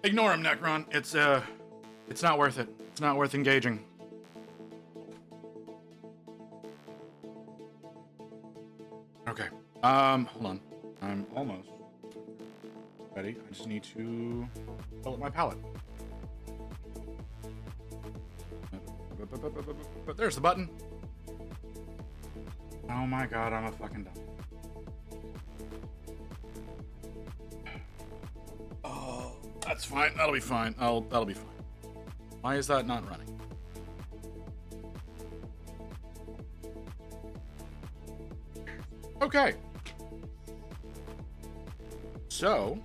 Ignore him, Necron. It's not worth it. It's not worth engaging. Okay. Hold on. I'm almost ready. I just need to fill up my palette. But there's the button. Oh my god, I'm a fucking dumb. Oh, that's fine. That'll be fine. That'll be fine. Why is that not running? Okay. So,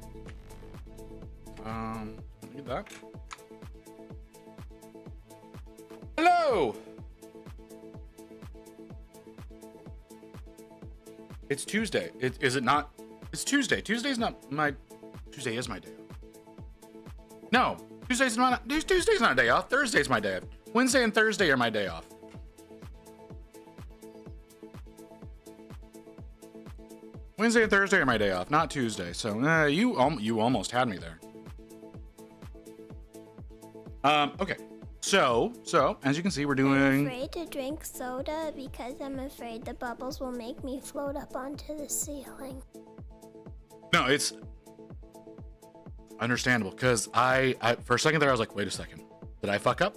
need that. Hello. It's Tuesday. Is it not? It's Tuesday. Tuesday is my day off. No, Tuesday's not a day off. Thursday's my day off. Wednesday and Thursday are my day off. Wednesday and Thursday are my day off, not Tuesday. So you almost had me there. Okay. So as you can see, we're doing. I'm afraid to drink soda because I'm afraid the bubbles will make me float up onto the ceiling. No, it's understandable because I for a second there I was like, wait a second, did I fuck up?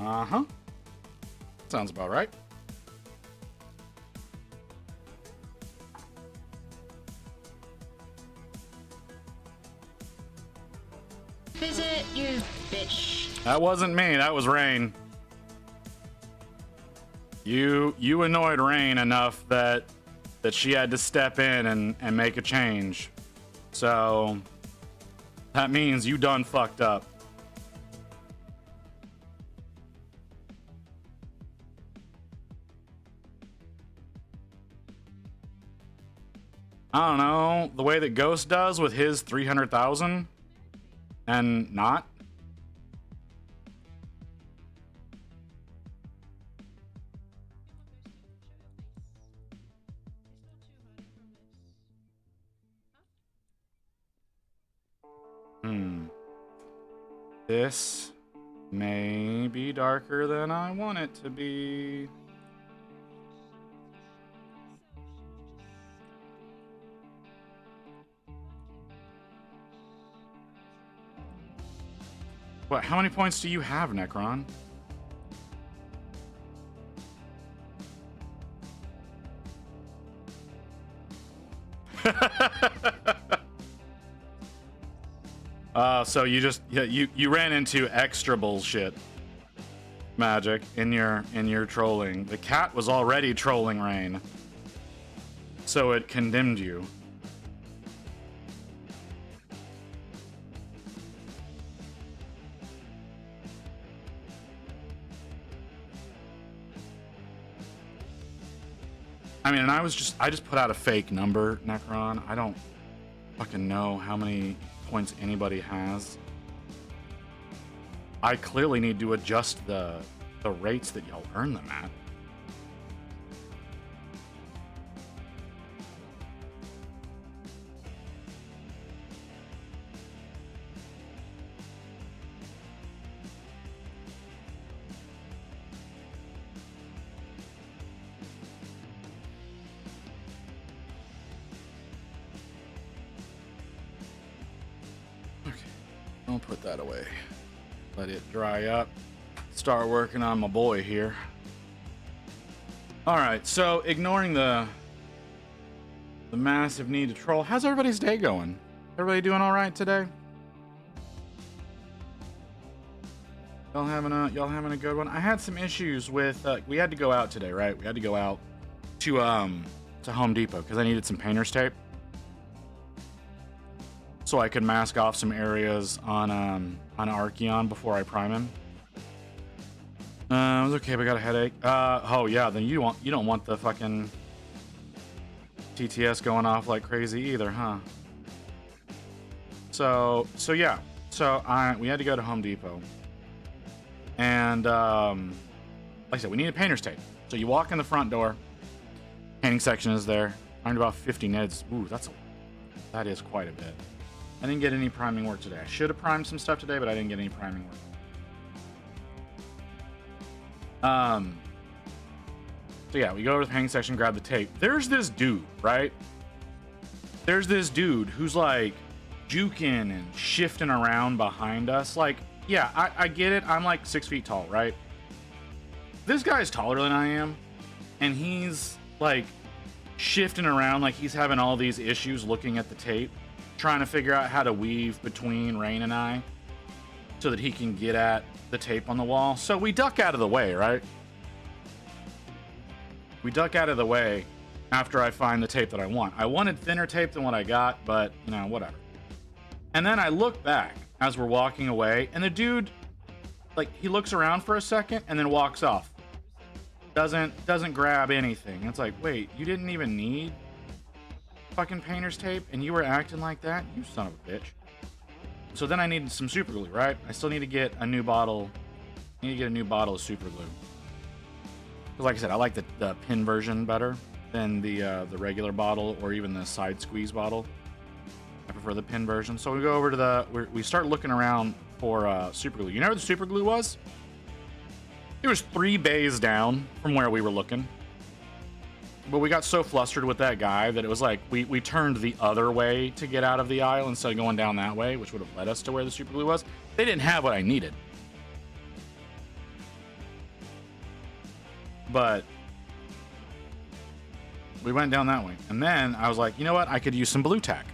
Uh-huh. Sounds about right. Visit, you bitch. That wasn't me. That was Rain. You annoyed Rain enough that she had to step in and make a change. So that means you done fucked up. I don't know, the way that Ghost does with his 300,000 and not. This may be darker than I want it to be. What? How many points do you have, Necron? So you just you ran into extra bullshit magic in your trolling. The cat was already trolling Rain, so it condemned you. I mean, and I just put out a fake number, Necron. I don't fucking know how many points anybody has. I clearly need to adjust the rates that y'all earn them at. I'll put that away. Let it dry up. Start working on my boy here. Alright, so ignoring the massive need to troll, how's everybody's day going? Everybody doing alright today? Y'all having a good one? I had some issues with we had to go out today, right? We had to go out to Home Depot because I needed some painter's tape, so I could mask off some areas on Archeon before I prime him. It was okay, but I got a headache. Oh yeah, then you don't want the fucking TTS going off like crazy either, huh? So yeah, we had to go to Home Depot, and like I said, we needed painter's tape. So you walk in the front door, painting section is there. Earned about 50 neds. Ooh, that is quite a bit. I didn't get any priming work today. I should have primed some stuff today, but I didn't get any priming work. So yeah, we go over to the painting section, grab the tape. There's this dude, right? There's this dude who's like juking and shifting around behind us. Like, yeah, I get it. I'm like 6 feet tall, right? This guy's taller than I am, and he's like shifting around like he's having all these issues looking at the tape, trying to figure out how to weave between Rain and I so that he can get at the tape on the wall. So we duck out of the way, right? We duck out of the way after I find the tape that I want. I wanted thinner tape than what I got, but, you know, whatever. And then I look back as we're walking away, and the dude, like, he looks around for a second and then walks off. Doesn't grab anything. It's like, wait, you didn't even need fucking painter's tape and you were acting like that? You son of a bitch. So then I needed some super glue, right? I still need to get a new bottle. I need to get a new bottle of super glue. Because like I said, I like the pin version better than the regular bottle or even the side squeeze bottle. I prefer the pin version. So we go over to we start looking around for super glue. You know where the super glue was? It was 3 bays down from where we were looking. But we got so flustered with that guy that it was like we turned the other way to get out of the aisle instead of going down that way, which would have led us to where the super glue was. They didn't have what I needed. But we went down that way. And then I was like, you know what? I could use some blue tack.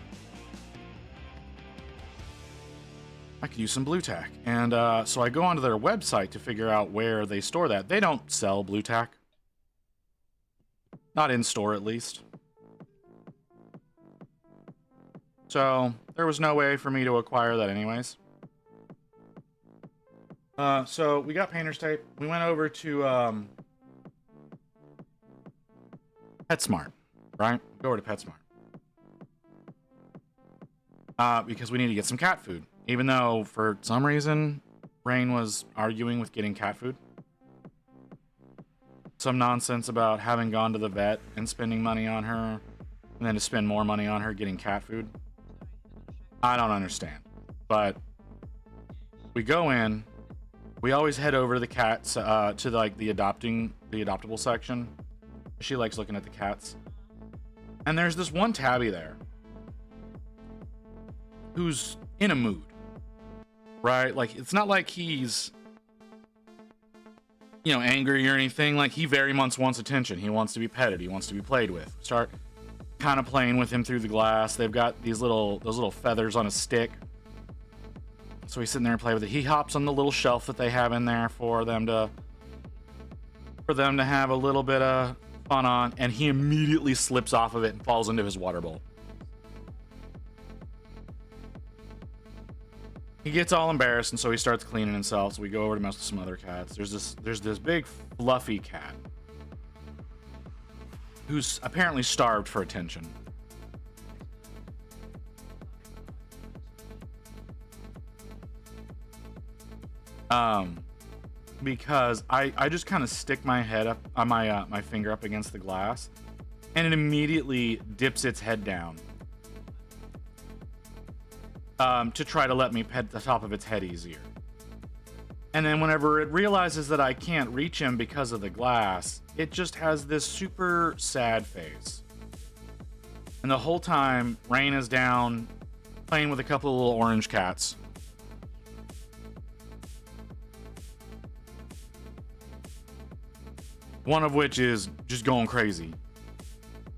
And so I go onto their website to figure out where they store that. They don't sell blue tack. Not in store, at least. So there was no way for me to acquire that anyways. So we got painter's tape. We went over to PetSmart, right? Go over to PetSmart. Because we need to get some cat food. Even though, for some reason, Rain was arguing with getting cat food. Some nonsense about having gone to the vet and spending money on her, and then to spend more money on her getting cat food. I don't understand. But we go in. We always head over to the cats, to like the adoptable section. She likes looking at the cats. And there's this one tabby there who's in a mood, right? Like, it's not like he's, you know, angry or anything. Like, he very much wants attention. He wants to be petted. He wants to be played with. Start kind of playing with him through the glass. They've got those little feathers on a stick. So he's sitting there and play with it. He hops on the little shelf that they have in there for them to have a little bit of fun on, and he immediately slips off of it and falls into his water bowl. He gets all embarrassed, and so he starts cleaning himself. So we go over to mess with some other cats. There's this big fluffy cat who's apparently starved for attention. Because I just kind of stick my head up on my finger up against the glass, and it immediately dips its head down to try to let me pet the top of its head easier. And then whenever it realizes that I can't reach him because of the glass, it just has this super sad face. And the whole time, Rain is down playing with a couple of little orange cats. One of which is just going crazy.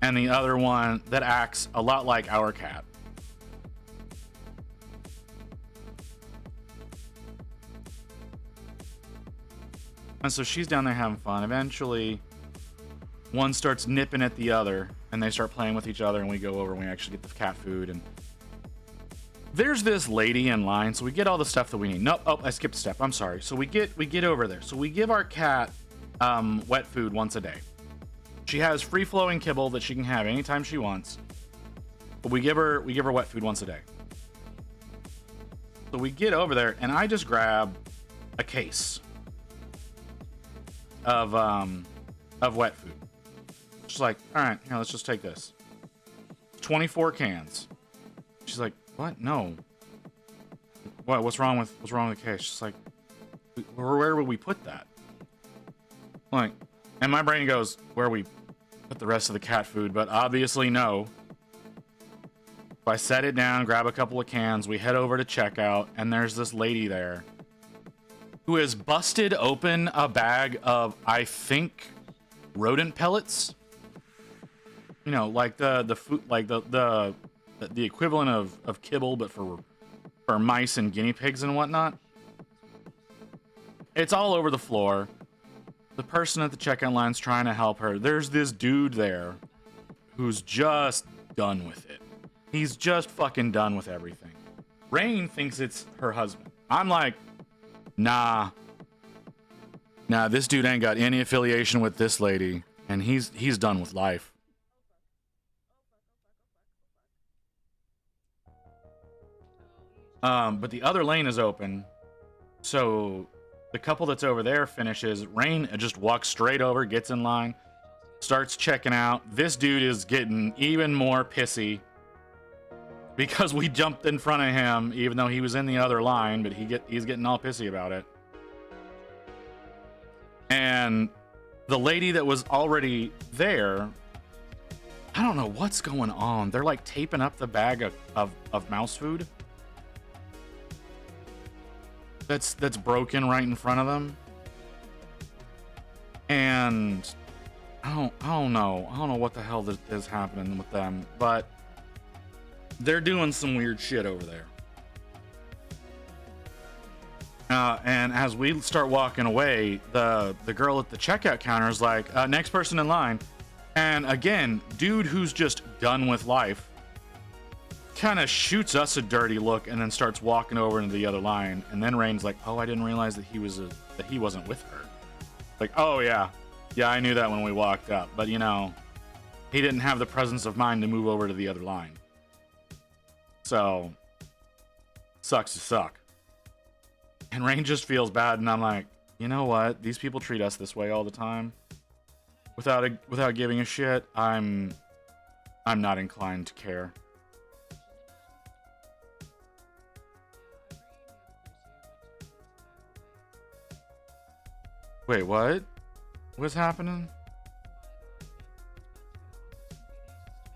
And the other one that acts a lot like our cat. And so she's down there having fun. Eventually, one starts nipping at the other, and they start playing with each other, and we go over and we actually get the cat food. And there's this lady in line, so we get all the stuff that we need. Nope, oh, I skipped a step. I'm sorry. So we get over there. So we give our cat wet food once a day. She has free-flowing kibble that she can have anytime she wants, but we give her wet food once a day. So we get over there, and I just grab a case of wet food. She's like, all right, here, let's just take this. 24 cans. She's like, what? No. What? What's wrong with the case? She's like, where would we put that? Like, and my brain goes, where we put the rest of the cat food, but obviously no. So I set it down, grab a couple of cans, we head over to checkout, and there's this lady there who has busted open a bag of, I think, rodent pellets. You know, like the food, like the equivalent of kibble, but for mice and guinea pigs and whatnot. It's all over the floor. The person at the checkout line's trying to help her. There's this dude there who's just done with it. He's just fucking done with everything. Rain thinks it's her husband. I'm like, nah, this dude ain't got any affiliation with this lady, and he's done with life. But the other lane is open, so the couple that's over there finishes. Rain just walks straight over, gets in line, starts checking out. This dude is getting even more pissy because we jumped in front of him, even though he was in the other line, but he's getting all pissy about it. And the lady that was already there, I don't know what's going on. They're like taping up the bag of mouse food that's broken right in front of them. And I don't know what the hell is happening with them, but they're doing some weird shit over there. And as we start walking away, the girl at the checkout counter is like, next person in line. And again, dude who's just done with life kind of shoots us a dirty look and then starts walking over into the other line. And then Rain's like, oh, I didn't realize that he wasn't with her. Like, oh yeah, I knew that when we walked up, but you know, he didn't have the presence of mind to move over to the other line. So, sucks to suck. And Rain just feels bad, and I'm like, you know what? These people treat us this way all the time, without giving a shit. I'm not inclined to care. Wait, what? What's happening?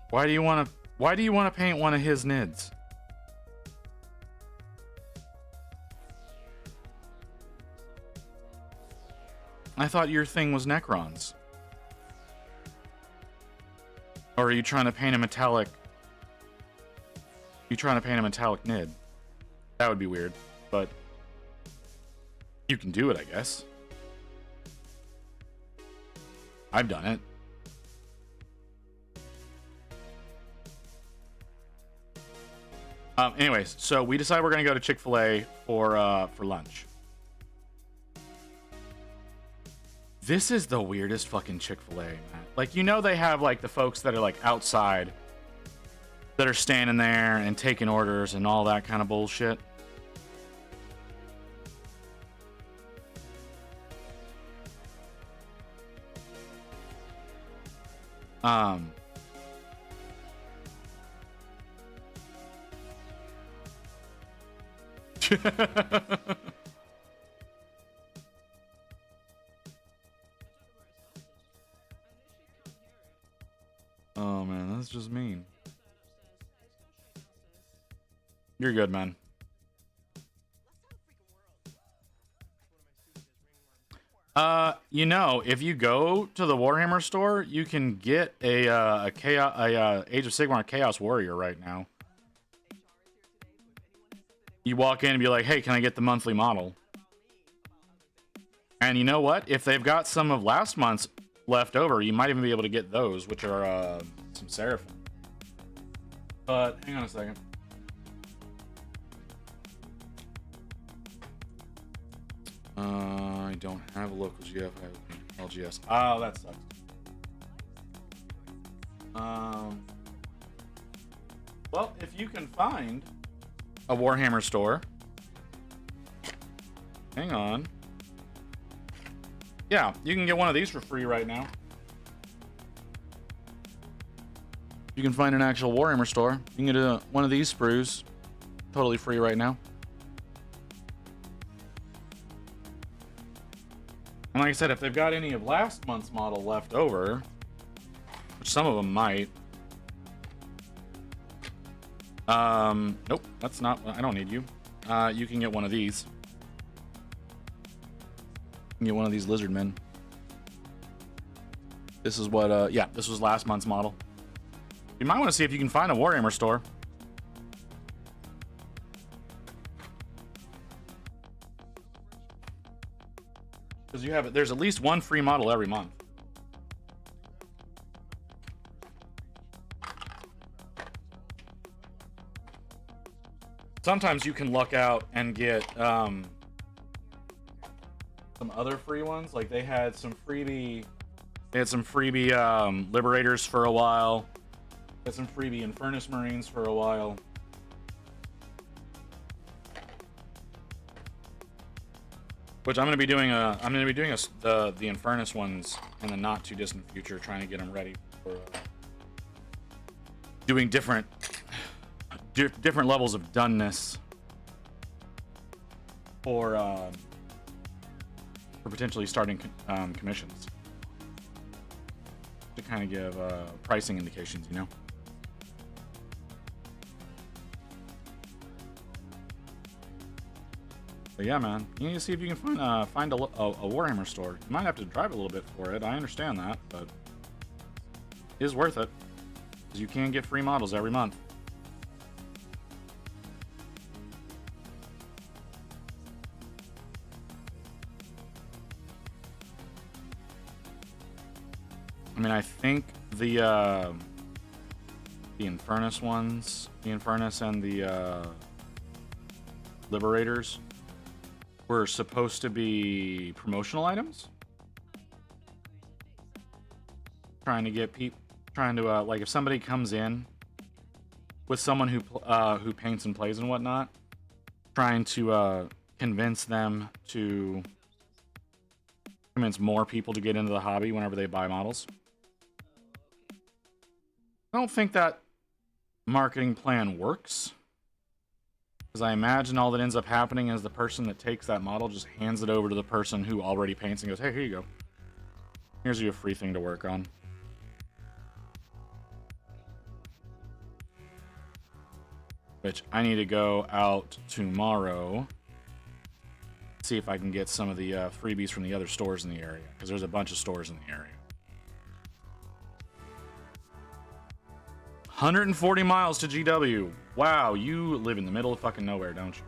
Why do you want to paint one of his nids? I thought your thing was Necrons. Or are you trying to paint a metallic? You trying to paint a metallic nid? That would be weird, but you can do it, I guess. I've done it. Anyways, so we decide we're gonna go to Chick-fil-A for lunch. This is the weirdest fucking Chick-fil-A, man. Like, you know, they have like the folks that are like outside that are standing there and taking orders and all that kind of bullshit. Oh man, that's just mean. You're good, man. You know, if you go to the Warhammer store, you can get a Age of Sigmar Chaos Warrior right now. You walk in and be like, hey, can I get the monthly model? And you know what? If they've got some of last month's left over, you might even be able to get those, which are some Seraphim. But hang on a second. I don't have a local GF. I have LGS. Oh, that sucks. Well, if you can find a Warhammer store, hang on. Yeah, you can get one of these for free right now. You can find an actual Warhammer store. You can get one of these sprues totally free right now. And like I said, if they've got any of last month's model left over, which some of them might. Nope, that's not, I don't need you. You can get one of these. You can get one of these lizard men. This is what, yeah, this was last month's model. You might want to see if you can find a Warhammer store. Because you have it, there's at least one free model every month. Sometimes you can luck out and get some other free ones. Like they had some freebie Liberators for a while. They had some freebie Infernus Marines for a while. Which I'm gonna be doing the Infernus ones in the not too distant future, trying to get them ready for doing different levels of doneness for potentially starting commissions to kind of give pricing indications, you know. But yeah, man, you need to see if you can find a Warhammer store. You might have to drive a little bit for it. I understand that, but it is worth it because you can get free models every month. I mean, I think the Infernus ones, the Infernus and the Liberators, were supposed to be promotional items. Trying to get people, like if somebody comes in with someone who paints and plays and whatnot, trying to convince them to convince more people to get into the hobby whenever they buy models. I don't think that marketing plan works, because I imagine all that ends up happening is the person that takes that model just hands it over to the person who already paints and goes, hey, here you go. Here's you a free thing to work on. Which I need to go out tomorrow, see if I can get some of the freebies from the other stores in the area, because there's a bunch of stores in the area. 140 miles to GW. Wow, you live in the middle of fucking nowhere, don't you?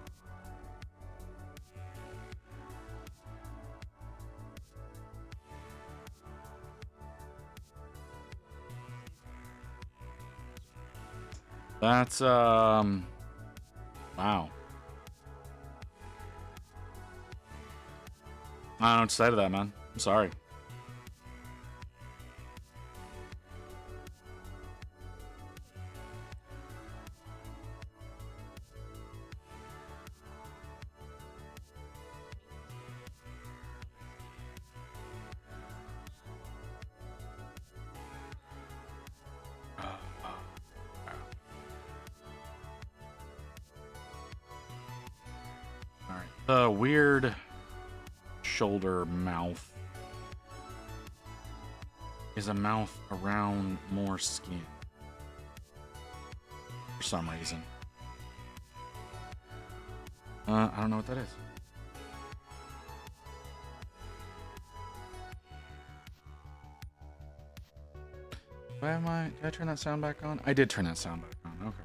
That's, wow. I don't know what to say to that, man. I'm sorry. The weird shoulder mouth is a mouth around more skin for some reason. I don't know what that is. Why am I? Did I turn that sound back on? I did turn that sound back on. Okay.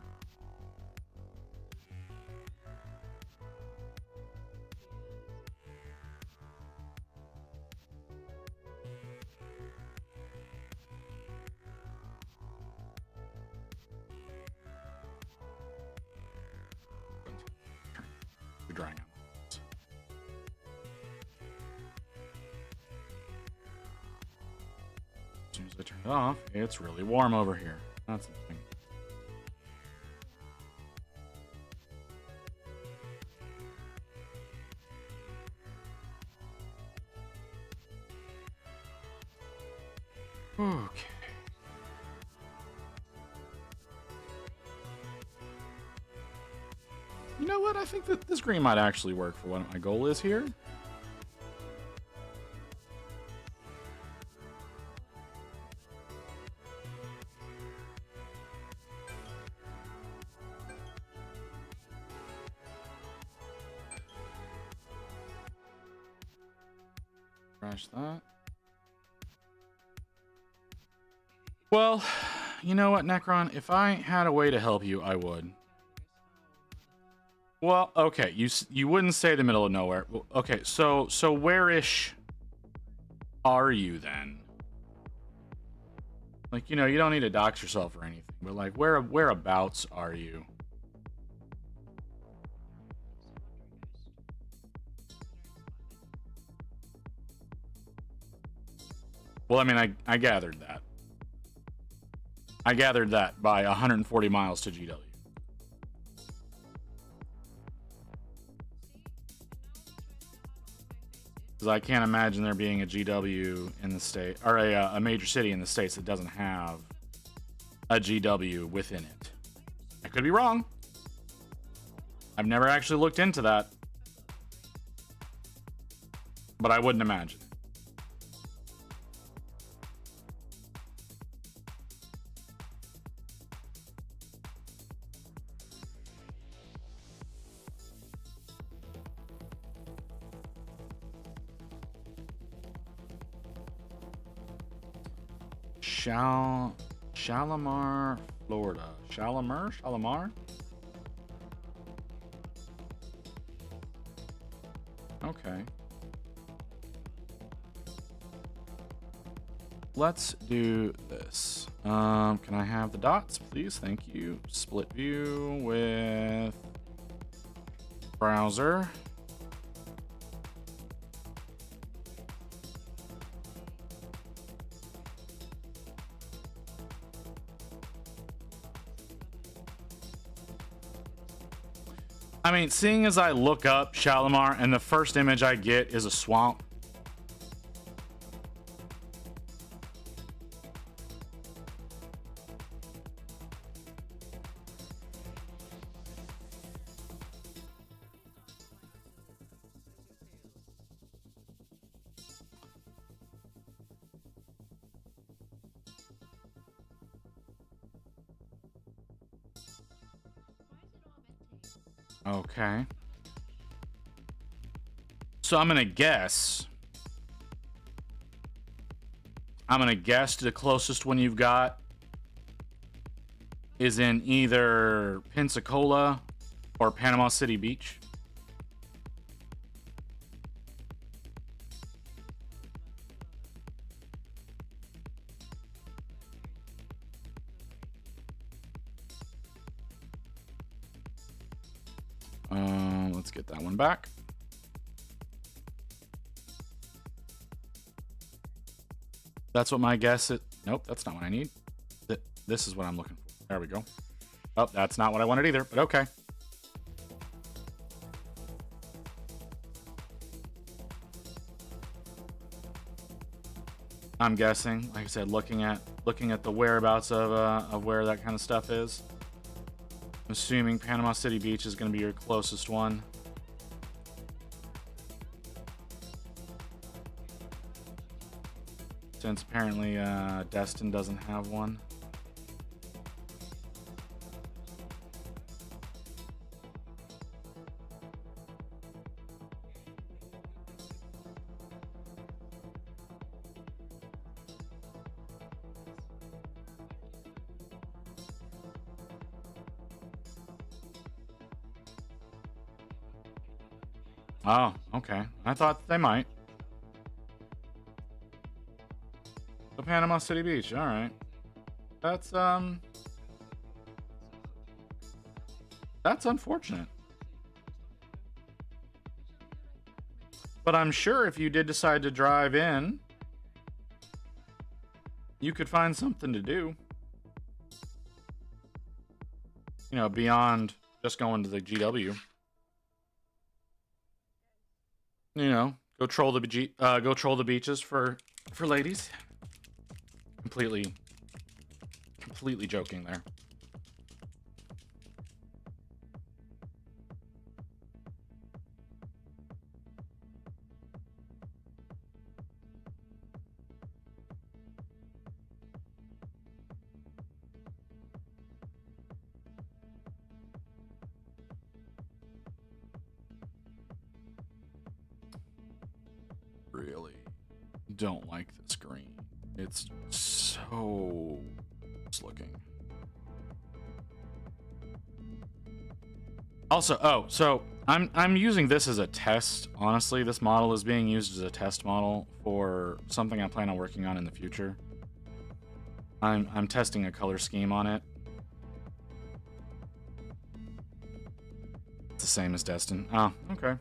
Drying out. As soon as I turn it off, it's really warm over here. That's the thing. Okay. You know what? I think that this green might actually work for what my goal is here. Crash that. Well, you know what, Necron? If I had a way to help you, I would. Well, okay, you wouldn't say the middle of nowhere. Okay, so where-ish are you then? Like, you know, you don't need to dox yourself or anything, but like, whereabouts are you? Well, I mean, I gathered that. I gathered that by 140 miles to GW. Because I can't imagine there being a GW in the state, or a major city in the States that doesn't have a GW within it. I could be wrong. I've never actually looked into that. But I wouldn't imagine. Shalimar, Florida. Shalimar? Okay. Let's do this. Can I have the dots, please? Thank you. Split view with browser. I mean, seeing as I look up Shalimar and the first image I get is a swamp. Okay. So I'm gonna guess the closest one you've got is in either Pensacola or Panama City Beach. Let's get that one back. That's what my guess is. Nope, that's not what I need. This is what I'm looking for. There we go. Oh, that's not what I wanted either, but okay. I'm guessing, like I said, looking at the whereabouts of where that kind of stuff is. I'm assuming Panama City Beach is going to be your closest one. Since apparently Destin doesn't have one. Oh, okay. I thought they might. The Panama City Beach. All right. That's unfortunate. But I'm sure if you did decide to drive in, you could find something to do. You know, beyond just going to the GW. You know, go troll the beaches for ladies. Completely joking there. Really don't like this green. It's so looking. Also, so I'm using this as a test. Honestly, this model is being used as a test model for something I plan on working on in the future. I'm testing a color scheme on it. It's the same as Destin. Oh, okay.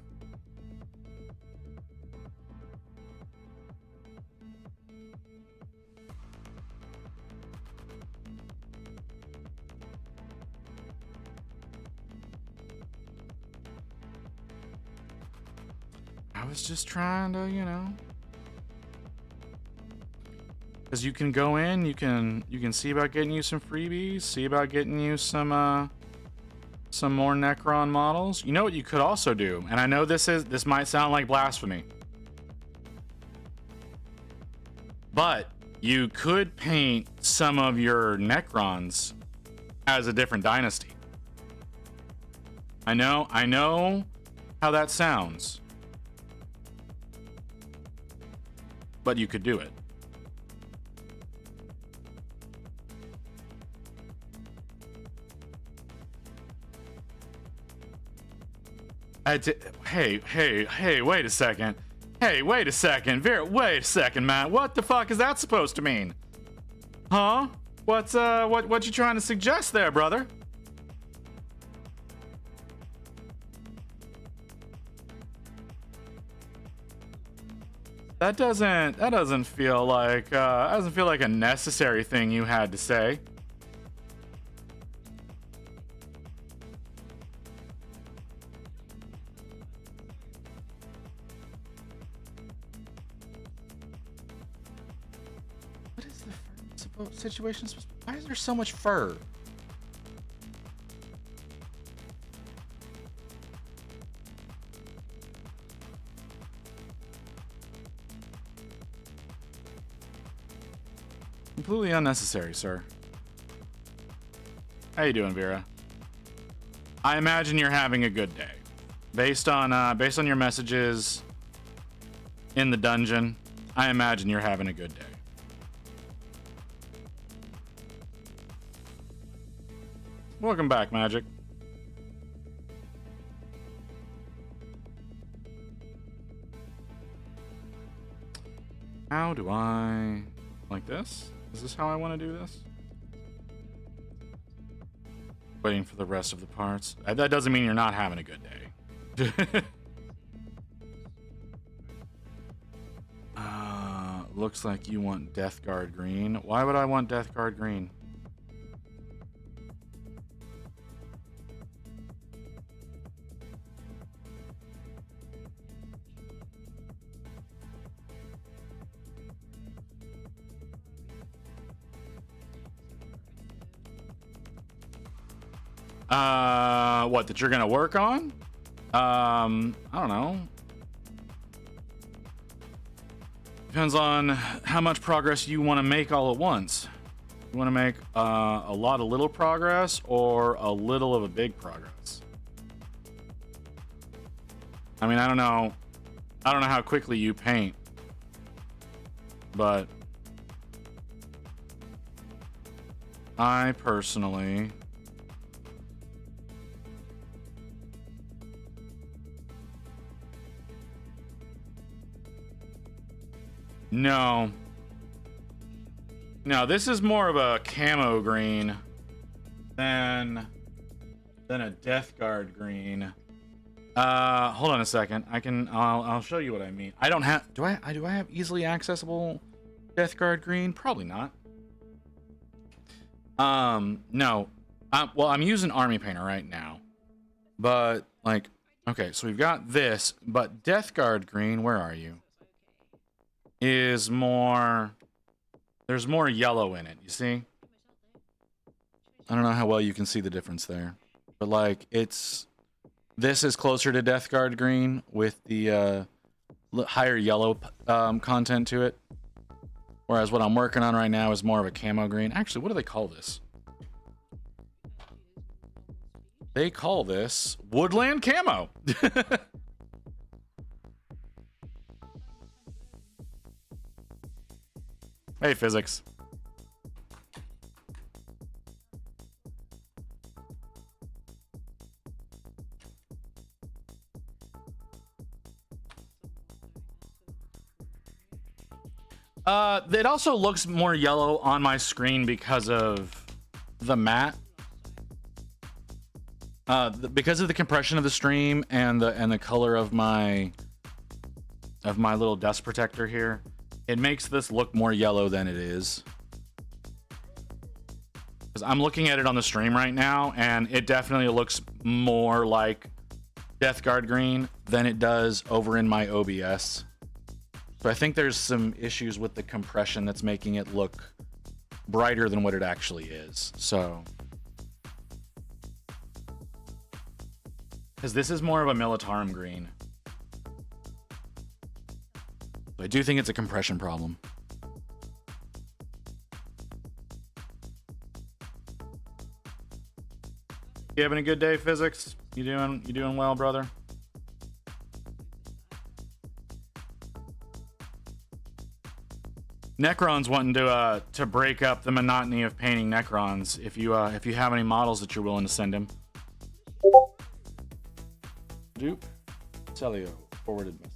I was just trying to, you know, because you can go in, you can see about getting you some freebies, see about getting you some more Necron models. You know what you could also do, and I know this might sound like blasphemy, but you could paint some of your Necrons as a different dynasty. I know how that sounds. But you could do it. Hey, wait a second. Hey, wait a second. Vera, wait a second, Matt. What the fuck is that supposed to mean? Huh? What you trying to suggest there, brother? That doesn't feel like a necessary thing you had to say. What is the fur situation? Why is there so much fur? Completely unnecessary, sir. How you doing, Vera? I imagine you're having a good day. Based on your messages in the dungeon, I imagine you're having a good day. Welcome back, Magic. How do I... like this? Is this how I want to do this? Waiting for the rest of the parts. That doesn't mean you're not having a good day. Looks like you want Death Guard green. Why would I want Death Guard green? What, that you're gonna work on? I don't know. Depends on how much progress you want to make all at once. You want to make a lot of little progress or a little of a big progress? I mean, I don't know how quickly you paint, but I personally No, this is more of a camo green than a Death Guard green. Hold on a second. I'll show you what I mean. I don't have, do I have easily accessible Death Guard green? Probably not. No. Well, I'm using Army Painter right now, but like, okay, so we've got this, but Death Guard green, where are you? Is more, there's more yellow in it, you see? I don't know how well you can see the difference there, but like this is closer to Death Guard green with the higher yellow content to it, whereas what I'm working on right now is more of a camo green. Actually, what do they call this? They call this woodland camo. Hey, physics. It also looks more yellow on my screen because of the matte. Because of the compression of the stream and the color of my little dust protector here. It makes this look more yellow than it is. Because I'm looking at it on the stream right now, and it definitely looks more like Death Guard green than it does over in my OBS. So I think there's some issues with the compression that's making it look brighter than what it actually is. So, because this is more of a Militarum green. I do think it's a compression problem. You having a good day, physics? You doing well, brother? Necron's wanting to break up the monotony of painting Necrons. If you have any models that you're willing to send him. Dupe. Celio. Forwarded message.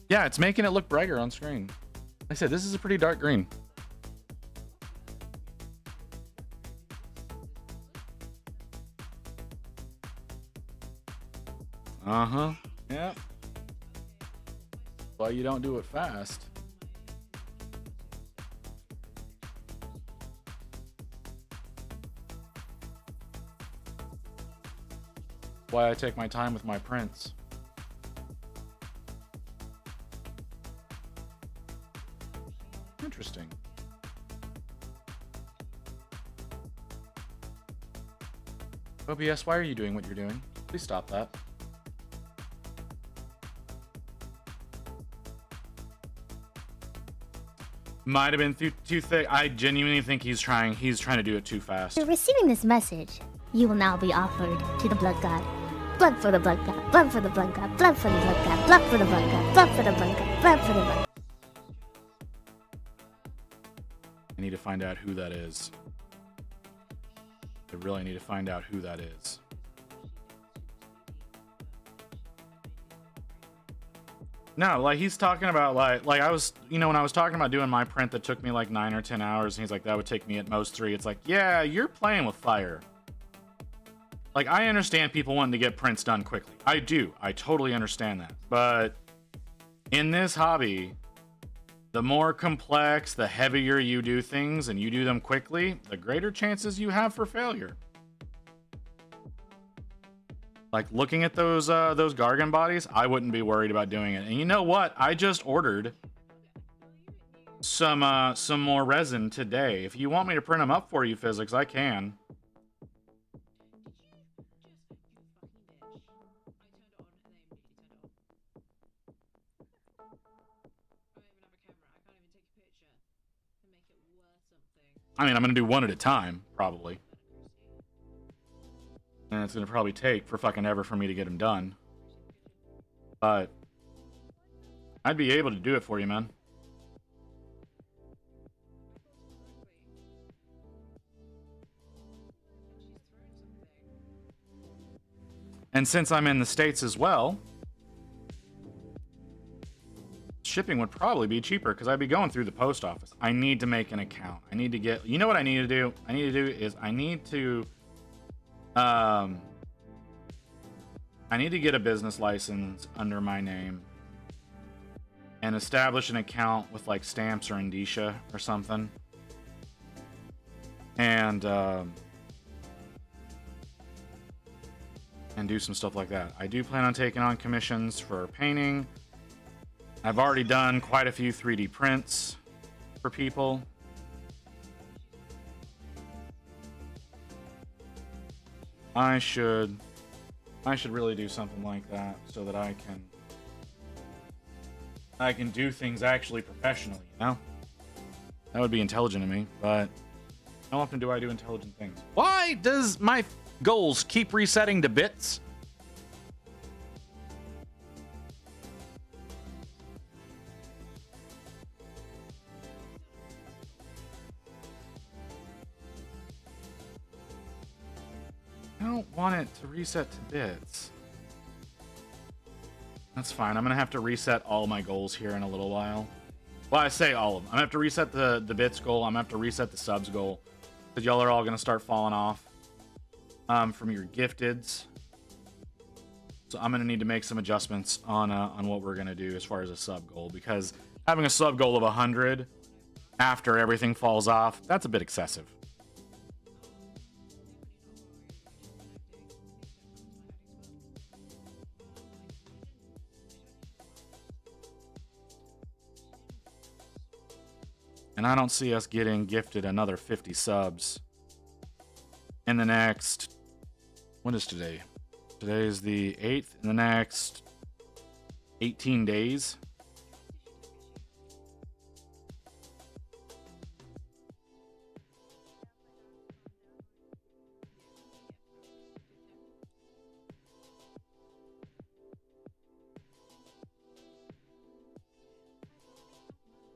Yeah, it's making it look brighter on screen. Like I said, this is a pretty dark green. Uh-huh. Yeah. Why you don't do it fast. Why I take my time with my prints. Interesting. OBS, why are you doing what you're doing? Please stop that. Might have been too thick. I genuinely think he's trying to do it too fast. After receiving this message, you will now be offered to the blood god. Blood for the blood god, blood for the blood god, blood for the blood god, blood for the blood god, blood for the blood god, blood for the blood god. I need to find out who that is. I really need to find out who that is. No, like he's talking about like I was, you know, when I was talking about doing my print that took me like 9 or 10 hours, and he's like, that would take me at most 3. It's like, yeah, you're playing with fire. Like, I understand people wanting to get prints done quickly. I do. I totally understand that. But in this hobby, the more complex, the heavier you do things and you do them quickly, the greater chances you have for failure. Like looking at those Gargan bodies, I wouldn't be worried about doing it. And you know what? I just ordered some more resin today. If you want me to print them up for you, Physics, I can. I mean, I'm gonna do one at a time, probably. And it's gonna probably take for fucking ever for me to get them done. But I'd be able to do it for you, man. And since I'm in the States as well, shipping would probably be cheaper because I'd be going through the post office. I need to make an account. I need to get, you know what I need to do? I need to do is I need to get a business license under my name and establish an account with like Stamps or Indicia or something. And do some stuff like that. I do plan on taking on commissions for painting. I've already done quite a few 3D prints for people. I should really do something like that so that I can do things actually professionally, you know? That would be intelligent of me, but how often do I do intelligent things? Why does my goals keep resetting to bits? I don't want it to reset to bits. That's fine. I'm gonna have to reset all my goals here in a little while. Well, I say all of them. I'm gonna have to reset the bits goal. I'm gonna have to reset the subs goal, because y'all are all gonna start falling off from your gifteds. So I'm gonna need to make some adjustments on what we're gonna do as far as a sub goal, because having a sub goal of 100 after everything falls off, that's a bit excessive. And I don't see us getting gifted another 50 subs in the next, what is today? Today is the 8th, in the next 18 days.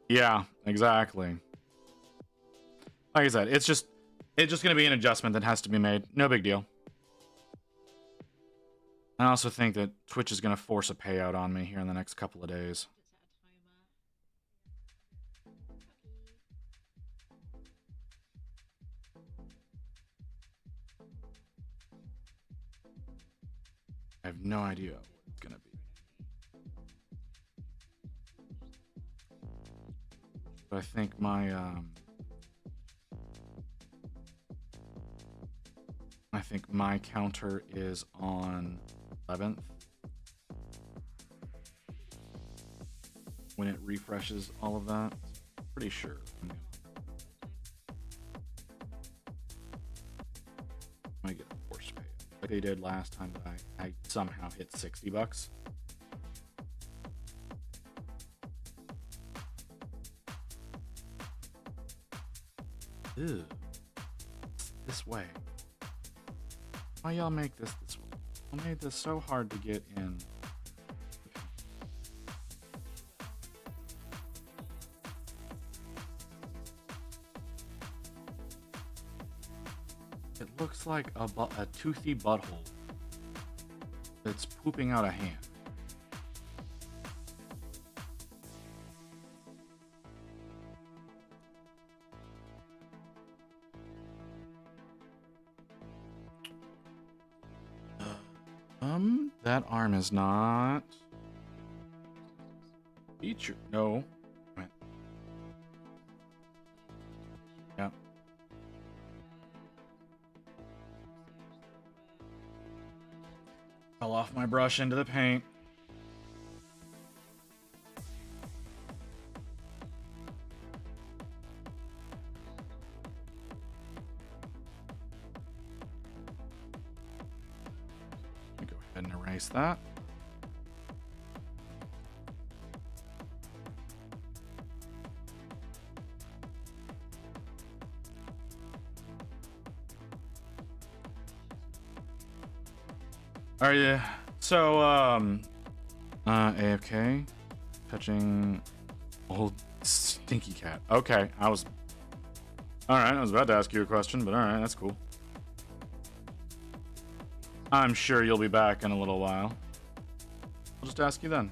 Yeah, exactly. Like I said, it's just going to be an adjustment that has to be made. No big deal. I also think that Twitch is going to force a payout on me here in the next couple of days. I have no idea what it's going to be. But I think my counter is on 11th. When it refreshes all of that. Pretty sure. I get a force pay like they did last time that I somehow hit $60. Ew. This way. Why y'all make this way? I made this so hard to get in. It looks like a toothy butthole that's pooping out a hand. That arm is not featured. No. Yeah. Fell off my brush into the paint. Go ahead and erase that. Are you so AFK touching old stinky cat? Okay, I was about to ask you a question, but all right, that's cool. I'm sure you'll be back in a little while. I'll just ask you then.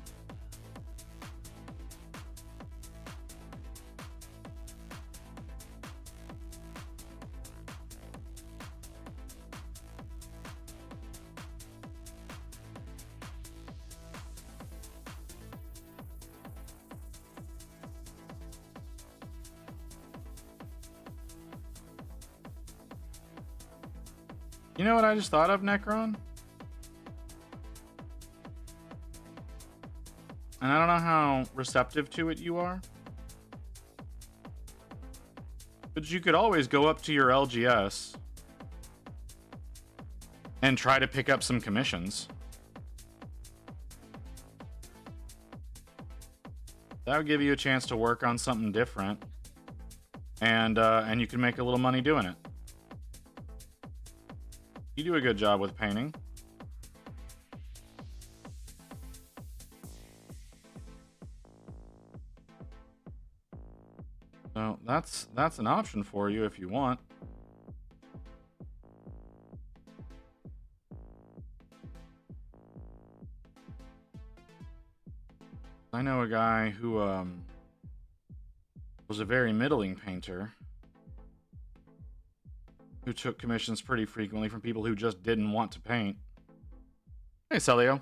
You know what I just thought of, Necron? And I don't know how receptive to it you are. But you could always go up to your LGS and try to pick up some commissions. That would give you a chance to work on something different. And you can make a little money doing it. You do a good job with painting. So that's an option for you if you want. I know a guy who was a very middling painter who took commissions pretty frequently from people who just didn't want to paint. Hey, Celio.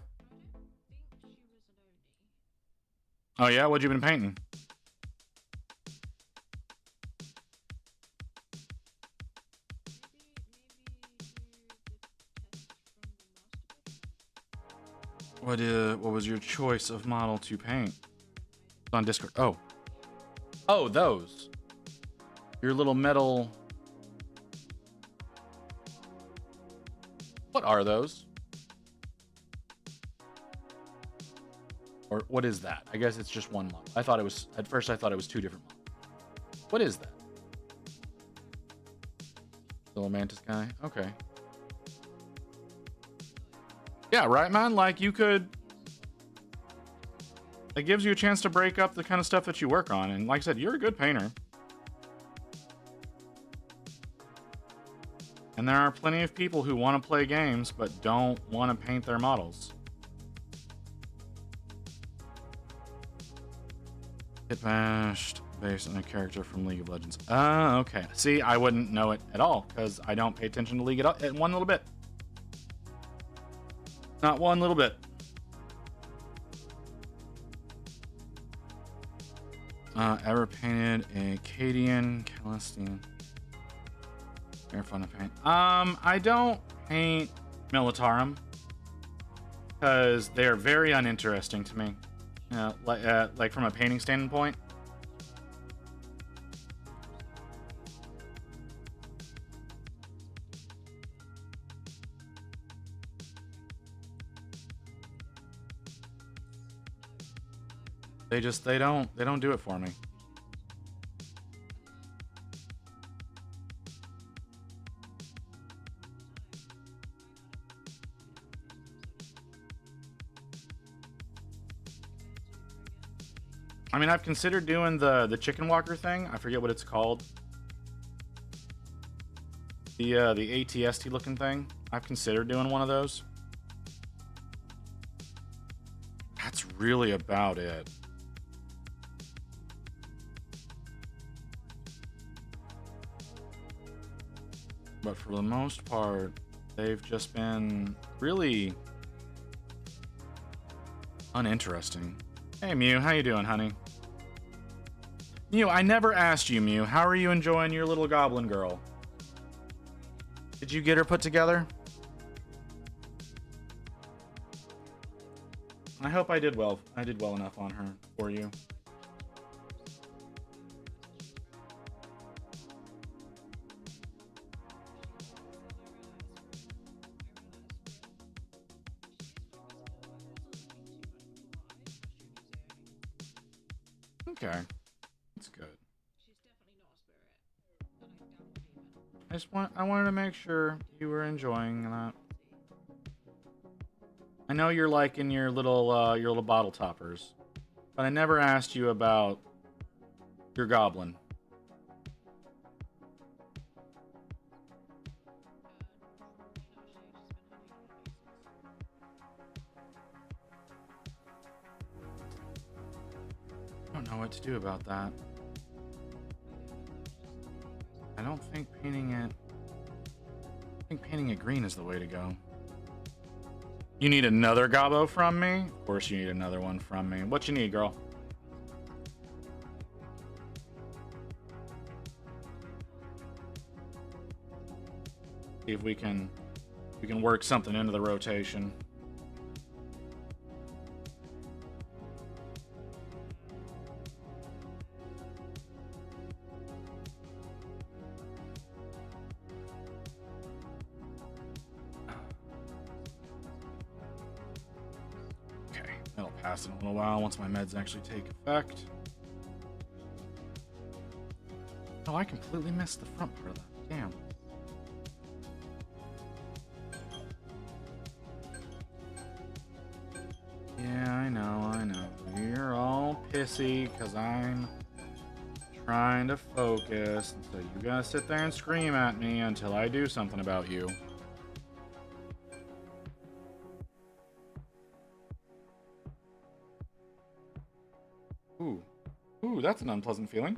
Oh yeah, what you been painting? What was your choice of model to paint? It's on Discord. Oh, those. Your little metal. What are those? Or what is that? I guess it's just one model. At first I thought it was two different models. What is that? The little mantis guy? Okay. Yeah, right, man? Like, you could... It gives you a chance to break up the kind of stuff that you work on. And like I said, you're a good painter. And there are plenty of people who want to play games but don't want to paint their models. Get bashed based on a character from League of Legends. Okay. See, I wouldn't know it at all because I don't pay attention to League at one little bit. Not one little bit. Ever painted a Cadian Calestian? They're fun to paint. I don't paint Militarum because they are very uninteresting to me. Like from a painting standpoint. They don't do it for me. I mean, I've considered doing the chicken walker thing. I forget what it's called. The ATST looking thing. I've considered doing one of those. That's really about it. But for the most part, they've just been really uninteresting. Hey Mew, how you doing, honey? Mew, I never asked you, Mew. How are you enjoying your little goblin girl? Did you get her put together? I hope I did well. I did well enough on her for you. Okay, that's good. I wanted to make sure you were enjoying that. I know you're liking your little bottle toppers, but I never asked you about your goblin. I don't know what to do about that. I don't think painting it green is the way to go. You need another gobbo from me? Of course you need another one from me. What you need, girl? See if we can work something into the rotation. In a little while once my meds actually take effect. Oh, I completely missed the front part of that. Damn. Yeah, I know. You're all pissy because I'm trying to focus. So you gotta sit there and scream at me until I do something about you. Ooh, that's an unpleasant feeling.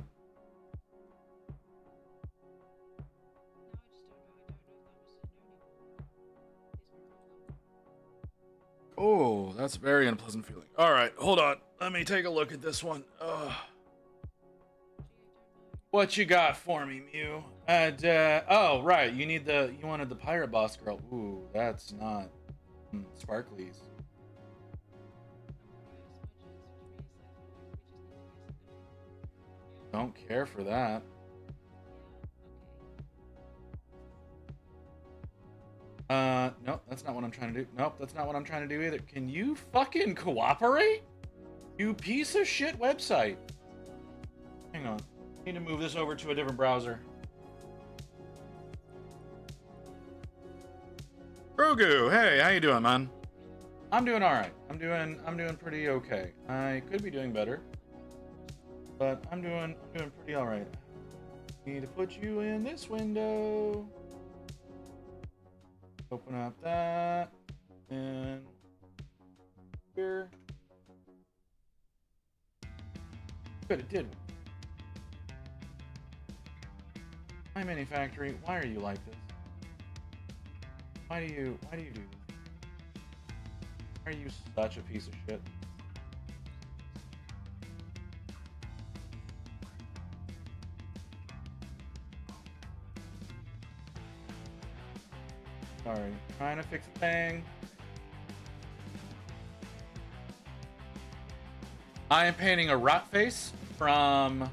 Oh, that's a very unpleasant feeling. All right, hold on. Let me take a look at this one. What you got for me, Mew? Oh, right. You wanted the pirate boss girl. Ooh, that's not sparklies. Don't care for that. Nope, that's not what I'm trying to do. Nope, that's not what I'm trying to do either. Can you fucking cooperate? You piece of shit website. Hang on. I need to move this over to a different browser. Grogu, hey, how you doing, man? I'm doing all right. I'm doing pretty okay. I could be doing better. But I'm doing pretty all right. Need to put you in this window. Open up that. And here. Good, it did. My mini factory, why are you like this? Why do you do this? Why are you such a piece of shit? Sorry, trying to fix a thing. I am painting a Rotface from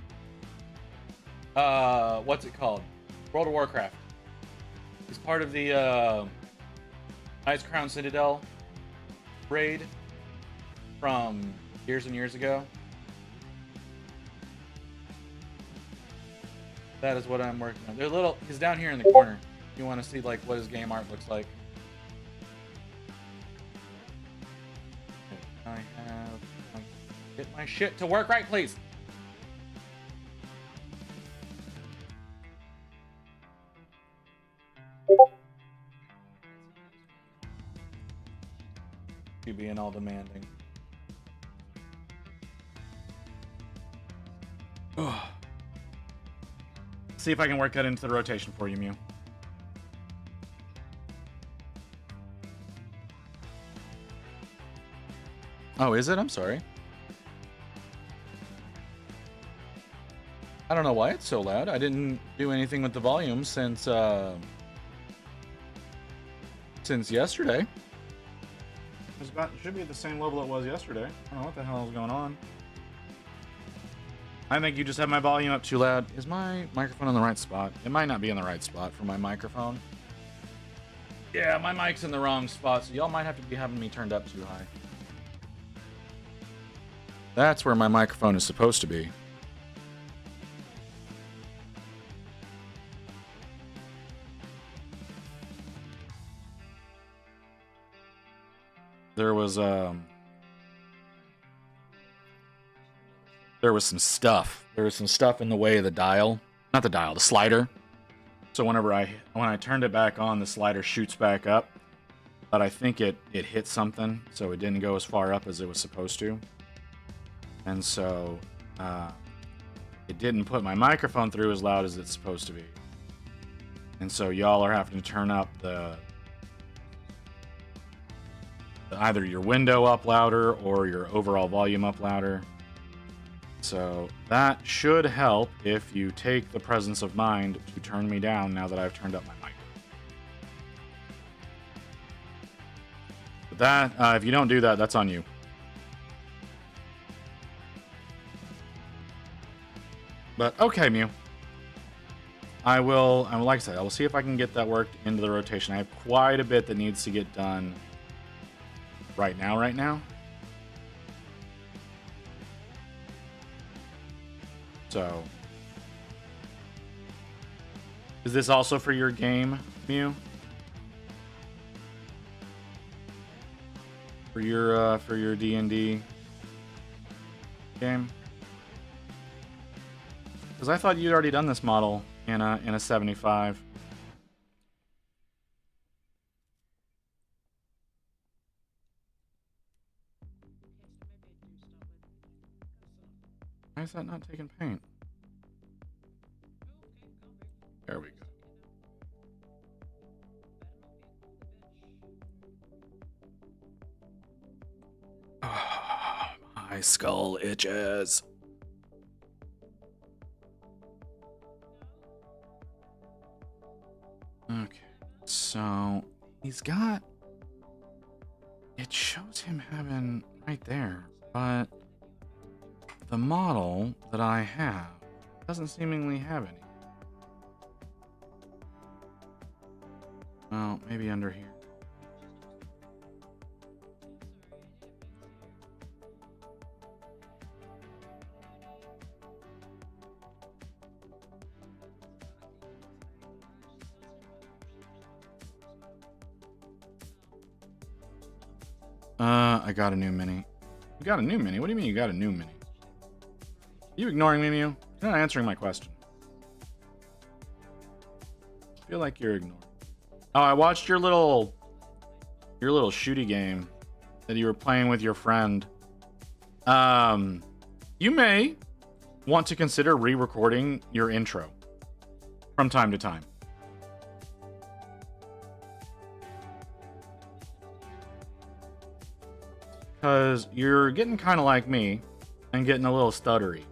what's it called? World of Warcraft. It's part of the Ice Crown Citadel raid from years and years ago. That is what I'm working on. They're little. He's down here in the corner. You want to see like what his game art looks like. I have get my shit to work right, please. You being all demanding. Ugh. See if I can work that into the rotation for you, Mew. Oh, is it? I'm sorry. I don't know why it's so loud. I didn't do anything with the volume since yesterday. It should be at the same level it was yesterday. I don't know what the hell is going on. I think you just have my volume up too loud. Is my microphone in the right spot? It might not be in the right spot for my microphone. Yeah, my mic's in the wrong spot, so y'all might have to be having me turned up too high. That's where my microphone is supposed to be. There was some stuff. There was some stuff in the way of the dial. Not the dial, the slider. So when I turned it back on, the slider shoots back up. But I think it hit something, so it didn't go as far up as it was supposed to. And so it didn't put my microphone through as loud as it's supposed to be. And so y'all are having to turn up either your window up louder or your overall volume up louder. So that should help if you take the presence of mind to turn me down now that I've turned up my mic. But that, if you don't do that, that's on you. But okay, Mew. I will, like I said, I will see if I can get that worked into the rotation. I have quite a bit that needs to get done right now. So, is this also for your game, Mew? For your D&D game? Because I thought you'd already done this model in a 75. Why is that not taking paint? There we go. My skull itches. Okay, so he's got... It shows him having right there, but the model that I have doesn't seemingly have any. Well, maybe under here. I got a new mini. You got a new mini? What do you mean you got a new mini? You ignoring me, Mew? You're not answering my question. I feel like you're ignoring. Oh, I watched your little shooty game that you were playing with your friend. You may want to consider re-recording your intro from time to time. Because you're getting kind of like me and getting a little stuttery.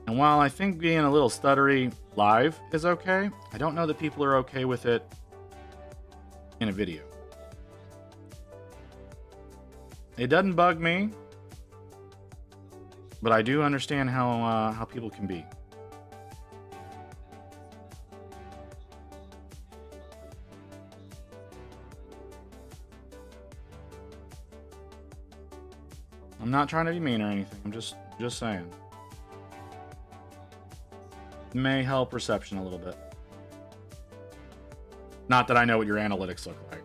And while I think being a little stuttery live is okay, I don't know that people are okay with it in a video. It doesn't bug me, but I do understand how people can be. I'm not trying to be mean or anything. I'm just saying. It may help reception a little bit. Not that I know what your analytics look like.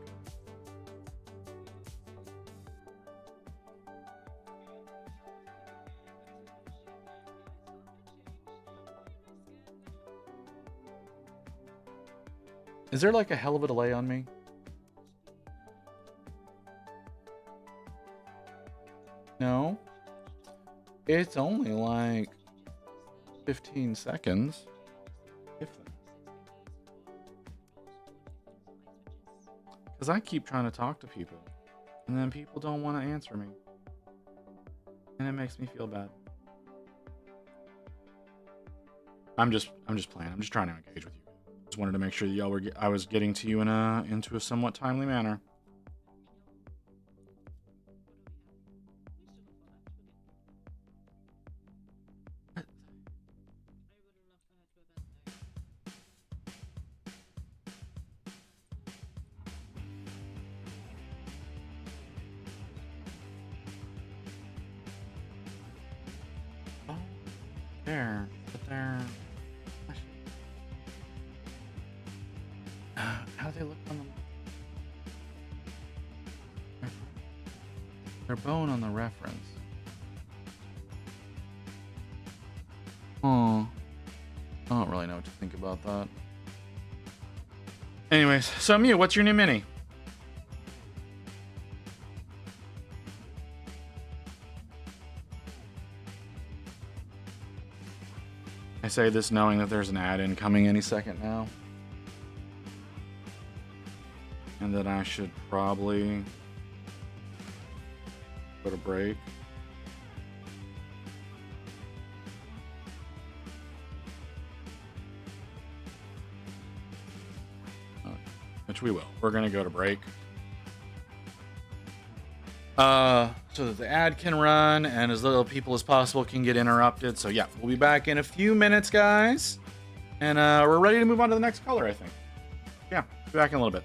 Is there like a hell of a delay on me? No. It's only like 15 seconds. If that. Because I keep trying to talk to people, and then people don't want to answer me. And it makes me feel bad. I'm just playing. I'm just trying to engage with you. Just wanted to make sure that y'all were I was getting to you into a somewhat timely manner. Oh, there, but there. How do they look on the... Their bone on the reference. Oh, I don't really know what to think about that. Anyways, so Mew, what's your new mini? I say this knowing that there's an ad incoming any second now. And that I should probably go to break. Which we will. We're going to go to break. So that the ad can run and as little people as possible can get interrupted. So yeah, we'll be back in a few minutes, guys. And we're ready to move on to the next color, I think. Yeah, be back in a little bit.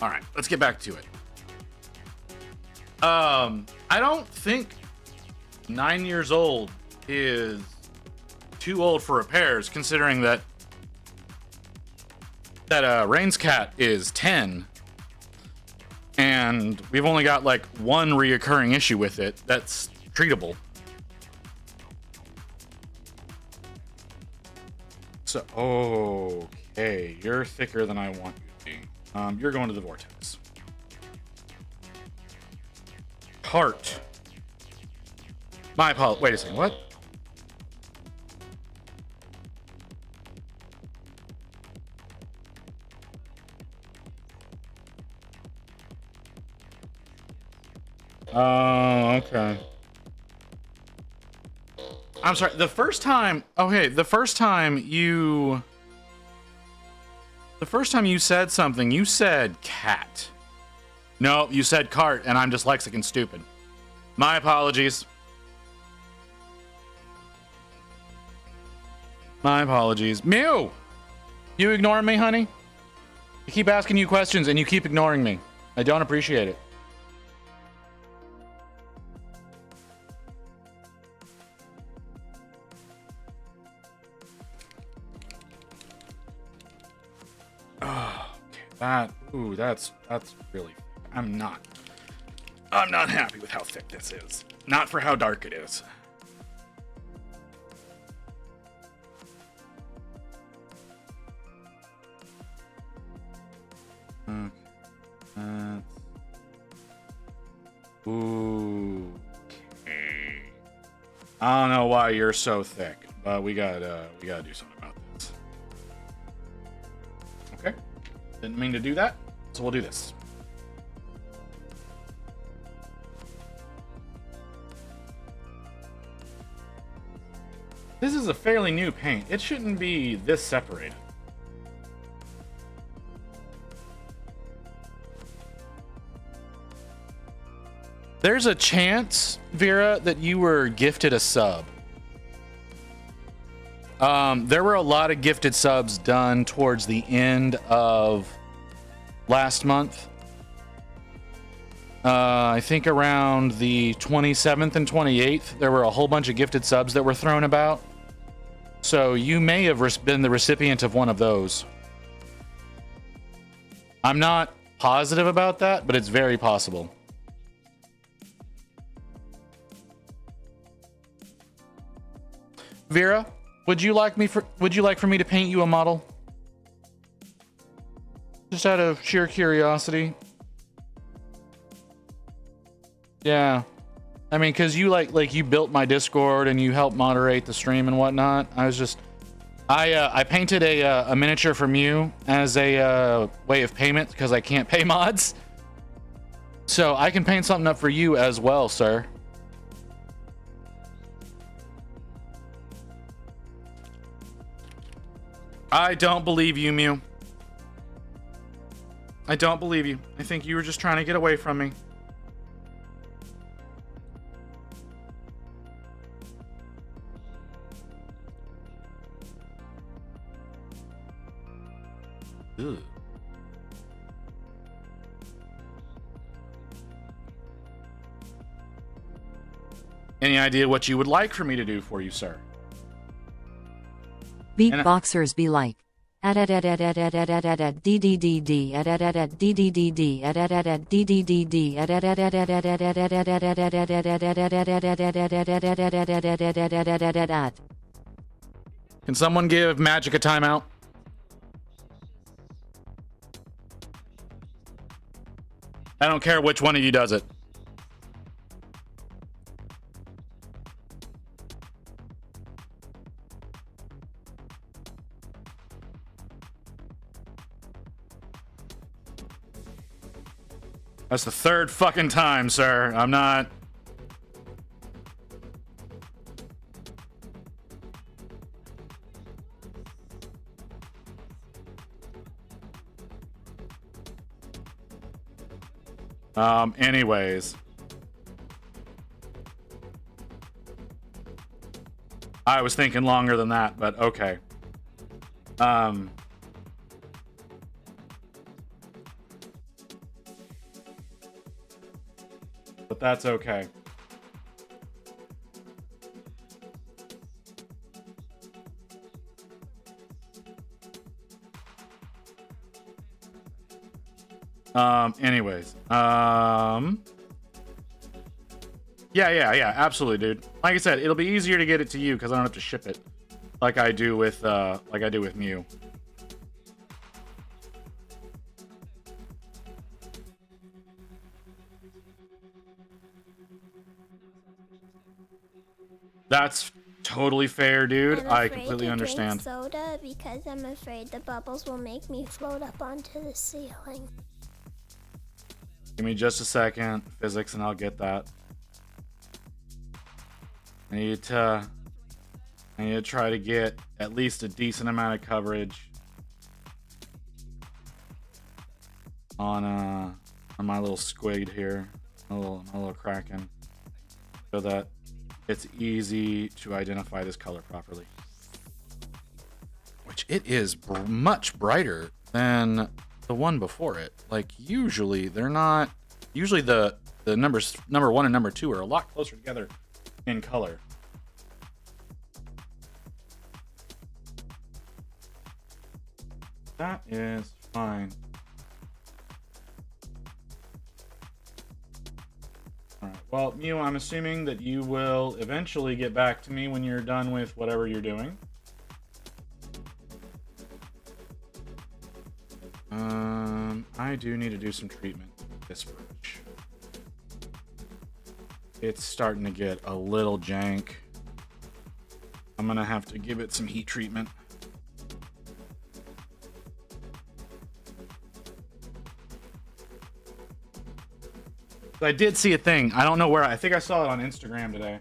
All right, let's get back to it. I don't think 9 years old is too old for repairs, considering that Rain's cat is 10, and we've only got like one reoccurring issue with it that's treatable. So, okay, you're thicker than I want you to be. You're going to the vortex. Heart. My apologies. Wait a second. What? Oh, okay. I'm sorry. The first time you said something, you said cat. No, you said cart, and I'm dyslexic and stupid. My apologies. My apologies. Mew! You ignoring me, honey? I keep asking you questions, and you keep ignoring me. I don't appreciate it. Oh, okay. That's really... I'm not happy with how thick this is. Not for how dark it is. Okay. Okay. I don't know why you're so thick, but we gotta do something about this. Okay. Didn't mean to do that, so we'll do this. This is a fairly new paint. It shouldn't be this separated. There's a chance, Vera, that you were gifted a sub. There were a lot of gifted subs done towards the end of last month. I think around the 27th and 28th, there were a whole bunch of gifted subs that were thrown about. So you may have been the recipient of one of those. I'm not positive about that, but it's very possible. Vera, would you like for me to paint you a model? Just out of sheer curiosity. Yeah. I mean, cause you like you built my Discord and you helped moderate the stream and whatnot. I painted a miniature from you as a way of payment because I can't pay mods. So I can paint something up for you as well, sir. I don't believe you, Mew. I don't believe you. I think you were just trying to get away from me. Ugh. Any idea what you would like for me to do for you, sir? Beatboxers be like. DDDD DDDD DDDD. Can someone give Magic a timeout? I don't care which one of you does it. That's the third fucking time, sir. I'm not... Anyways. I was thinking longer than that, but okay. but that's okay. Anyways, yeah, absolutely, dude. Like I said, it'll be easier to get it to you because I don't have to ship it like I do with Mew. That's totally fair, dude. I'm I afraid completely to understand. drink soda because I'm afraid the bubbles will make me float up onto the ceiling. Give me just a second, physics, and I'll get that. I need to try to get at least a decent amount of coverage on my little squid here, my little kraken, so that it's easy to identify this color properly. Which it is much brighter than the one before it. Like usually they're not. Usually the numbers number 1 and number 2 are a lot closer together in color. That is fine. Alright, well, Mew, I'm assuming that you will eventually get back to me when you're done with whatever you're doing. I do need to do some treatment with this brush. It's starting to get a little jank. I'm gonna have to give it some heat treatment. I did see a thing. I don't know where. I think I saw it on Instagram today.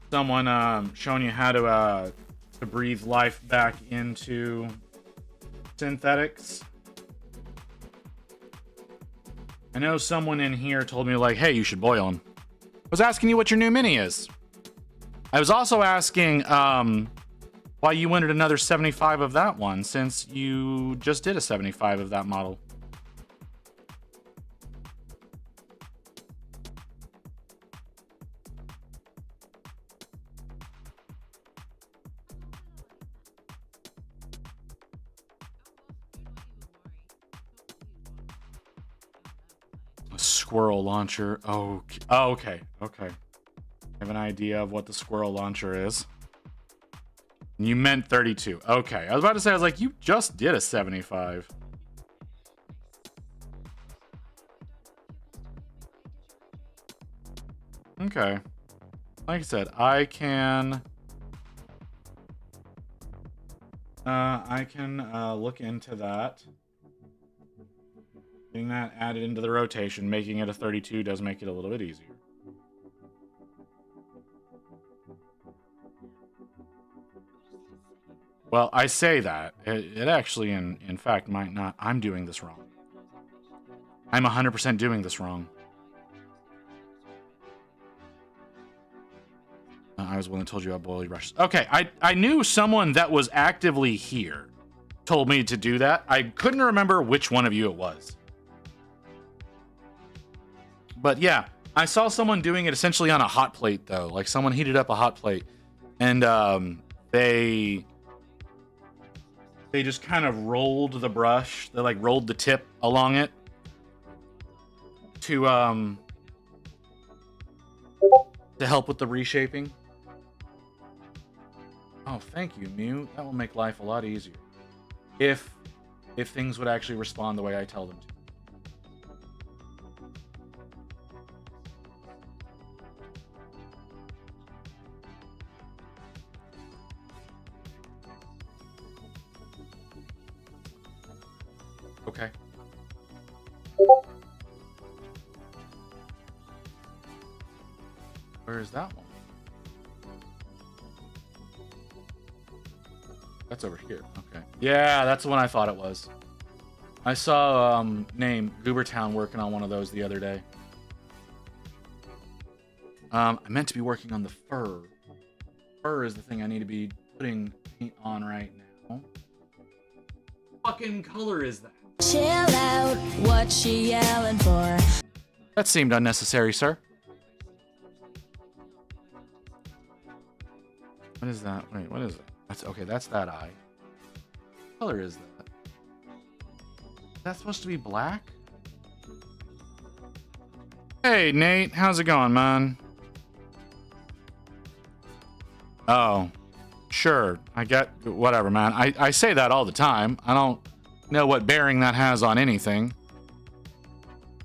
Someone showing you how to breathe life back into synthetics. I know someone in here told me like, "Hey, you should boil them." I was asking you what your new mini is. I was also asking why you wanted another 75 of that one since you just did a 75 of that model. Squirrel launcher. Oh, okay. I have an idea of what the squirrel launcher is. You meant 32. Okay. I was about to say, I was like, you just did a 75. Okay. Like I said, I can look into that. Getting that added into the rotation, making it a 32 does make it a little bit easier. Well, I say that. It actually, in fact, might not. I'm doing this wrong. I'm 100% doing this wrong. I was the one that told you about boiling brushes. Okay, I knew someone that was actively here told me to do that. I couldn't remember which one of you it was. But yeah, I saw someone doing it essentially on a hot plate, though. Like someone heated up a hot plate, and they just kind of rolled the brush. They like rolled the tip along it to help with the reshaping. Oh, thank you, Mew. That will make life a lot easier if things would actually respond the way I tell them to. Okay. Where is that one? That's over here. Okay. Yeah, that's the one I thought it was. I saw name Goobertown working on one of those the other day. I meant to be working on the fur. Fur is the thing I need to be putting paint on right now. What fucking color is that? Chill out, what she yelling for? That seemed unnecessary, sir. What is that? Wait, what is it? That's okay, that's that eye. What color is that? Is that supposed to be black? Hey, Nate, how's it going, man? Oh, sure. I get whatever, man. I say that all the time. I don't know what bearing that has on anything.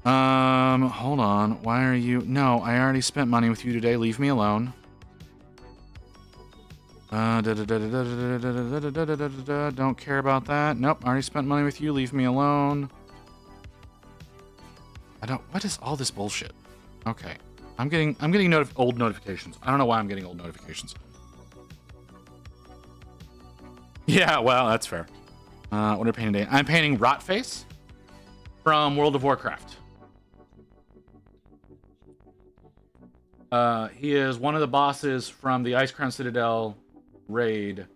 Hold on. Why are you... No, I already spent money with you today. Leave me alone. Don't care about that. Nope, already spent money with you. Leave me alone. I don't... What is all this bullshit? Okay. I'm getting old notifications. I don't know why I'm getting old notifications. Yeah, well, that's fair. What are we painting today? I'm painting Rotface from World of Warcraft. He is one of the bosses from the Ice Crown Citadel raid.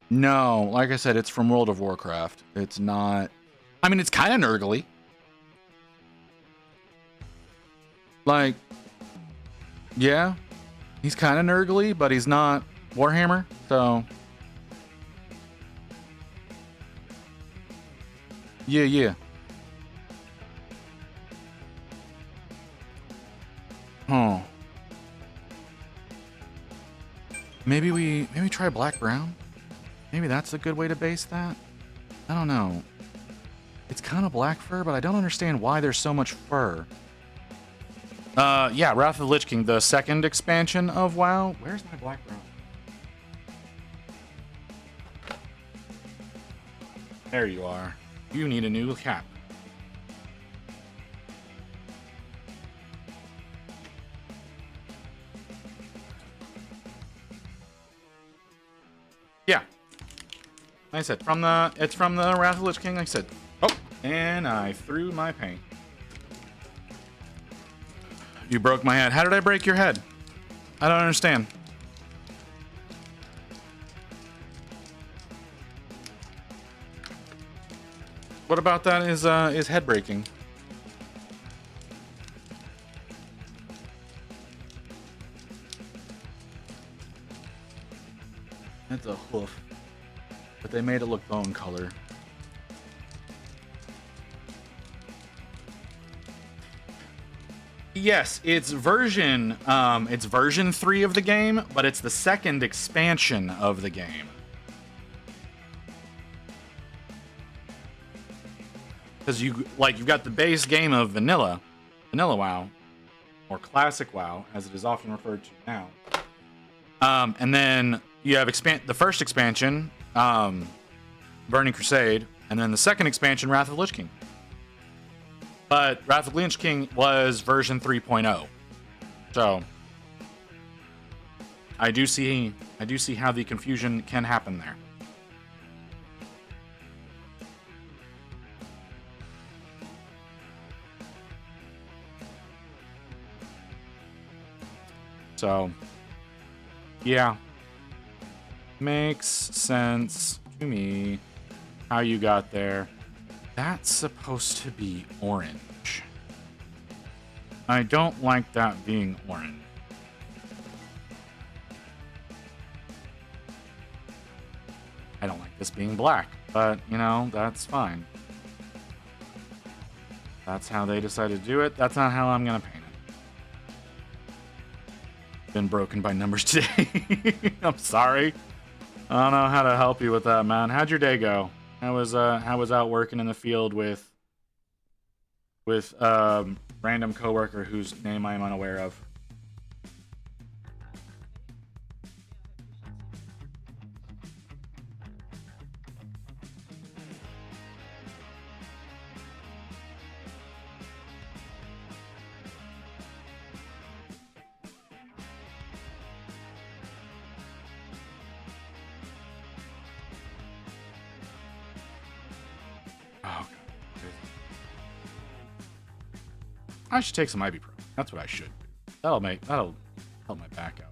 No, like I said, it's from World of Warcraft. It's not... I mean, it's kind of nurgly. Like, yeah, he's kind of nurgly, but he's not Warhammer, so... Yeah. Oh. Maybe we try black brown? Maybe that's a good way to base that? I don't know. It's kind of black fur, but I don't understand why there's so much fur. Yeah, Wrath of the Lich King, the second expansion of WoW. Where's my black brown? There you are. You need a new cap. Yeah. Like I said, it's from the Wrath of the Lich King, like I said. Oh, and I threw my paint. You broke my head. How did I break your head? I don't understand. What about that is head breaking? That's a hoof. But they made it look bone color. Yes, it's version 3 of the game, but it's the second expansion of the game. Because you've got the base game of vanilla WoW, or classic WoW, as it is often referred to now. And then you have the first expansion, Burning Crusade, and then the second expansion, Wrath of the Lich King. But Wrath of the Lich King was version 3.0. So I do see how the confusion can happen there. So, yeah. Makes sense to me how you got there. That's supposed to be orange. I don't like that being orange. I don't like this being black, but, you know, that's fine. That's how they decided to do it. That's not how I'm going to paint it. Been broken by numbers today. I'm sorry. I don't know how to help you with that, man. How'd your day go? How was out working in the field with random coworker whose name I am unaware of? I should take some ibuprofen. That's what I should do. That'll help my back out.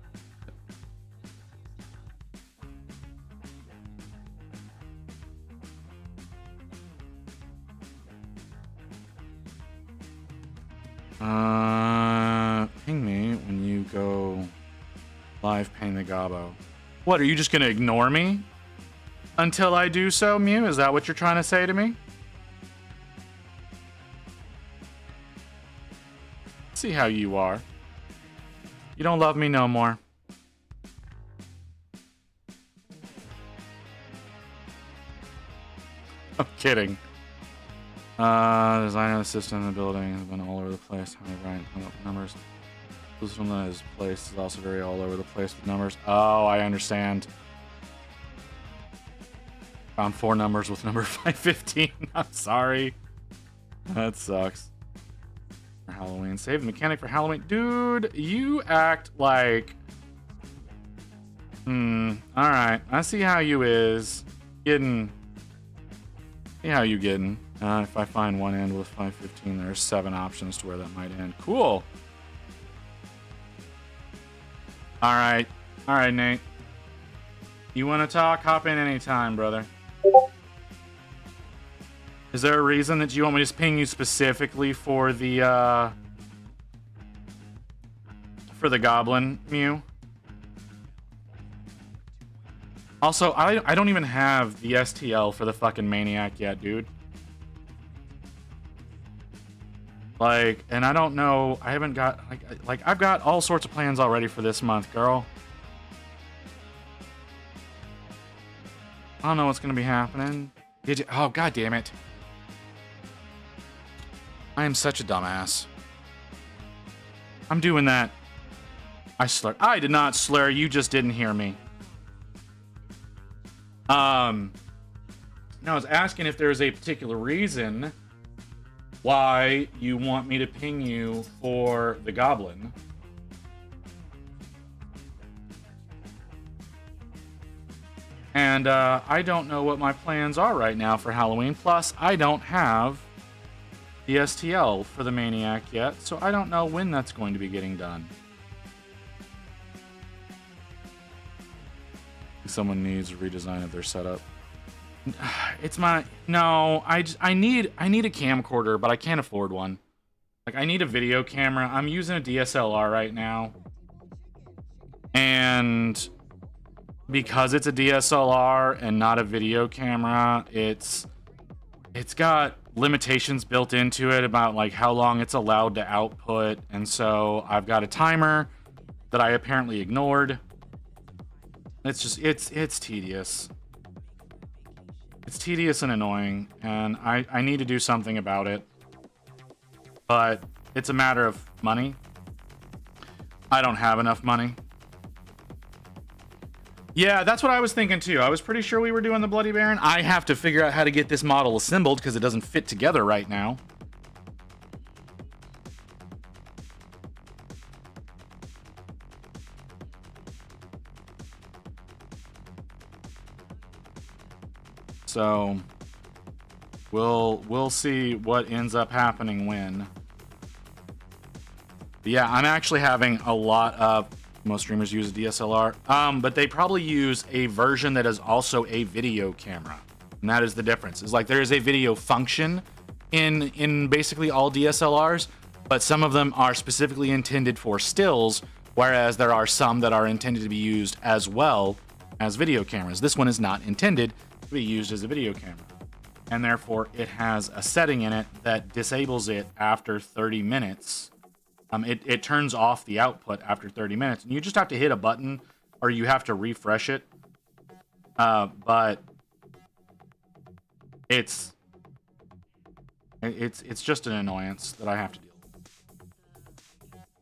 Ping me when you go live paying the gobbo. What, are you just gonna ignore me until I do so, Mew? Is that what you're trying to say to me? See how you are. You don't love me no more. I'm kidding. Design of the system in the building has been all over the place. How many right numbers? The system that is placed is also very all over the place with numbers. Oh, I understand. Found 4 numbers with number 515. I'm sorry. That sucks. For Halloween. Save the mechanic for Halloween. Dude, you act like... Alright. I see how you is. Getting... See how you getting. If I find one end with 515, there's 7 options to where that might end. Cool. Alright. Alright, Nate. You want to talk? Hop in anytime, brother. Is there a reason that you want me to ping you specifically for the goblin, Mew? Also, I don't even have the STL for the fucking maniac yet, dude. Like, and I don't know, I haven't got, like I've got all sorts of plans already for this month, girl. I don't know what's gonna be happening. Did you? Oh, god damn it. I am such a dumbass. I'm doing that. I slur. I did not slur, you just didn't hear me. No, I was asking if there's a particular reason why you want me to ping you for the goblin. And I don't know what my plans are right now for Halloween. Plus, I don't have the STL for the maniac yet, so I don't know when that's going to be getting done. Someone needs a redesign of their setup. It's my no. I need a camcorder, but I can't afford one. Like, I need a video camera. I'm using a DSLR right now, and because it's a DSLR and not a video camera, it's got limitations built into it about like how long it's allowed to output, and so I've got a timer that I apparently ignored. It's just it's tedious. It's tedious and annoying, and I need to do something about it. But it's a matter of money. I don't have enough money. Yeah, that's what I was thinking too. I was pretty sure we were doing the Bloody Baron. I have to figure out how to get this model assembled because it doesn't fit together right now. So we'll see what ends up happening when. But yeah, I'm actually having a lot of, most streamers use a DSLR, but they probably use a version that is also a video camera, and that is the difference. Is like there is a video function in basically all DSLRs, but some of them are specifically intended for stills, whereas there are some that are intended to be used as well as video cameras. This one is not intended to be used as a video camera, and therefore it has a setting in it that disables it after 30 minutes. It turns off the output after 30 minutes, and you just have to hit a button or you have to refresh it. But it's just an annoyance that I have to deal with.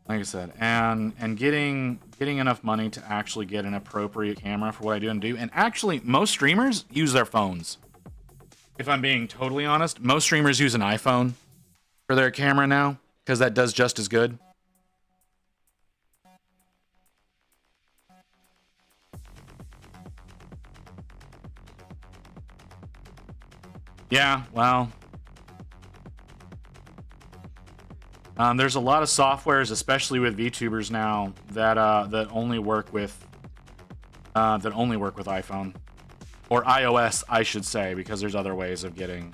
Like I said, and getting enough money to actually get an appropriate camera for what I do and do. And actually, most streamers use their phones. If I'm being totally honest, most streamers use an iPhone for their camera now, because that does just as good. Yeah, well, there's a lot of softwares, especially with VTubers now, that that only work with iPhone or iOS, I should say, because there's other ways of getting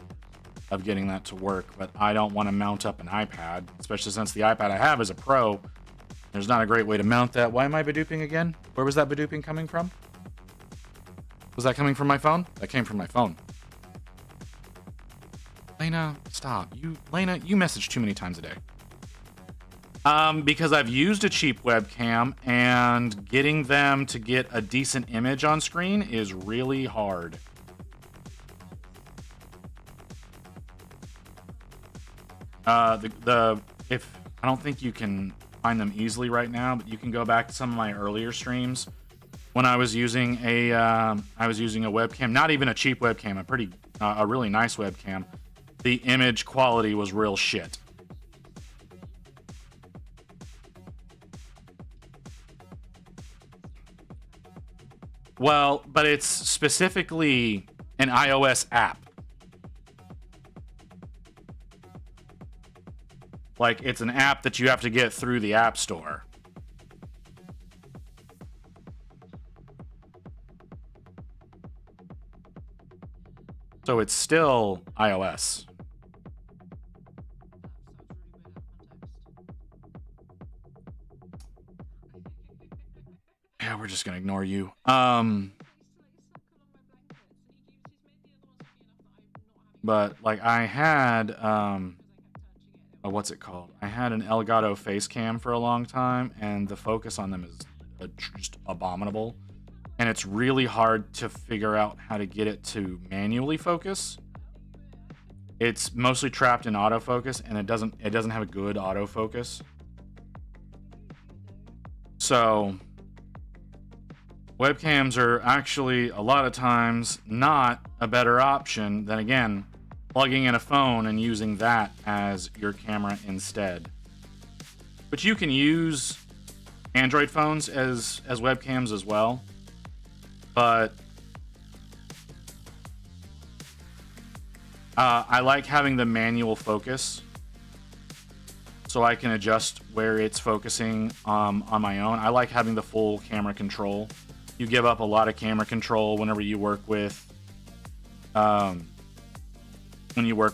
of getting that to work, but I don't want to mount up an iPad, especially since the iPad I have is a Pro. There's not a great way to mount that. Why am I Badooping again? Where was that Badooping coming from? Was that coming from my phone? That came from my phone. Lena, stop. Lena, you message too many times a day. Because I've used a cheap webcam, and getting them to get a decent image on screen is really hard. If I don't think you can find them easily right now, but you can go back to some of my earlier streams when I was using a webcam, not even a cheap webcam, a really nice webcam. The image quality was real shit. Well, but it's specifically an iOS app. Like, it's an app that you have to get through the App Store. So it's still iOS. Yeah, we're just gonna ignore you. But like I had what's it called? I had an Elgato face cam for a long time, and the focus on them is just abominable. And it's really hard to figure out how to get it to manually focus. It's mostly trapped in autofocus, and it doesn't have a good autofocus. So webcams are actually a lot of times not a better option than, again, plugging in a phone and using that as your camera instead. But you can use Android phones as webcams as well. But I like having the manual focus, so I can adjust where it's focusing on my own. I like having the full camera control. You give up a lot of camera control whenever you work with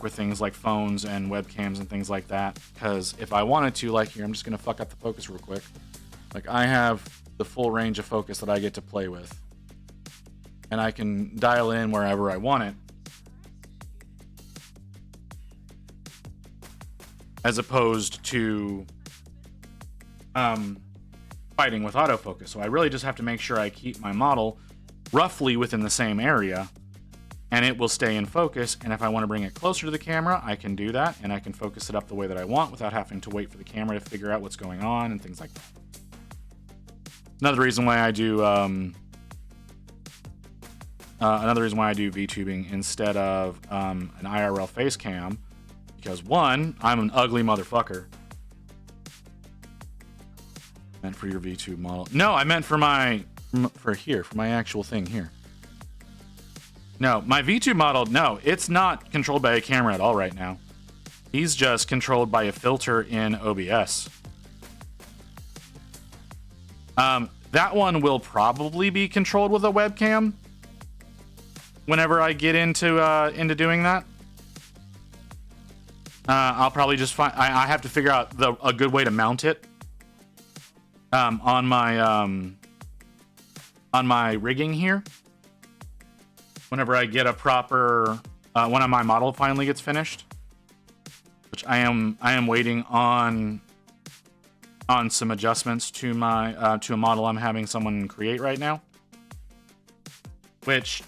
things like phones and webcams and things like that. Because if I wanted to, like here, I'm just gonna fuck up the focus real quick. Like, I have the full range of focus that I get to play with, and I can dial in wherever I want it, as opposed to fighting with autofocus. So I really just have to make sure I keep my model roughly within the same area, and it will stay in focus. And if I want to bring it closer to the camera, I can do that, and I can focus it up the way that I want without having to wait for the camera to figure out what's going on and things like that. Another reason why I do VTubing instead of an IRL face cam, because one, I'm an ugly motherfucker. Meant for your VTube model. No, I meant for my actual thing here. No, my VTube model, no, it's not controlled by a camera at all right now. He's just controlled by a filter in OBS. That one will probably be controlled with a webcam whenever I get into doing that. I'll probably just find. I have to figure out a good way to mount it on my rigging here. Whenever I get a proper when my model finally gets finished, which I am waiting on some adjustments to my to a model I'm having someone create right now, which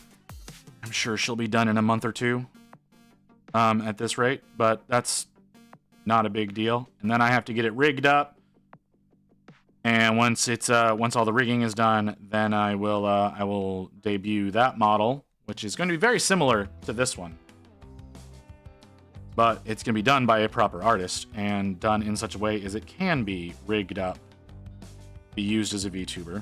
I'm sure she'll be done in a month or two at this rate, but that's not a big deal. And then I have to get it rigged up, and once all the rigging is done, then I will debut that model, which is going to be very similar to this one, but it's going to be done by a proper artist and done in such a way as it can be rigged up, be used as a VTuber.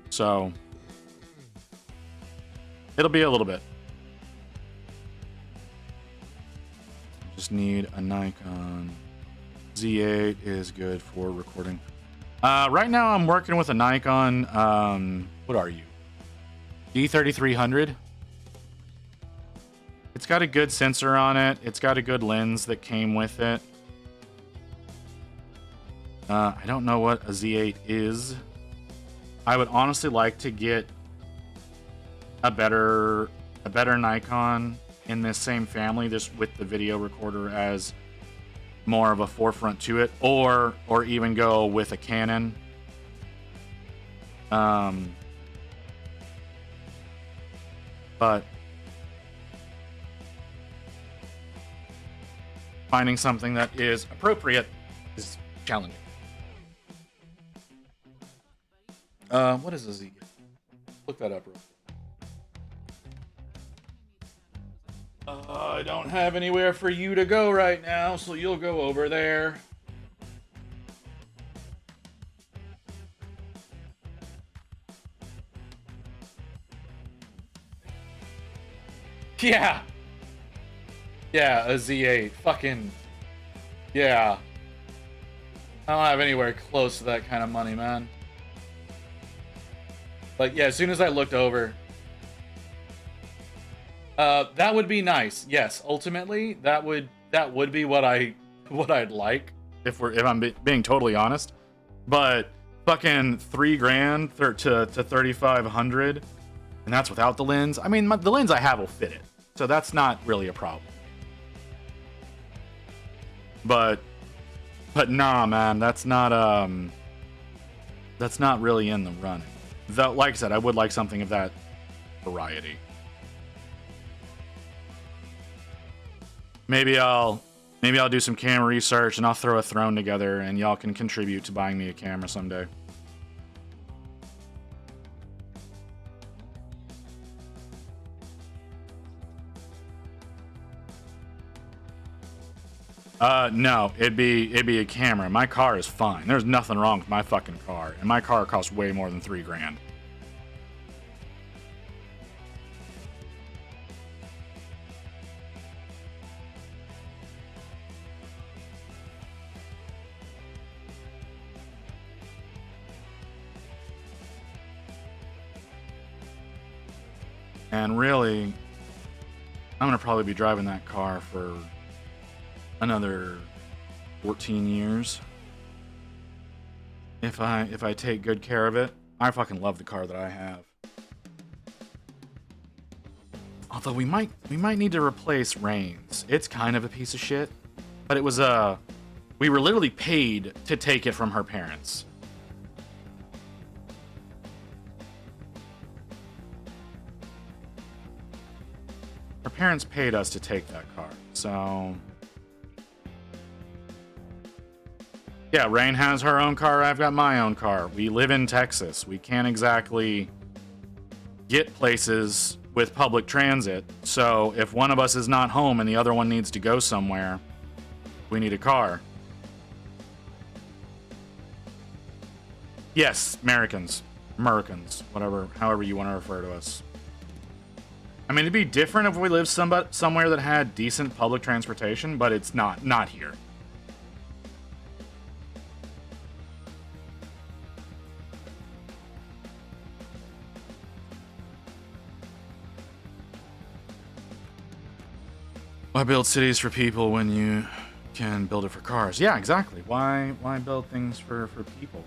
So it'll be a little bit. Just need a Nikon Z8 is good for recording. Right now I'm working with a Nikon, what are you? D3300. It's got a good sensor on it. It's got a good lens that came with it. I don't know what a Z8 is. I would honestly like to get a better Nikon in this same family, just with the video recorder as more of a forefront to it, or even go with a Canon. But finding something that is appropriate is challenging. What is a Z? Look that up real quick. I don't have anywhere for you to go right now, so you'll go over there. Yeah. Yeah, a Z8. Fucking. Yeah. I don't have anywhere close to that kind of money, man. But yeah, as soon as I looked over, that would be nice. Yes, ultimately, that would be what I'd like if I'm being totally honest. But fucking $3,000 to 3,500, and that's without the lens. I mean, the lens I have will fit it, so that's not really a problem. But nah, man, that's not really in the running. Though, like I said, I would like something of that variety. Maybe I'll do some camera research and I'll throw a throne together and y'all can contribute to buying me a camera someday. No, it'd be a camera. My car is fine. There's nothing wrong with my fucking car, and my car costs way more than $3,000. And really, I'm gonna probably be driving that car for another 14 years if I take good care of it. I fucking love the car that I have. Although we might need to replace Rain's. It's kind of a piece of shit, but it was we were literally paid to take it from her parents. Her parents paid us to take that car, so yeah, Rain has her own car, I've got my own car. We live in Texas. We can't exactly get places with public transit. So if one of us is not home and the other one needs to go somewhere, we need a car. Yes, Americans, whatever, however you want to refer to us. I mean, it'd be different if we lived somewhere that had decent public transportation, but it's not here. Why build cities for people when you can build it for cars? Yeah, exactly. Why build things for people?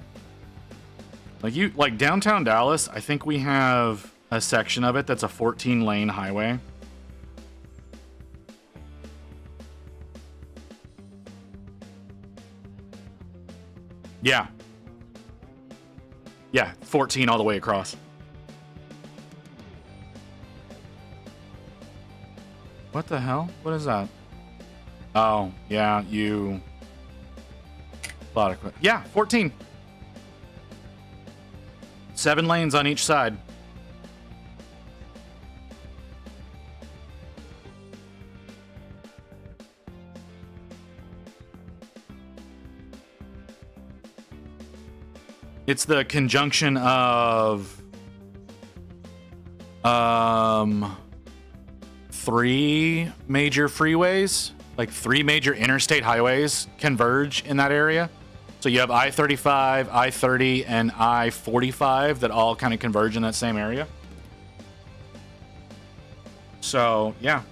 Like downtown Dallas, I think we have a section of it that's a 14-lane highway. Yeah. Yeah, 14 all the way across. What the hell? What is that? Oh, yeah, you... Yeah, 14. 7 lanes on each side. It's the conjunction of 3 major freeways, like 3 major interstate highways converge in that area. So you have I-35, I-30, and I-45 that all kind of converge in that same area. So, yeah.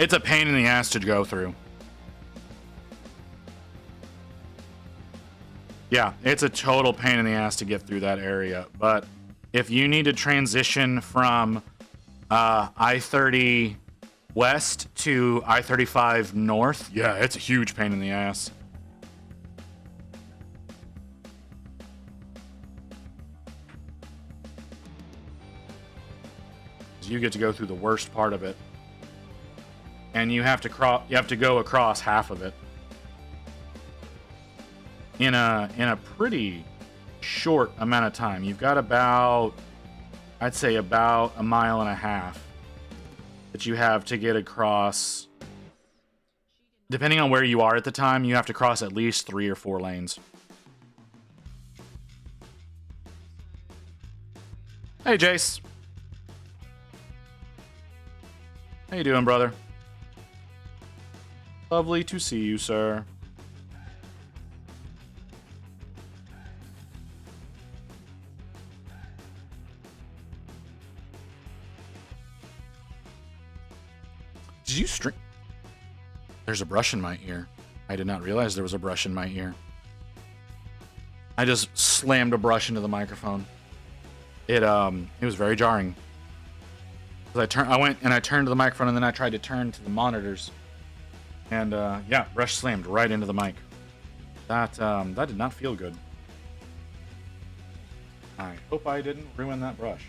It's a pain in the ass to go through. Yeah, it's a total pain in the ass to get through that area. But if you need to transition from I-30 west to I-35 north, yeah, it's a huge pain in the ass. You get to go through the worst part of it, and you have to go across half of it in a pretty short amount of time. You've got about, I'd say, about a mile and a half that you have to get across. Depending on where you are at the time, you have to cross at least 3 or 4 lanes. Hey, Jace. How you doing, brother? Lovely to see you, sir. Did you string? There's a brush in my ear. I did not realize there was a brush in my ear. I just slammed a brush into the microphone. It was very jarring. I went and I turned to the microphone, and then I tried to turn to the monitors, and yeah, brush slammed right into the mic. That did not feel good. I hope I didn't ruin that brush.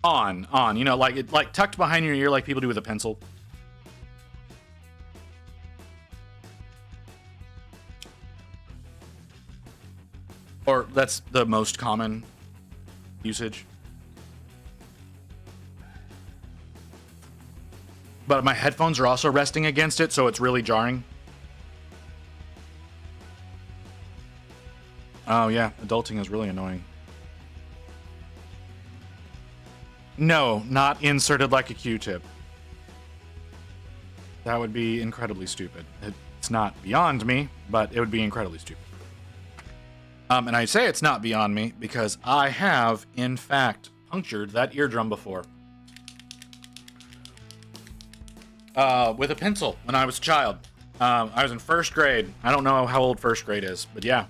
On, you know, like tucked behind your ear, like people do with a pencil. Or that's the most common usage. But my headphones are also resting against it, so it's really jarring. Oh yeah, adulting is really annoying. No, not inserted like a Q-tip. That would be incredibly stupid. It's not beyond me, but it would be incredibly stupid. And I say it's not beyond me because I have, in fact, punctured that eardrum before. With a pencil when I was a child. I was in 1st grade. I don't know how old 1st grade is, but yeah.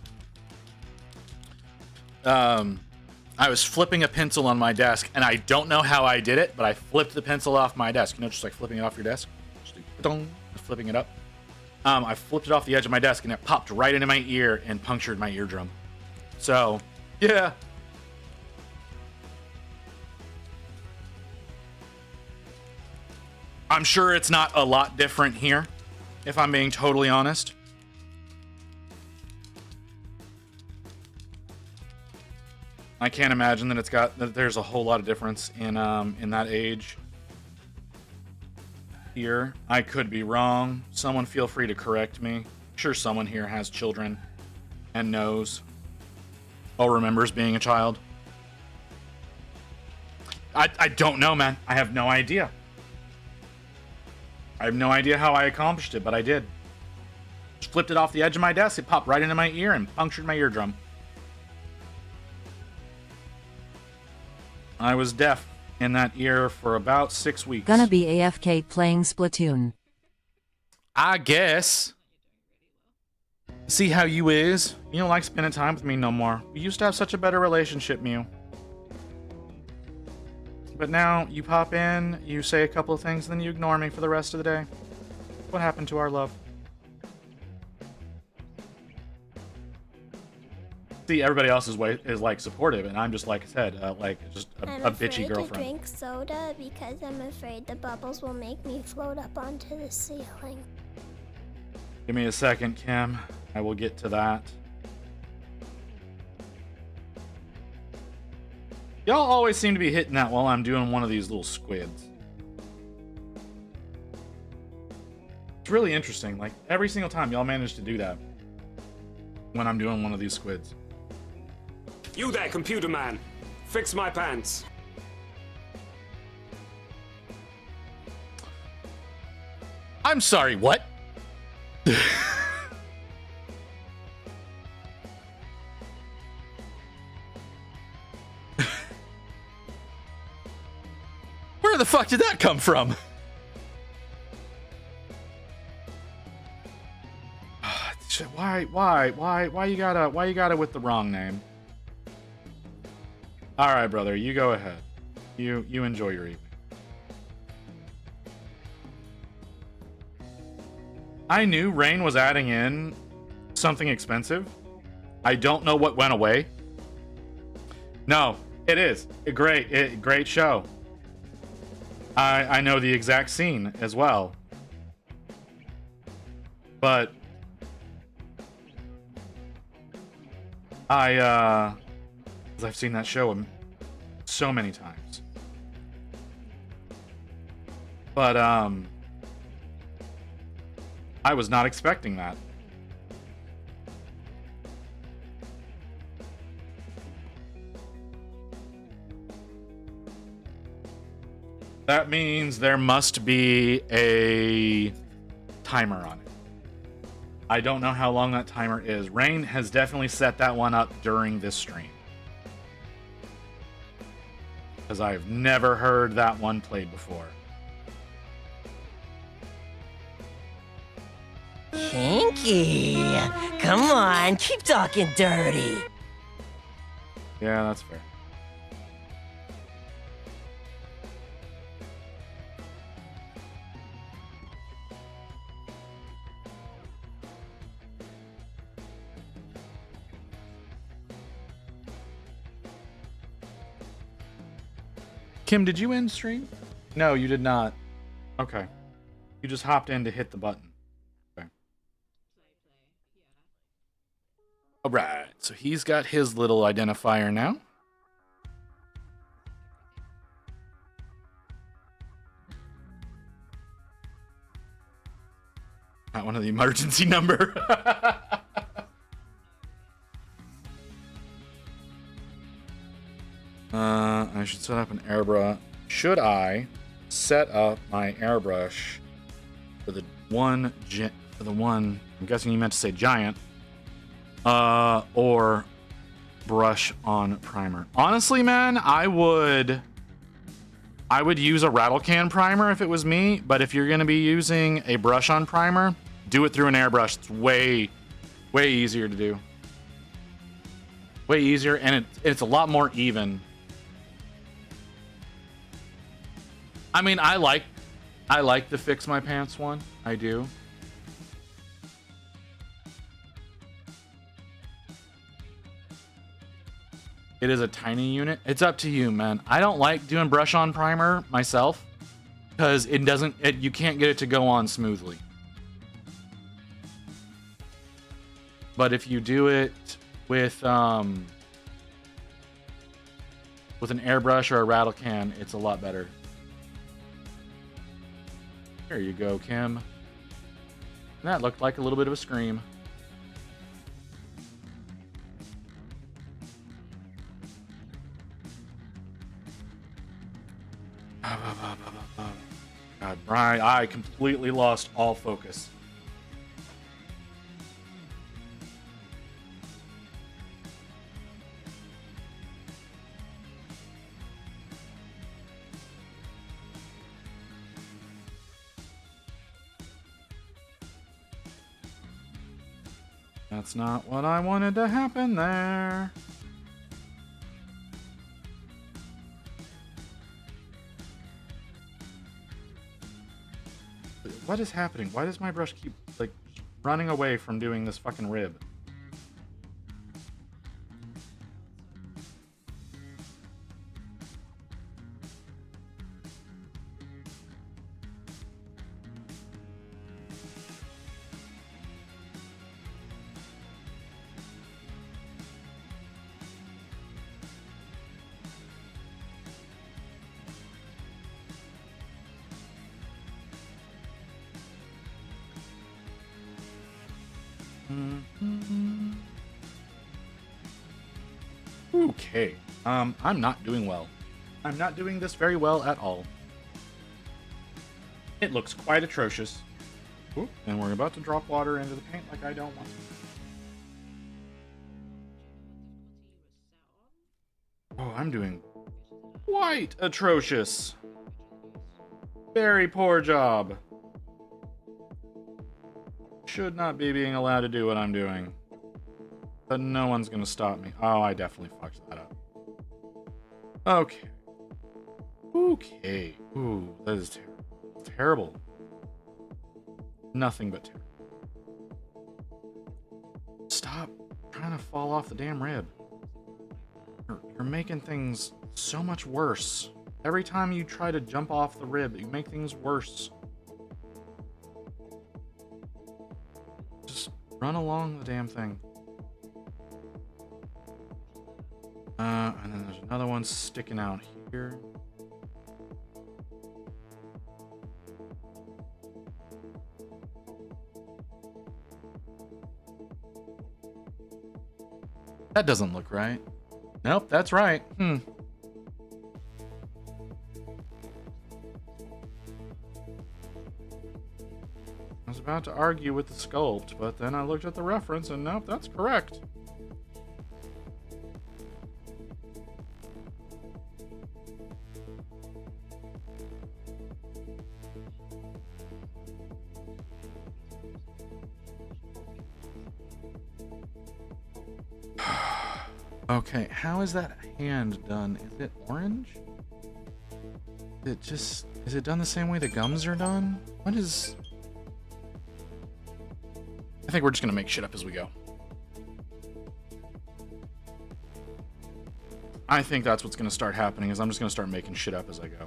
I was flipping a pencil on my desk, and I don't know how I did it, but I flipped the pencil off my desk. You know, just like flipping it off your desk. Just like, flipping it up. I flipped it off the edge of my desk, and it popped right into my ear and punctured my eardrum. So, yeah. I'm sure it's not a lot different here, if I'm being totally honest. I can't imagine that there's a whole lot of difference in that age. Here, I could be wrong. Someone feel free to correct me. I'm sure someone here has children and knows or remembers being a child. I don't know, man. I have no idea. I have no idea how I accomplished it, but I did. Just flipped it off the edge of my desk. It popped right into my ear and punctured my eardrum. I was deaf in that ear for about 6 weeks. Gonna be AFK playing Splatoon. I guess. See how you is? You don't like spending time with me no more. We used to have such a better relationship, Mew. But now you pop in, you say a couple of things, and then you ignore me for the rest of the day. What happened to our love? See, everybody else is like supportive, and I'm just like I said, like just a bitchy girlfriend. I'm afraid to drink soda because I'm afraid the bubbles will make me float up onto the ceiling. Give me a second, Kim. I will get to that. Y'all always seem to be hitting that while I'm doing one of these little squids. It's really interesting. Like, every single time y'all manage to do that when I'm doing one of these squids. You there, computer man. Fix my pants. I'm sorry, what? fuck did that come from? Why you gotta with the wrong name? All right, brother, you go ahead. You enjoy your evening. I knew Rain was adding in something expensive. I don't know what went away. No, it is a great show. I know the exact scene as well. But I've seen that show so many times. But I was not expecting that. That means there must be a timer on it. I don't know how long that timer is. Rain has definitely set that one up during this stream, because I've never heard that one played before. Kinky. Come on, keep talking dirty. Yeah, that's fair. Kim, did you end stream? No, you did not. Okay. You just hopped in to hit the button. Okay. Alright, so he's got his little identifier now. Not one of the emergency number. I should set up an airbrush. Should I set up my airbrush for the one? I'm guessing you meant to say giant. Or brush on primer. Honestly, man, I would use a rattle can primer if it was me. But if you're gonna be using a brush on primer, do it through an airbrush. It's way easier to do. Way easier, and it's a lot more even. I mean, I like the Fix My Pants one. I do. It is a tiny unit. It's up to you, man. I don't like doing brush on primer myself because you can't get it to go on smoothly. But if you do it with an airbrush or a rattle can, it's a lot better. There you go, Kim. That looked like a little bit of a scream. God, Brian, I completely lost all focus. That's not what I wanted to happen there. What is happening? Why does my brush keep, like, running away from doing this fucking rib? Okay. I'm not doing well. I'm not doing this very well at all. It looks quite atrocious. Ooh, and we're about to drop water into the paint like I don't want to. Oh, I'm doing quite atrocious. Very poor job. Should not be being allowed to do what I'm doing. But no one's gonna stop me. Oh, I definitely fucked that up. Okay. Okay. Ooh, that is terrible. Terrible. Nothing but terrible. Stop trying to fall off the damn rib. You're making things so much worse. Every time you try to jump off the rib, you make things worse. Just run along the damn thing. And then there's another one sticking out here. That doesn't look right. Nope, that's right. I was about to argue with the sculpt, but then I looked at the reference and nope, that's correct. Okay, how is that hand done? Is it orange? Is it done the same way the gums are done? What is... I think we're just gonna make shit up as we go. I think that's what's gonna start happening, is I'm just gonna start making shit up as I go.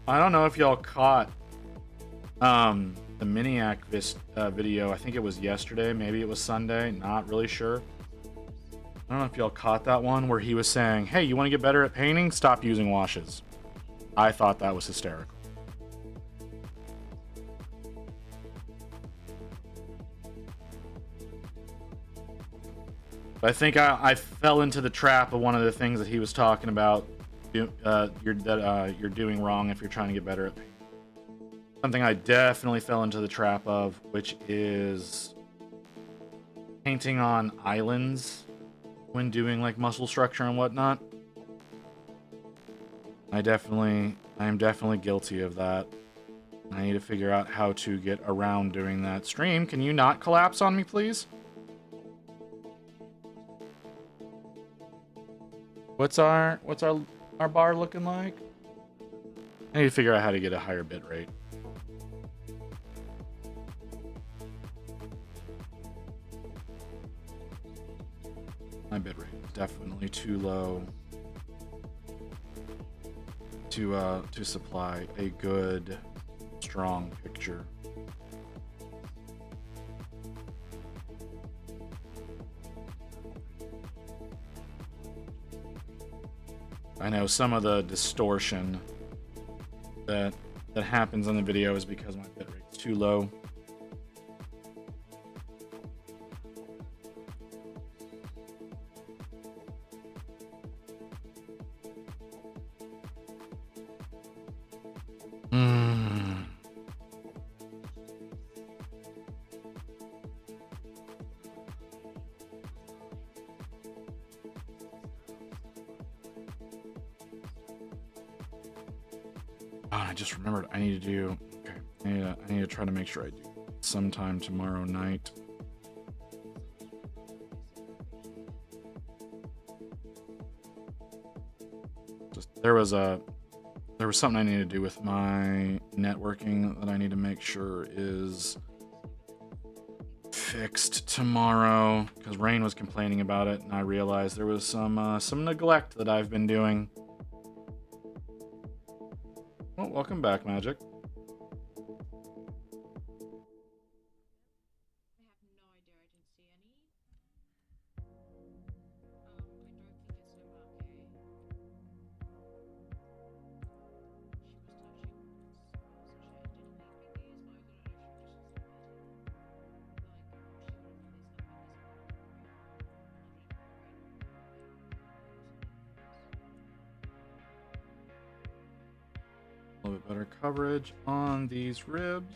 I don't know if y'all caught the Miniac video. I think it was yesterday, maybe it was Sunday, not really sure. I don't know if y'all caught that one where he was saying, hey, you want to get better at painting? Stop using washes. I thought that was hysterical. But I think I fell into the trap of one of the things that he was talking about. You're doing wrong if you're trying to get better at painting. Something I definitely fell into the trap of, which is painting on islands when doing like muscle structure and whatnot. I am definitely guilty of that. I need to figure out how to get around doing that. Stream, can you not collapse on me, please? What's our bar looking like? I need to figure out how to get a higher bit rate. My bit rate is definitely too low to supply a good, strong picture. I know some of the distortion that happens on the video is because my bitrate's too low. I just remembered I need to do. Okay, I need to try to make sure I do sometime tomorrow night. There was something I need to do with my networking that I need to make sure is fixed tomorrow, because Rain was complaining about it, and I realized there was some neglect that I've been doing. Well, welcome back, Magic. better coverage on these ribs.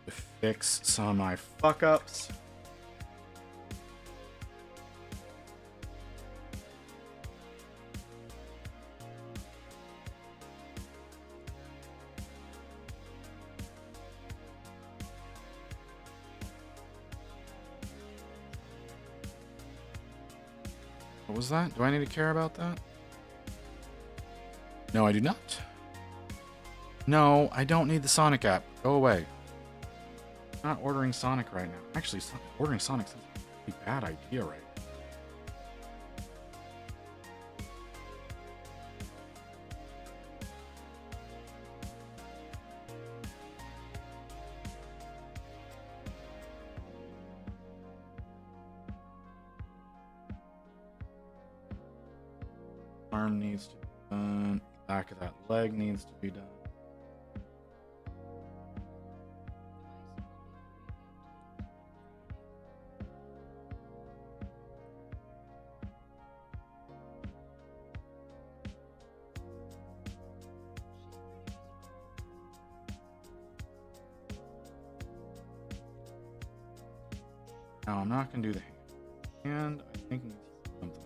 To fix some of my fuck ups. What was that? Do I need to care about that? No, I do not. No, I don't need the Sonic app. Go away. I'm not ordering Sonic right now. Actually, ordering Sonic sounds like a bad idea right now. Arm needs to be done. Back of that leg needs to be done. No, I'm not gonna do the hand. I think it's something.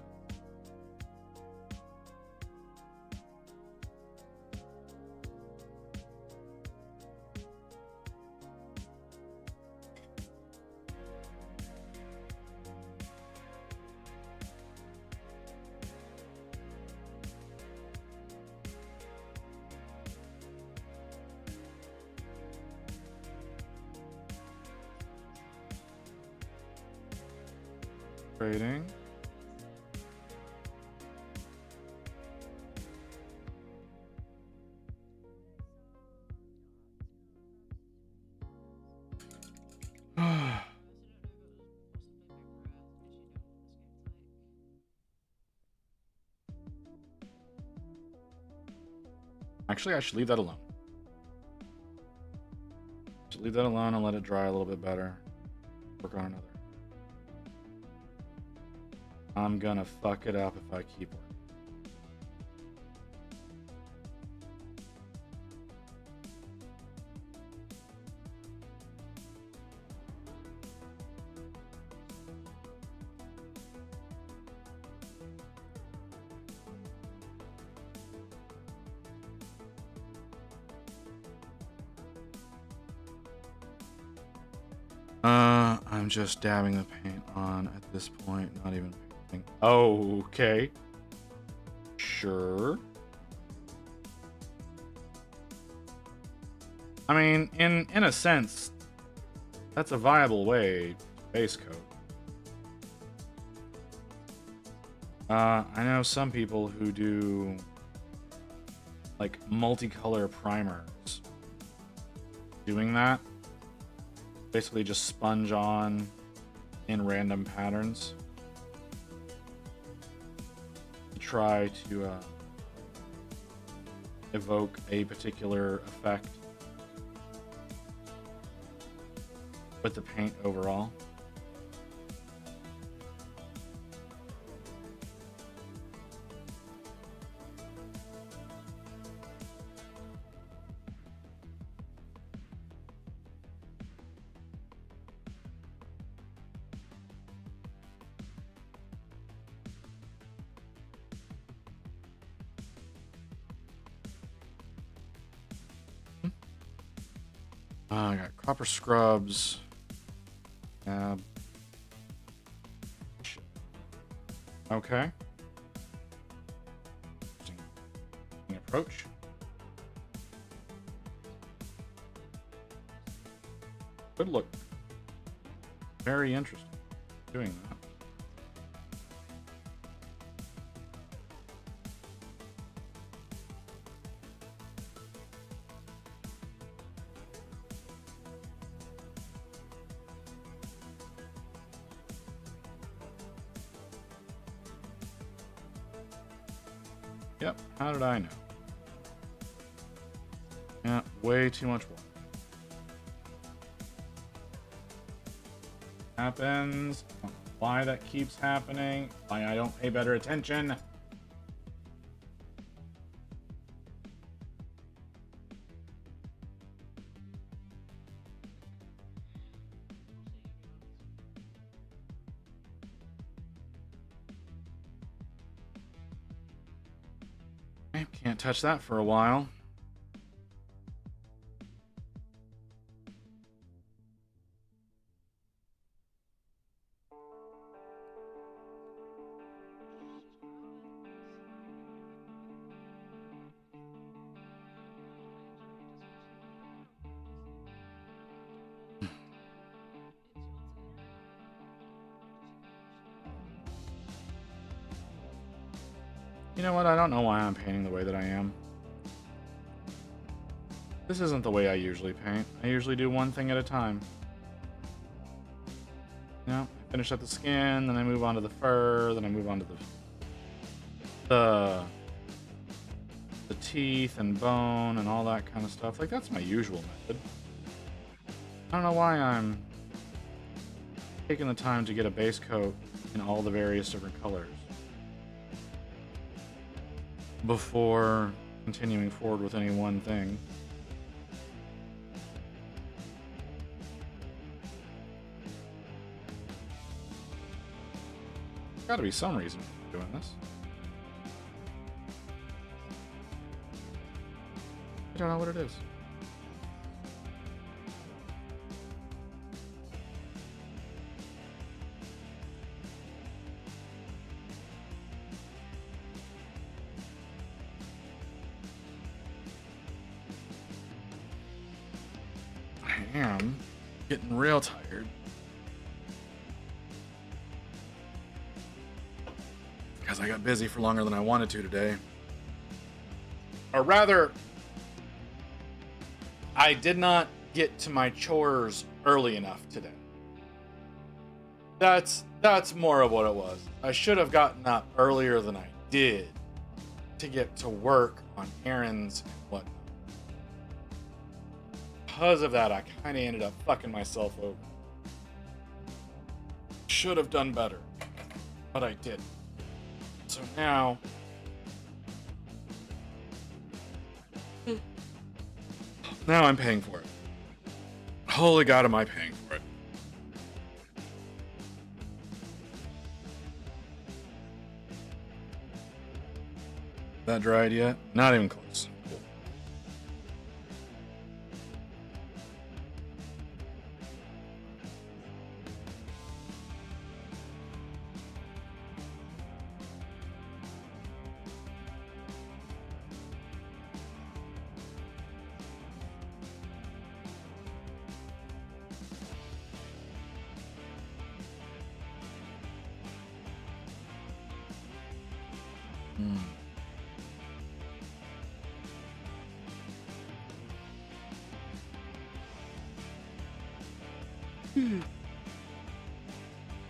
Trading. Actually, I should leave that alone. Should leave that alone and let it dry a little bit better. Work on another. I'm gonna fuck it up if I keep working. I'm just dabbing the paint on at this point, not even painting. Oh, okay. Sure. I mean, in a sense, that's a viable way to base coat. I know some people who do like multicolor primers. Doing that, basically just sponge on in random patterns to try to evoke a particular effect with the paint overall. I got copper scrubs. Okay. Interesting approach. Good look. Very interesting. Doing that. Yep, how did I know? Yeah, way too much water. Happens. I don't know why that keeps happening. Why I don't pay better attention. I can't touch that for a while. You know what? I don't know why I'm painting the way that I am. This isn't the way I usually paint. I usually do one thing at a time. You know, I finish up the skin, then I move on to the fur, then I move on to the teeth and bone and all that kind of stuff. Like, that's my usual method. I don't know why I'm taking the time to get a base coat in all the various different colors before continuing forward with any one thing. There's gotta be some reason for doing this. I don't know what it is. I am getting real tired. Because I got busy for longer than I wanted to today. Or rather, I did not get to my chores early enough today. That's more of what it was. I should have gotten up earlier than I did to get to work on errands and whatnot. Because of that, I kind of ended up fucking myself over. Should have done better, but I didn't. So now, I'm paying for it. Holy God, am I paying for it? That dried yet? Not even close. Cool.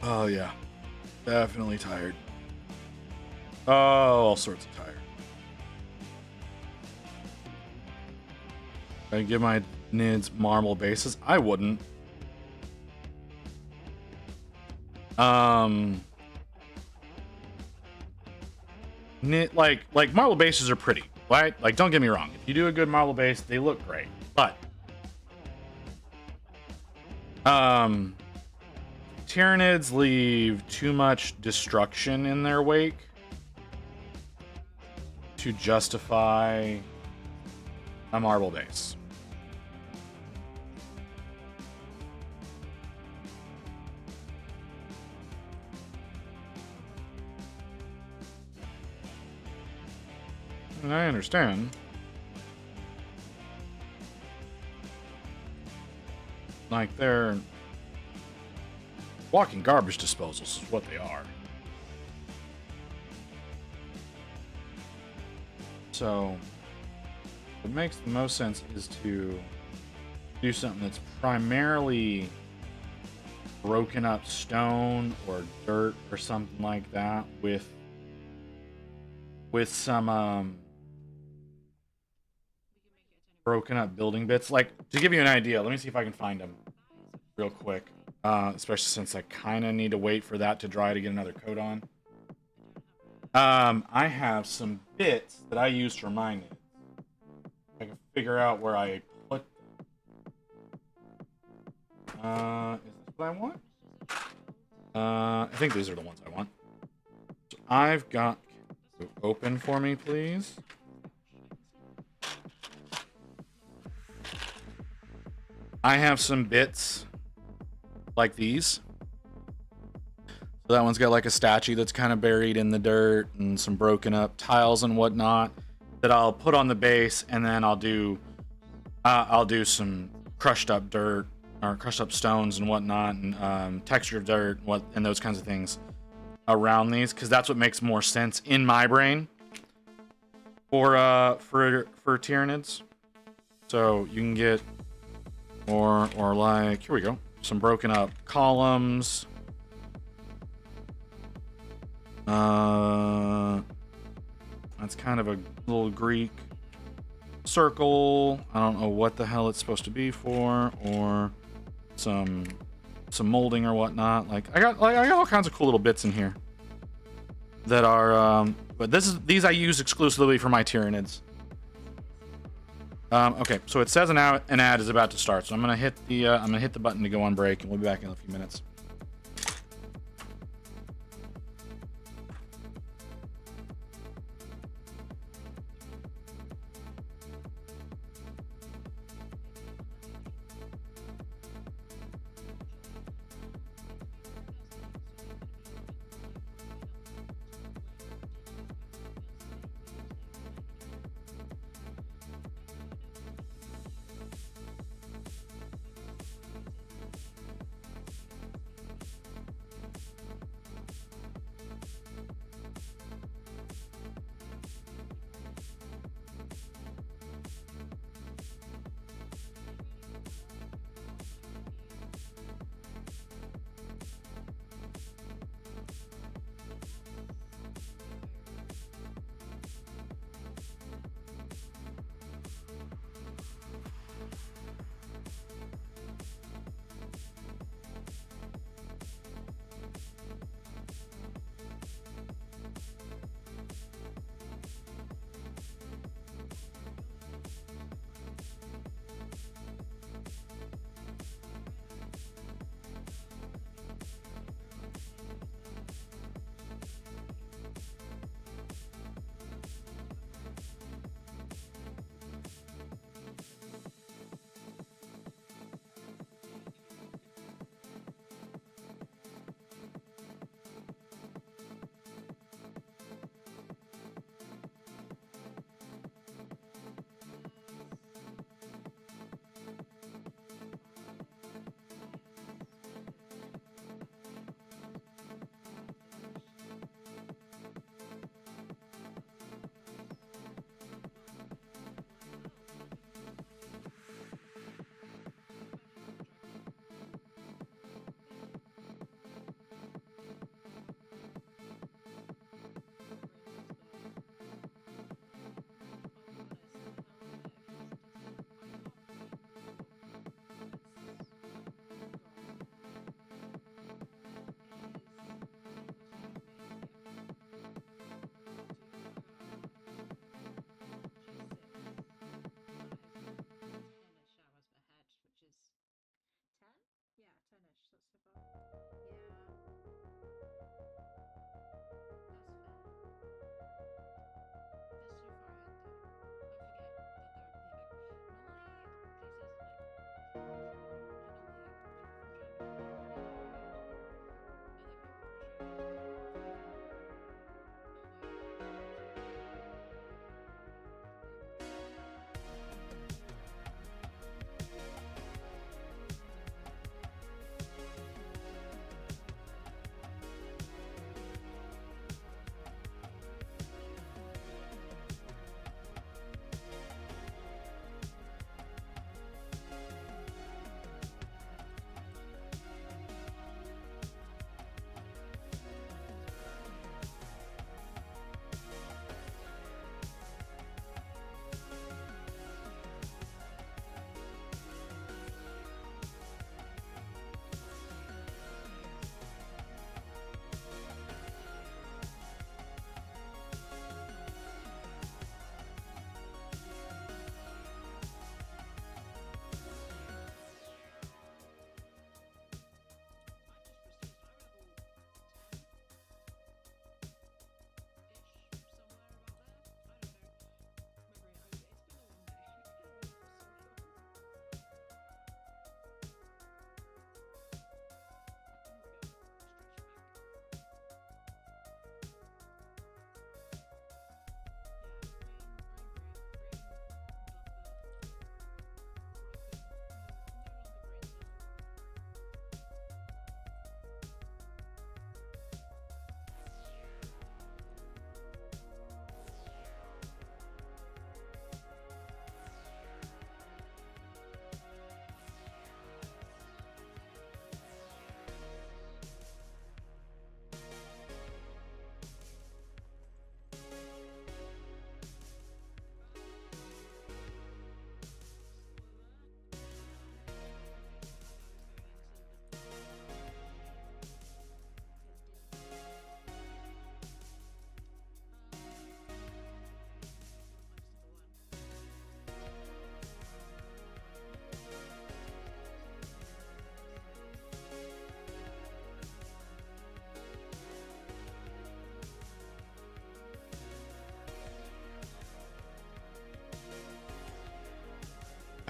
Oh yeah, definitely tired. Oh, all sorts of tired. I give my nids marble bases. I wouldn't. Like marble bases are pretty, right? Like, don't get me wrong. If you do a good marble base, they look great. But Tyranids leave too much destruction in their wake to justify a marble base. And I understand. Like, they're walking garbage disposals is what they are. So, what makes the most sense is to do something that's primarily broken up stone or dirt or something like that with with some broken up building bits. Like, to give you an idea, let me see if I can find them real quick. Especially since I kind of need to wait for that to dry to get another coat on. I have some bits that I use for my knits. I can figure out where I put them. Is this what I want? I think these are the ones I want. So I've got... So open for me, please. I have some bits like these. So that one's got like a statue that's kind of buried in the dirt and some broken up tiles and whatnot that I'll put on the base, and then I'll do some crushed up dirt or crushed up stones and whatnot, and textured dirt and those kinds of things around these, because that's what makes more sense in my brain for Tyranids. So you can get or like, here we go, some broken up columns. That's kind of a little Greek circle. I don't know what the hell it's supposed to be for, or some molding or whatnot. Like I got all kinds of cool little bits in here that are but these I use exclusively for my Tyranids. Okay, so it says an ad is about to start, so I'm gonna hit the button to go on break, and we'll be back in a few minutes.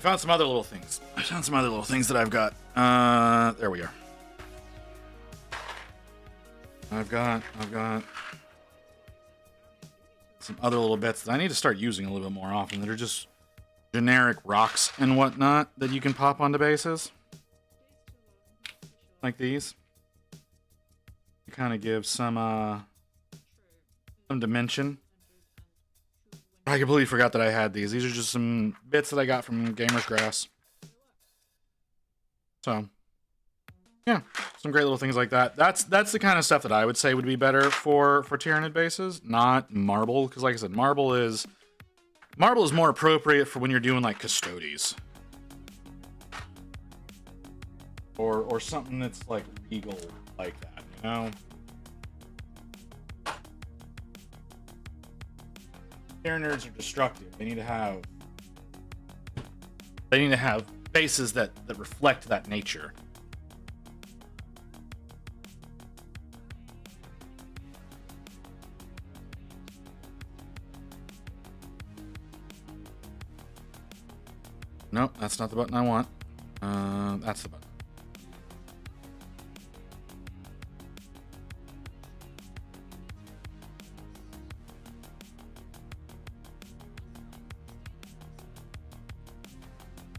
found some other little things. I found some other little things that I've got. There we are. I've got some other little bits that I need to start using a little bit more often that are just generic rocks and whatnot that you can pop onto bases. Like these. To kind of give some dimension. I completely forgot that I had these. These are just some bits that I got from Gamer's Grass. So, yeah, some great little things like that. That's the kind of stuff that I would say would be better for Tyranid bases, not marble. Because, like I said, marble is more appropriate for when you're doing like custodies, or something that's like regal like that, you know. Tyranids are destructive. They need to have bases that reflect that nature. Nope, that's not the button I want. That's the button.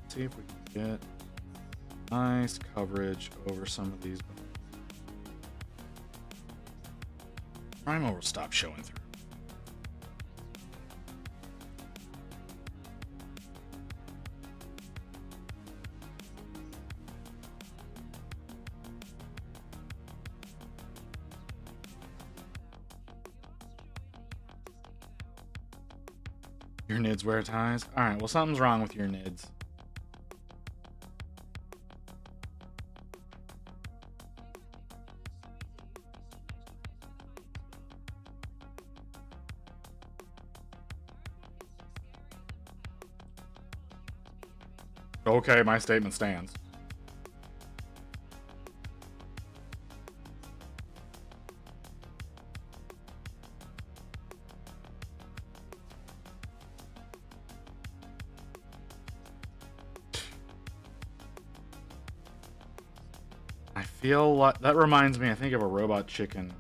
See if we can get nice coverage over some of these. Primal will stop showing through. Your nids wear ties? Alright, well something's wrong with your nids. Okay, my statement stands. I feel like that reminds me, I think, of a Robot Chicken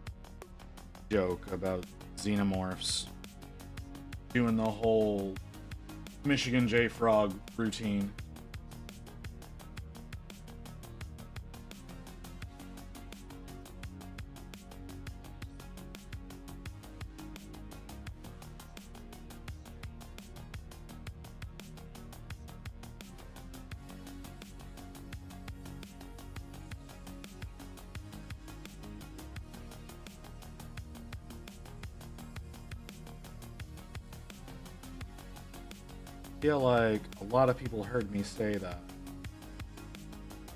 joke about xenomorphs doing the whole Michigan J Frog routine. I feel like a lot of people heard me say that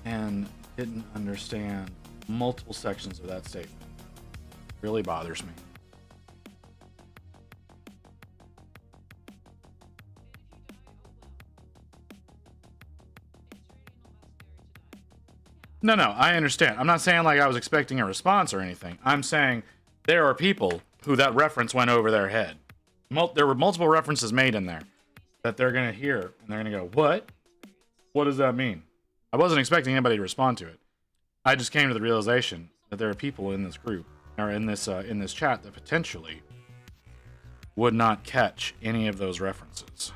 and didn't understand multiple sections of that statement. It really bothers me. No, I understand. I'm not saying like I was expecting a response or anything. I'm saying there are people who that reference went over their head. There were multiple references made in there that they're going to hear, and they're going to go, what? What does that mean? I wasn't expecting anybody to respond to it. I just came to the realization that there are people in this group, or in this chat, that potentially would not catch any of those references.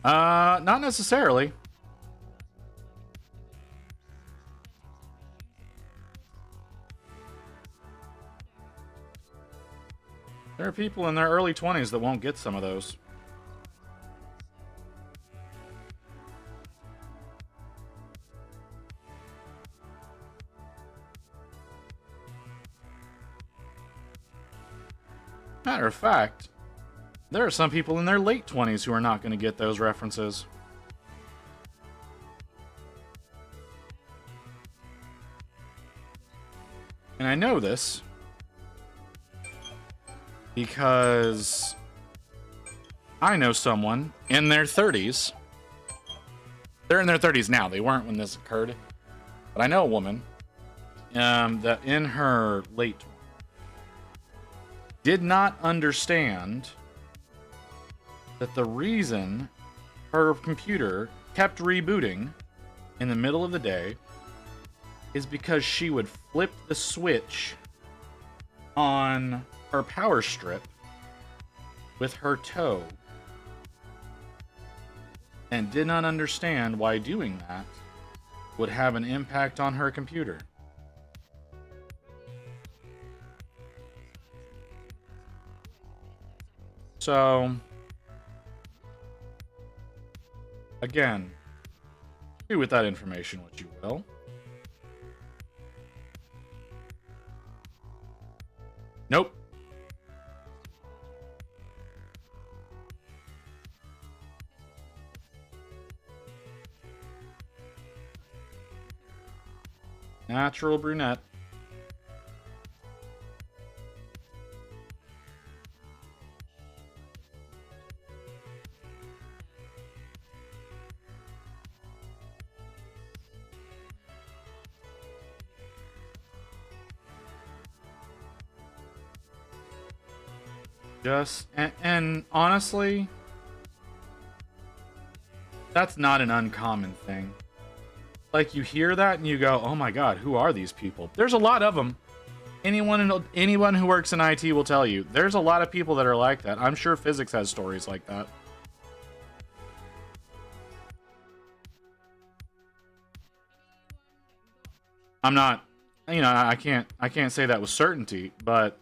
Not necessarily. There are people in their early 20s that won't get some of those. Matter of fact, there are some people in their late 20s who are not going to get those references. And I know this because I know someone in their 30s. They're in their 30s now. They weren't when this occurred. But I know a woman that in her late 20s did not understand that the reason her computer kept rebooting in the middle of the day is because she would flip the switch on her power strip with her toe, and did not understand why doing that would have an impact on her computer. So, again, do with that information what you will. Nope. Natural brunette. And honestly, that's not an uncommon thing. Like, you hear that and you go, oh my god, who are these people? There's a lot of them. Anyone who works in IT will tell you there's a lot of people that are like that. I'm sure physics has stories like that. I'm not, I can't say that with certainty, but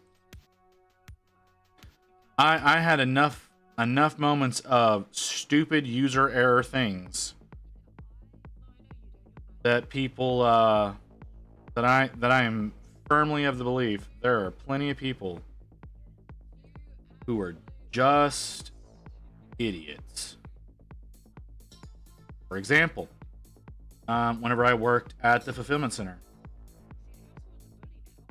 I had enough moments of stupid user error things that people that I am firmly of the belief there are plenty of people who are just idiots. For example, whenever I worked at the fulfillment center,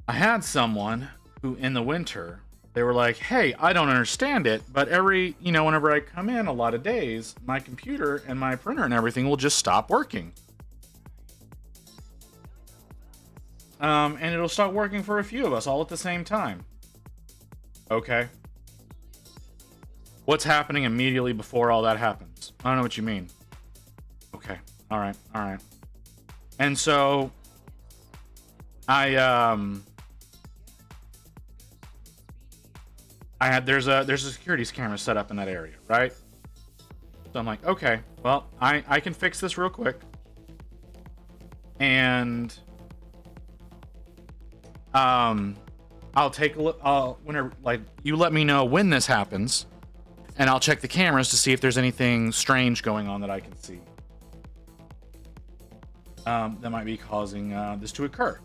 I had someone who in the winter, they were like, hey, I don't understand it, but whenever I come in a lot of days, my computer and my printer and everything will just stop working. And it'll start working for a few of us all at the same time. Okay. What's happening immediately before all that happens? I don't know what you mean. Okay. All right. And so there's a security camera set up in that area, right? So I'm like, okay, well, I can fix this real quick. And I'll take a look. Whenever, like, you let me know when this happens, and I'll check the cameras to see if there's anything strange going on that I can see that might be causing this to occur.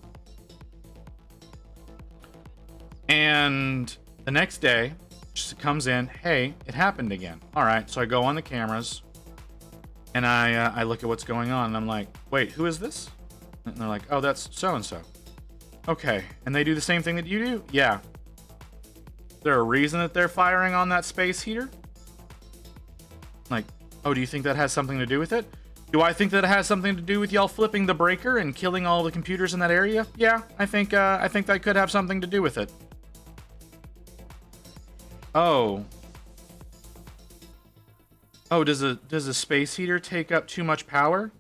And the next day, she comes in, hey, it happened again. All right, so I go on the cameras, and I look at what's going on, and I'm like, wait, who is this? And they're like, oh, that's so-and-so. Okay, and they do the same thing that you do? Yeah. Is there a reason that they're firing on that space heater? Like, oh, do you think that has something to do with it? Do I think that it has something to do with y'all flipping the breaker and killing all the computers in that area? Yeah, I think that could have something to do with it. Oh, does a space heater take up too much power?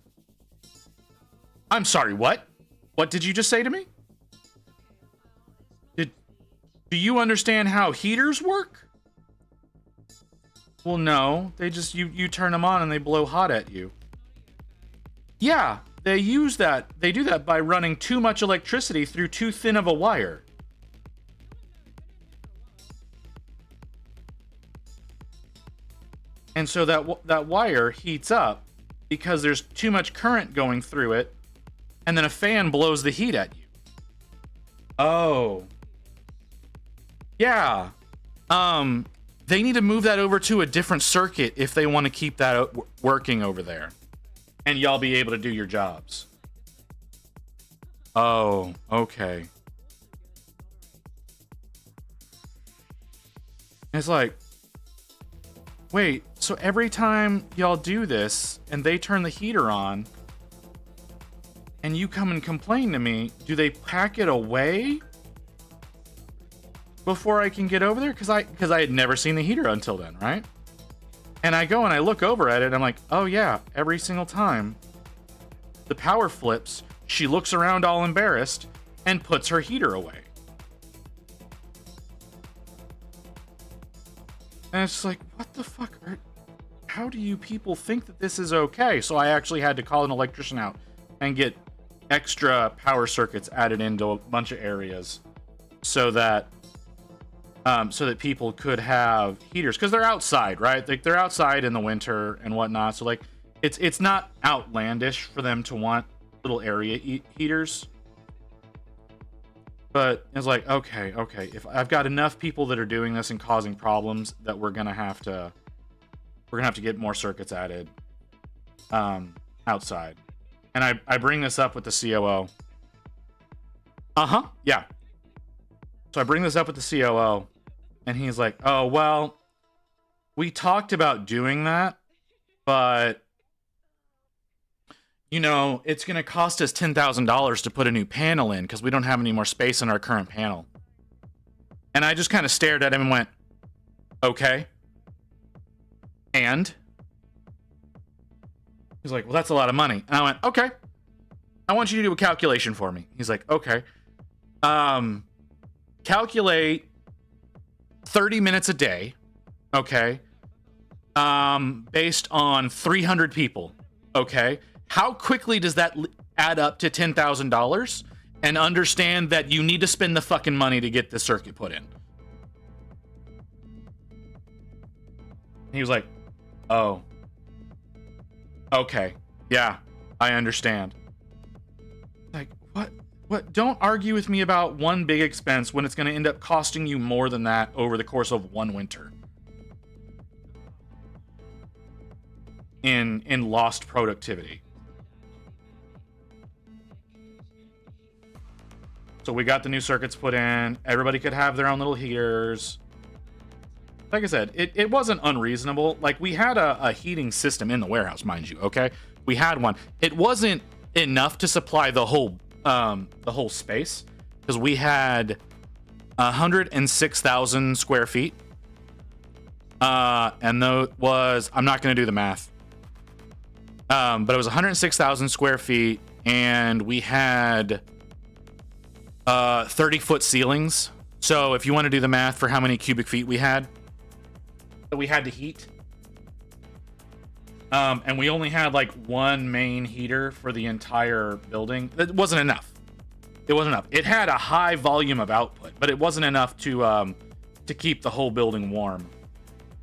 I'm sorry, what? What did you just say to me? Do you understand how heaters work? Well, no. They just, you turn them on and they blow hot at you. Yeah, they use that. They do that by running too much electricity through too thin of a wire. And so that wire heats up because there's too much current going through it, and then a fan blows the heat at you. Oh. Yeah. They need to move that over to a different circuit if they want to keep that working over there. And y'all be able to do your jobs. Oh, okay. It's like, wait, so every time y'all do this and they turn the heater on, and you come and complain to me, do they pack it away before I can get over there? Because I had never seen the heater until then, right? And I go and I look over at it, and I'm like, oh yeah, every single time the power flips, she looks around all embarrassed and puts her heater away. And it's like, what the fuck? How do you people think that this is okay? So I actually had to call an electrician out and get extra power circuits added into a bunch of areas so that people could have heaters, because they're outside, right? Like, they're outside in the winter and whatnot. So like, it's not outlandish for them to want little area heaters. But it's like, okay, if I've got enough people that are doing this and causing problems, that we're gonna have to get more circuits added outside. And I bring this up with the COO. Yeah. So I bring this up with the COO, and he's like, oh, well, we talked about doing that, but, you know, it's going to cost us $10,000 to put a new panel in because we don't have any more space in our current panel. And I just kind of stared at him and went, okay. And he's like, well, that's a lot of money. And I went, okay. I want you to do a calculation for me. He's like, okay. Calculate 30 minutes a day, okay, based on 300 people, okay? How quickly does that add up to $10,000? And understand that you need to spend the fucking money to get the circuit put in. He was like, oh, okay, yeah, I understand. Like, what? Don't argue with me about one big expense when it's going to end up costing you more than that over the course of one winter. In lost productivity. So we got the new circuits put in. Everybody could have their own little heaters. Like I said, it wasn't unreasonable. Like, we had a heating system in the warehouse, mind you, okay? We had one. It wasn't enough to supply the whole space, because we had 106,000 square feet. And that was, I'm not going to do the math. But it was 106,000 square feet, and we had 30-foot ceilings. So if you want to do the math for how many cubic feet we had that we had to heat, and we only had like one main heater for the entire building. It wasn't enough. It wasn't enough. It had a high volume of output, but it wasn't enough to keep the whole building warm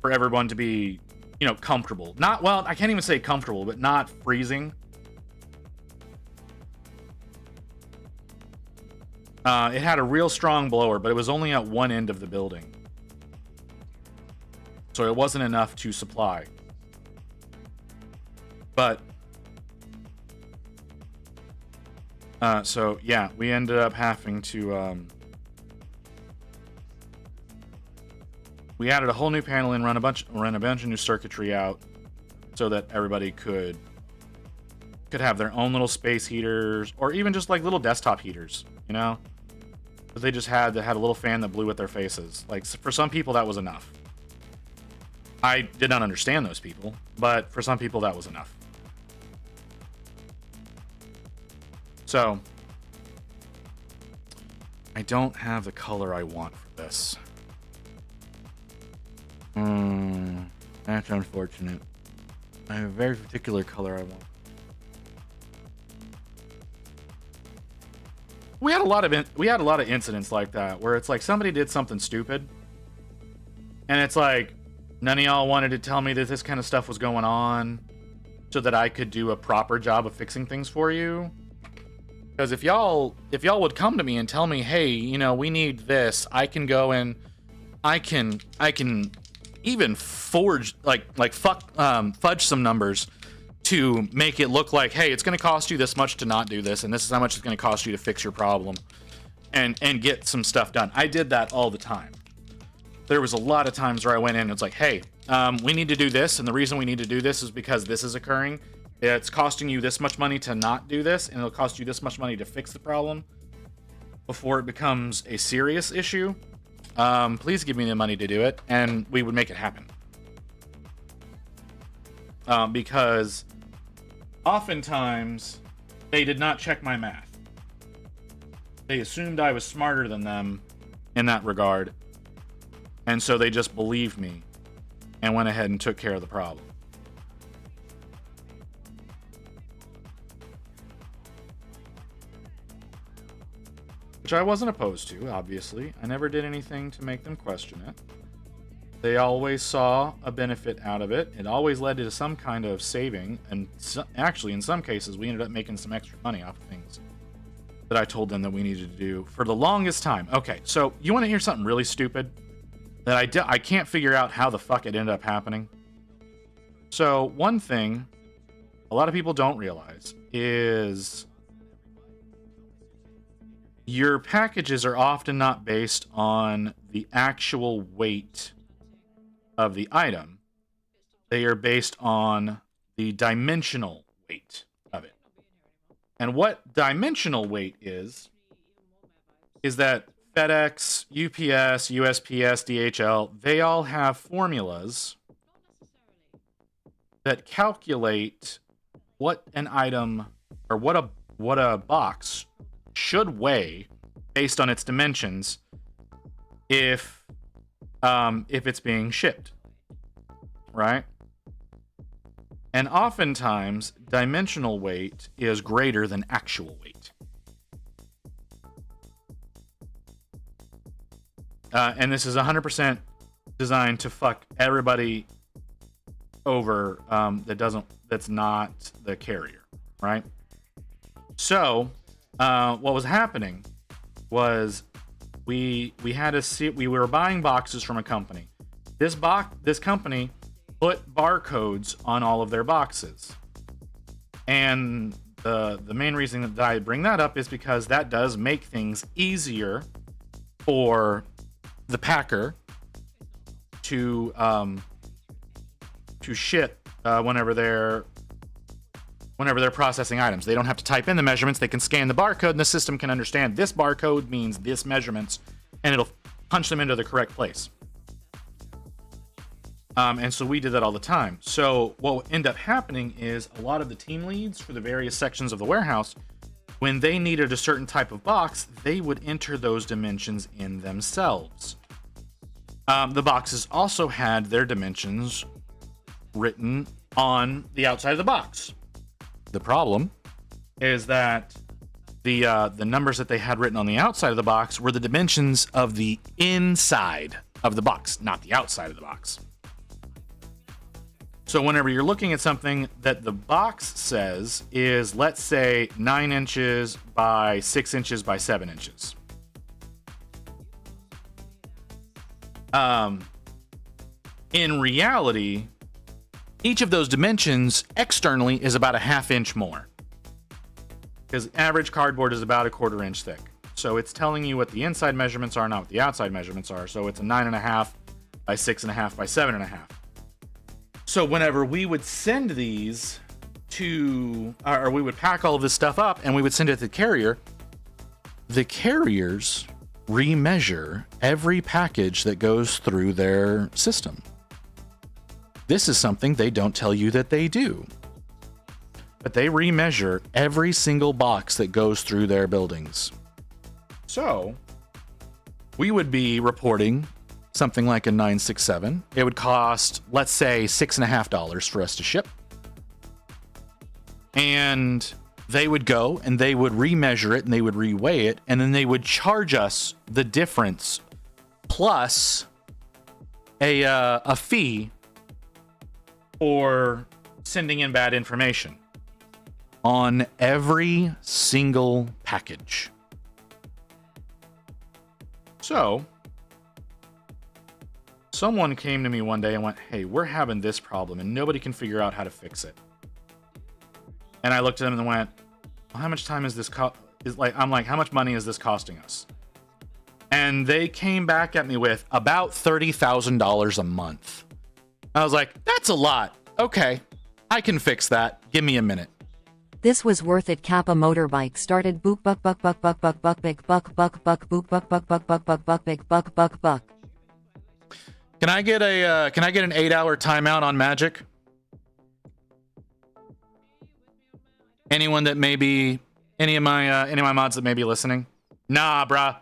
for everyone to be, you know, comfortable. Not, well, I can't even say comfortable, but not freezing. It had a real strong blower, but it was only at one end of the building. So it wasn't enough to supply. But so yeah, we ended up having to we added a whole new panel and run a bunch of new circuitry out so that everybody could have their own little space heaters, or even just like little desktop heaters, you know? But they just had a little fan that blew at their faces. Like, for some people that was enough. I did not understand those people, but for some people that was enough. So, I don't have the color I want for this. That's unfortunate. I have a very particular color I want. We had a lot of incidents like that where it's like somebody did something stupid, and it's like none of y'all wanted to tell me that this kind of stuff was going on so that I could do a proper job of fixing things for you. Because if y'all would come to me and tell me, hey, you know, we need this, I can go and I can even fudge some numbers to make it look like, hey, it's going to cost you this much to not do this, and this is how much it's going to cost you to fix your problem, and get some stuff done. I did that all the time. There was a lot of times where I went in and it's like, hey, we need to do this, and the reason we need to do this is because this is occurring, it's costing you this much money to not do this, and it'll cost you this much money to fix the problem before it becomes a serious issue. Please give me the money to do it, and we would make it happen. Because oftentimes they did not check my math. They assumed I was smarter than them in that regard, and so they just believed me and went ahead and took care of the problem. Which I wasn't opposed to, obviously. I never did anything to make them question it. They always saw a benefit out of it. It always led to some kind of saving, and actually, in some cases, we ended up making some extra money off of things that I told them that we needed to do for the longest time. Okay, so you want to hear something really stupid that I can't figure out how the fuck it ended up happening? So one thing a lot of people don't realize is your packages are often not based on the actual weight of the item. They are based on the dimensional weight of it. And what dimensional weight is that FedEx, UPS, USPS, DHL, they all have formulas that calculate what an item or what a box should weigh based on its dimensions if it's being shipped, right? And oftentimes dimensional weight is greater than actual weight. And this is 100% designed to fuck everybody over that's not the carrier, right? So what was happening was we were buying boxes from a company. This company put barcodes on all of their boxes, and the main reason that I bring that up is because that does make things easier for the packer to ship whenever they're processing items. They don't have to type in the measurements. They can scan the barcode, and the system can understand this barcode means this measurements, and it'll punch them into the correct place. And so we did that all the time. So what would end up happening is a lot of the team leads for the various sections of the warehouse, when they needed a certain type of box, they would enter those dimensions in themselves. The boxes also had their dimensions written on the outside of the box. The problem is that the numbers that they had written on the outside of the box were the dimensions of the inside of the box, not the outside of the box. So whenever you're looking at something that the box says is, let's say, 9 inches by 6 inches by 7 inches. In reality, each of those dimensions externally is about a ½ inch more, because average cardboard is about a 1/4 inch thick. So it's telling you what the inside measurements are, not what the outside measurements are. So it's a 9.5 by 6.5 by 7.5. So whenever we would send these or we would pack all of this stuff up and we would send it to the carriers remeasure every package that goes through their system. This is something they don't tell you that they do. But they remeasure every single box that goes through their buildings. So we would be reporting something like a 967. It would cost, let's say, $6.50 for us to ship. And they would go and they would remeasure it and they would reweigh it, and then they would charge us the difference plus a fee for sending in bad information on every single package. So someone came to me one day and went, "Hey, we're having this problem and nobody can figure out how to fix it." And I looked at them and went, well, "How much time is this I'm like, how much money is this costing us?" And they came back at me with about $30,000 a month. I was like, "That's a lot. Okay, I can fix that. Give me a minute. This was worth it. Kappa motorbike started book buck buck buck buck buck buck big buck buck buck book buck buck buck buck buck buck big buck buck buck. Can I get an 8-hour timeout on Magic? Anyone that may be any of my mods that may be listening? Nah, bruh.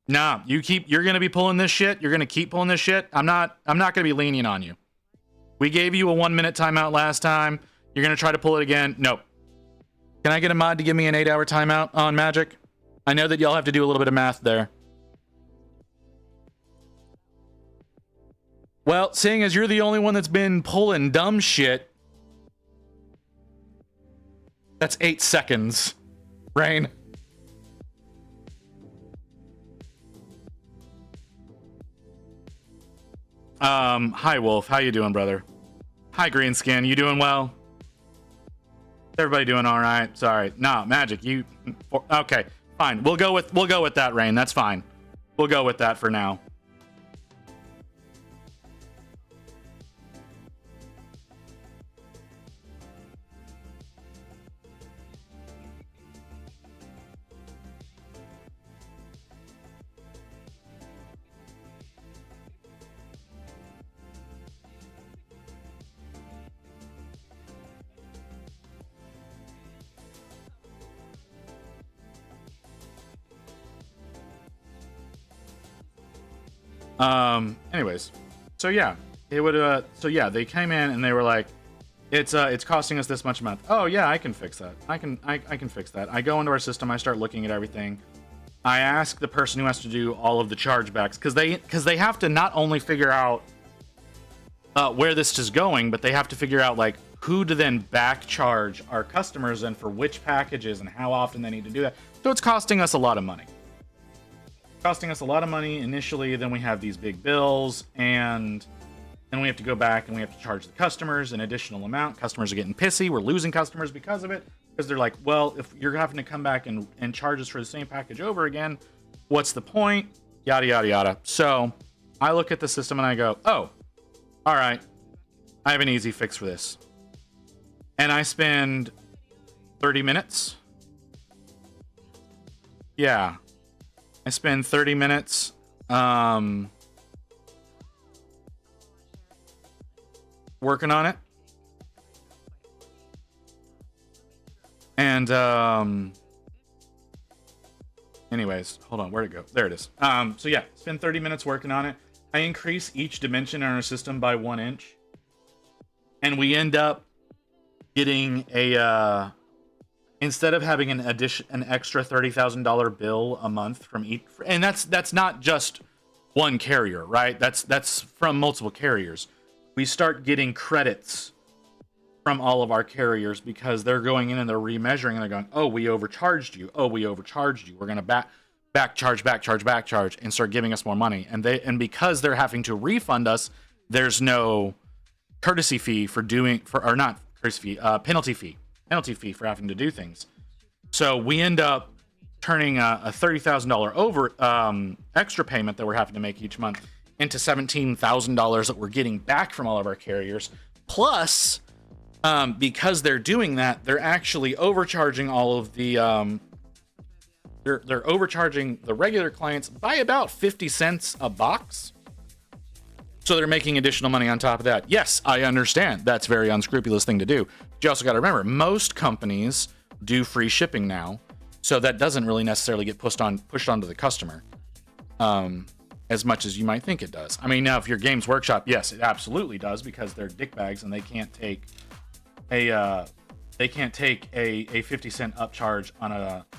Nah, you're gonna be pulling this shit. You're gonna keep pulling this shit. I'm not gonna be lenient on you. We gave you a 1-minute timeout last time. You're gonna try to pull it again. Nope. Can I get a mod to give me an 8-hour timeout on Magic? I know that y'all have to do a little bit of math there. Well, seeing as you're the only one that's been pulling dumb shit, that's 8 seconds. Rain. Hi Wolf, how you doing, brother? Hi Greenskin, you doing well? Everybody doing all right? Sorry. Nah, Magic, you okay, fine. We'll go with that, Rain. That's fine. We'll go with that for now. Anyways, so yeah, it would so yeah, they came in and they were like, it's costing us this much a month. Oh yeah, I can fix that. I can fix that. I go into our system, I start looking at everything. I ask the person who has to do all of the chargebacks because they have to not only figure out where this is going, but they have to figure out like who to then back charge our customers and for which packages and how often they need to do that. So it's costing us a lot of money. Costing us a lot of money initially, then we have these big bills, and then we have to go back and we have to charge the customers an additional amount. Customers are getting pissy. We're losing customers because of it, because they're like, well, if you're having to come back and charge us for the same package over again, what's the point? Yada, yada, yada. So I look at the system and I go, oh, all right, I have an easy fix for this. And I spend 30 minutes. Yeah. I spend 30 minutes working on it. And anyways, hold on, where'd it go? There it is. So yeah, spend 30 minutes working on it. I increase each dimension in our system by 1 inch. And we end up getting a instead of having an extra $30,000 bill a month from each, and that's not just one carrier, right? That's from multiple carriers. We start getting credits from all of our carriers because they're going in and they're remeasuring and they're going, oh, we overcharged you. Oh, we overcharged you. We're gonna back charge, and start giving us more money. And because they're having to refund us, there's no courtesy fee penalty fee for having to do things. So we end up turning a $30,000 extra payment that we're having to make each month into $17,000 that we're getting back from all of our carriers. Plus, because they're doing that, they're actually overcharging all of the they're overcharging the regular clients by about 50 cents a box. So they're making additional money on top of that. Yes, I understand. That's a very unscrupulous thing to do. But you also got to remember, most companies do free shipping now, so that doesn't really necessarily get pushed onto the customer as much as you might think it does. I mean, now if you're Games Workshop, yes, it absolutely does because they're dickbags and they can't take a 50-cent upcharge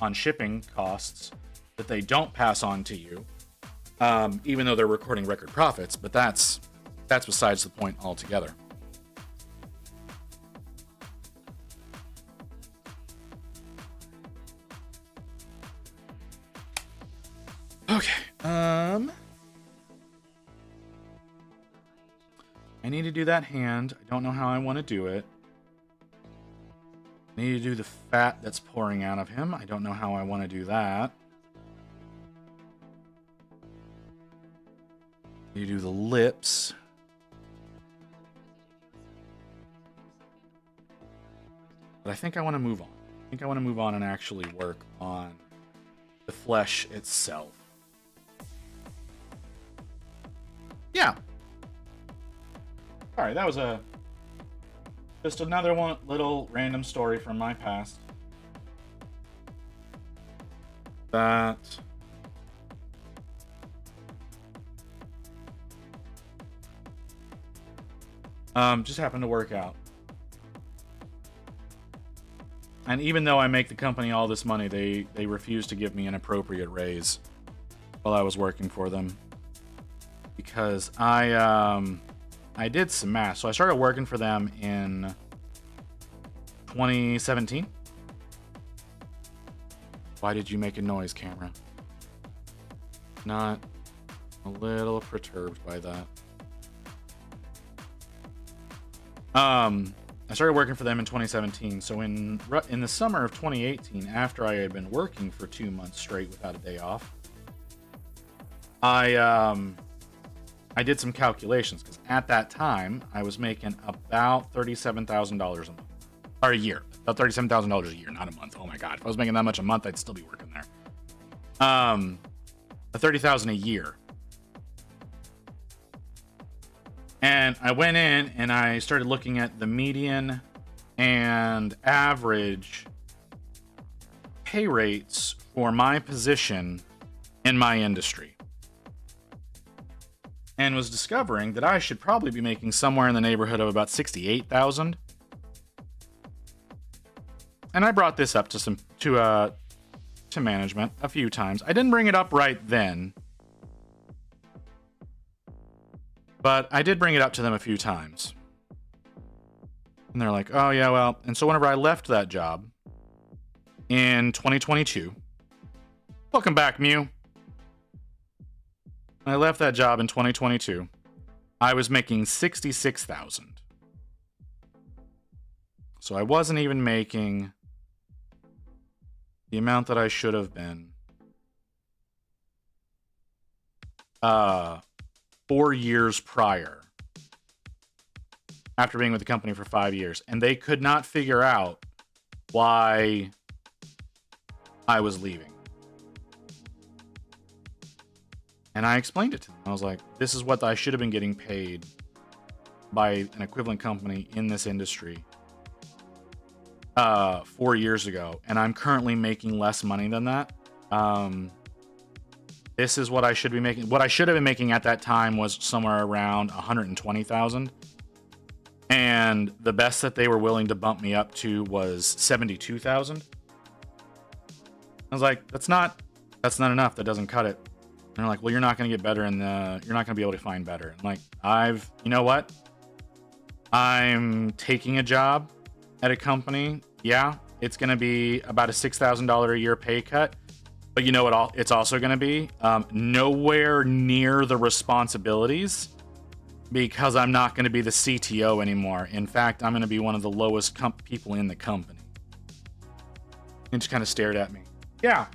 on shipping costs that they don't pass on to you. Even though they're recording record profits, but that's besides the point altogether. Okay. I need to do that hand. I don't know how I want to do it. I need to do the fat that's pouring out of him. I don't know how I want to do that. You do the lips. But I think I want to move on. I think I want to move on and actually work on the flesh itself. Yeah. Alright, that was just another one little random story from my past. That just happened to work out. And even though I make the company all this money, they refuse to give me an appropriate raise while I was working for them. Because I did some math. So I started working for them in 2017. Why did you make a noise, camera? Not a little perturbed by that. I started working for them in 2017. So in the summer of 2018, after I had been working for 2 months straight without a day off, I did some calculations because at that time I was making about $37,000 a month, or a year. About $37,000 a year, not a month. Oh my god! If I was making that much a month, I'd still be working there. $30,000 a year. And I went in and I started looking at the median and average pay rates for my position in my industry. And was discovering that I should probably be making somewhere in the neighborhood of about $68,000. And I brought this up to management a few times. I didn't bring it up right then, but I did bring it up to them a few times. And they're like, "Oh yeah, well." And so whenever I left that job in 2022, welcome back, Mew. When I left that job in 2022, I was making $66,000. So I wasn't even making the amount that I should have been 4 years prior, after being with the company for 5 years. And they could not figure out why I was leaving. And I explained it to them. I was like, this is what I should have been getting paid by an equivalent company in this industry 4 years ago. And I'm currently making less money than that. This is what I should be making. What I should have been making at that time was somewhere around $120,000. And the best that they were willing to bump me up to was $72,000. I was like, that's not enough. That doesn't cut it. And they're like, well, you're not going to get better you're not going to be able to find better. I'm like, you know what? I'm taking a job at a company. Yeah, it's going to be about a $6,000 a year pay cut. But you know what it's also going to be? Nowhere near the responsibilities, because I'm not going to be the CTO anymore. In fact, I'm going to be one of the lowest people in the company. And just kind of stared at me. Yeah.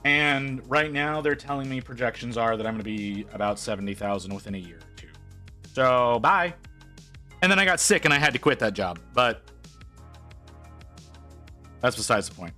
And right now they're telling me projections are that I'm going to be about 70,000 within a year or two. So bye. And then I got sick and I had to quit that job. But that's besides the point.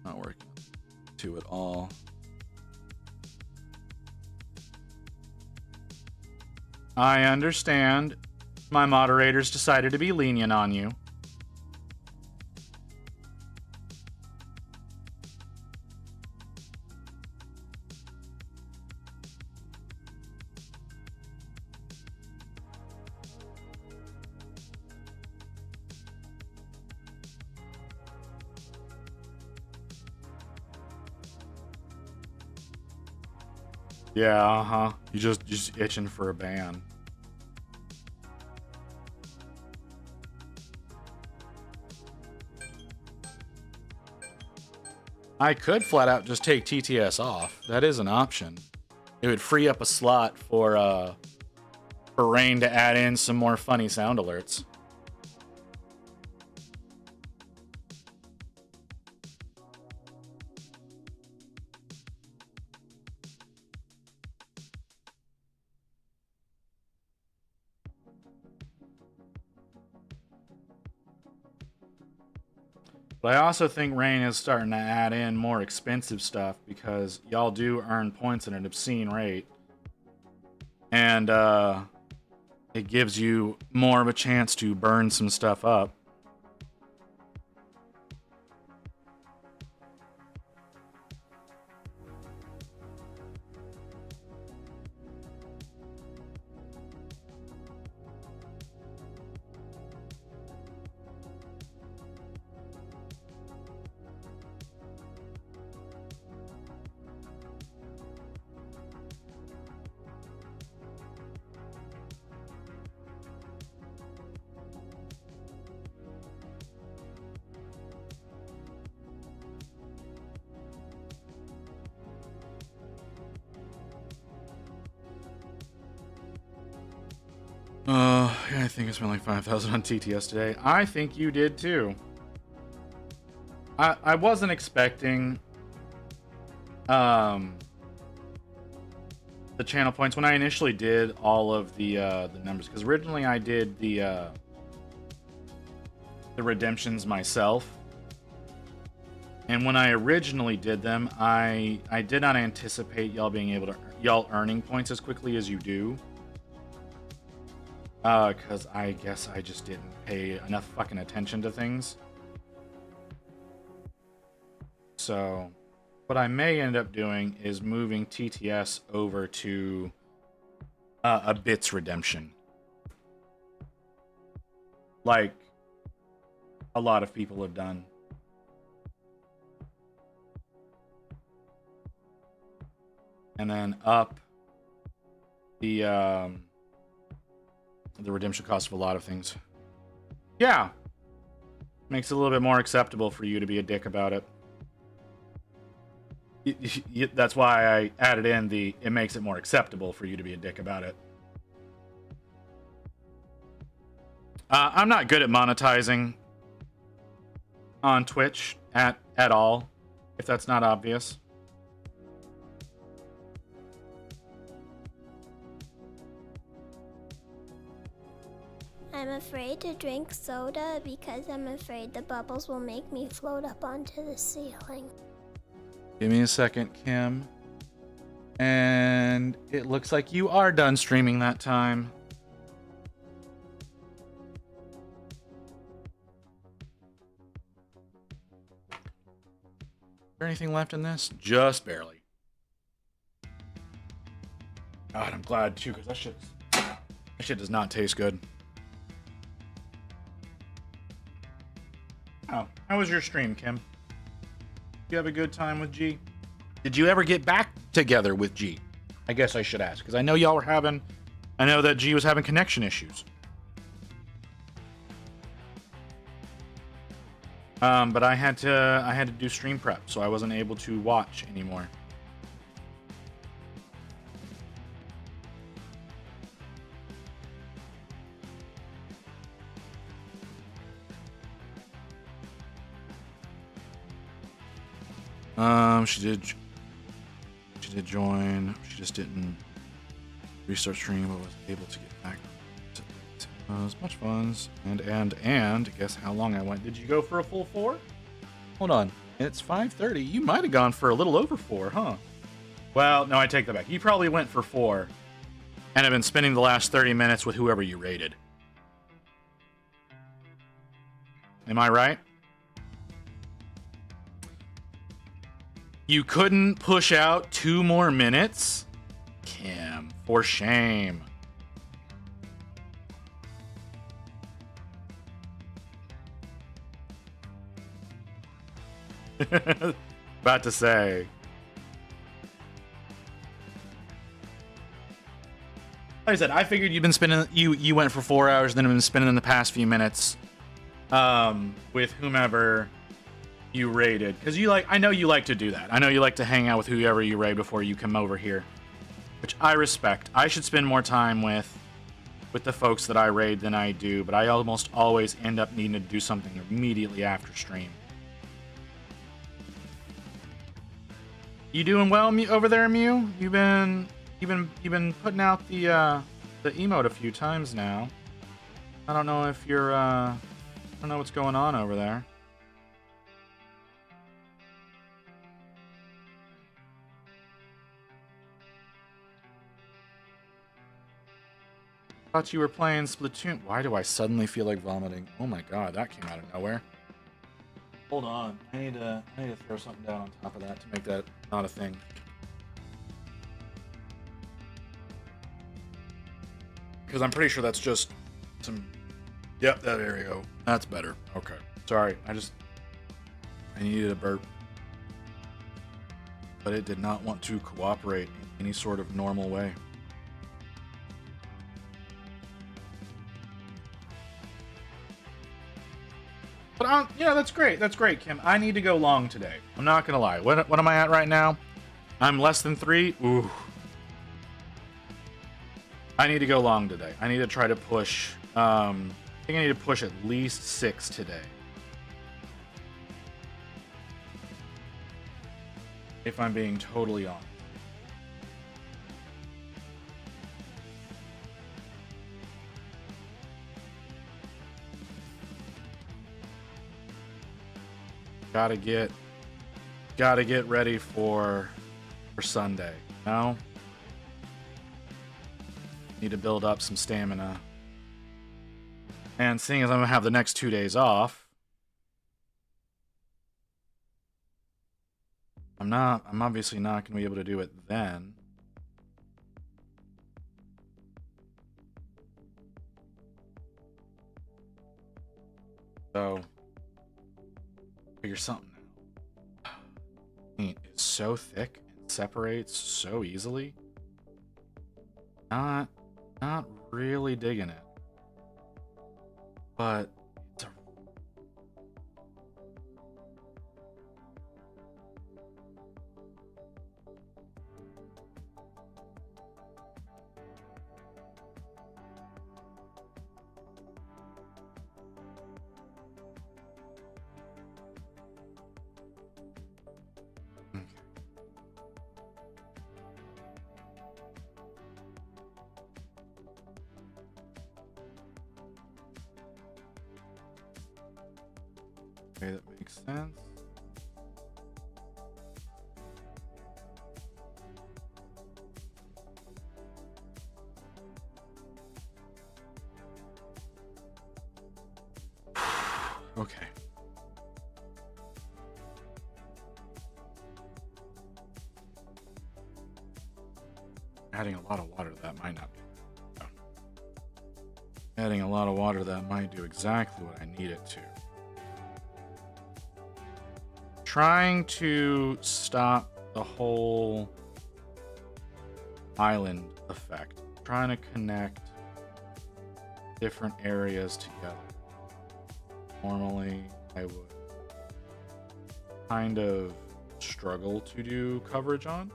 Not working to at all. I understand my moderators decided to be lenient on you. Yeah, You just itching for a ban. I could flat out just take TTS off. That is an option. It would free up a slot for Rain to add in some more funny sound alerts. But I also think Rain is starting to add in more expensive stuff because y'all do earn points at an obscene rate. And it gives you more of a chance to burn some stuff up. I think I spent like 5,000 on TTS today. I think you did too. I wasn't expecting the channel points when I initially did all of the numbers, because originally I did the redemptions myself, and when I originally did them, I did not anticipate y'all earning points as quickly as you do. Because I guess I just didn't pay enough fucking attention to things. So, what I may end up doing is moving TTS over to a bits redemption. Like a lot of people have done. And then up the redemption cost of a lot of things. Yeah. Makes it a little bit more acceptable for you to be a dick about it. That's why I added in it makes it more acceptable for you to be a dick about it. I'm not good at monetizing on Twitch at all, if that's not obvious. I'm afraid to drink soda because I'm afraid the bubbles will make me float up onto the ceiling. Give me a second, Kim. And it looks like you are done streaming that time. Is there anything left in this? Just barely. God, I'm glad too, because that shit does not taste good. Oh, how was your stream, Kim? Did you have a good time with G? Did you ever get back together with G? I guess I should ask, because I know y'all were having... I know that G was having connection issues. But I had to do stream prep, so I wasn't able to watch anymore. She did join. She just didn't restart stream, but was able to get back. As much fun and guess how long I went? Did you go for a full 4? Hold on, it's 5:30. You might have gone for a little over 4, huh? Well, no, I take that back. You probably went for 4, and have been spending the last 30 minutes with whoever you raided. Am I right? You couldn't push out 2 more minutes? Kim, for shame. About to say. Like I said, I figured you've been spending... You went for 4 hours, then have been spending in the past few minutes with whomever you raided, because I know you like to do that. I know you like to hang out with whoever you raid before you come over here, which I respect. I should spend more time with the folks that I raid than I do, but I almost always end up needing to do something immediately after stream. You doing well, over there, Mew? You've been putting out the emote a few times now. I don't know if you're I don't know what's going on over there. Thought you were playing Splatoon. Why do I suddenly feel like vomiting? Oh my god, that came out of nowhere. Hold on, I need to throw something down on top of that to make that not a thing. Because I'm pretty sure that's just some. Yep, there you go. That's better. Okay. Sorry, I needed a burp. But it did not want to cooperate in any sort of normal way. But yeah, that's great. That's great, Kim. I need to go long today. I'm not gonna lie. What am I at right now? I'm less than 3. Ooh. I need to go long today. I need to try to push. I think I need to push at least 6 today. If I'm being totally honest. Gotta get ready for Sunday. No? Need to build up some stamina. And seeing as I'm gonna have the next 2 days off, I'm obviously not gonna be able to do it then. So figure something out. Paint is so thick and separates so easily. Not really digging it. But it's a okay, that makes sense. Okay. Adding a lot of water to that might not be. No. Adding a lot of water to that might do exactly what I need it to. Trying to stop the whole island effect. Trying to connect different areas together. Normally, I would kind of struggle to do coverage on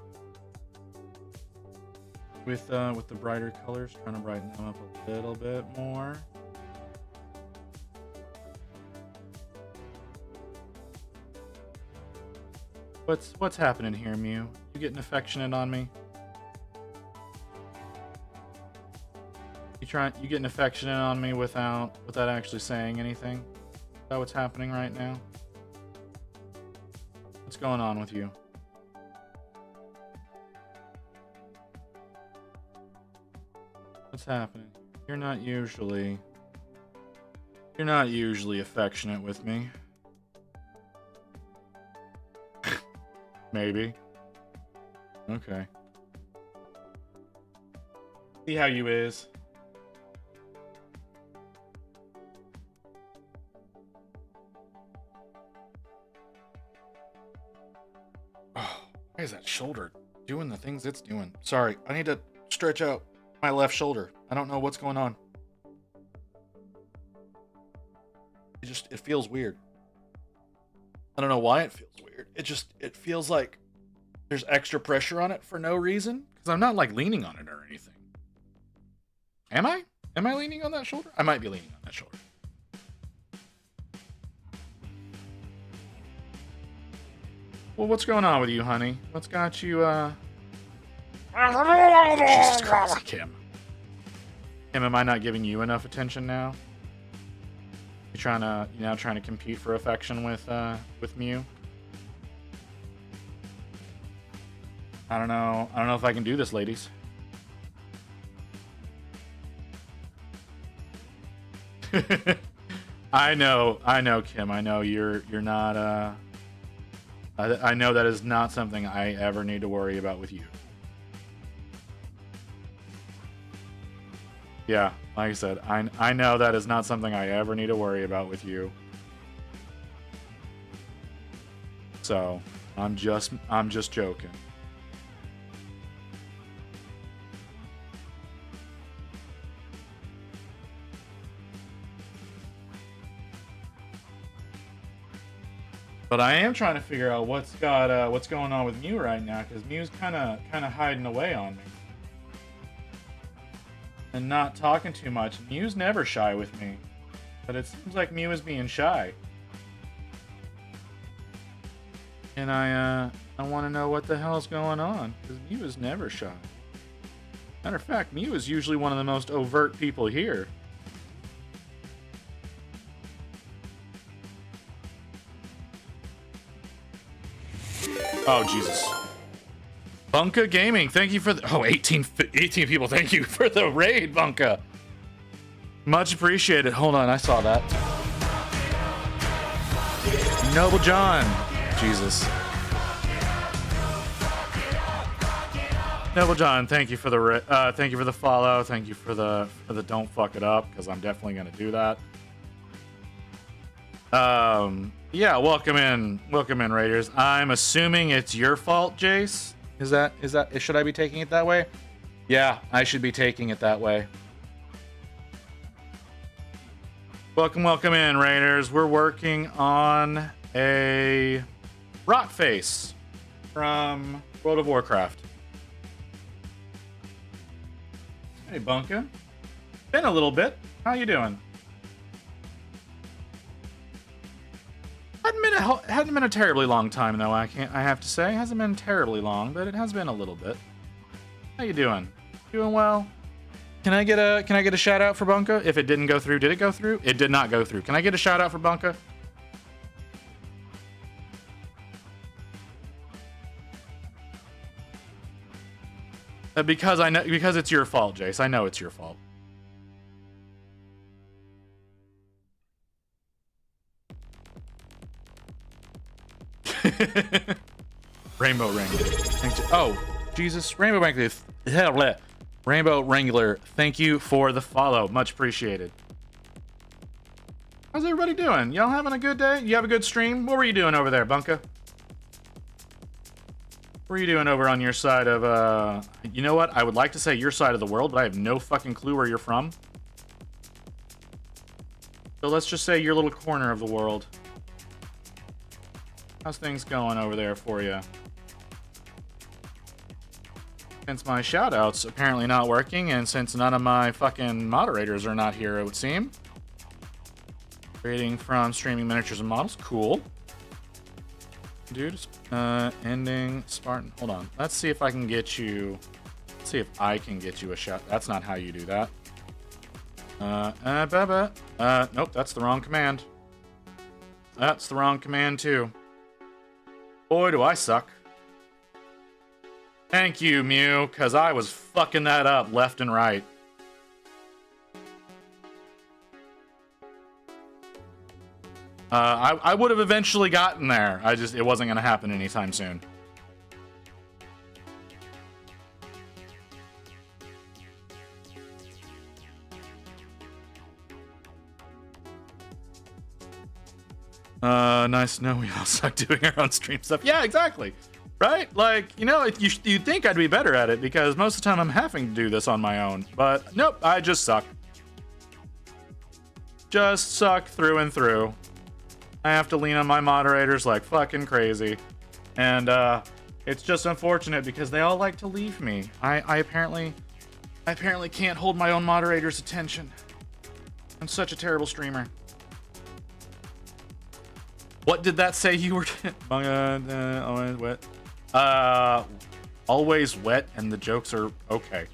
with the brighter colors. Trying to brighten them up a little bit more. What's happening here, Mew? You getting affectionate on me? You getting affectionate on me without actually saying anything? Is that what's happening right now? What's going on with you? What's happening? You're not usually affectionate with me. Maybe. Okay. See how you is. Oh, why is that shoulder doing the things it's doing? Sorry, I need to stretch out my left shoulder. I don't know what's going on. It feels weird. I don't know why it feels weird. It feels like there's extra pressure on it for no reason. Because I'm not like leaning on it or anything. Am I? Am I leaning on that shoulder? I might be leaning on that shoulder. Well, what's going on with you, honey? What's got you, Jesus Christ, Kim. Kim, am I not giving you enough attention now? You now trying to compete for affection with Mew? I don't know if I can do this, ladies. I know, Kim. I know you're not. I know that is not something I ever need to worry about with you. Yeah, like I said, I know that is not something I ever need to worry about with you. So I'm just joking. But I am trying to figure out what's going on with Mew right now, because Mew's kind of hiding away on me and not talking too much. Mew's never shy with me, but it seems like Mew is being shy, and I want to know what the hell's going on, because Mew is never shy. Matter of fact, Mew is usually one of the most overt people here. Oh, Jesus. Bunka Gaming, thank you for the... Oh, 18 people, thank you for the raid, Bunka. Much appreciated. Hold on, I saw that. Noble John. Jesus. Noble John, thank you for the follow. Thank you for the don't fuck it up, because I'm definitely going to do that. Yeah, welcome in, Raiders. I'm assuming it's your fault, Jace. Should I be taking it that way? Yeah, I should be taking it that way. Welcome in, Raiders. We're working on a Rotface from World of Warcraft. Hey, Bunka. Been a little bit. How you doing? Hadn't been a terribly long time though. I have to say, it hasn't been terribly long, but it has been a little bit. How you doing? Doing well? Can I get a shout out for Bunka? If it didn't go through, did it go through? It did not go through. Can I get a shout out for Bunka? Because it's your fault, Jace. I know it's your fault. Rainbow Wrangler. Oh, Jesus. Rainbow Wrangler. Rainbow Wrangler, thank you for the follow. Much appreciated. How's everybody doing? Y'all having a good day? You have a good stream? What were you doing over there, Bunka? What were you doing over on your side of, You know what? I would like to say your side of the world, but I have no fucking clue where you're from. So let's just say your little corner of the world. How's things going over there for you? Since my shoutouts apparently not working, and since none of my fucking moderators are not here, it would seem. Creating from streaming miniatures and models. Cool. Dude, ending Spartan. Hold on. Let's see if I can get you... Let's see if I can get you a shout. That's not how you do that. Nope, that's the wrong command. That's the wrong command, too. Boy, do I suck. Thank you, Mew, because I was fucking that up left and right. I would have eventually gotten there. It wasn't going to happen anytime soon. Nice to know we all suck doing our own stream stuff. Yeah, exactly. Right? Like, you know, you'd think I'd be better at it because most of the time I'm having to do this on my own. But nope, I just suck. Just suck through and through. I have to lean on my moderators like fucking crazy. And it's just unfortunate because they all like to leave me. I apparently can't hold my own moderator's attention. I'm such a terrible streamer. What did that say you were? Always wet. Always wet, and the jokes are okay.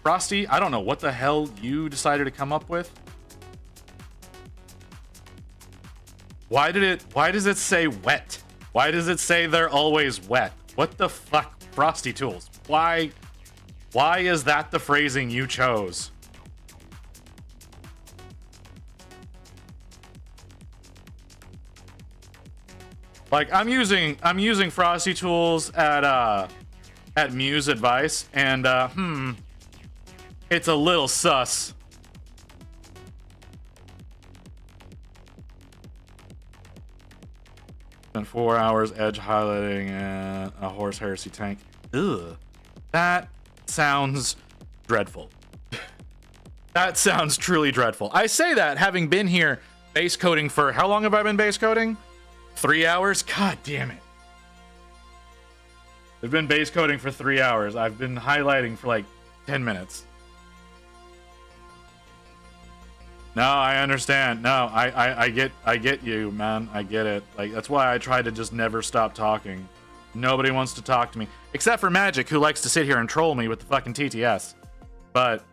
Frosty, I don't know what the hell you decided to come up with. Why does it say wet? Why does it say they're always wet? What the fuck, Frosty Tools? Why is that the phrasing you chose? Like, I'm using Frosty Tools at Muse advice, and it's a little sus. Spent 4 hours edge highlighting a horse heresy tank. Ugh, that sounds dreadful. That sounds truly dreadful. I say that having been here base coding for how long have I been base coding? 3 hours? God damn it. I've been base coding for 3 hours. I've been highlighting for like 10 minutes. No, I understand. No, I get you, man. I get it. Like, that's why I try to just never stop talking. Nobody wants to talk to me. Except for Magic, who likes to sit here and troll me with the fucking TTS. But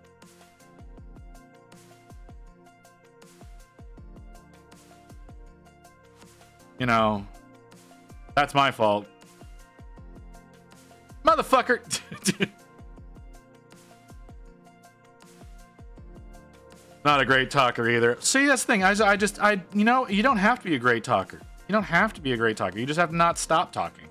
you know, that's my fault. Motherfucker! Not a great talker either. See, that's the thing. You know, you don't have to be a great talker. You don't have to be a great talker. You just have to not stop talking.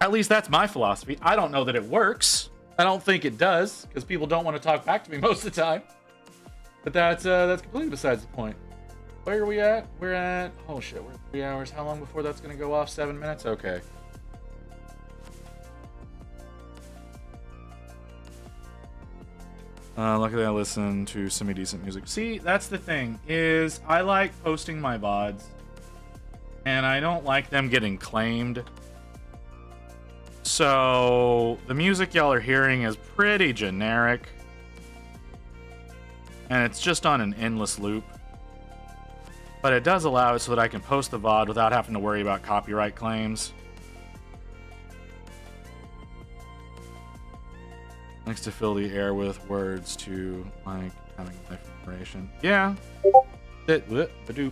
At least that's my philosophy. I don't know that it works. I don't think it does, because people don't want to talk back to me most of the time. But that's completely besides the point. Where are we at? We're at... Oh shit, we're at 3 hours. How long before that's going to go off? 7 minutes? Okay. Luckily I listen to semi-decent music. See, that's the thing, is I like posting my VODs. And I don't like them getting claimed. So, the music y'all are hearing is pretty generic. And it's just on an endless loop. But it does allow it so that I can post the VOD without having to worry about copyright claims. Likes to fill the air with words to, like, having life narration. Yeah. Badoop.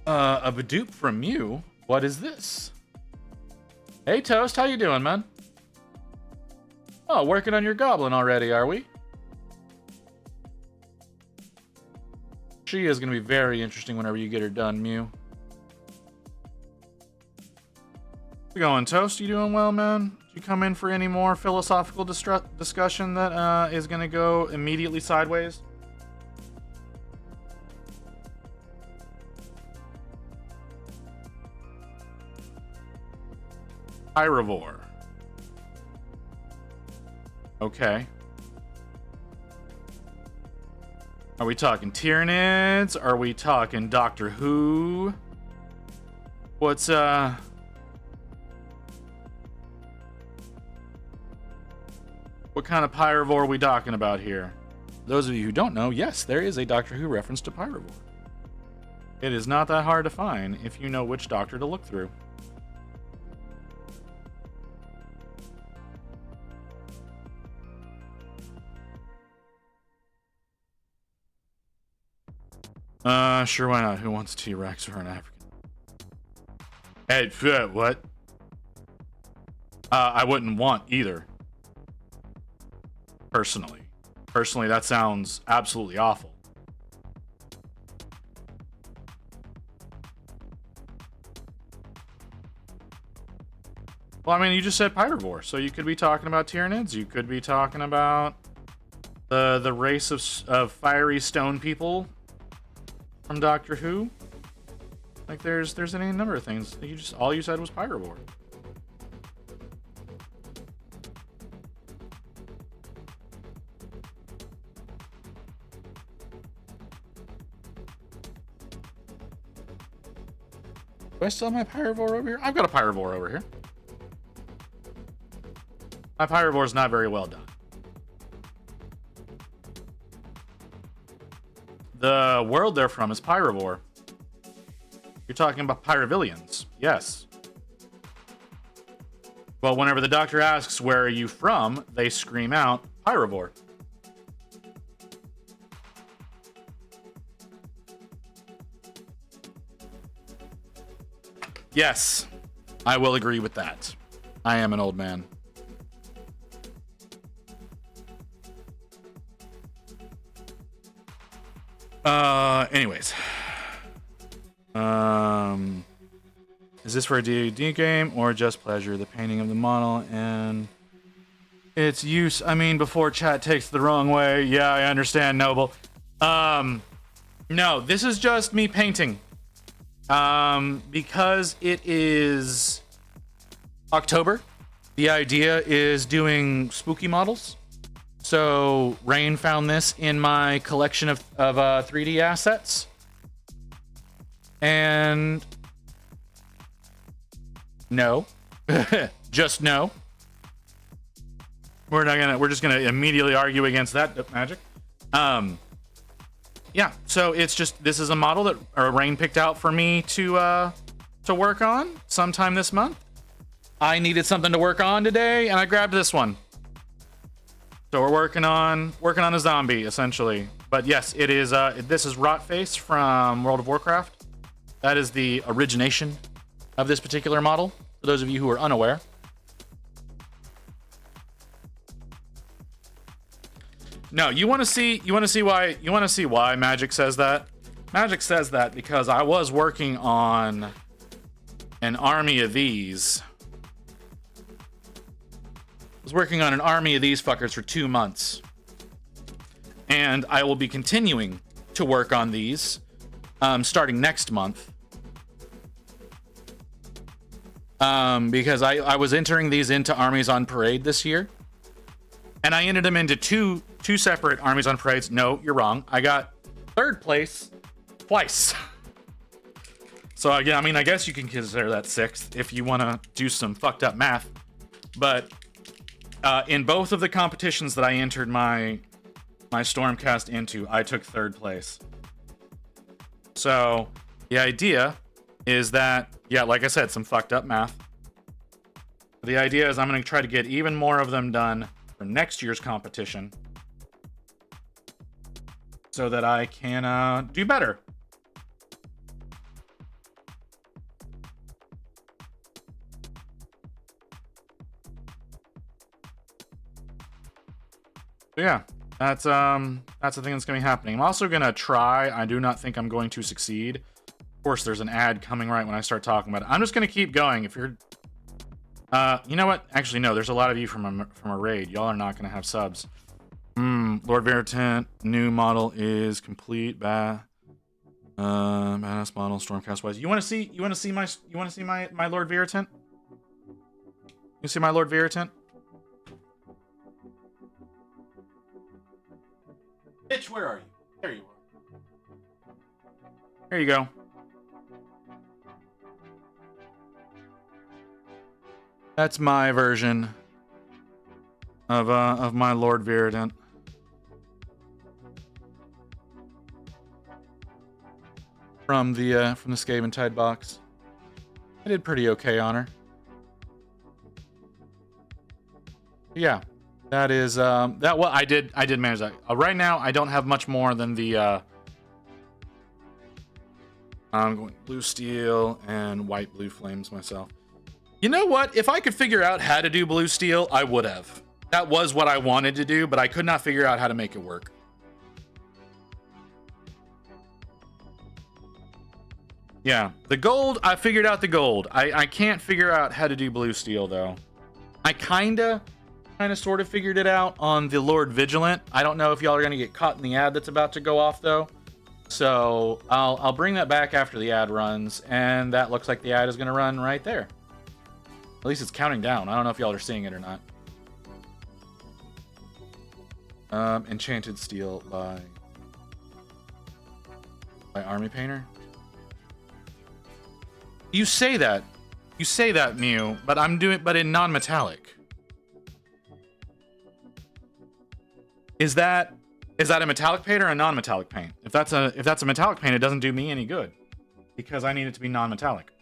A badoop from you? What is this? Hey, Toast, how you doing, man? Oh, working on your goblin already, are we? She is going to be very interesting whenever you get her done, Mew. How's it going, Toast? You doing well, man? Did you come in for any more philosophical discussion that is going to go immediately sideways? Pyrivore. Okay. Are we talking Tyranids? Are we talking Doctor Who? What's what kind of Pyrivore are we talking about here? Those of you who don't know, yes, there is a Doctor Who reference to Pyrivore. It is not that hard to find if you know which doctor to look through. Sure, why not? Who wants T-Rex or an African? Hey, what? I wouldn't want either. Personally, that sounds absolutely awful. Well, I mean, you just said Pyrivore, so you could be talking about Tyranids. You could be talking about the race of fiery stone people from Doctor Who. Like, there's any number of things. All you said was Pyrivore. Do I still have my Pyrovore over here? I've got a Pyrovore over here. My Pyrovore is not very well done. The world they're from is Pyrovore. You're talking about Pyrovillians. Yes. Well, whenever the doctor asks, where are you from? They scream out, Pyrovore. Yes, I will agree with that. I am an old man. Anyways. Is this for a D&D game or just pleasure? The painting of the model and its use. I mean, before chat takes the wrong way. Yeah, I understand, Noble. No, this is just me painting. Because it is October, the idea is doing spooky models. So Rain found this in my collection of 3D assets. And no, just no. We're just gonna immediately argue against that magic. Yeah, so it's just, this is a model that Rain picked out for me to work on sometime this month. I needed something to work on today, and I grabbed this one. So we're working on a zombie essentially. But yes, it is. This is Rotface from World of Warcraft. That is the origination of this particular model. For those of you who are unaware. No, you want to see why Magic says that? Magic says that because I was working on an army of these. I was working on an army of these fuckers for 2 months. And I will be continuing to work on these starting next month. Because I was entering these into Armies on Parade this year. And I entered them into two separate Armies on Parades. No, you're wrong. I got 3rd place twice. So again, I mean, I guess you can consider that 6th if you want to do some fucked up math. But in both of the competitions that I entered my Stormcast into, I took 3rd place. So the idea is that, yeah, like I said, some fucked up math. The idea is I'm going to try to get even more of them done for next year's competition so that I can do better. So yeah, that's the thing that's going to be happening. I'm also going to try. I do not think I'm going to succeed. Of course, there's an ad coming right when I start talking about it. I'm just going to keep going. If you're, you know what? Actually, no. There's a lot of you from a raid. Y'all are not going to have subs. Lord Veritant new model is complete. Badass model Stormcast wise. You want to see my Lord Veritant? You see my Lord Veritant? Bitch, where are you? There you are. There you go. That's my version of my Lord Veritant. From the Skaven Tide box. I did pretty okay on her. Yeah. That is that well I did manage that. Right now I don't have much more than the I'm going blue steel and white blue flames myself. You know what? If I could figure out how to do blue steel, I would have. That was what I wanted to do, but I could not figure out how to make it work. Yeah, the gold, I figured out the gold. I can't figure out how to do blue steel though. I kind of sort of figured it out on the Lord Vigilant. I don't know if y'all are gonna get caught in the ad that's about to go off though. So I'll bring that back after the ad runs, and that looks like the ad is gonna run right there. At least it's counting down. I don't know if y'all are seeing it or not. Enchanted Steel by Army Painter. You say that, Mew, but I'm doing, but in non-metallic. Is that a metallic paint or a non-metallic paint? If that's a metallic paint, it doesn't do me any good because I need it to be non-metallic.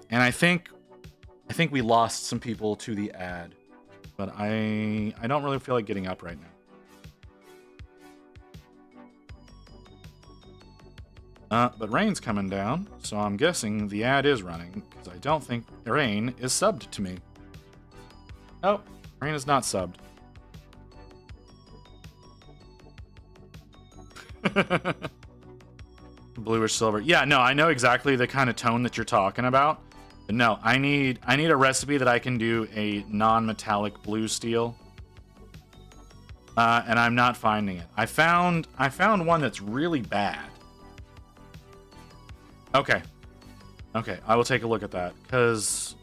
And I think we lost some people to the ad, but I don't really feel like getting up right now. But Rain's coming down, so I'm guessing the ad is running, because I don't think Rain is subbed to me. Oh, Rain is not subbed. Bluish silver. Yeah, no, I know exactly the kind of tone that you're talking about. But no, I need a recipe that I can do a non-metallic blue steel. And I'm not finding it. I found one that's really bad. Okay, I will take a look at that, because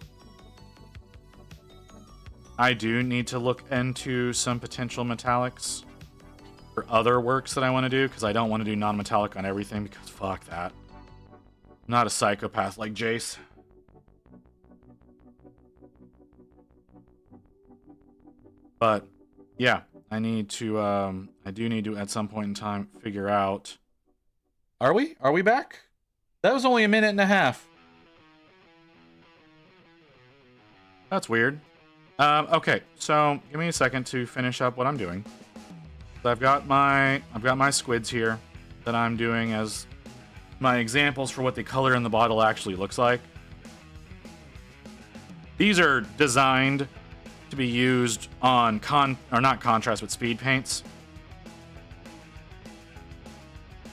I do need to look into some potential metallics for other works that I want to do, because I don't want to do non-metallic on everything, because fuck that. I'm not a psychopath like Jace. But yeah, I do need to at some point in time figure out. Are we back? That was only a minute and a half. That's weird. Okay, so give me a second to finish up what I'm doing. So I've got my squids here that I'm doing as my examples for what the color in the bottle actually looks like. These are designed to be used on not contrast, but speed paints.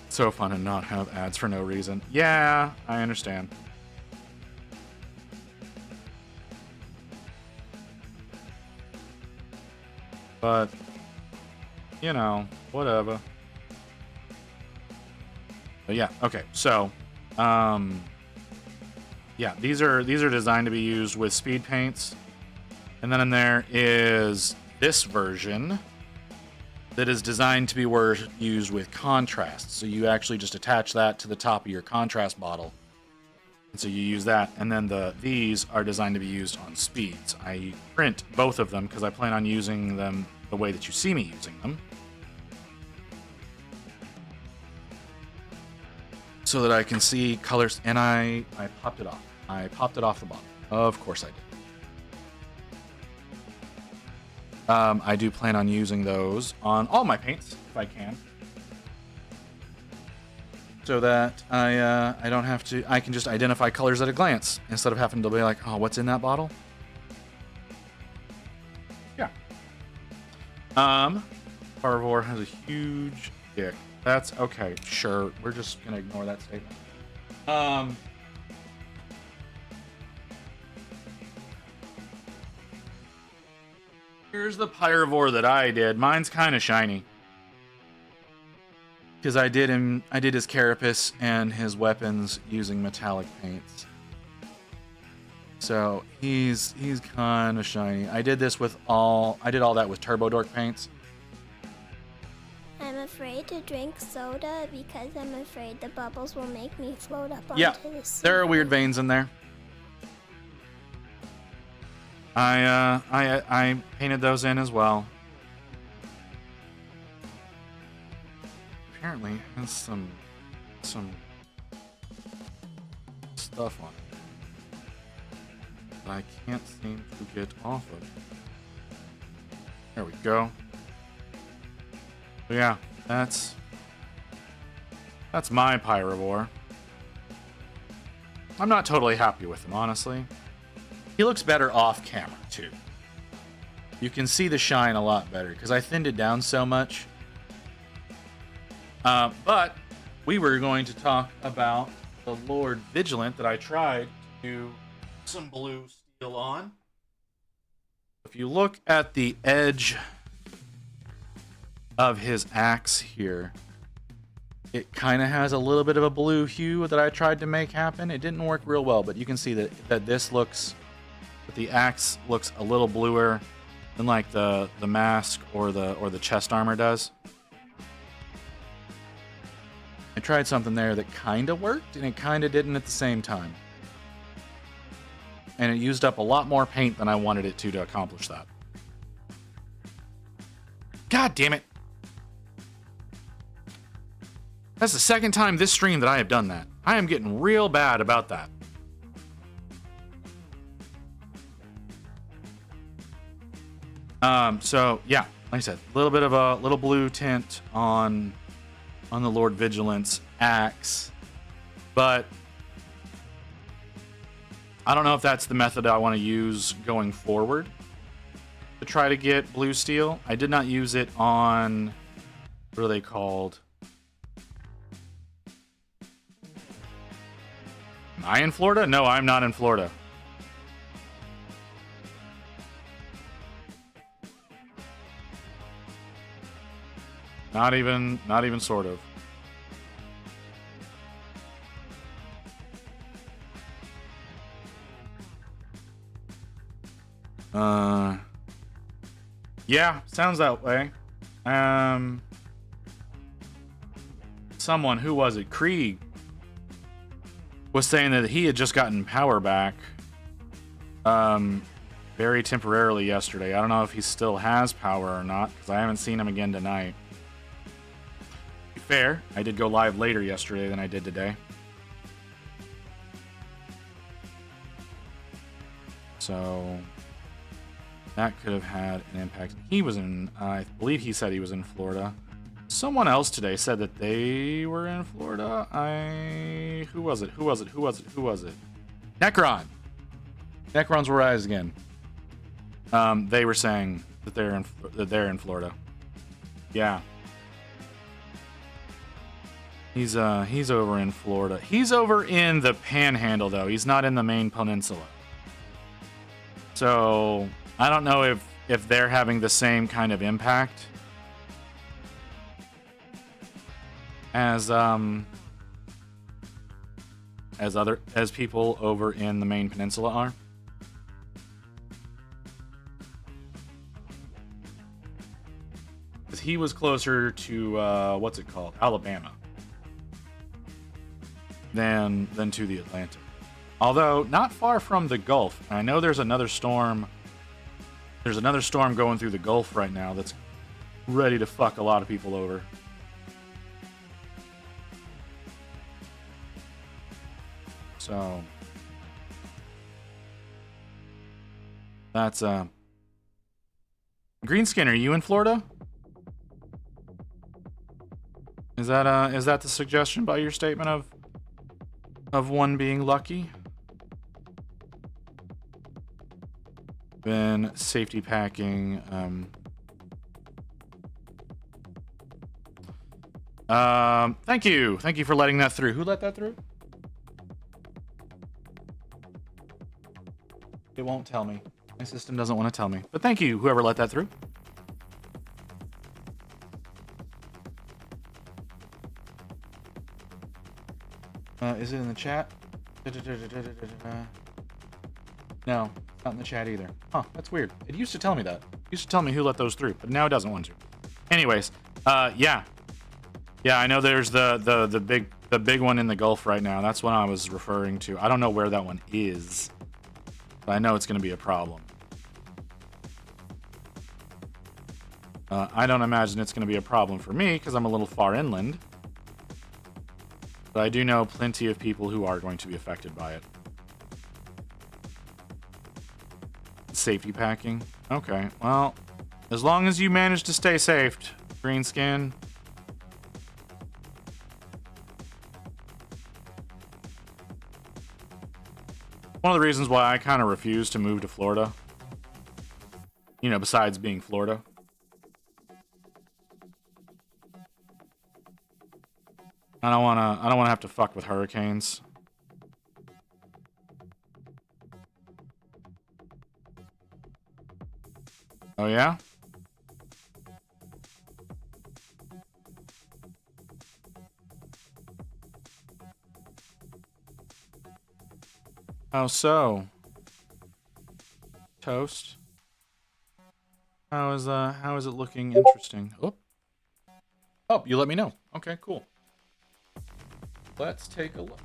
So fun to not have ads for no reason. Yeah, I understand. But, you know, whatever. But yeah, okay. So, yeah, these are designed to be used with speed paints. And then there is this version that is designed to be used with contrast. So you actually just attach that to the top of your contrast bottle. And so you use that. And then these are designed to be used on speeds. I print both of them because I plan on using them the way that you see me using them. So that I can see colors. And I popped it off. I popped it off the bottle. Of course I did. I do plan on using those on all my paints, if I can. So that I don't have to, I can just identify colors at a glance, instead of having to be like, oh, what's in that bottle? Yeah. Carnivore has a huge dick. That's okay, sure. We're just gonna ignore that statement. Here's the Pyrovore that I did. Mine's kind of shiny. Because I did his carapace and his weapons using metallic paints. So he's kind of shiny. I did all that with Turbo Dork paints. I'm afraid to drink soda because I'm afraid the bubbles will make me float up onto the sea. There are weird veins in there. I painted those in as well. Apparently has some stuff on it that I can't seem to get off of. There we go. But yeah, that's my Pyrovore. I'm not totally happy with him, honestly. He looks better off camera, too. You can see the shine a lot better, because I thinned it down so much. But we were going to talk about the Lord Vigilant that I tried to do some blue steel on. If you look at the edge of his axe here, it kind of has a little bit of a blue hue that I tried to make happen. It didn't work real well, but you can see that the axe looks a little bluer than like the mask or the chest armor does. I tried something there that kind of worked, and it kind of didn't at the same time. And it used up a lot more paint than I wanted it to accomplish that. God damn it. That's the second time this stream that I have done that. I am getting real bad about that. So yeah, like I said, a little bit of a little blue tint on the Lord Vigilance axe, but I don't know if that's the method I want to use going forward to try to get blue steel. I did not use it on, what are they called? Am I in Florida? No, I'm not in Florida. Not even sort of. Yeah, sounds that way. Someone, who was it? Krieg was saying that he had just gotten power back very temporarily yesterday. I don't know if he still has power or not, because I haven't seen him again tonight. To be fair, I did go live later yesterday than I did today. So that could have had an impact. He was in, I believe he said he was in Florida. Someone else today said that they were in Florida. Who was it? Necron. Necron's Rise again. They were saying that they're in Florida. Yeah. He's over in Florida. He's over in the Panhandle though. He's not in the main peninsula. So I don't know if they're having the same kind of impact as people over in the main peninsula are. Because he was closer to what's it called, Alabama, than to the Atlantic. Although not far from the Gulf. I know there's another storm. There's another storm going through the Gulf right now that's ready to fuck a lot of people over. So that's Greenskin, are you in Florida? Is that the suggestion by your statement of one being lucky? Been safety packing. Thank you for letting that through. Who let that through? It won't tell me. My system doesn't want to tell me. But thank you, whoever let that through. Is it in the chat? No, not in the chat either. Huh, that's weird. It used to tell me that. It used to tell me who let those through, but now it doesn't want to. Anyways, yeah. Yeah, I know there's the big one in the Gulf right now. That's what I was referring to. I don't know where that one is, but I know it's going to be a problem. I don't imagine it's going to be a problem for me because I'm a little far inland. But I do know plenty of people who are going to be affected by it. Safety packing. Okay, well, as long as you manage to stay safe, Greenskin. One of the reasons why I kind of refuse to move to Florida, you know, besides being Florida. I don't wanna have to fuck with hurricanes. Oh yeah? How so? Toast? How is it looking interesting? Oh, you let me know. Okay, cool. Let's take a look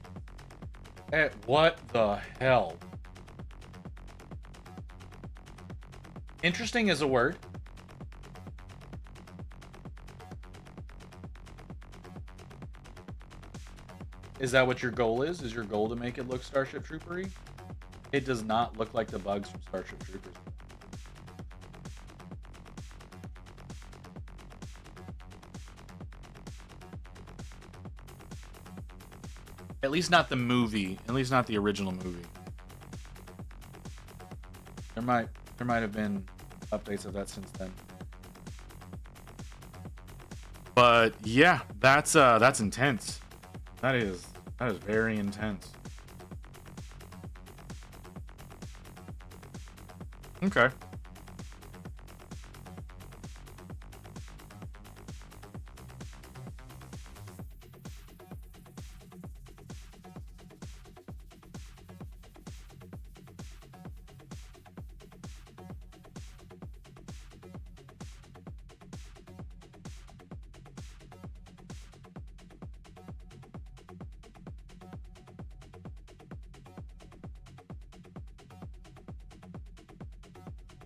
at what the hell. Interesting is a word. Is that what your goal is? Is your goal to make it look Starship Troopery? It does not look like the bugs from Starship Troopers. At least not the movie. At least not the original movie. There might have been updates of that since then. But yeah, that's intense. That is very intense. Okay.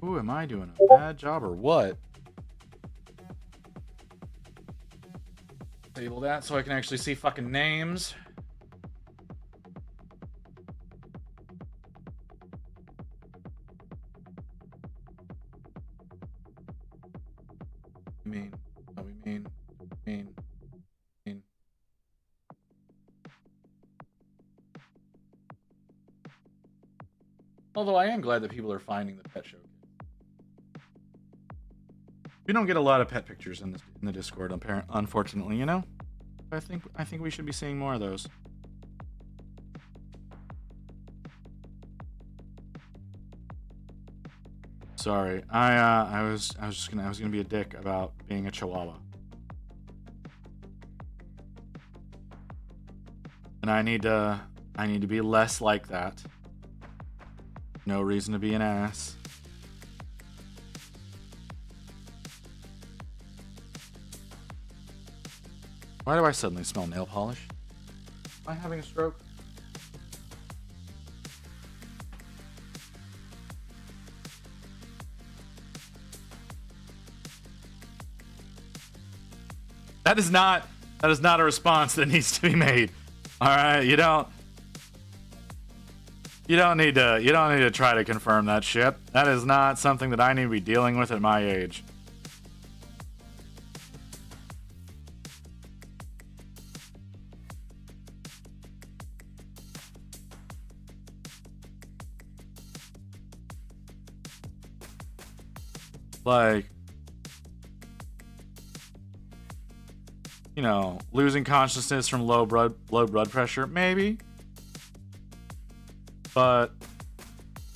Ooh, am I doing a bad job or what? Disable that so I can actually see fucking names. Mean. Although I am glad that people are finding the pet show. We don't get a lot of pet pictures in the Discord, unfortunately, you know? I think we should be seeing more of those. Sorry, I was gonna be a dick about being a Chihuahua, and I need to be less like that. No reason to be an ass. Why do I suddenly smell nail polish? Am I having a stroke? That is not a response that needs to be made. All right, you don't need to try to confirm that shit. That is not something that I need to be dealing with at my age. Like, you know, losing consciousness from low blood pressure, maybe. But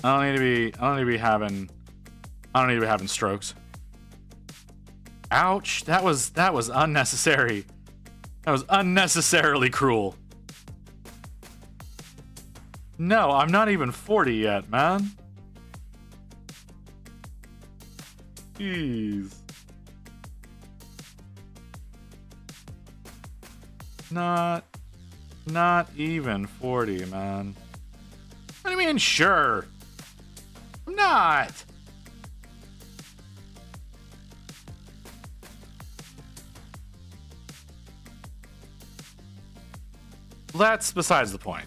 I don't need to be having strokes. Ouch, that was unnecessary. That was unnecessarily cruel. No, I'm not even 40 yet, man. Jeez. Not even 40, man. What do you mean, sure? I'm not. That's besides the point.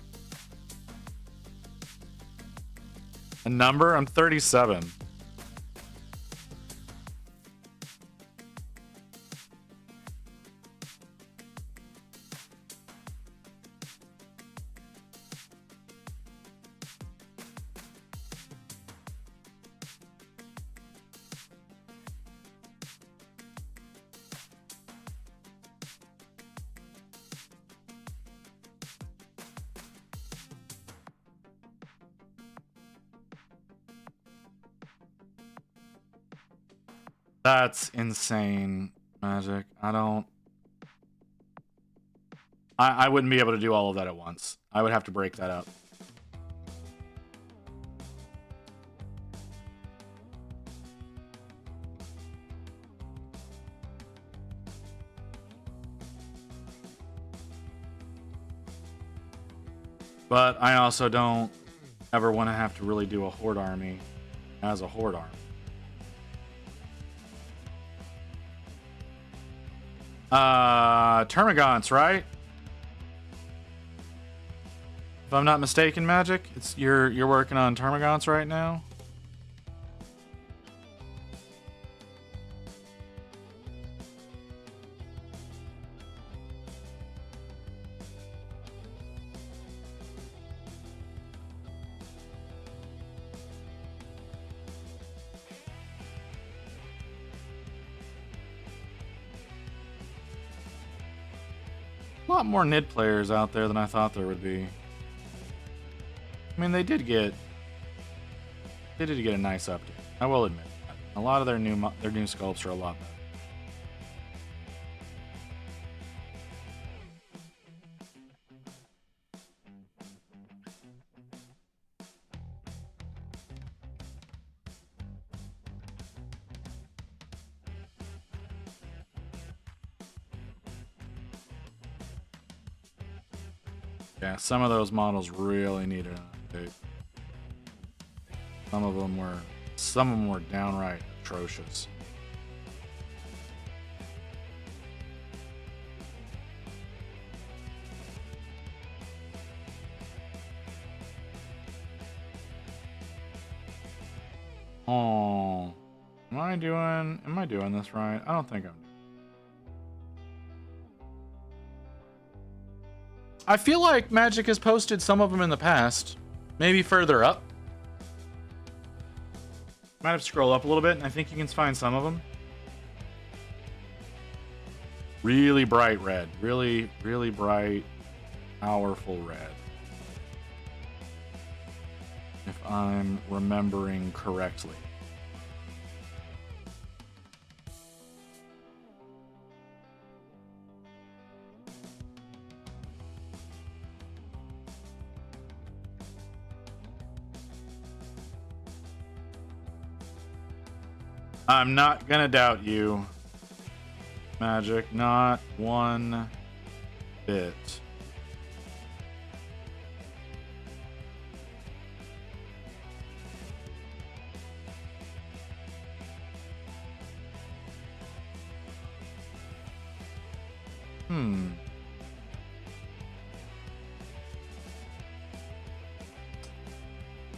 A number? I'm 37. That's insane, Magic. I wouldn't be able to do all of that at once. I would have to break that up. But I also don't ever want to have to really do a horde army as a horde army. Termagants, right? If I'm not mistaken, Magic, it's you're working on Termagants right now. A lot more Nid players out there than I thought there would be. I mean, they did get a nice update. I will admit that. A lot of their new sculpts are a lot better. Yeah, some of those models really needed an update. Some of them were downright atrocious. Oh, am I doing this right? I don't think I'm. I feel like Magic has posted some of them in the past. Maybe further up. Might have to scroll up a little bit, and I think you can find some of them. Really bright red. Really, really bright, powerful red. If I'm remembering correctly. I'm not gonna doubt you, Magic. Not one bit.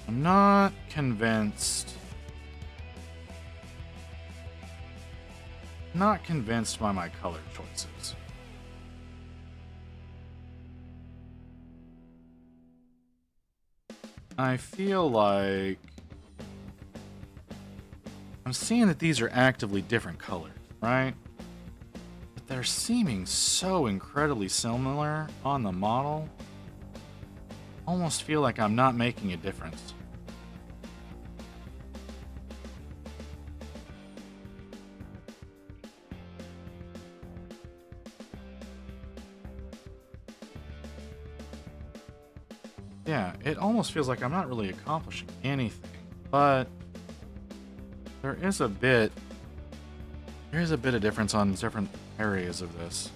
I'm not convinced. Not convinced by my color choices. I feel like I'm seeing that these are actively different colors, right? But they're seeming so incredibly similar on the model. Almost feel like I'm not making a difference. Yeah, it almost feels like I'm not really accomplishing anything, but there is a bit of difference on different areas of this.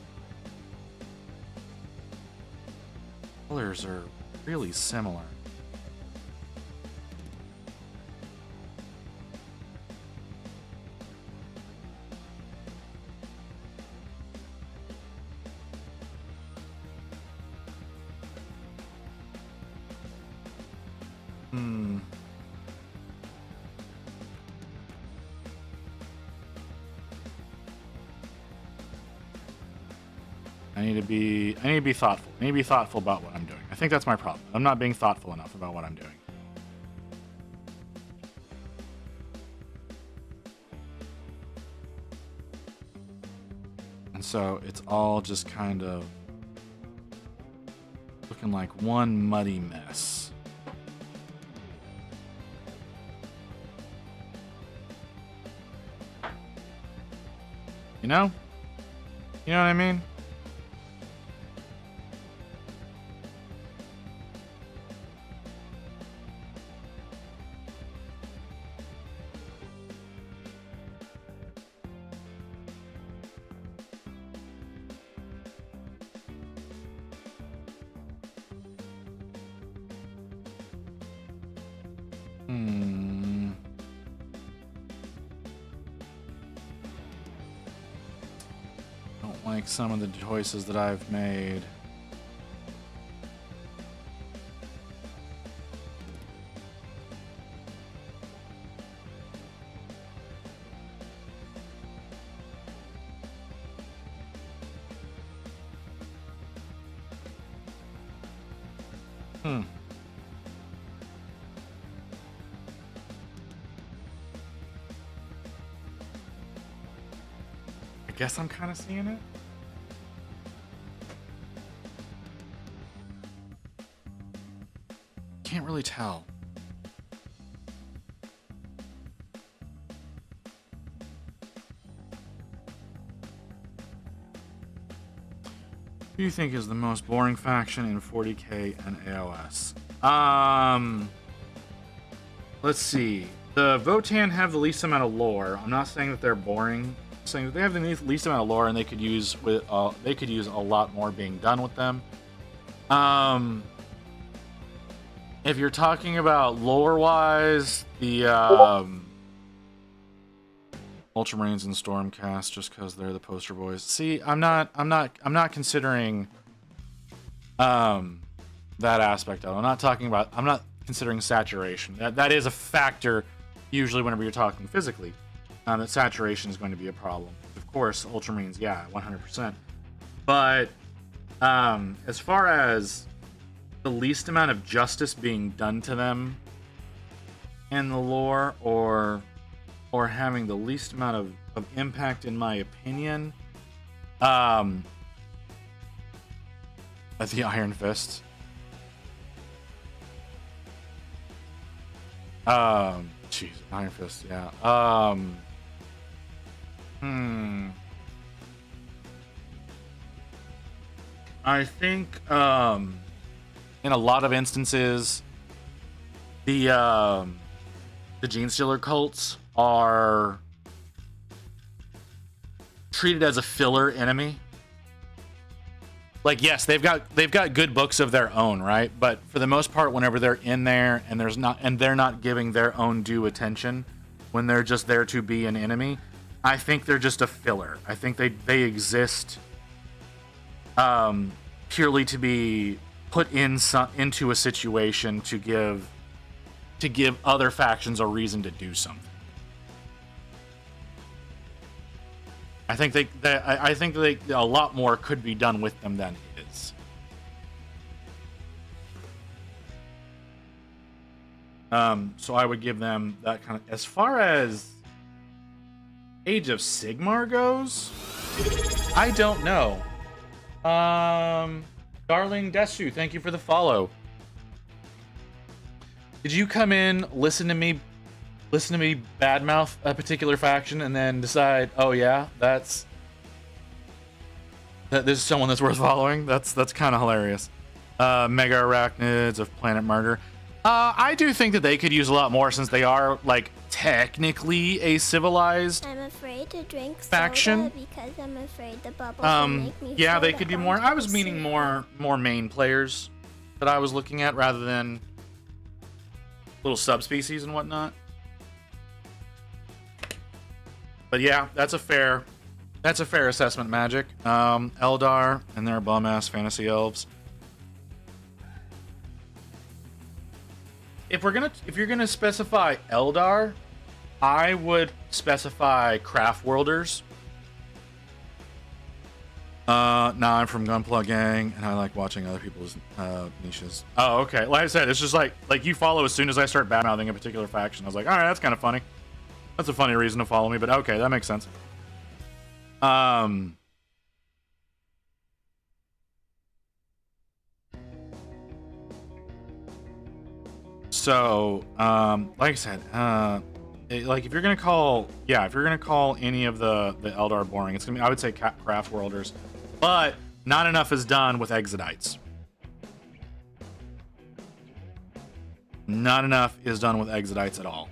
Colors are really similar. I need to be thoughtful. I need to be thoughtful about what I'm doing. I think that's my problem. I'm not being thoughtful enough about what I'm doing. And so it's all just kind of looking like one muddy mess. You know? You know what I mean? Hmm. Don't like some of the choices that I've made. I guess I'm kind of seeing it. Can't really tell. Who do you think is the most boring faction in 40k and AOS? Let's see. The Votan have the least amount of lore. I'm not saying that they're boring. I'm saying that they have the least amount of lore, and they could use a lot more being done with them. If you're talking about lore-wise, the Ultramarines and Stormcast, just because they're the poster boys. See, I'm not considering that aspect of it. I'm not considering saturation. That is a factor usually whenever you're talking physically. That saturation is going to be a problem. Of course, Ultramarines, yeah, 100%. But as far as the least amount of justice being done to them in the lore, or having the least amount of impact, in my opinion, the Iron Fist. Jeez, Iron Fist, yeah. I think, in a lot of instances, the Genestealer cults are treated as a filler enemy. Like, yes, they've got good books of their own, right? But for the most part, whenever they're in there and they're not giving their own due attention, when they're just there to be an enemy, I think they're just a filler. I think they exist purely to be put into a situation to give other factions a reason to do something. I think a lot more could be done with them than is. So I would give them that kind of. As far as Age of Sigmar goes, I don't know. Darling Desu, thank you for the follow. Did you come in, listen to me badmouth a particular faction, and then decide, oh yeah, this is someone that's worth following? That's kind of hilarious. Mega Arachnids of Planet Murder. I do think that they could use a lot more, since they are, like, technically a civilized I'm afraid to drink faction. soda because I'm afraid the bubbles will make me yeah, they float could do up more. onto I was the meaning ceiling. more main players that I was looking at, rather than little subspecies and whatnot. But yeah, that's a fair assessment, Magic. Eldar and their bum-ass fantasy elves. If you're gonna specify Eldar, I would specify Craft Worlders. Nah, I'm from Gunpla Gang, and I like watching other people's niches. Oh, okay. Like I said, it's just like you follow as soon as I start badmouthing a particular faction. I was like, all right, that's kind of funny. That's a funny reason to follow me, but okay, that makes sense. So, like I said, like if you're gonna call any of the Eldar boring, it's gonna be, I would say, Craft Worlders, but not enough is done with Exodites. Not enough is done with Exodites at all.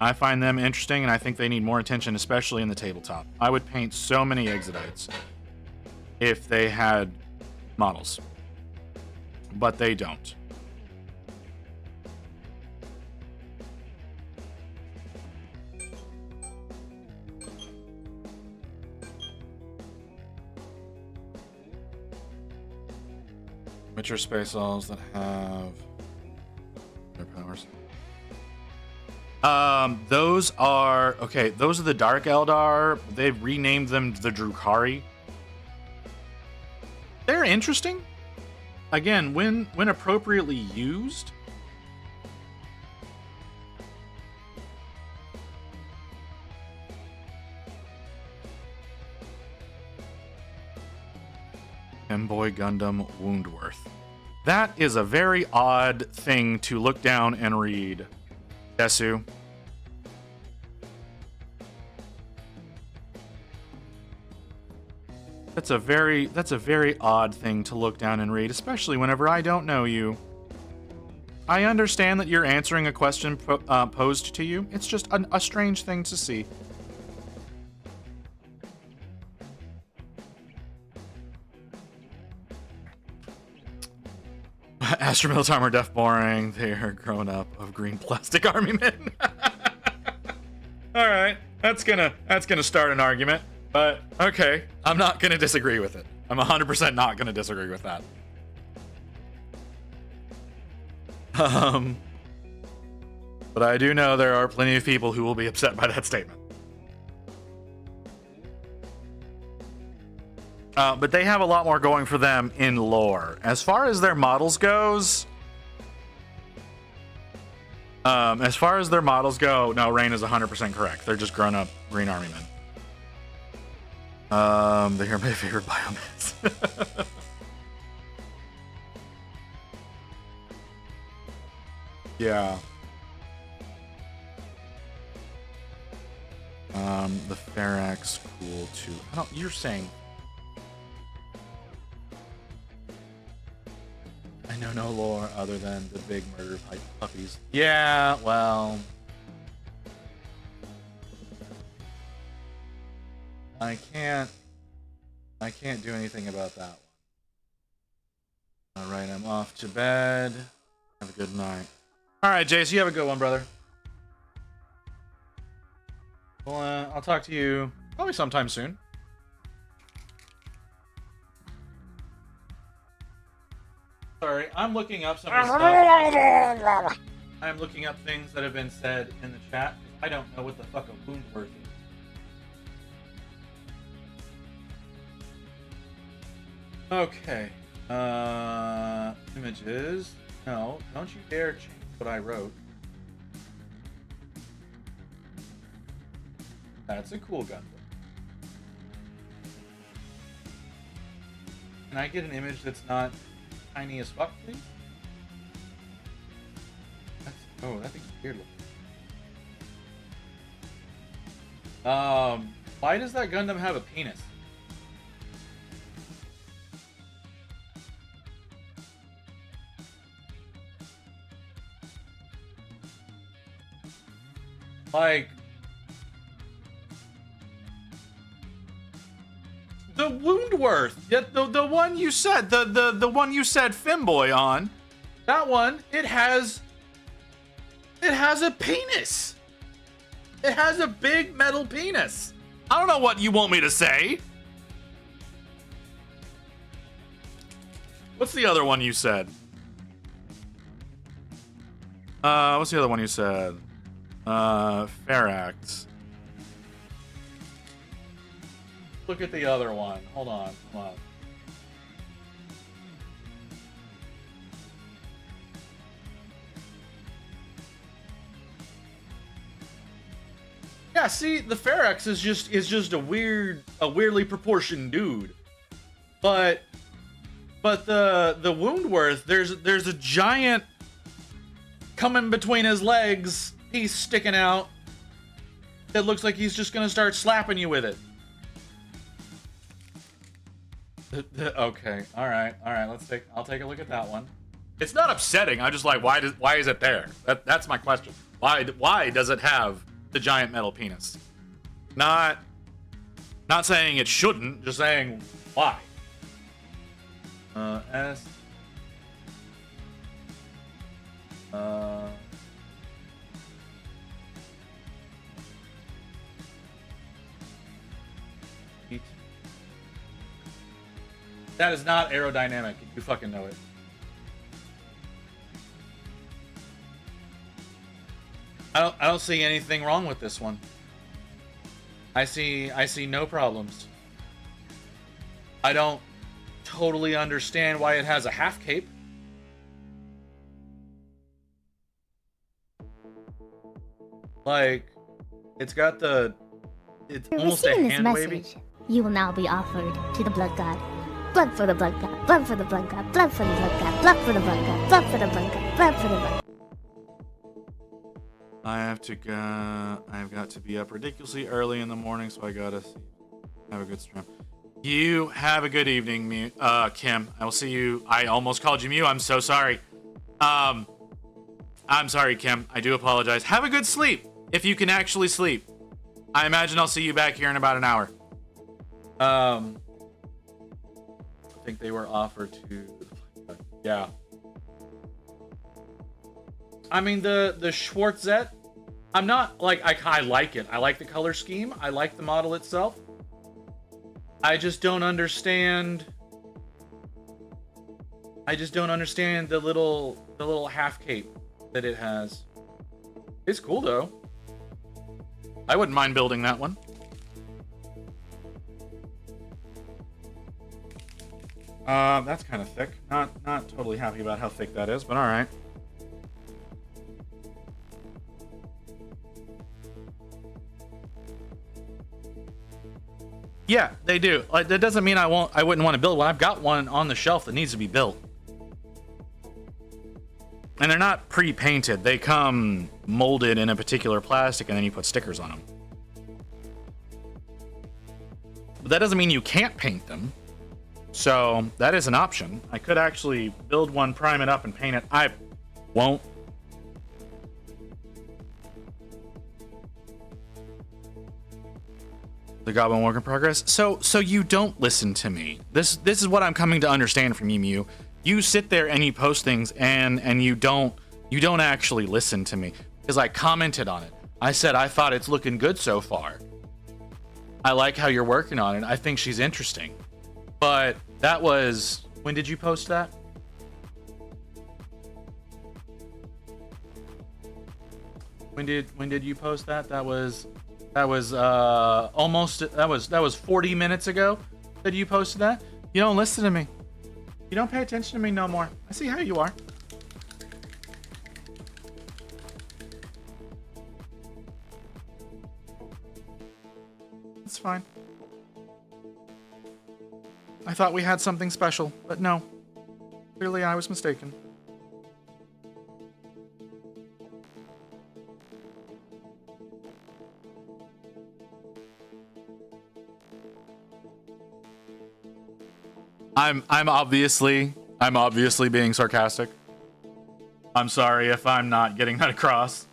I find them interesting, and I think they need more attention, especially in the tabletop. I would paint so many Exodites if they had models, but they don't. Mature space elves that have their powers. Those are okay. Those are the Dark Eldar. They've renamed them the Drukhari. They're interesting. Again, when appropriately used. Femboy Gundam Woundworth. That is a very odd thing to look down and read, Desu. That's a very odd thing to look down and read, especially whenever I don't know you. I understand that you're answering a question posed to you. It's just a strange thing to see. Astromil armor deaf boring. They are grown up of green plastic army men. All right, that's gonna start an argument, but okay, I'm not gonna disagree with it. I'm 100% not gonna disagree with that. But I do know there are plenty of people who will be upset by that statement. But they have a lot more going for them in lore. As far as their models goes, no, Rain is 100% correct. They're just grown-up Green Army men. They are my favorite biomass. Yeah. The Pharax cool too. You're saying. I know no lore other than the big murder pipe puppies. Yeah, well. I can't do anything about that one. Alright, I'm off to bed. Have a good night. Alright, Jace, you have a good one, brother. Well, I'll talk to you probably sometime soon. Sorry, I'm looking up some of the stuff. I'm looking up things that have been said in the chat. I don't know what the fuck a Woundworth is. Okay. Images. No, don't you dare change what I wrote. That's a cool gun. Can I get an image that's not tiny as fuck, please? That thing's weird looking. Why does that Gundam have a penis? Like, the Woundworth, the one you said, the one you said Femboy on, that one, it has a penis. It has a big metal penis. I don't know what you want me to say. What's the other one you said? What's the other one you said? Pharax. Look at the other one. Hold on. Yeah, see, the Pharax is just a weirdly proportioned dude. But the Woundworth, there's a giant coming between his legs, piece sticking out. It looks like he's just gonna start slapping you with it. Okay, all right. I'll take a look at that one. It's not upsetting. I'm just like, why is it there? That's my question. Why does it have the giant metal penis? Not saying it shouldn't, just saying why. S. That is not aerodynamic. You fucking know it. I don't see anything wrong with this one. I see no problems. I don't totally understand why it has a half cape. Like, it's got the... It's You're almost a receiving this hand wavy. message. You will now be offered to the blood god. Blood for the blood god. Blood for the blood god. Blood for the blood god. Blood for the blood god. Blood for the blood god. Blood for the blood. I've got to be up ridiculously early in the morning, so I gotta have a good stream. You have a good evening, Kim. I will see you. I almost called you Mew. I'm so sorry. I'm sorry, Kim. I do apologize. Have a good sleep, if you can actually sleep. I imagine I'll see you back here in about an hour. I think they were offered to... Yeah. I mean, the Schwarzette, I'm not, like, I like it. I like the color scheme. I like the model itself. I just don't understand... the little half cape that it has. It's cool, though. I wouldn't mind building that one. That's kind of thick. Not totally happy about how thick that is, but all right. Yeah, they do. Like, that doesn't mean I wouldn't want to build one. I've got one on the shelf that needs to be built. And they're not pre-painted. They come molded in a particular plastic, and then you put stickers on them. But that doesn't mean you can't paint them. So that is an option. I could actually build one, prime it up, and paint it. I won't. The Goblin work in progress. So you don't listen to me. This is what I'm coming to understand from you, Mew. You sit there and you post things and you don't actually listen to me, because I commented on it. I said I thought it's looking good so far. I like how you're working on it. I think she's interesting. But that was, when did you post that? When did you post that? That was 40 minutes ago that you posted that. You don't listen to me. You don't pay attention to me no more. I see how you are. It's fine. I thought we had something special, but no. Clearly I was mistaken. I'm obviously being sarcastic. I'm sorry if I'm not getting that across.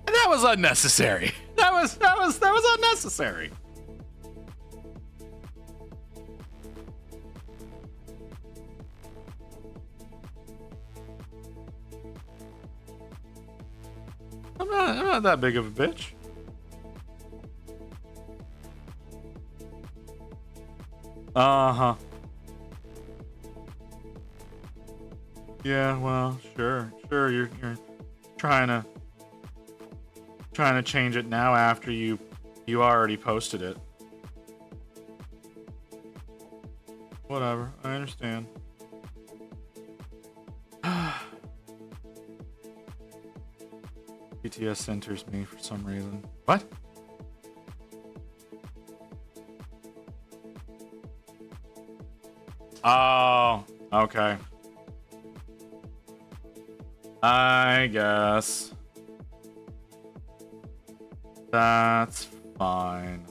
That was unnecessary. That was unnecessary. I'm not that big of a bitch. Uh-huh. Yeah, well, sure, you're trying to change it now after you already posted it. Whatever, I understand. BTS centers me for some reason. What? Oh, okay. I guess. That's fine.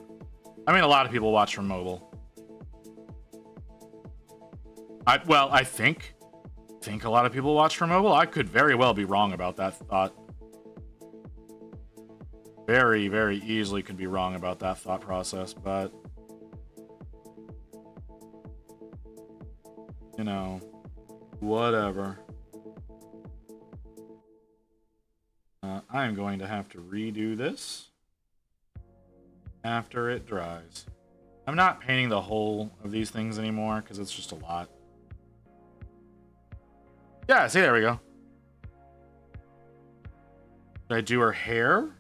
I mean, a lot of people watch from mobile. I think a lot of people watch from mobile. I could very well be wrong about that thought. Very, very easily could be wrong about that thought process, but you know, whatever. I am going to have to redo this after it dries. I'm not painting the whole of these things anymore because it's just a lot. Yeah, see, there we go. Did I do her hair?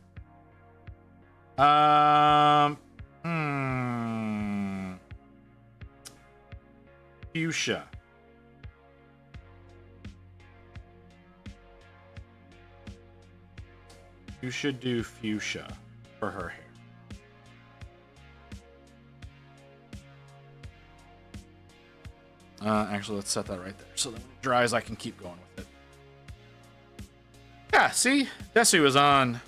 Fuchsia. You should do fuchsia for her hair. Actually, let's set that right there so that when it dries, I can keep going with it. Yeah, see? Desu is on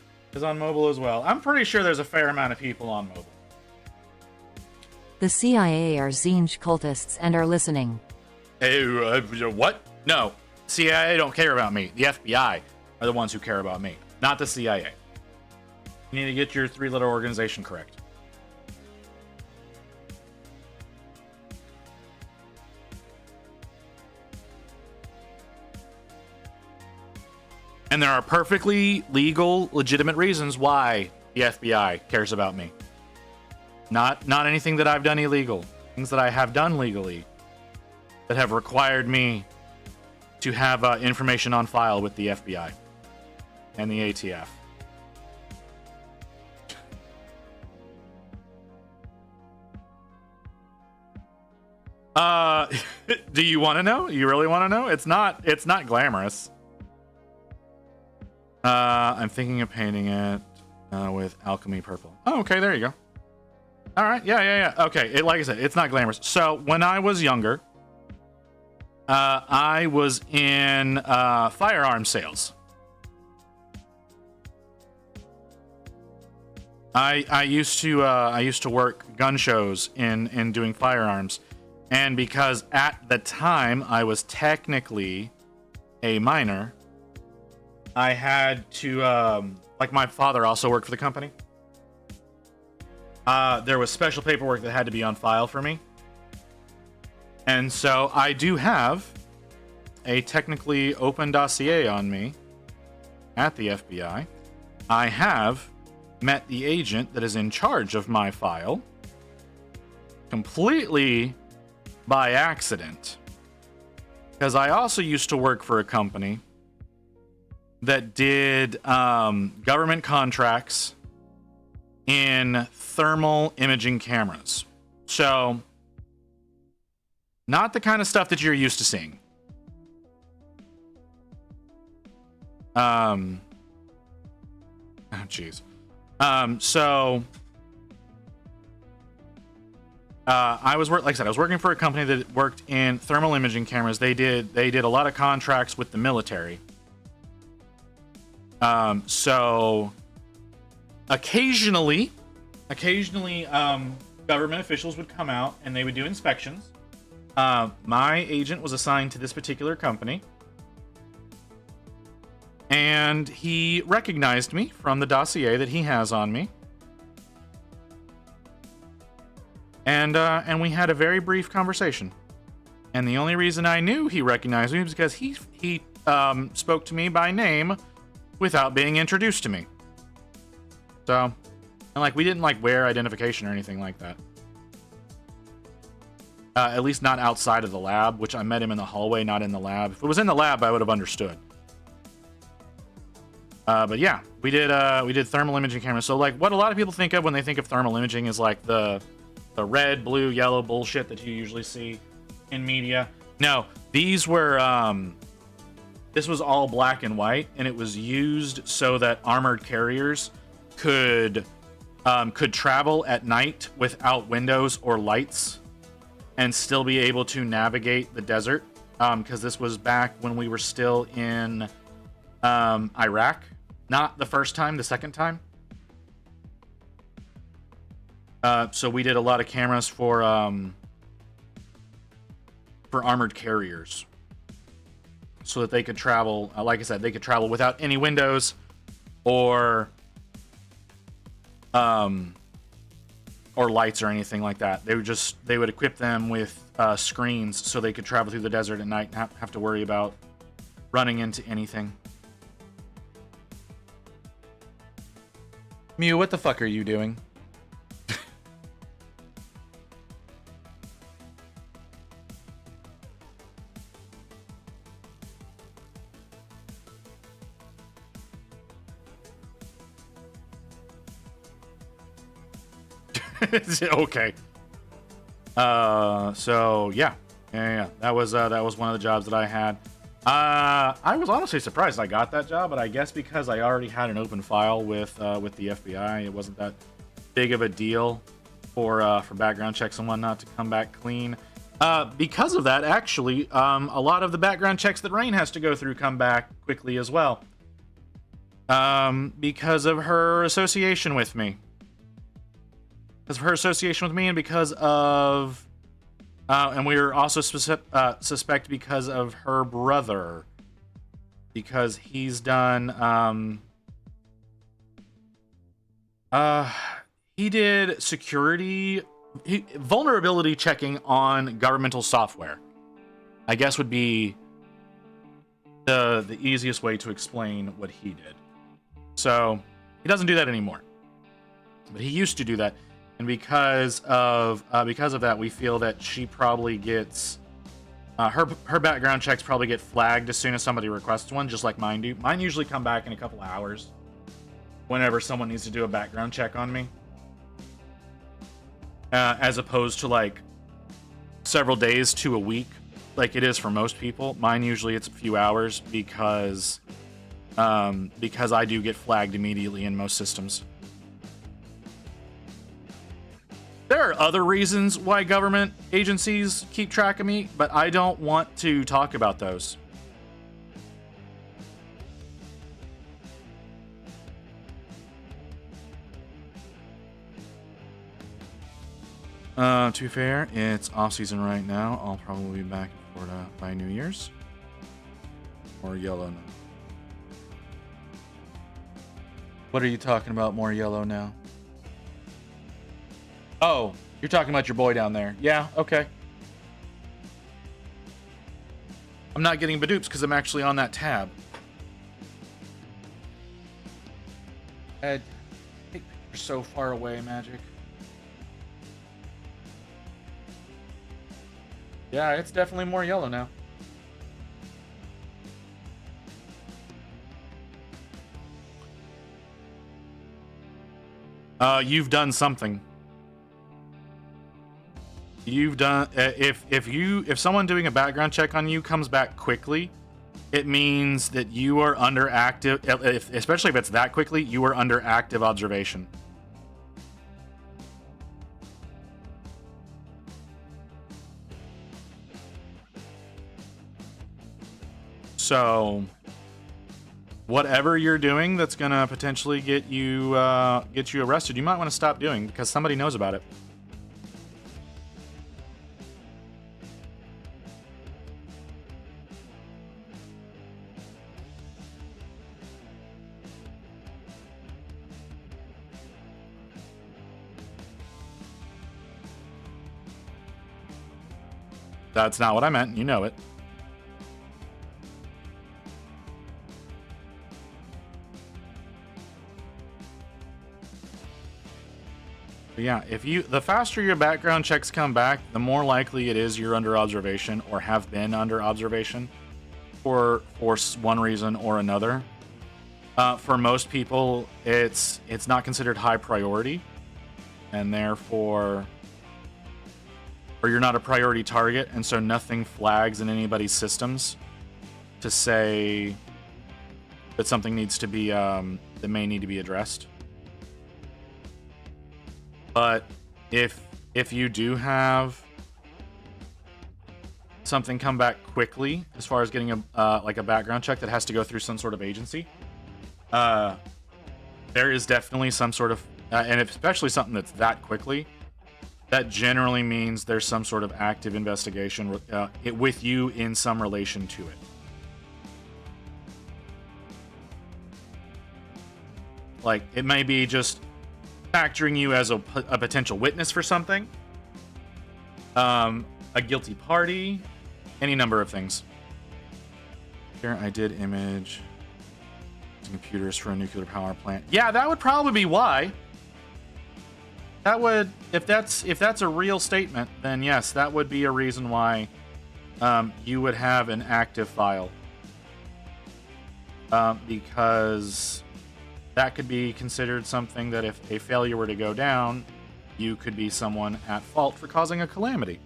mobile as well. I'm pretty sure there's a fair amount of people on mobile. The CIA are Zinj cultists and are listening. Hey, what? No. CIA don't care about me. The FBI are the ones who care about me, not the CIA. You need to get your three-letter organization correct. And there are perfectly legal, legitimate reasons why the FBI cares about me. Not anything that I've done illegal. Things that I have done legally that have required me to have information on file with the FBI and the ATF. Do you want to know? You really want to know? It's not glamorous. I'm thinking of painting it with alchemy purple. Oh, okay, there you go. All right, yeah. Okay, like I said, it's not glamorous. So when I was younger, I was in firearm sales. I used to work gun shows in doing firearms, and because at the time I was technically a minor, I had to like my father also worked for the company. There was special paperwork that had to be on file for me. And so I do have a technically open dossier on me at the FBI. I have met the agent that is in charge of my file completely by accident. Because I also used to work for a company that did government contracts in thermal imaging cameras. So, not the kind of stuff that you're used to seeing. Oh, jeez. I was like I said, I was working for a company that worked in thermal imaging cameras. They did a lot of contracts with the military. So occasionally, government officials would come out and they would do inspections. My agent was assigned to this particular company, and he recognized me from the dossier that he has on me. And we had a very brief conversation. And the only reason I knew he recognized me was because he spoke to me by name without being introduced to me. So, and like, we didn't like wear identification or anything like that. At least not outside of the lab, which I met him in the hallway, not in the lab. If it was in the lab, I would have understood. But yeah, we did thermal imaging cameras. So like, what a lot of people think of when they think of thermal imaging is like the red, blue, yellow bullshit that you usually see in media. No, these were this was all black and white, and it was used so that armored carriers could travel at night without windows or lights and still be able to navigate the desert. Because this was back when we were still in Iraq. Not the first time, the second time. So we did a lot of cameras for armored carriers, so that they could travel. Like I said, they could travel without any windows, or lights or anything like that. They would equip them with screens so they could travel through the desert at night and not have to worry about running into anything. Mew, what the fuck are you doing? Okay. So yeah. That was one of the jobs that I had. I was honestly surprised I got that job, but I guess because I already had an open file with the FBI, it wasn't that big of a deal for background checks and whatnot to come back clean. Because of that, actually, a lot of the background checks that Rain has to go through come back quickly as well. Because of her association with me. Because of her association with me, and because of, and we were also suspect because of her brother, because he's done, he did vulnerability checking on governmental software, I guess would be the easiest way to explain what he did. So he doesn't do that anymore, but he used to do that, and because of that, we feel that she probably gets her background checks probably get flagged as soon as somebody requests one, just like mine do. Mine usually come back in a couple of hours whenever someone needs to do a background check on me, as opposed to like several days to a week like it is for most people. Mine usually it's a few hours because I do get flagged immediately in most systems. There are other reasons why government agencies keep track of me, but I don't want to talk about those. To be fair, it's off season right now. I'll probably be back in Florida by New Year's. More yellow now. What are you talking about, more yellow now? Oh, you're talking about your boy down there. Yeah, okay. I'm not getting Badoops because I'm actually on that tab. Ed, take pictures so far away, Magic. Yeah, it's definitely more yellow now. You've done something. You've done if someone doing a background check on you comes back quickly, it means that you are under active, especially if it's that quickly, you are under active observation. So whatever you're doing that's gonna potentially get you arrested, you might want to stop doing because somebody knows about it. That's not what I meant. You know it. But yeah, the faster your background checks come back, the more likely it is you're under observation or have been under observation for one reason or another. For most people, it's not considered high priority, and therefore, or you're not a priority target, and so nothing flags in anybody's systems to say that something needs to be that may need to be addressed. But if you do have something come back quickly, as far as getting a background check that has to go through some sort of agency, there is definitely some sort of, and especially something that's that quickly, that generally means there's some sort of active investigation with you in some relation to it. Like, it may be just factoring you as a potential witness for something, a guilty party, any number of things. Here, I did image computers for a nuclear power plant. Yeah, that would probably be why. That would, if that's a real statement, then yes, that would be a reason why you would have an active file. Because that could be considered something that if a failure were to go down, you could be someone at fault for causing a calamity.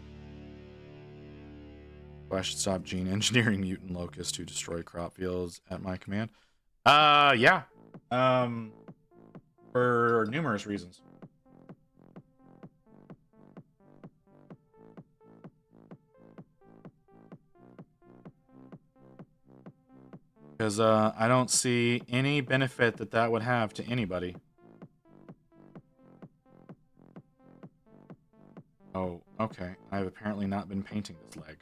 I should stop gene engineering mutant locusts to destroy crop fields at my command. Yeah. For numerous reasons. Because I don't see any benefit that that would have to anybody. Oh, okay. I've apparently not been painting this leg.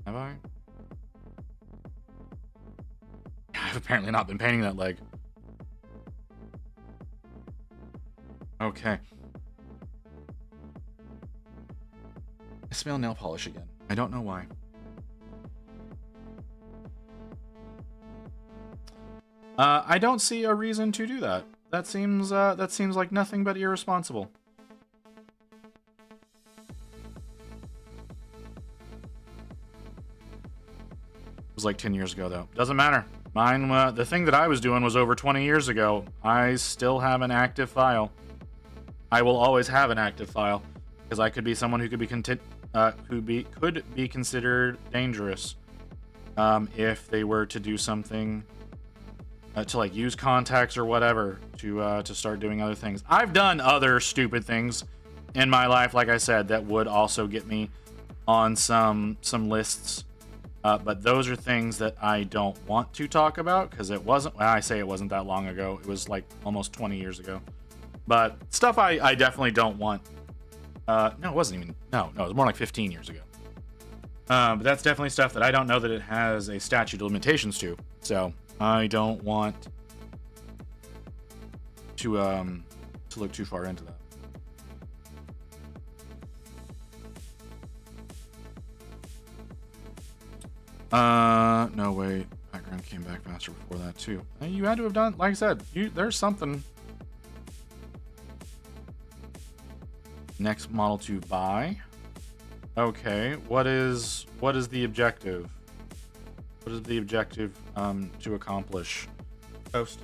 Have I? I've apparently not been painting that leg. Okay. I smell nail polish again. I don't know why. I don't see a reason to do that. That seems like nothing but irresponsible. It was like 10 years ago, though. Doesn't matter. Mine, the thing that I was doing was over 20 years ago. I still have an active file. I will always have an active file because I could be someone who could be could be considered dangerous if they were to do something to like use contacts or whatever to start doing other things. I've done other stupid things in my life, like I said, that would also get me on some lists. But those are things that I don't want to talk about because it wasn't. Well, I say it wasn't that long ago. It was like almost 20 years ago. But stuff I definitely don't want. No, it wasn't even. No, it was more like 15 years ago. But that's definitely stuff that I don't know that it has a statute of limitations to. So I don't want to look too far into that. No, wait. Background came back faster before that, too. You had to have done, like I said, there's something. Next model to buy. Okay, what is the objective? What is the objective to accomplish? Post.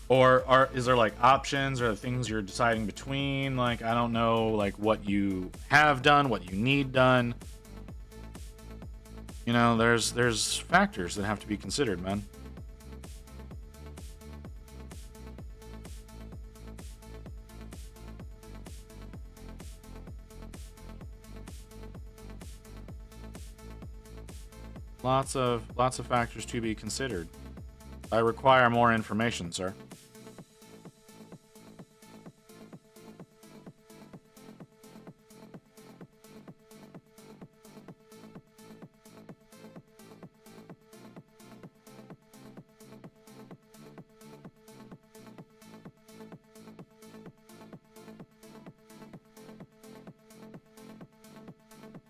Or is there like options or things you're deciding between? Like, I don't know, like what you have done, what you need done. You know, there's factors that have to be considered, man. Lots of factors to be considered. I require more information, sir.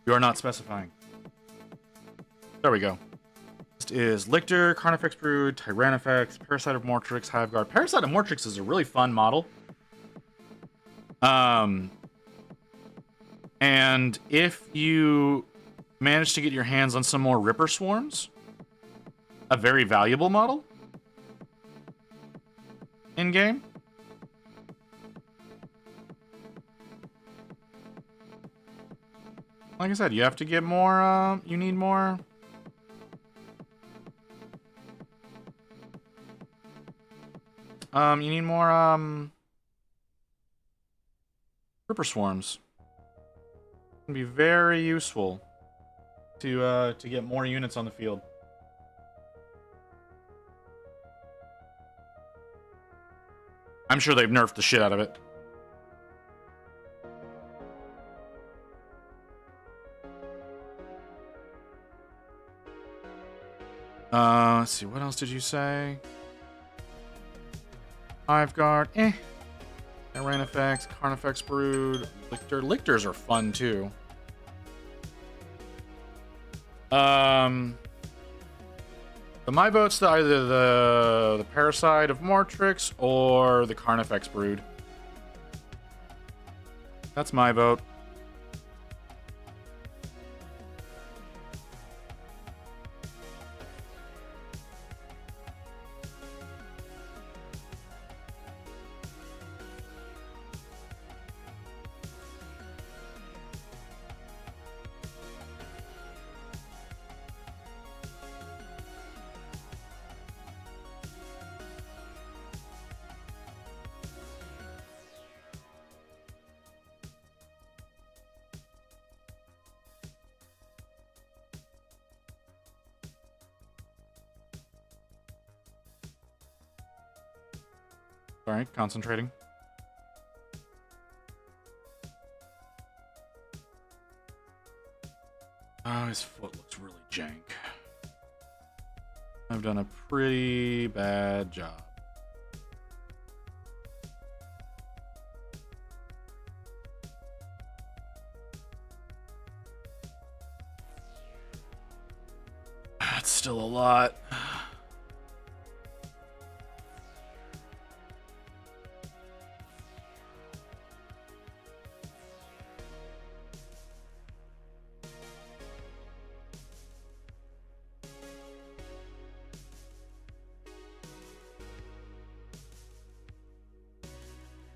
You are not specifying. There we go. Next is Lictor, Carnifex Brood, Tyrannifex, Parasite of Mortrix, Hiveguard. Parasite of Mortrix is a really fun model. And if you manage to get your hands on some more Ripper Swarms, a very valuable model in game. Like I said, you have to get more, you need more. You need more, Ripper Swarms. It can be very useful to get more units on the field. I'm sure they've nerfed the shit out of it. Let's see, what else did you say? Hiveguard, Tyrannifex, Carnifex Brood, Lictor. Lictors are fun too. But my vote's to either the Parasite of Mortrix or the Carnifex Brood. That's my vote. Sorry, concentrating. Oh, his foot looks really jank. I've done a pretty bad job. That's still a lot.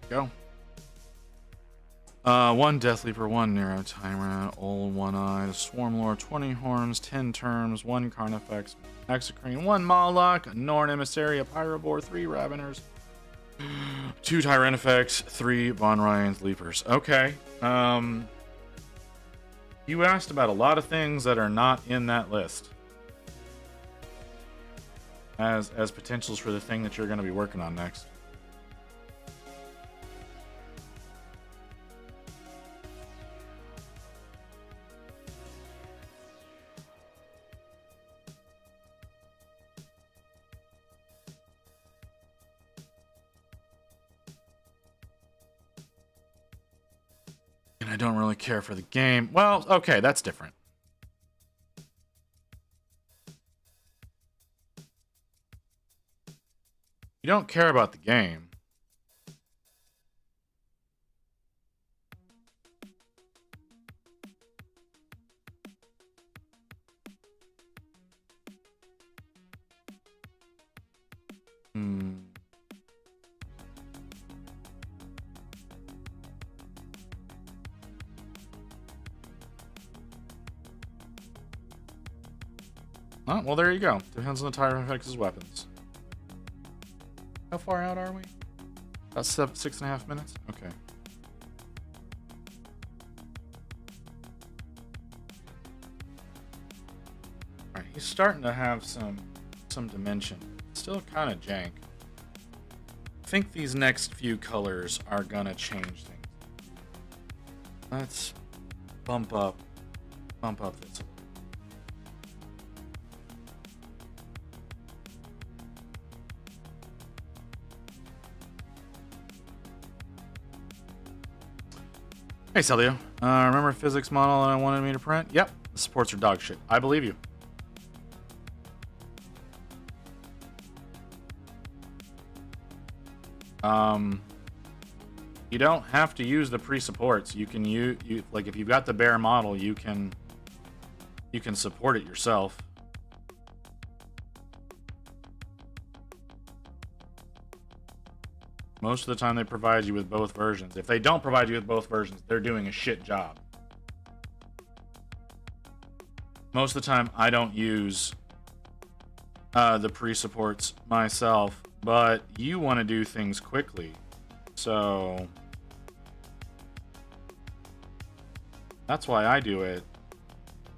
Go. One Death Leaper, one Nero Tyrant, Old One-Eyed, Swarm Lord, 20 Horns, 10 Terms, 1 Carnifex, Exocrine, 1 Moloch, a Norn Emissary, a Pyrobor, 3 Raveners, 2 Tyrannifex, 3 Von Ryan's Leapers. Okay. You asked about a lot of things that are not in that list as potentials for the thing that you're going to be working on next. I don't really care for the game. Well, okay, that's different. You don't care about the game. Oh, well, there you go. Depends on the Tyrannifex's weapons. How far out are we? About 6.5 minutes? Okay. Alright, he's starting to have some dimension. Still kind of jank. I think these next few colors are gonna change things. Let's bump up this a little. Hey, Celio. Remember a physics model that I wanted me to print? Yep. The supports are dog shit. I believe you. You don't have to use the pre-supports. You can use like if you've got the bare model, you can support it yourself. Most of the time they provide you with both versions. If they don't provide you with both versions, they're doing a shit job. Most of the time I don't use the pre-supports myself, but you want to do things quickly. So that's why I do it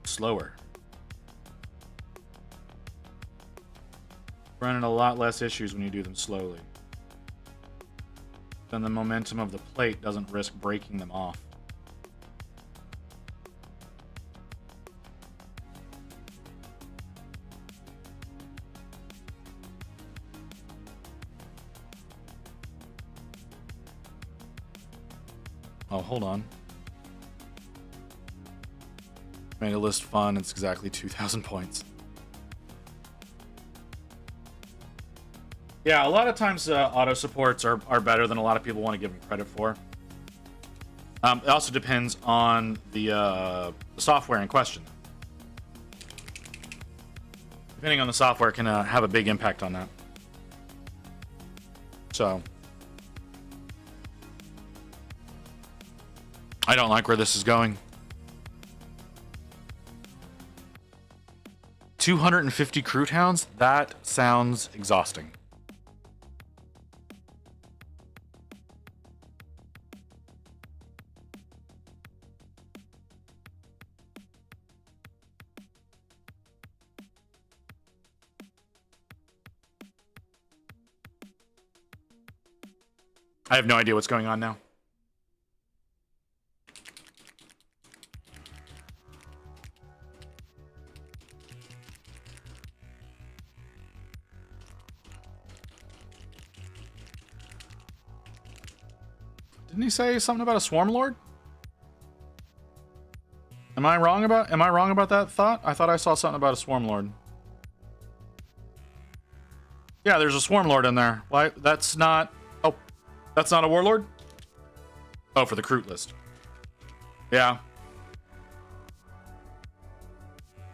slower. Run into a lot less issues when you do them slowly. Then the momentum of the plate doesn't risk breaking them off. Oh, hold on. Made a list fun. It's exactly 2,000 points. Yeah, a lot of times auto supports are better than a lot of people want to give them credit for. It also depends on the software in question. Depending on the software can have a big impact on that. So, I don't like where this is going. 250 Crude Hounds? That sounds exhausting. I have no idea what's going on now. Didn't he say something about a swarm lord? Am I wrong about that thought? I thought I saw something about a swarm lord. Yeah, there's a swarm lord in there. Why? That's not. Oh, that's not a warlord. Oh, for the recruit list. Yeah.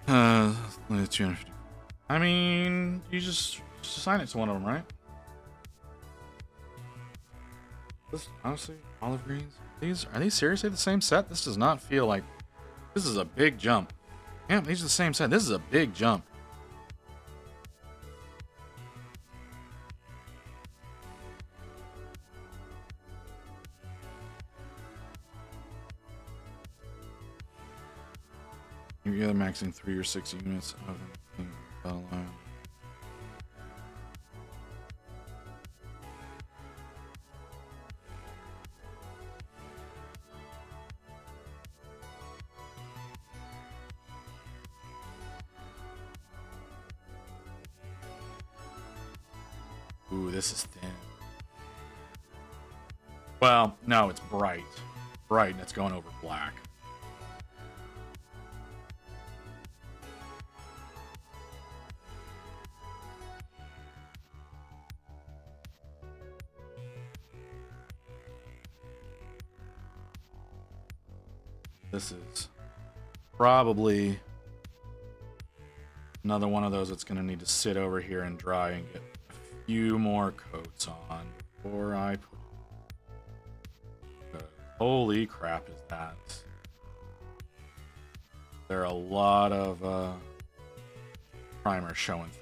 250. I mean, you just assign it to one of them, right? This, honestly, olive greens. Are these seriously the same set? This does not feel like. This is a big jump. Yeah, these are the same set. This is a big jump. You're either maxing 3 or 6 units of anything. Ooh, this is thin. Well, no, it's bright. Bright, and it's going over black. This is probably another one of those that's going to need to sit over here and dry and get a few more coats on before I put it. Holy crap is that. There are a lot of primers showing things.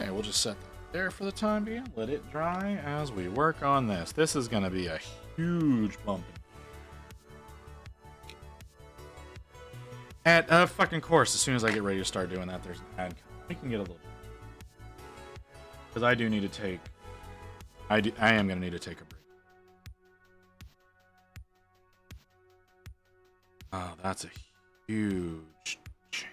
Okay, we'll just set that there for the time being. Let it dry as we work on this. This is going to be a huge bump. At a fucking course, as soon as I get ready to start doing that, there's an ad. We can get a little. Because I do need to take. I am going to need to take a break. Oh, that's a huge change.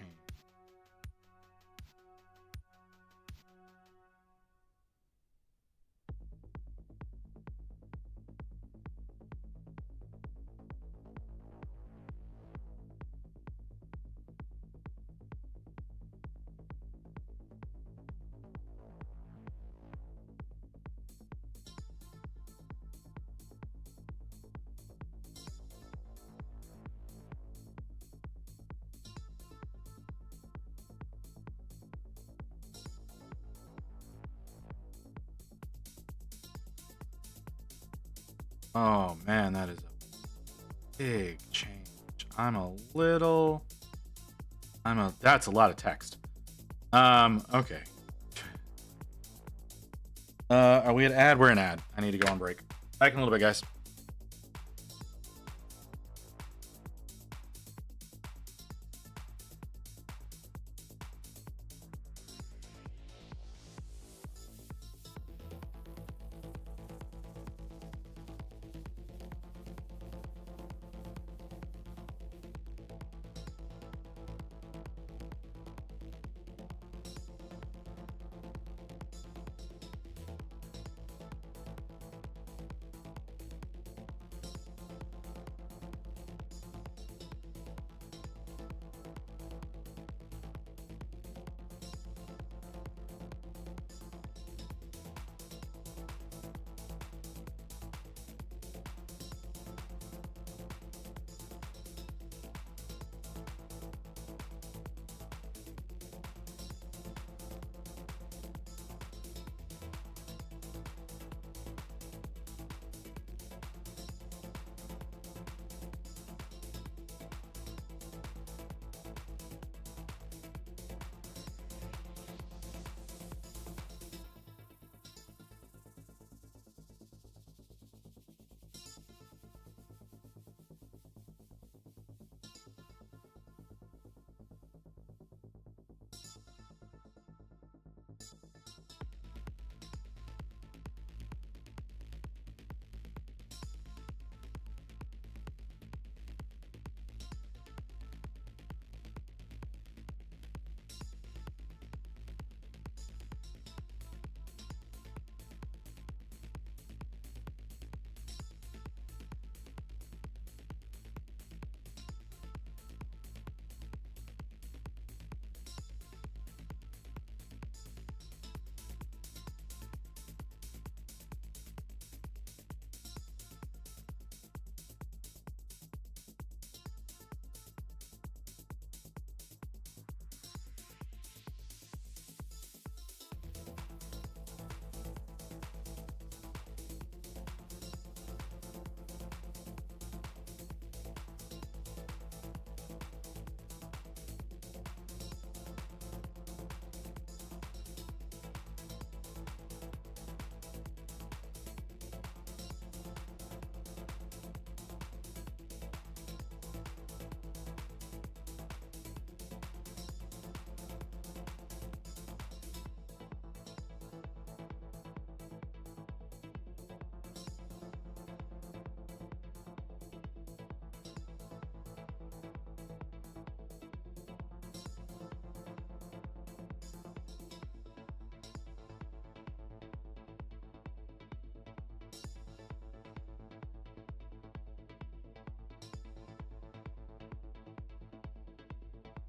Oh man, that is a big change. That's a lot of text. Okay. Are we at ad? We're in ad. I need to go on break. Back in a little bit, guys.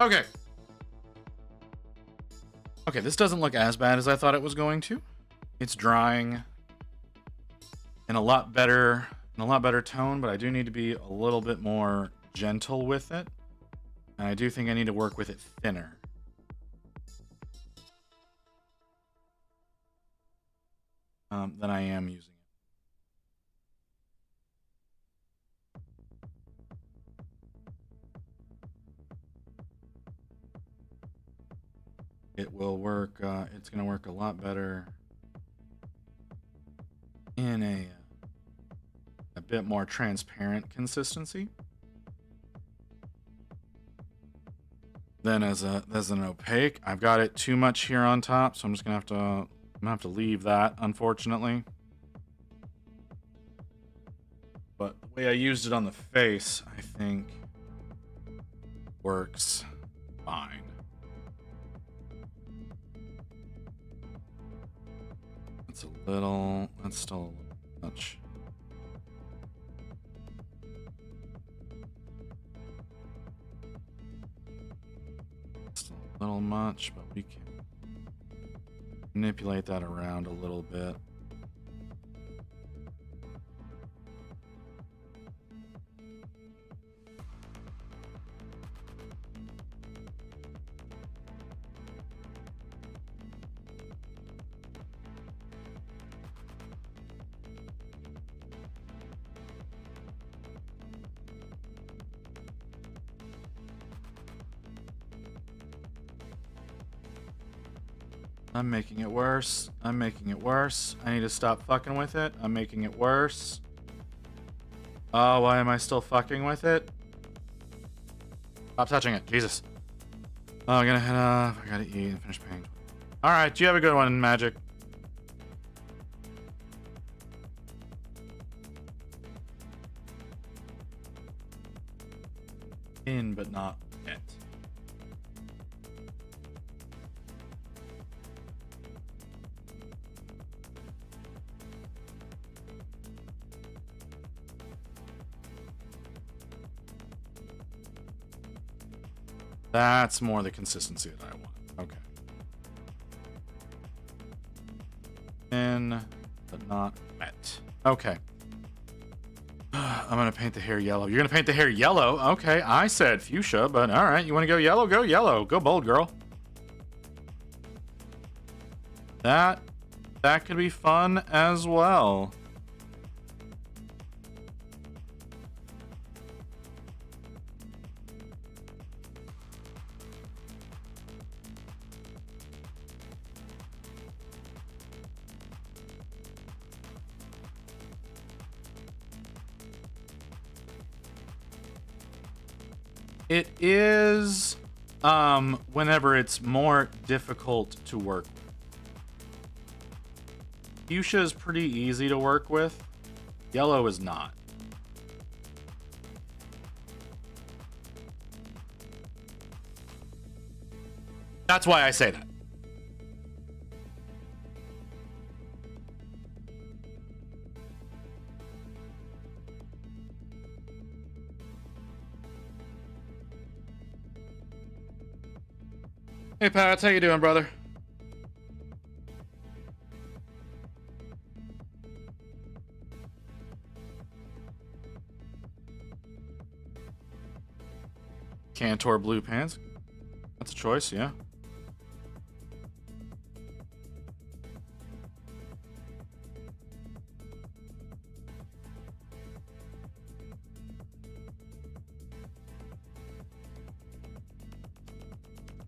Okay. Okay, this doesn't look as bad as I thought it was going to. It's drying in a lot better tone, but I do need to be a little bit more gentle with it. And I do think I need to work with it thinner. Than I am using it. It will work, it's going to work a lot better in a bit more transparent consistency than as an opaque. I've got it too much here on top, so I'm just gonna have to leave that, unfortunately. But the way I used it on the face, I think works fine. That's still a little much. Still a little much, but we can manipulate that around a little bit. I'm making it worse. I'm making it worse. I need to stop fucking with it. I'm making it worse. Oh, why am I still fucking with it? Stop touching it. Jesus. Oh, I'm gonna head off. I gotta eat and finish paying. Alright, you have a good one, Magic. In, but not yet. That's more the consistency that I want. Okay. In, but not wet. Okay. I'm gonna paint the hair yellow. You're gonna paint the hair yellow? Okay, I said fuchsia, but alright, you wanna go yellow? Go yellow. Go bold, girl. That could be fun as well. It is, whenever it's more difficult to work with. Fuchsia is pretty easy to work with. Yellow is not. That's why I say that. Hey, Pat, how you doing, brother? Cantor blue pants. That's a choice, yeah.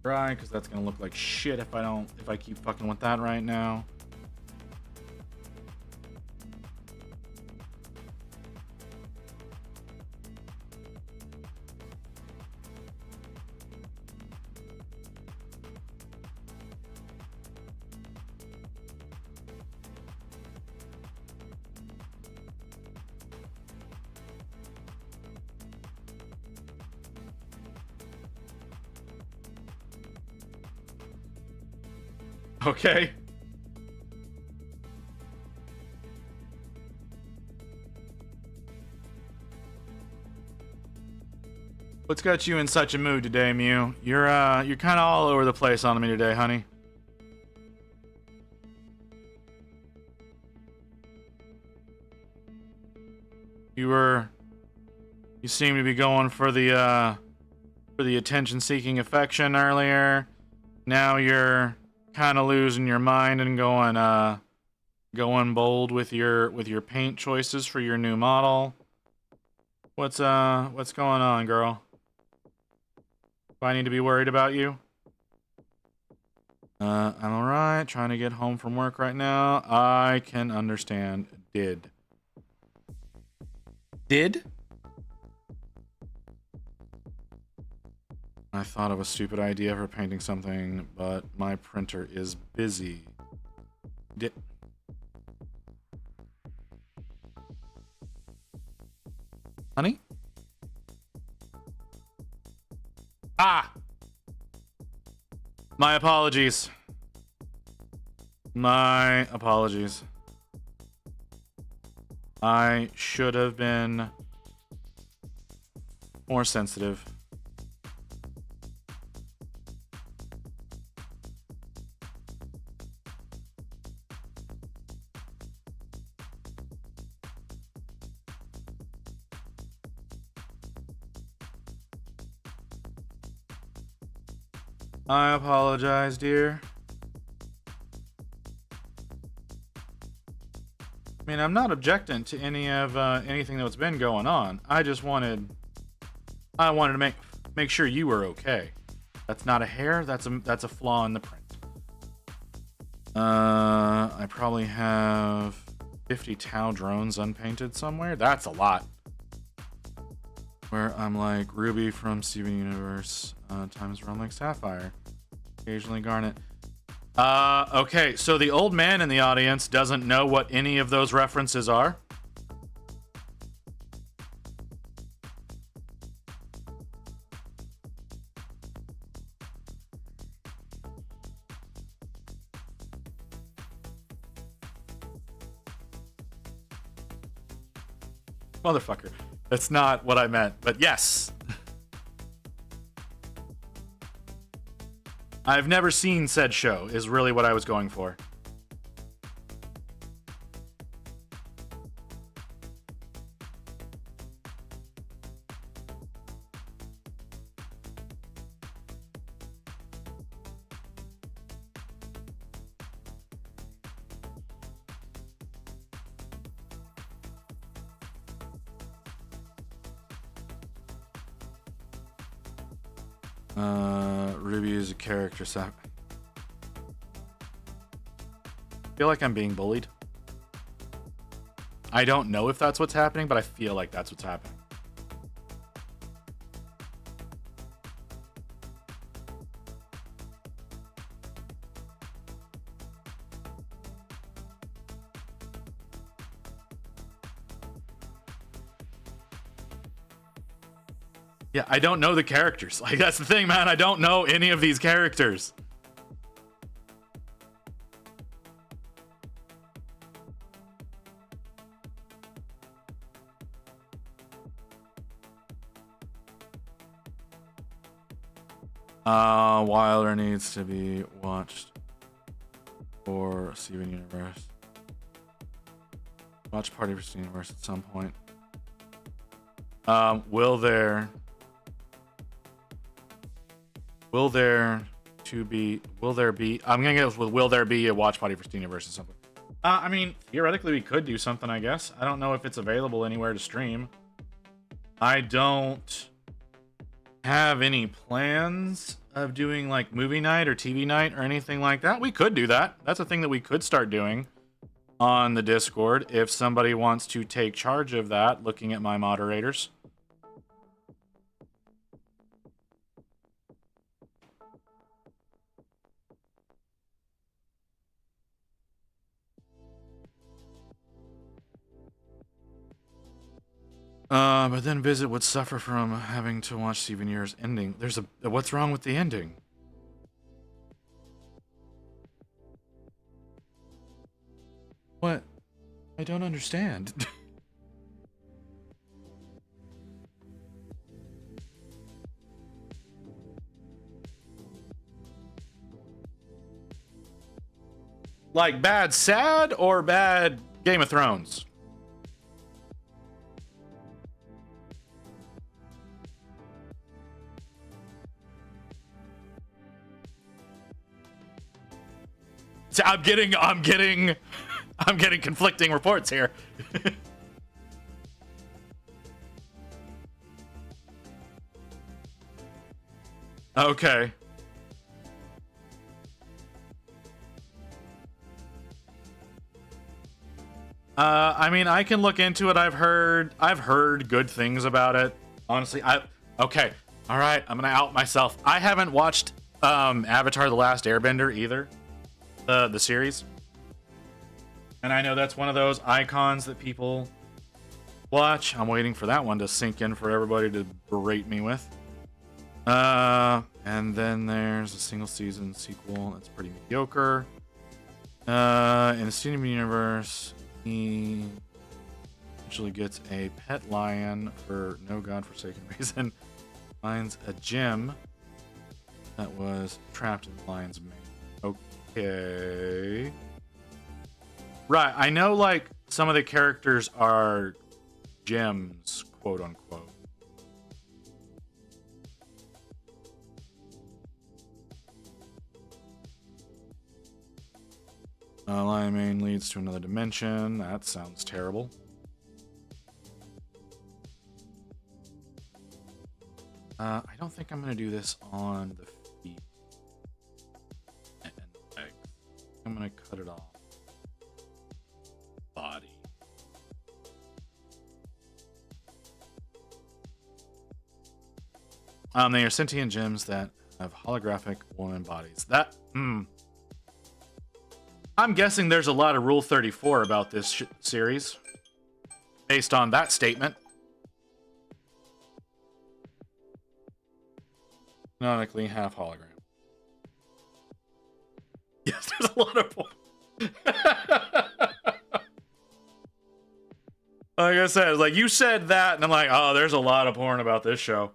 Right, because that's gonna look like shit if I keep fucking with that right now. Okay. What's got you in such a mood today, Mew? You're kind of all over the place on me today, honey. You seem to be going for the attention-seeking affection earlier. Now you're kind of losing your mind and going bold with your paint choices for your new model. What's going on, girl? Do I need to be worried about you? I'm alright. Trying to get home from work right now. I can understand. Did? I thought of a stupid idea for painting something, but my printer is busy. Did? Honey? Ah! My apologies. My apologies. I should have been more sensitive. I apologize, dear. I mean, I'm not objecting to any of anything that's been going on. I just wanted to make sure you were okay. That's not a hair. That's a flaw in the print. I probably have 50 Tau drones unpainted somewhere. That's a lot. Where I'm like Ruby from Steven Universe, times run like Sapphire, occasionally Garnet. Okay, so the old man in the audience doesn't know what any of those references are. Motherfucker. That's not what I meant, but yes. I've never seen said show, is really what I was going for. Ruby is a character set. I feel like I'm being bullied. I don't know if that's what's happening, but I feel like that's what's happening. Yeah, I don't know the characters. Like, that's the thing, man. I don't know any of these characters. Wilder needs to be watched for Steven Universe. Watch Party for Steven Universe at some point. Will there be, I'm gonna go with will there be a watch party for Steven Universe or something? I mean, theoretically we could do something, I guess. I don't know if it's available anywhere to stream. I don't have any plans of doing like movie night or TV night or anything like that. We could do that. That's a thing that we could start doing on the Discord if somebody wants to take charge of that, looking at my moderators. But then Visit would suffer from having to watch Steven Year's ending. What's wrong with the ending? What? I don't understand. Like bad sad or bad Game of Thrones? So I'm getting conflicting reports here. Okay. I mean, I can look into it. I've heard good things about it. Honestly, okay. All right, I'm gonna out myself. I haven't watched Avatar: The Last Airbender either, the series, and I know that's one of those icons that people watch. I'm waiting for that one to sink in for everybody to berate me with. And then there's a single season sequel that's pretty mediocre. In the Steven universe, he actually gets a pet lion for no godforsaken reason. Finds a gem that was trapped in the lion's mane. Okay. Right, I know like some of the characters are gems, quote unquote. Lion mane leads to another dimension. That sounds terrible. I don't think I'm going to do this on the feet and legs. I'm going to cut it off. Body. They are sentient gems that have holographic woman bodies. I'm guessing there's a lot of Rule 34 about this series, based on that statement. Canonically, half hologram. Yes, there's a lot of porn. Like I said, like you said that, and I'm like, oh, there's a lot of porn about this show.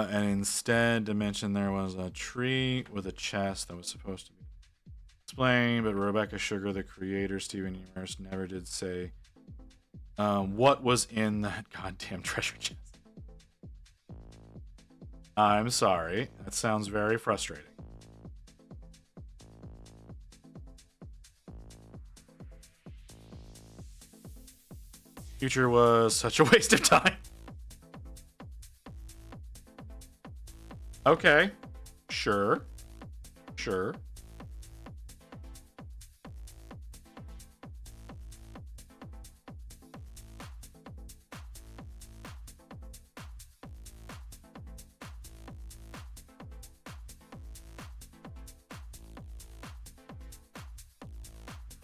And instead to mention there was a tree with a chest that was supposed to be explained, but Rebecca Sugar, the creator, Steven Universe, never did say what was in that goddamn treasure chest. I'm sorry. That sounds very frustrating. Future was such a waste of time. Okay. Sure. Sure.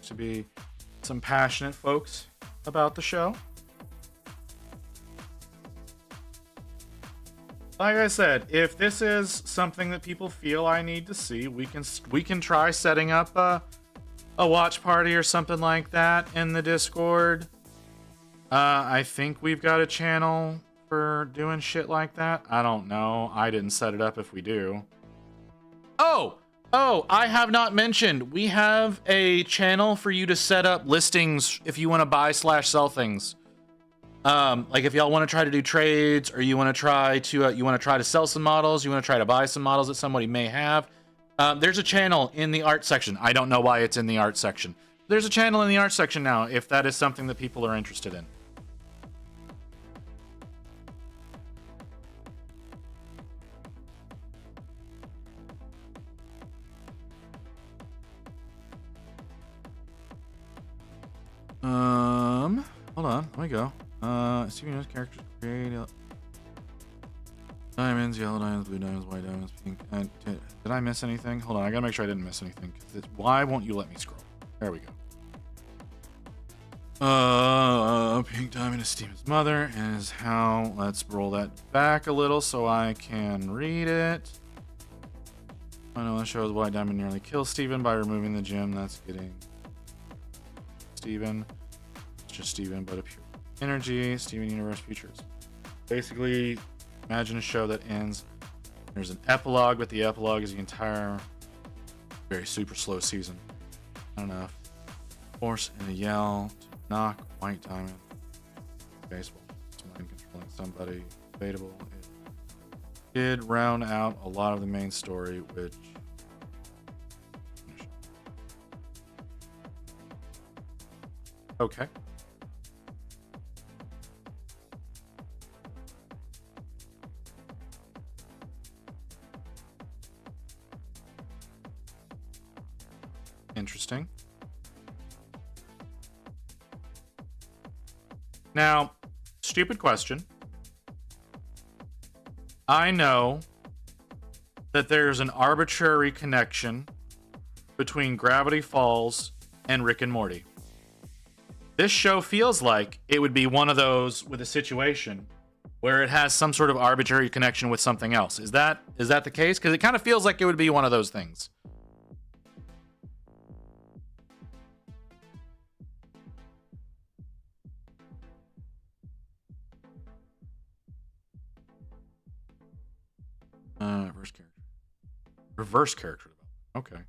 To be some passionate folks about the show. Like I said, if this is something that people feel I need to see, we can try setting up a watch party or something like that in the Discord. I think we've got a channel for doing shit like that. I don't know. I didn't set it up if we do. Oh, I have not mentioned. We have a channel for you to set up listings if you want to buy/sell things. Like if y'all want to try to do trades, or you want to try to sell some models, you want to try to buy some models that somebody may have. There's a channel in the art section. I don't know why it's in the art section. There's a channel in the art section now if that is something that people are interested in. Hold on, let me go. Steven Universe characters created diamonds, yellow diamonds, blue diamonds, white diamonds, pink. Did I miss anything? Hold on, I gotta make sure I didn't miss anything. Why won't you let me scroll? There we go. Pink diamond is Steven's mother, and is how. Let's roll that back a little so I can read it. I know that shows white diamond nearly kills Steven by removing the gem. That's getting Steven. It's just Steven, but a pure energy. Steven Universe Futures. Basically, imagine a show that ends. There's an epilogue, but the epilogue is the entire, very super slow season. Not enough. Force and a yell to knock White Diamond. Baseball. It's mind controlling somebody. Debatable. It did round out a lot of the main story, which. Okay. Interesting. Now, stupid question. I know that there's an arbitrary connection between Gravity Falls and Rick and Morty. This show feels like it would be one of those with a situation where it has some sort of arbitrary connection with something else. Is that the case? Because it kind of feels like it would be one of those things. Reverse character development. Okay.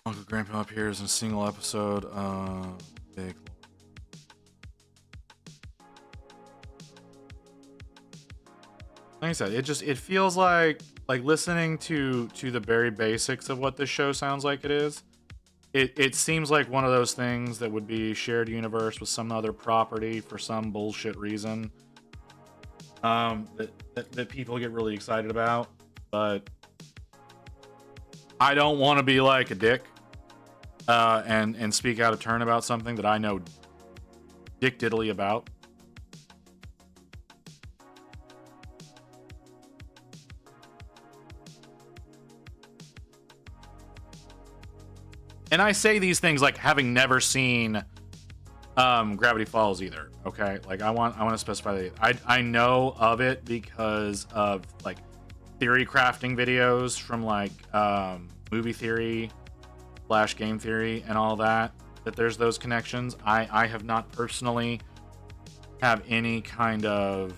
Uncle Grandpa appears in a single episode. Big. Like I said, it feels like listening to the very basics of what this show sounds like it is. It seems like one of those things that would be shared universe with some other property for some bullshit reason. That people get really excited about, but I don't want to be like a dick and speak out of turn about something that I know dick diddly about. And I say these things like having never seen Gravity Falls either. Okay, like I want to specify that I know of it because of like theory crafting videos from like movie theory / game theory and all that. That there's those connections. I have not personally have any kind of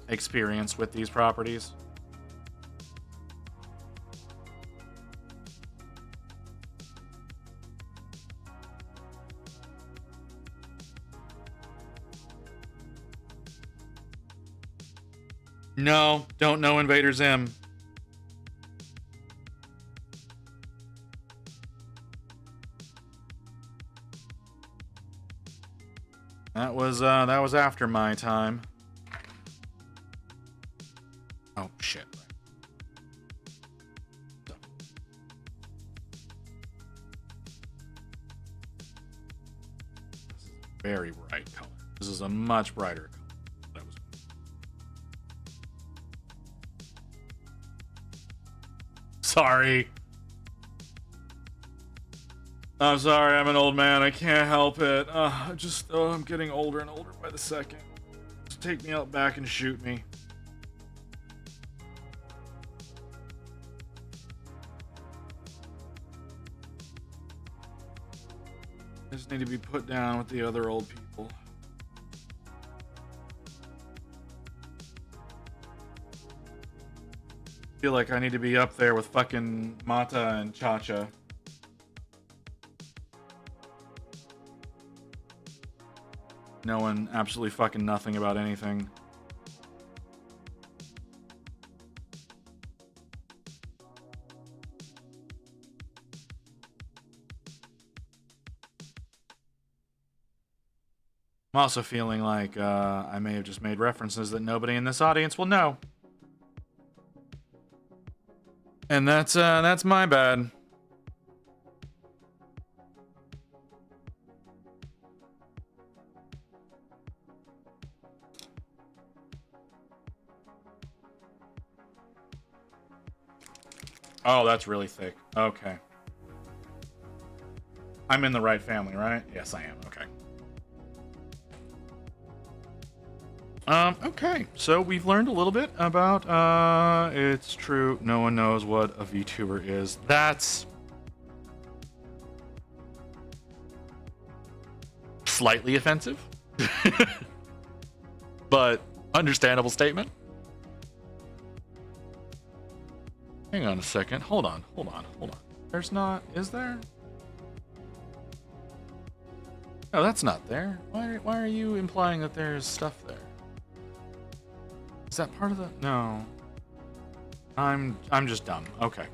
experience with these properties. No, don't know Invader Zim. That was after my time. Oh shit. This is a very bright color. This is a much brighter color. Sorry. I'm sorry, I'm an old man. I can't help it. I'm getting older and older by the second. Just take me out back and shoot me. I just need to be put down with the other old people. Feel like I need to be up there with fucking Mata and Cha-Cha. Knowing absolutely fucking nothing about anything. I'm also feeling like I may have just made references that nobody in this audience will know. And that's my bad. Oh, that's really thick. Okay. I'm in the right family, right? Yes, I am. Okay. Okay, so we've learned a little bit about, it's true, no one knows what a VTuber is. That's slightly offensive, but understandable statement. Hang on a second. Hold on. There's not, is there? No, that's not there. Why are you implying that there's stuff there? Is that part of the, no. I'm just dumb. Okay.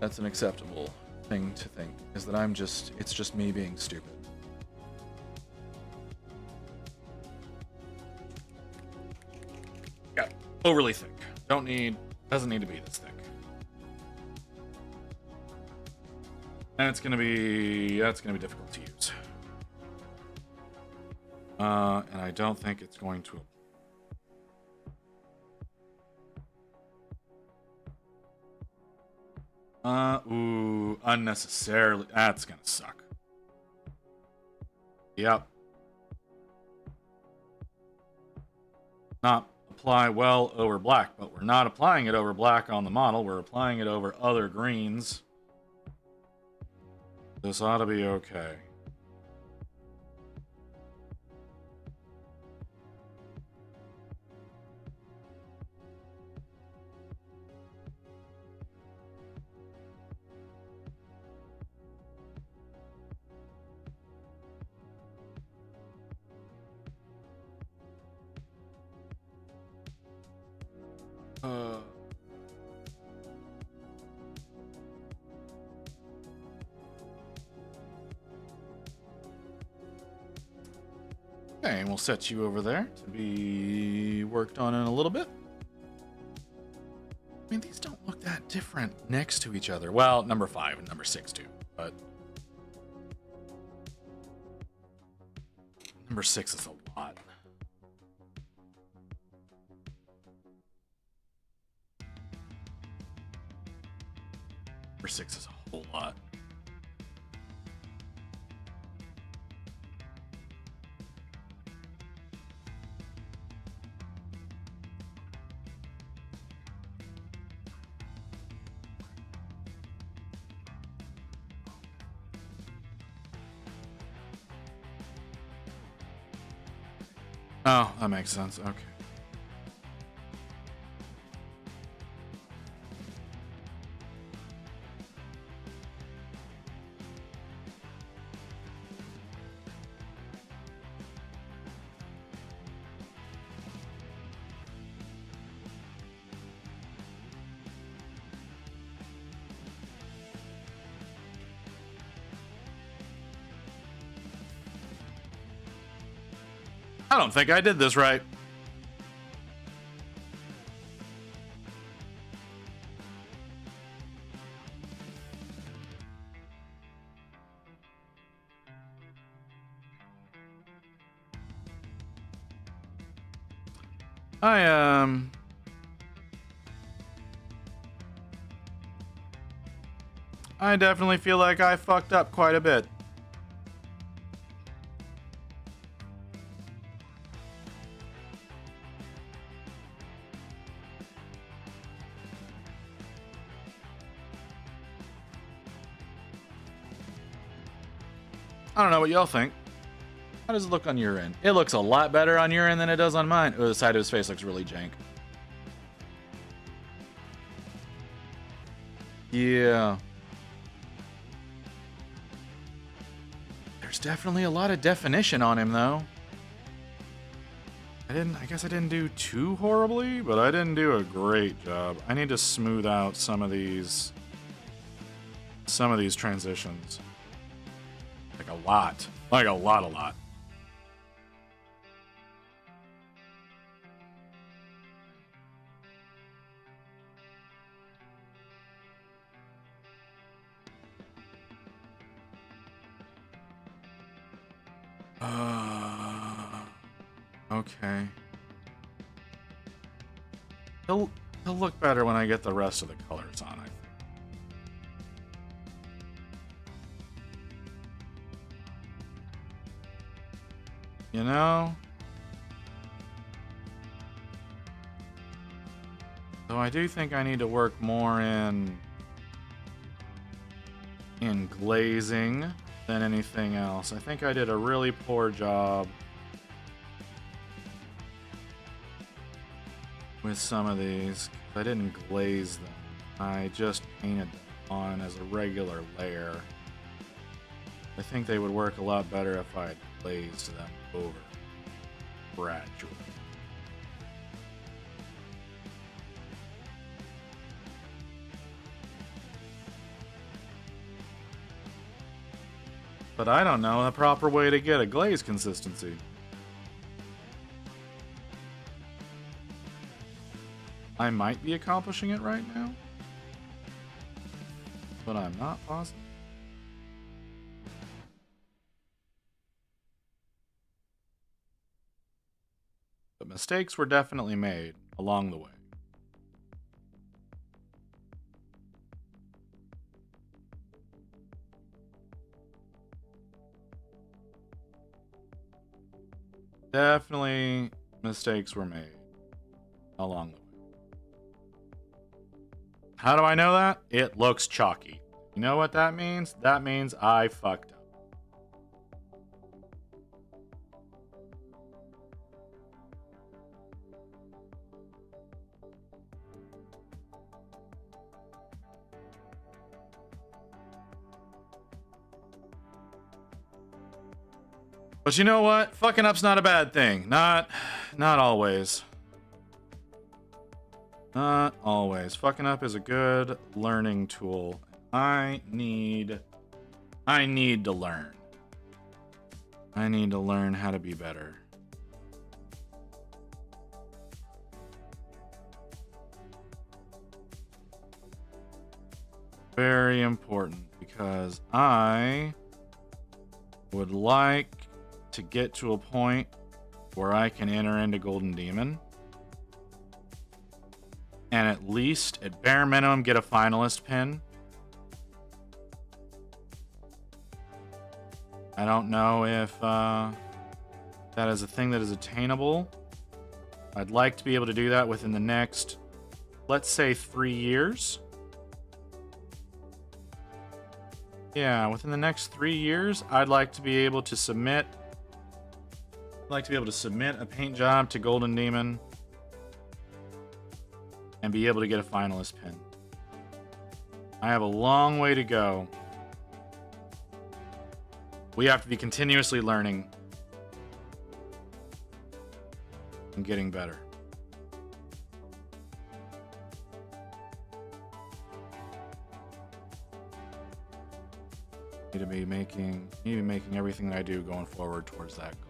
That's an acceptable thing to think, is that it's just me being stupid. Yeah, overly thick. Doesn't need to be this thick. And that's gonna be difficult to use. And I don't think it's going to. Ooh, unnecessarily. That's gonna suck. Yep. Not apply well over black, but we're not applying it over black on the model. We're applying it over other greens. This ought to be okay. Okay, and we'll set you over there to be worked on in a little bit. I mean, these don't look that different next to each other. Well, number 5 and number 6 too, but number 6 is a lot. Number 6 is a whole lot. Oh, that makes sense. Okay. I don't think I did this right. I definitely feel like I fucked up quite a bit. I don't know what y'all think. How does it look on your end? It looks a lot better on your end than it does on mine. Oh, the side of his face looks really jank. Yeah. There's definitely a lot of definition on him, though. I guess I didn't do too horribly, but I didn't do a great job. I need to smooth out some of these transitions. Like a lot. Like a lot. Okay. He'll look better when I get the rest of the colors on, I think. You know? So I do think I need to work more in glazing than anything else. I think I did a really poor job with some of these. I didn't glaze them. I just painted them on as a regular layer. I think they would work a lot better if I had glazed them over gradually. But I don't know the proper way to get a glaze consistency. I might be accomplishing it right now, but I'm not positive. But mistakes were definitely made along the way. Definitely mistakes were made along the way. How do I know that? It looks chalky. You know what that means? That means I fucked up. But you know what? Fucking up's not a bad thing. Not always. Not always. Fucking up is a good learning tool. I need to learn. I need to learn how to be better. Very important, because I would like to get to a point where I can enter into Golden Demon and at least, at bare minimum, get a finalist pin. I don't know if that is a thing that is attainable. I'd like to be able to do that within the next, let's say, 3 years. Yeah, within the next 3 years, I'd like to be able to submit a paint job to Golden Demon and be able to get a finalist pin. I have a long way to go. We have to be continuously learning and getting better. Need to be making everything that I do going forward towards that goal.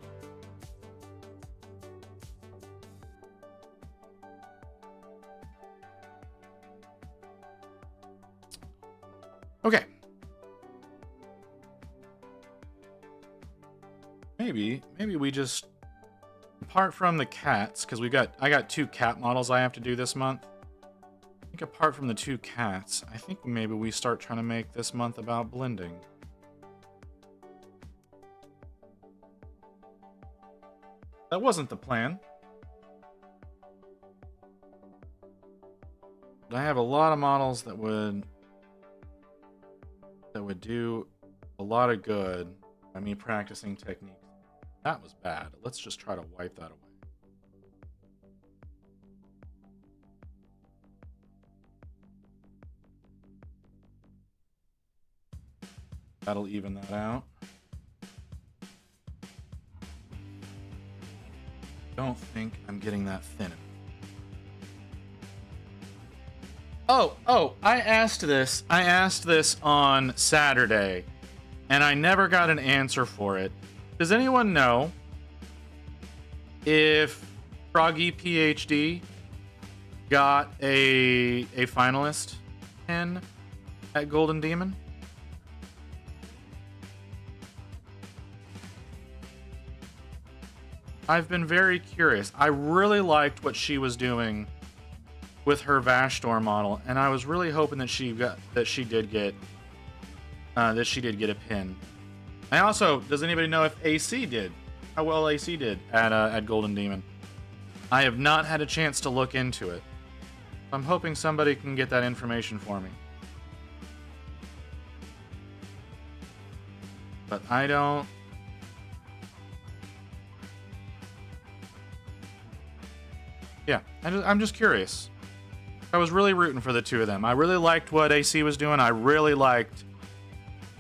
Okay. Maybe we just, apart from the cats, because I got 2 cat models I have to do this month. I think apart from the 2 cats, I think maybe we start trying to make this month about blending. That wasn't the plan. But I have a lot of models that would do a lot of good by me practicing techniques. That was bad. Let's just try to wipe that away. That'll even that out. Don't think I'm getting that thin. Oh, I asked this on Saturday, and I never got an answer for it. Does anyone know if Froggy PhD got a finalist pin at Golden Demon? I've been very curious. I really liked what she was doing with her Vashtor model, and I was really hoping that she did get a pin. I also, does anybody know if AC did how well AC did at Golden Demon. I have not had a chance to look into it. I'm hoping somebody can get that information for me. But I don't... Yeah, I'm just curious. I was really rooting for the two of them. I really liked what AC was doing. I really liked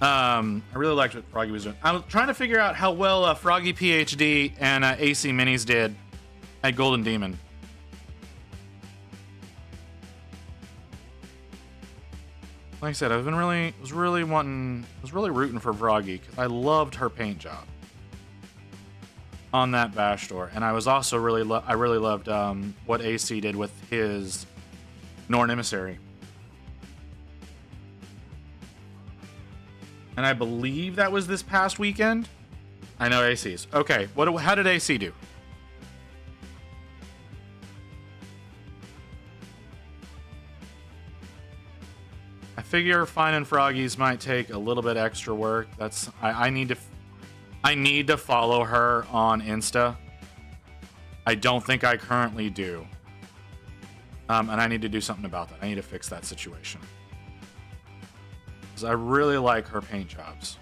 what Froggy was doing. I was trying to figure out how well Froggy PhD and AC Minis did at Golden Demon. Like I said, I was really rooting for Froggy because I loved her paint job on that bash door, and I was also really loved what AC did with his Norn Emissary. And I believe that was this past weekend. I know AC's. Okay, how did AC do? I figure finding Froggies might take a little bit extra work. I need to follow her on Insta. I don't think I currently do. And I need to do something about that. I need to fix that situation. Because I really like her paint jobs.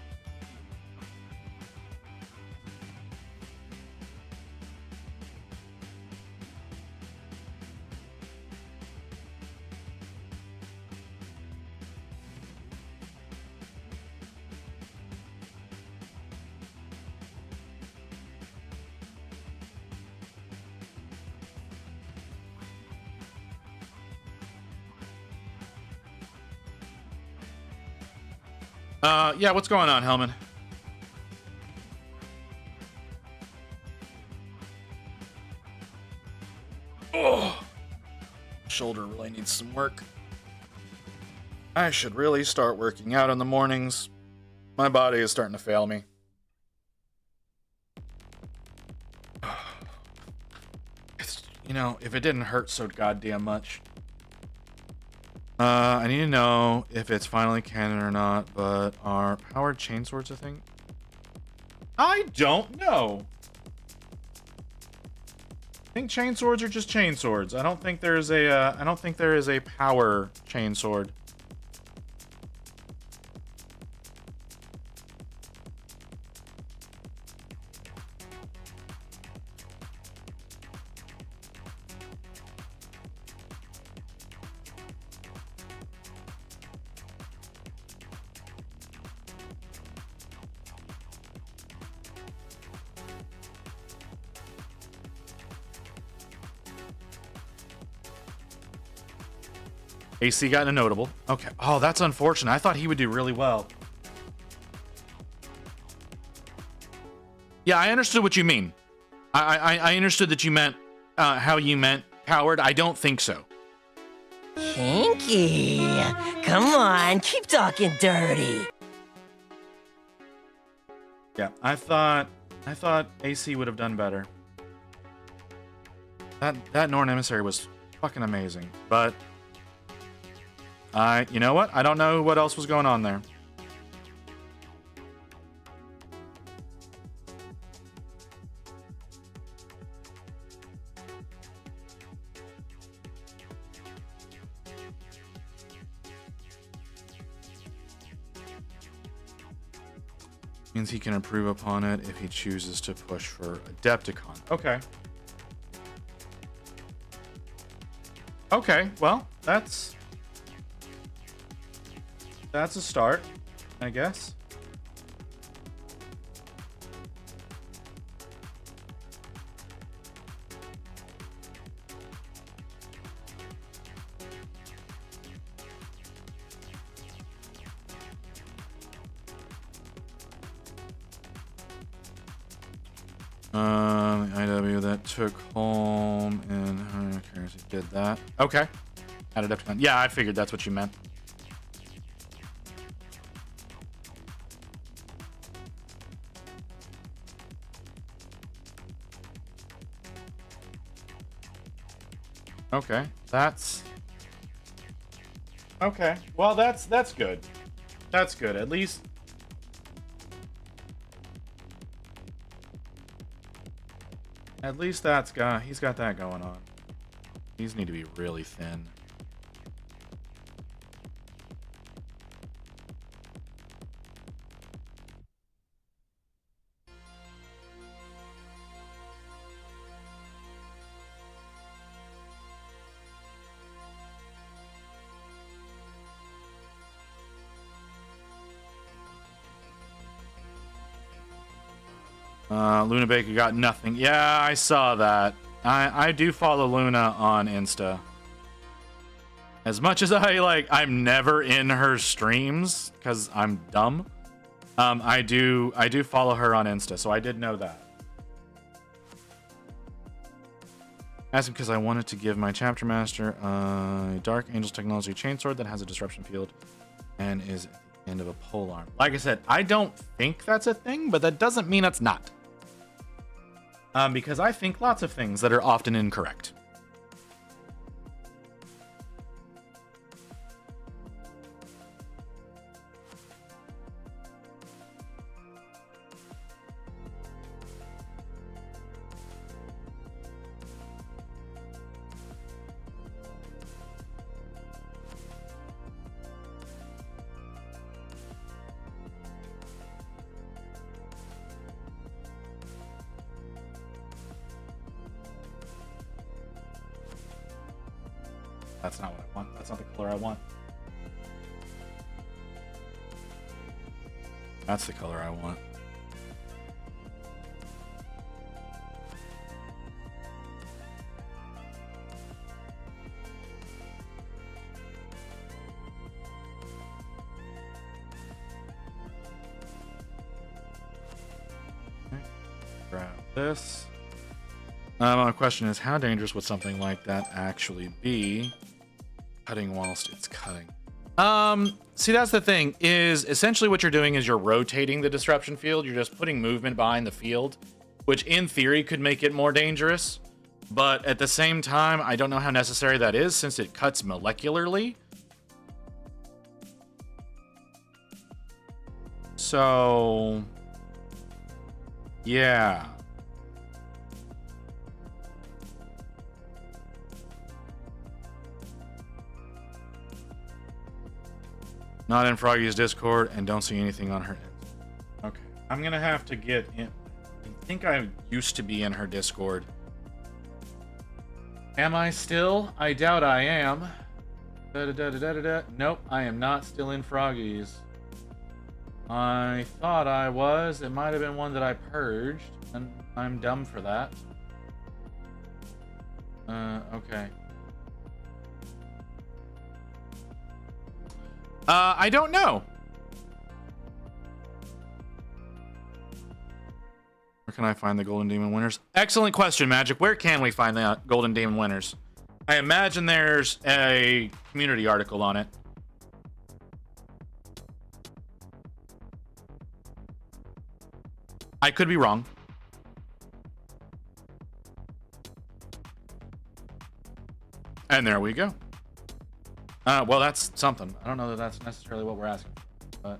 Yeah, what's going on, Hellman? Oh, shoulder really needs some work. I should really start working out in the mornings. My body is starting to fail me. It's, if it didn't hurt so goddamn much. I need to know if it's finally canon or not, but are powered chainswords a thing? I don't know. I think chainswords are just chainswords. I don't think there is a power chainsword. AC got a notable. Okay. Oh, that's unfortunate. I thought he would do really well. Yeah, I understood what you mean. I understood that you meant how you meant powered. I don't think so. Kinky. Come on, keep talking dirty. Yeah, I thought AC would have done better. That Norn Emissary was fucking amazing, but you know what? I don't know what else was going on there. Means he can improve upon it if he chooses to push for Adepticon. Okay. Okay, well, that's a start, I guess. IW that took home and did that. Okay. Added up to none. Yeah, I figured that's what you meant. Okay, that's okay. Well, that's good. That's good. At least At least he's got that going on. These need to be really thin. Luna Baker got nothing. Yeah, I saw that. I do follow Luna on Insta. As much as I'm never in her streams because I'm dumb. I do follow her on Insta, so I did know that. Asked because I wanted to give my chapter master a Dark Angels technology chainsword that has a disruption field and is at the end of a pole arm. Like I said, I don't think that's a thing, but that doesn't mean it's not. Because I think lots of things that are often incorrect. That's not what I want. That's not the color I want. That's the color I want. Okay. Grab this. My question is, how dangerous would something like that actually be? Cutting whilst it's cutting. See, that's the thing, is essentially what you're doing is you're rotating the disruption field. You're just putting movement behind the field, which in theory could make it more dangerous. But at the same time, I don't know how necessary that is since it cuts molecularly. So, yeah. Not in Froggy's Discord and don't see anything on her. Okay. I'm going to have to get in. I think I used to be in her Discord. Am I still? I doubt I am. Nope, I am not still in Froggy's. I thought I was. It might have been one that I purged, and I'm dumb for that. Okay. I don't know. Where can I find the Golden Demon winners? Excellent question, Magic. Where can we find the Golden Demon winners? I imagine there's a community article on it. I could be wrong. And there we go. Well, that's something. I don't know that that's necessarily what we're asking for,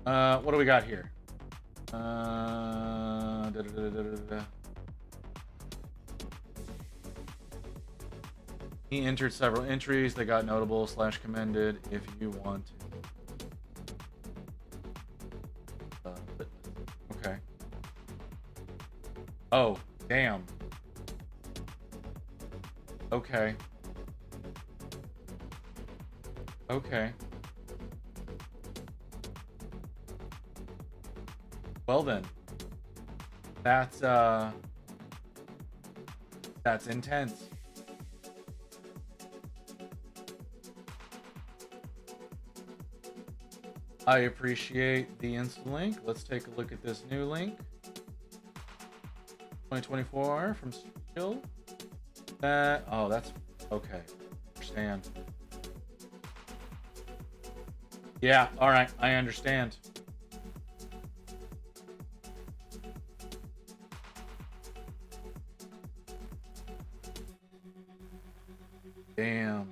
but what do we got here? He entered several entries. They got notable / commended if you want to. Okay. Oh, damn. Okay. Okay. Well then. That's intense. I appreciate the instant link. Let's take a look at this new link. 2024 from Skill. Oh, that's okay. Understand. Yeah, all right, I understand. Damn.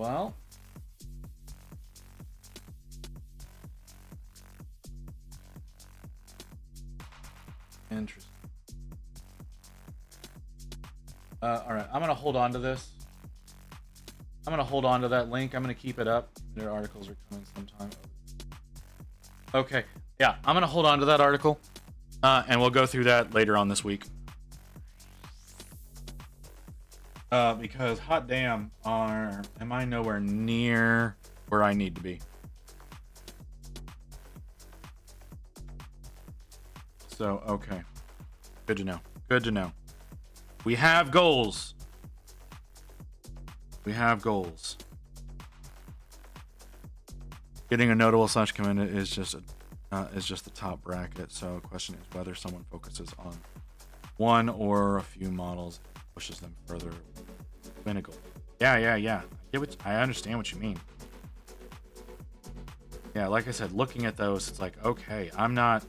Well. Interesting. All right, I'm gonna hold on to this. I'm gonna hold on to that link. I'm gonna keep it up. Their articles are coming sometime. Okay, yeah, I'm gonna hold on to that article, and we'll go through that later on this week. Because hot damn, am I nowhere near where I need to be? So okay, good to know. Good to know. We have goals. We have goals. Getting a notable slash command is just the top bracket. So the question is whether someone focuses on one or a few models, pushes them further. Win a goal. Yeah. I understand what you mean. Yeah, like I said, looking at those, it's like, okay, I'm not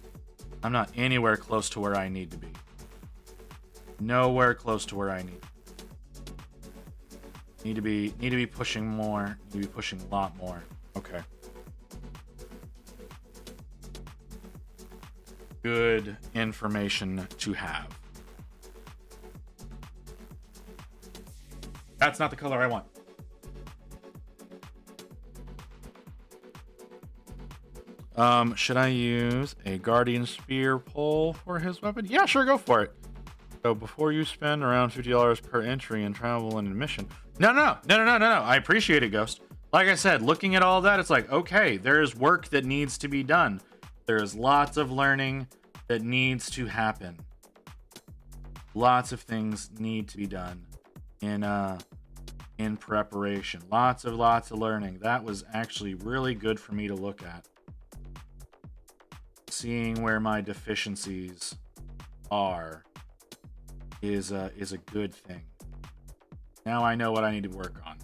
anywhere close to where I need to be. Nowhere close to where I need to be pushing more. Need to be pushing a lot more. Okay. Good information to have. That's not the color I want. Should I use a Guardian Spear pole for his weapon? Yeah, sure, go for it. So before you spend around $50 per entry in travel and admission. No. I appreciate it, Ghost. Like I said, looking at all that, it's like, okay, there's work that needs to be done. There's lots of learning that needs to happen. Lots of things need to be done in preparation. Lots of learning. That was actually really good for me to look at. Seeing where my deficiencies are is a good thing. Now I know what I need to work on.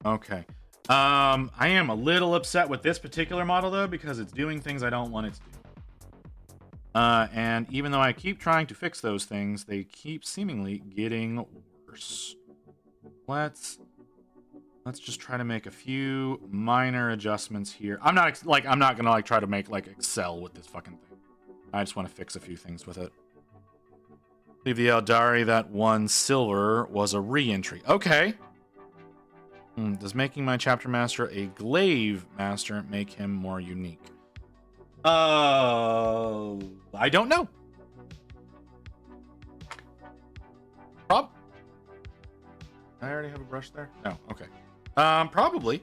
Okay. I am a little upset with this particular model though, because it's doing things I don't want it to do. And even though I keep trying to fix those things, they keep seemingly getting worse. Let's just try to make a few minor adjustments here. I'm not gonna try to make Excel with this fucking thing. I just want to fix a few things with it. Leave the Eldari that 1 silver was a re-entry. Okay. Does making my chapter master a glaive master make him more unique? I don't know. I already have a brush there? No, okay. Probably.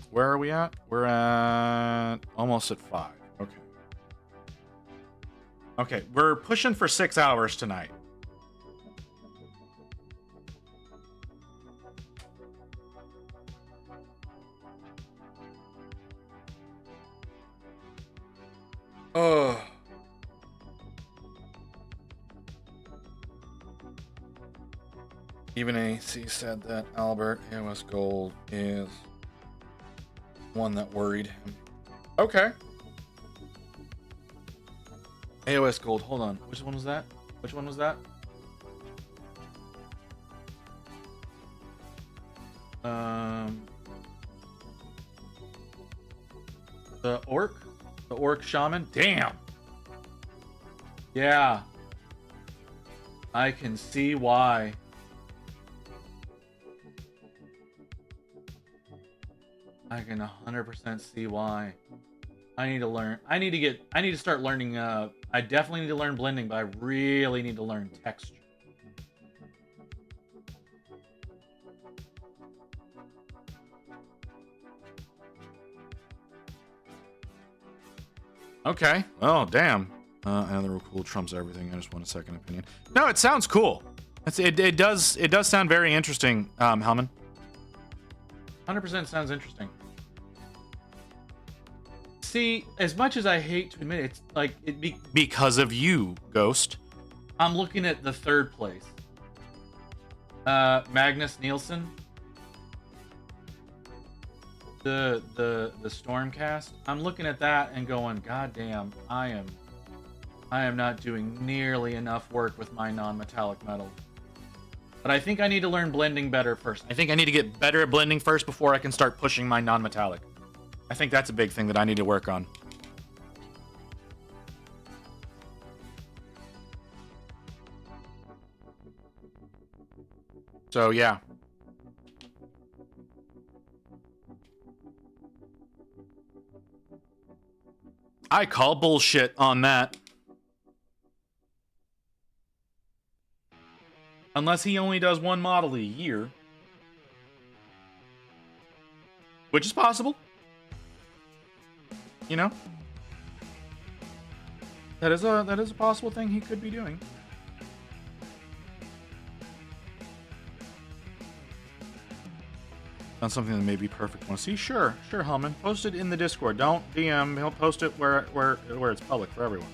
Where are we at? We're at almost at 5. Okay. Okay, we're pushing for 6 hours tonight. Oh. Even AC said that Albert AOS Gold is one that worried him. Okay. AOS Gold, hold on. Which one was that? Which one was that? The Orc? The Orc Shaman? Damn! Yeah. I can see why. I can 100% see why. I need to learn. I need to start learning. I definitely need to learn blending, but I really need to learn texture. Okay. Oh, damn. Another real cool trumps everything. I just want a second opinion. No, it sounds cool. It does sound very interesting, Hellman. 100% sounds interesting. See, as much as I hate to admit it, it's like because of you, Ghost. I'm looking at the 3rd place. Magnus Nielsen. The Stormcast. I'm looking at that and going, God damn, I am I am not doing nearly enough work with my non-metallic metal. But I think I need to learn blending better first. I think I need to get better at blending first before I can start pushing my non-metallic. I think that's a big thing that I need to work on. So, yeah. I call bullshit on that. Unless he only does one model a year. Which is possible. You know? That is a possible thing he could be doing. On something that may be perfect. Want to see? Sure, Hellman. Post it in the Discord. Don't DM. He'll post it where it's public for everyone.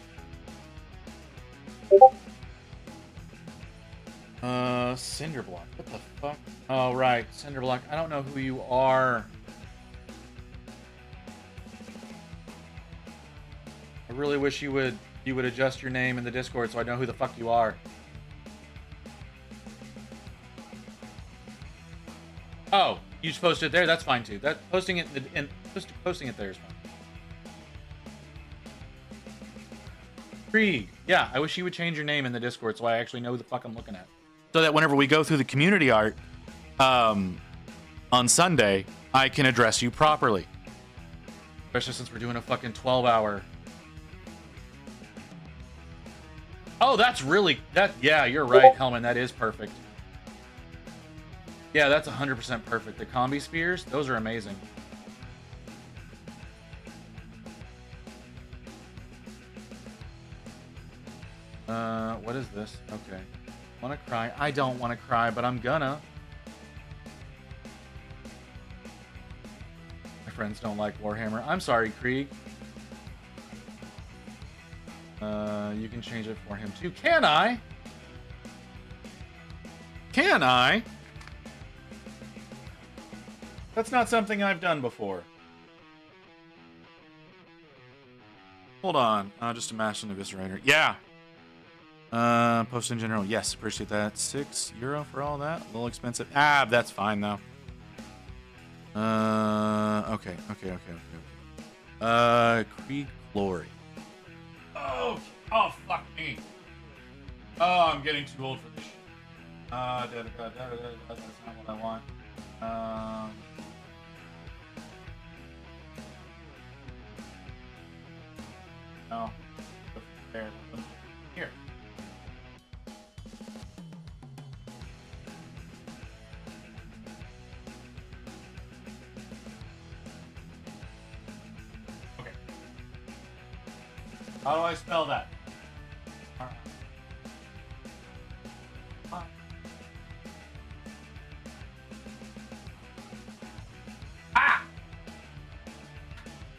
Cinderblock. What the fuck? Oh right, Cinderblock. I don't know who you are. I really wish you would adjust your name in the Discord so I know who the fuck you are. Oh, you just posted it there. That's fine too. That posting it just posting it there is fine. Krieg. Yeah, I wish you would change your name in the Discord so I actually know who the fuck I'm looking at. So that whenever we go through the community art on Sunday, I can address you properly. Especially since we're doing a fucking 12-hour. Oh, that's really that. Yeah, you're right, Hellman. That is perfect. Yeah, that's 100% perfect. The combi spears, those are amazing. What is this? Okay. Want to cry? I don't want to cry, but I'm gonna. My friends don't like Warhammer. I'm sorry, Krieg. You can change it for him too. Can I? Can I? That's not something I've done before. Hold on. Just a mash in the Eviscerator. Yeah. Post in general. Yes, appreciate that. €6 for all that. A little expensive. Ah, that's fine though. Okay. Krieg Glory. Oh, fuck me. Oh, I'm getting too old for this shit. That's not what I want. No. There. Here. Okay. How do I spell that? Ah!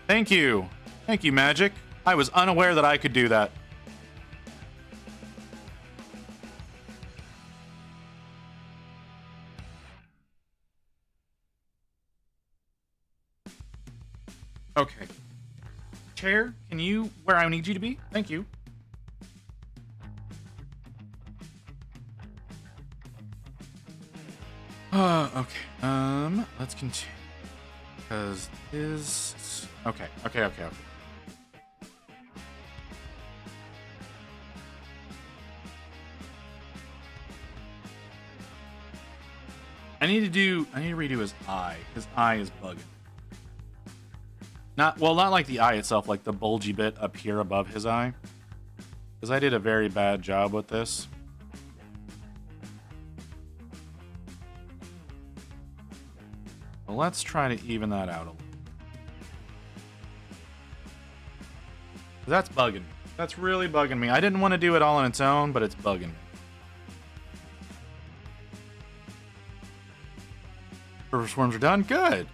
Thank you. Thank you, Magic. I was unaware that I could do that. Okay. Chair, can you where I need you to be? Thank you. Okay. Let's continue. Because okay. I need to redo his eye. His eye is bugging. Not like the eye itself, like the bulgy bit up here above his eye. Because I did a very bad job with this. Well, let's try to even that out a little. That's bugging me. That's really bugging me. I didn't want to do it all on its own, but it's bugging me. First swarms are done. Good.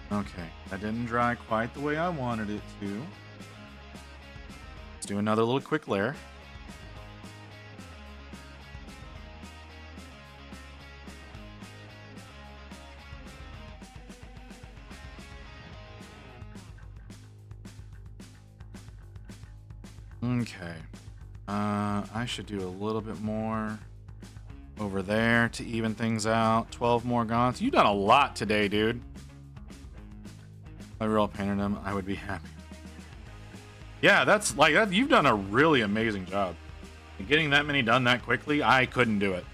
Okay, that didn't dry quite the way I wanted it to. Let's do another little quick layer. Okay. I should do a little bit more over there to even things out. 12 more gaunts. You've done a lot today, dude. If I real painted them, I would be happy. Yeah, that's like that. You've done a really amazing job. And getting that many done that quickly, I couldn't do it.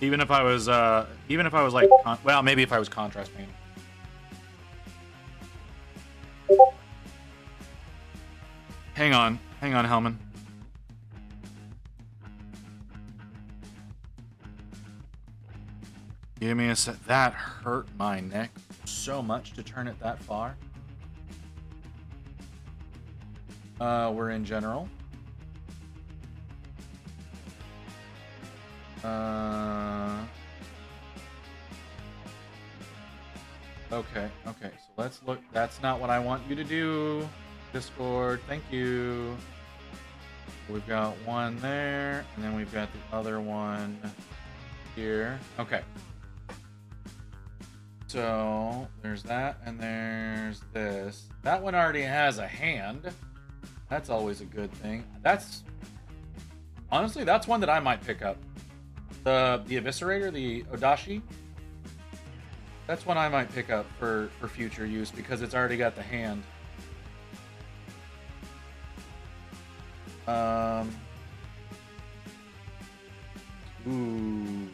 Even if I was like, well, maybe if I was contrast painting. Hang on, Hellman. Give me a sec. That hurt my neck so much to turn it that far. We're in general. Okay, so let's look. That's not what I want you to do, Discord. Thank you. We've got one there, and then we've got the other one here. Okay. So there's that, and there's this. That one already has a hand. That's always a good thing. Honestly, that's one that I might pick up. The Eviscerator, the Odashi. That's one I might pick up for future use because it's already got the hand. Ooh.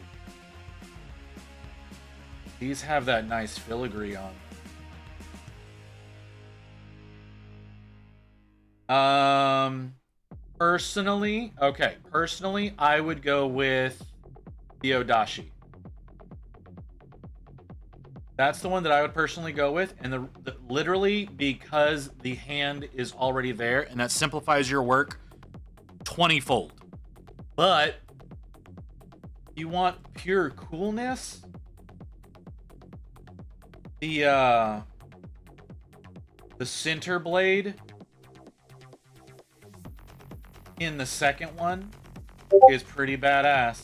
These have that nice filigree on them. Personally, I would go with the Odashi. That's the one that I would personally go with, and literally because the hand is already there, and that simplifies your work 20-fold. But you want pure coolness? The center blade in the second one is pretty badass.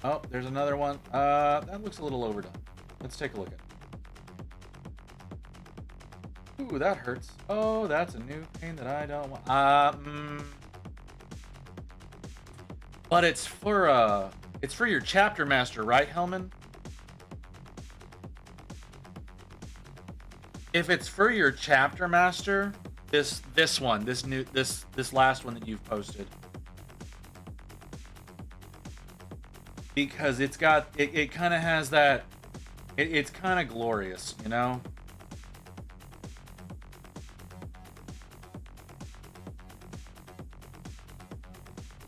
Oh, there's another one. That looks a little overdone. Let's take a look at it. Ooh, that hurts. Oh, that's a new pain that I don't want. But it's for your chapter master, right, Hellman? If it's for your chapter master, this last one that you've posted. Because it's got it kind of has that it's kind of glorious, you know?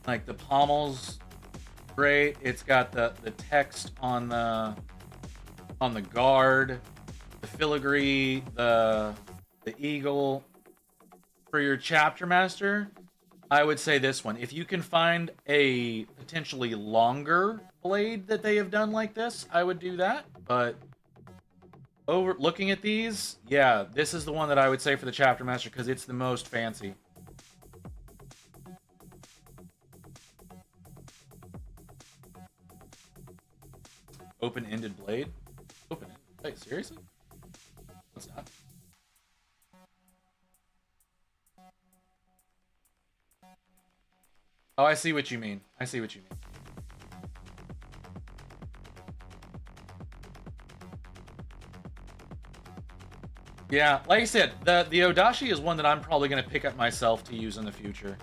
Like the pommel's great. It's got the text on the guard, the filigree, the eagle. For your chapter master, I would say this one. If you can find a potentially longer blade that they have done like this, I would do that. But looking at these, yeah, this is the one that I would say for the chapter master because it's the most fancy. Open-ended blade? Open-ended blade? Seriously? What's that? Oh, I see what you mean. Yeah, like I said, the Odashi is one that I'm probably going to pick up myself to use in the future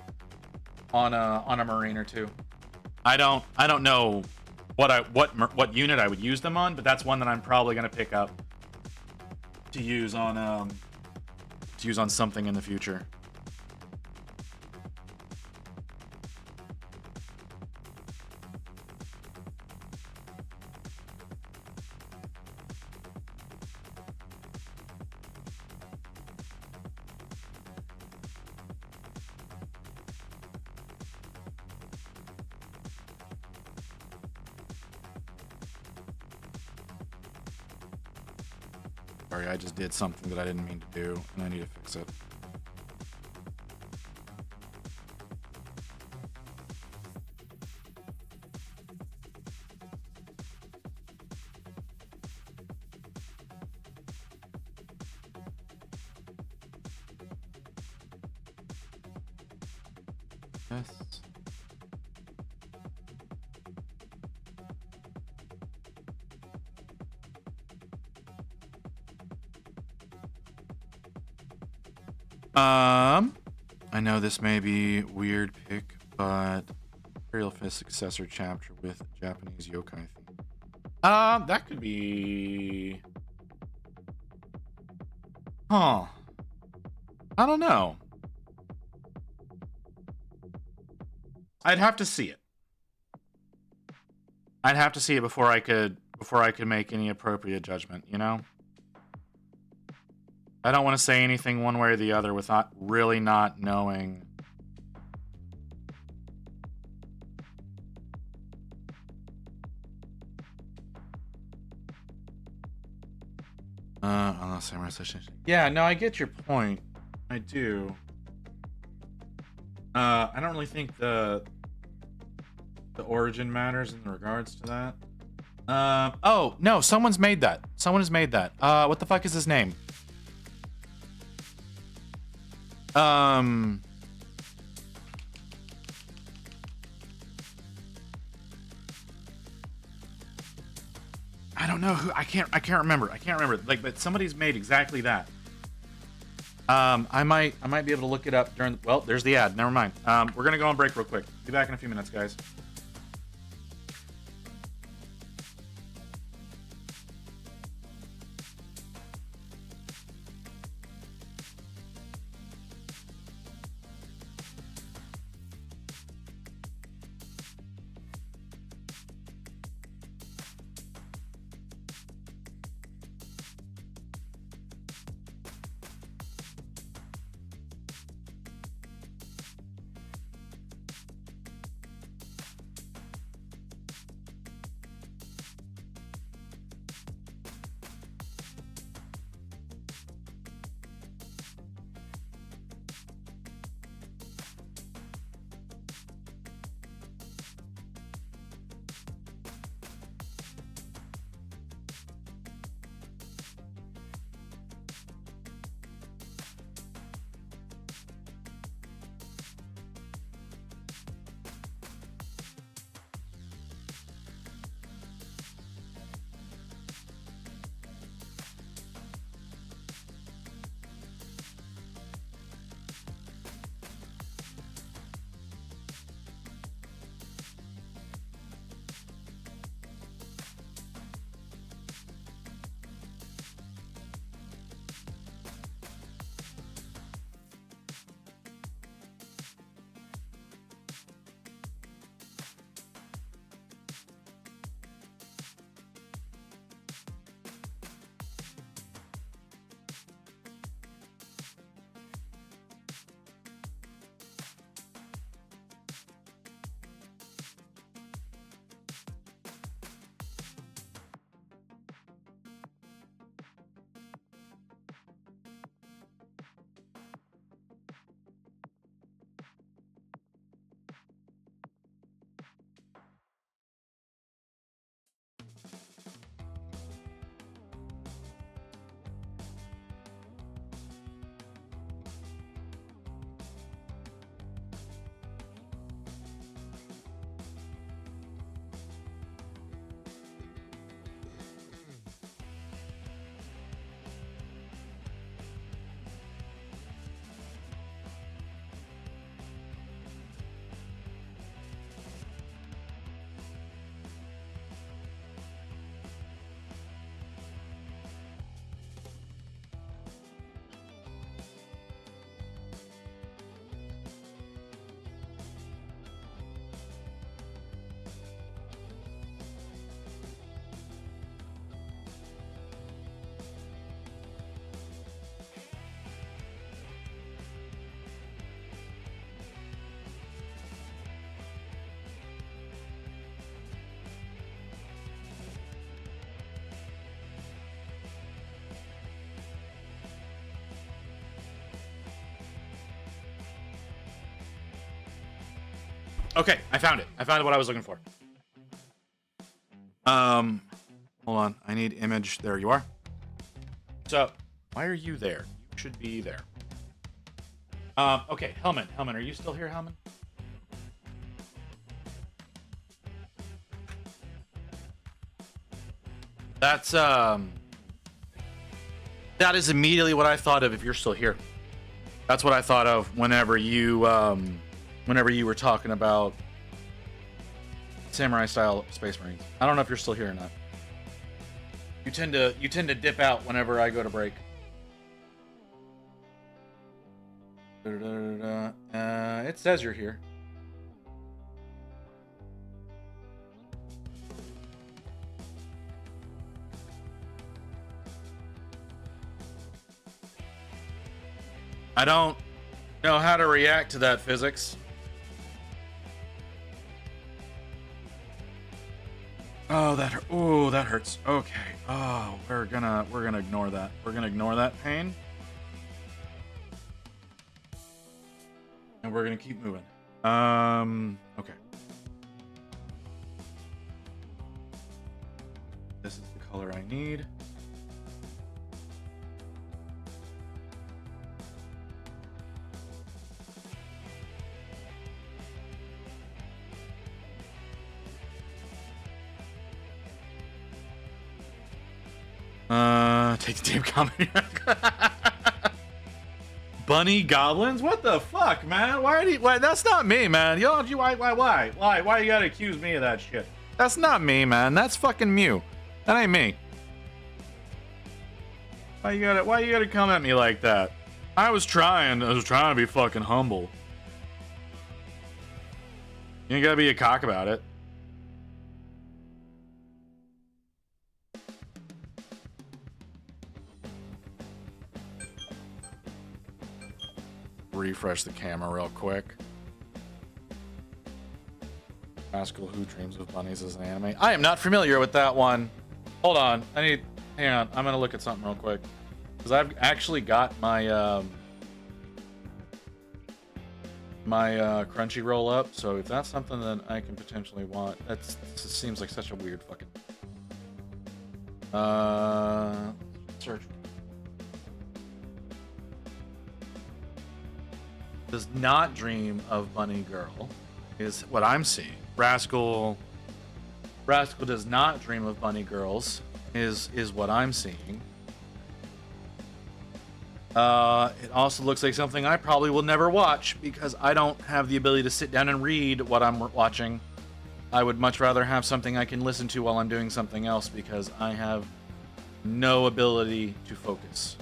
on a marine or two. I don't know what unit I would use them on, but that's one that I'm probably going to pick up to use on something in the future. Sorry, I just did something that I didn't mean to do, and I need to fix it. Yes. I know this may be weird pick, but Imperial Fist successor chapter with Japanese yokai theme. That could be. Huh. I don't know. I'd have to see it. I'd have to see it before I could make any appropriate judgment, you know? I don't want to say anything one way or the other without really not knowing. Yeah, no, I get your point. I do. I don't really think the origin matters in regards to that. Oh, no, someone's made that. Someone has made that. What the fuck is his name? I don't know who. I can't remember. Like, but somebody's made exactly that. I might be able to look it up during. Well, there's the ad. Never mind. We're gonna go on break real quick. Be back in a few minutes, guys. Okay, I found it. I found what I was looking for. Hold on. I need image. There you are. So, why are you there? You should be there. Okay, Hellman. Hellman, are you still here, Hellman? That's that is immediately what I thought of. If you're still here, that's what I thought of whenever you were talking about samurai style Space Marines. I don't know if you're still here or not. You tend to dip out whenever I go to break. It says you're here. I don't know how to react to that, physics. Oh, that hurt. Oh, that hurts. Okay. Oh, we're gonna ignore that. We're gonna ignore that pain. And we're gonna keep moving. Okay. This is the color I need. Take the damn comment. Bunny goblins? What the fuck, man? Why? That's not me, man. Why you gotta accuse me of that shit? That's not me, man. That's fucking Mew. That ain't me. Why you gotta come at me like that? I was trying to be fucking humble. You ain't gotta be a cock about it. Refresh the camera real quick. Rascal Who Dreams of Bunnies is an anime. I am not familiar with that one. Hold on. Hang on. I'm gonna look at something real quick. Because I've actually got my Crunchyroll up, so if that's something that I can potentially want, that seems like such a weird fucking search. Does not dream of Bunny Girl is what I'm seeing. Rascal does not dream of bunny girls is what I'm seeing. It also looks like something I probably will never watch because I don't have the ability to sit down and read what I'm watching. I would much rather have something I can listen to while I'm doing something else because I have no ability to focus.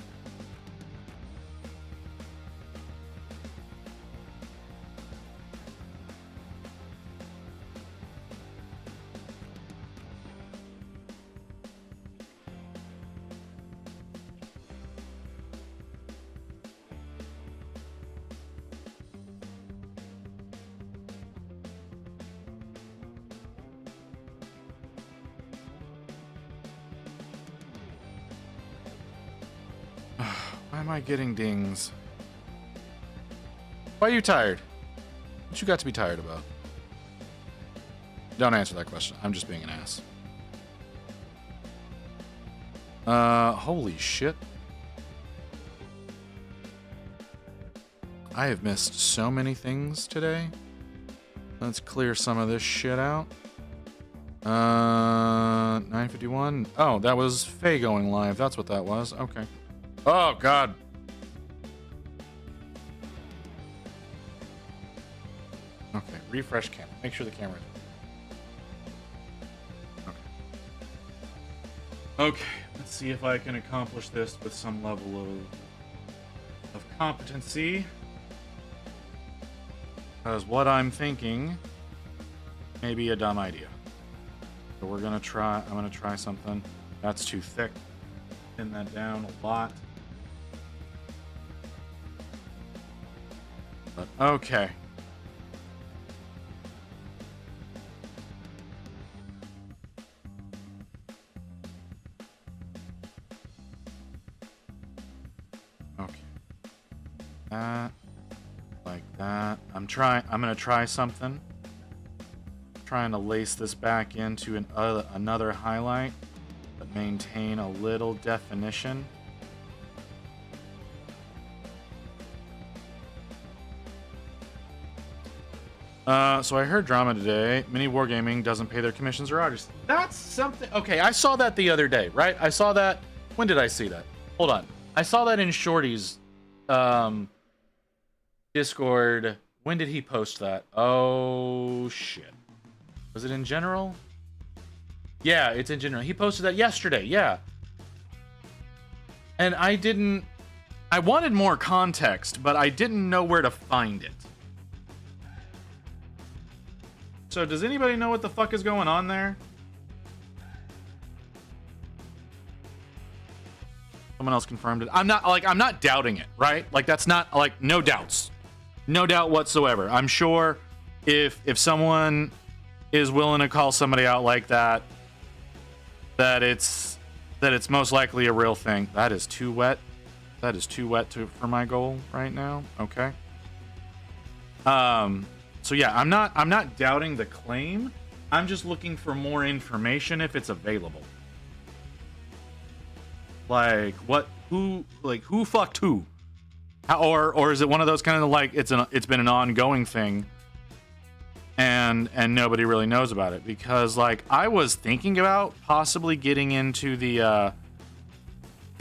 Why am I getting dings? Why are you tired? What you got to be tired about? Don't answer that question. I'm just being an ass. Holy shit. I have missed so many things today. Let's clear some of this shit out. 9:51. Oh, that was Faye going live. That's what that was. Okay. Oh, God. Okay, refresh camera. Make sure the camera is... Okay. Okay, let's see if I can accomplish this with some level of competency. Because what I'm thinking may be a dumb idea. So we're gonna try, I'm gonna try something. That's too thick. Pin that down a lot. But okay. Okay. That, like that. I'm gonna try something. Trying to lace this back into another highlight, but maintain a little definition. So I heard drama today. Mini Wargaming doesn't pay their commissions or artists. That's something. Okay, I saw that the other day, right? I saw that. When did I see that? Hold on. I saw that in Shorty's Discord. When did he post that? Oh, shit. Was it in general? Yeah, it's in general. He posted that yesterday. Yeah. And I wanted more context, but I didn't know where to find it. So does anybody know what the fuck is going on there? Someone else confirmed it. I'm not doubting it, right? Like, that's not, like, no doubts. No doubt whatsoever. I'm sure if someone is willing to call somebody out like that, that it's most likely a real thing. That is too wet. That is too wet for my goal right now. Okay. So yeah, I'm not doubting the claim. I'm just looking for more information if it's available. Like who fucked who? Or is it one of those kind of like it's been an ongoing thing and nobody really knows about it? Because like I was thinking about possibly getting into the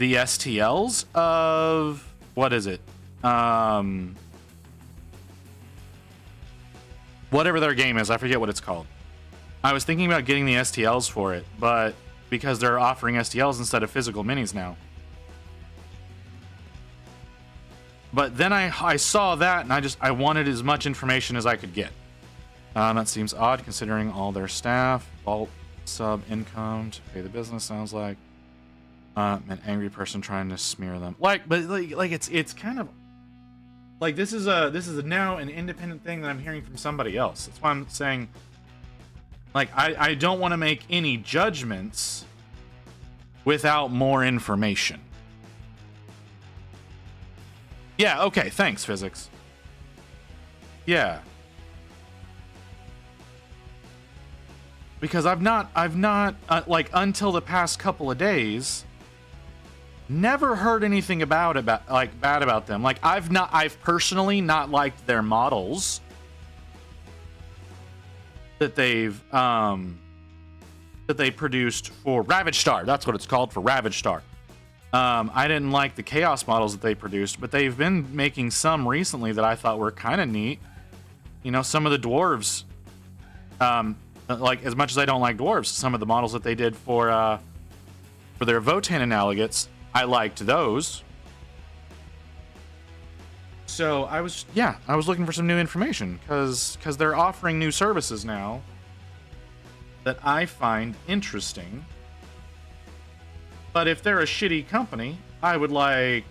STLs of what is it? Whatever their game is, I forget what it's called. I was thinking about getting the STLs for it, but because they're offering STLs instead of physical minis now. But then I saw that and I wanted as much information as I could get. That seems odd considering all their staff, vault sub income to pay the business. Sounds like an angry person trying to smear them. Like it's kind of like this is now an independent thing that I'm hearing from somebody else. That's why I'm saying, like, I don't want to make any judgments without more information. Yeah, okay, thanks, physics. Yeah. Because I've not like until the past couple of days never heard anything about like bad about them. Like I've personally not liked their models that they produced for Ravage Star. That's what it's called, for Ravage Star. I didn't like the Chaos models that they produced, but they've been making some recently that I thought were kind of neat. You know, some of the dwarves, like as much as I don't like dwarves, some of the models that they did for their Votan Analogates, I liked those. So I was looking for some new information because they're offering new services now that I find interesting. But if they're a shitty company, I would like,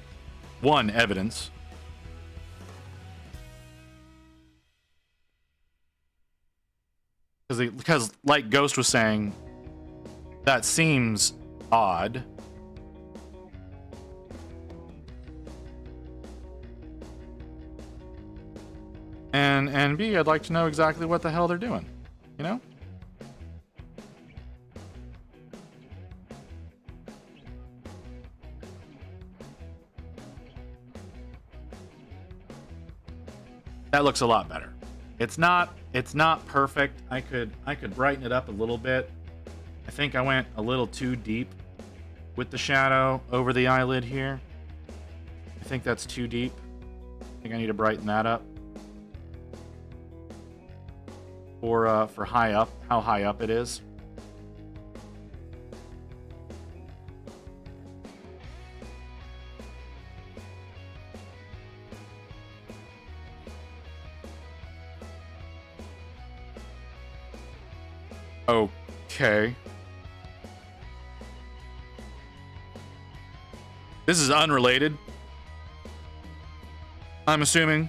one, evidence. Because like Ghost was saying, that seems odd. And B, I'd like to know exactly what the hell they're doing, you know? That looks a lot better. It's not perfect. I could brighten it up a little bit. I think I went a little too deep with the shadow over the eyelid here. I think that's too deep. I think I need to brighten that up. For high up, how high up it is. Okay. This is unrelated, I'm assuming,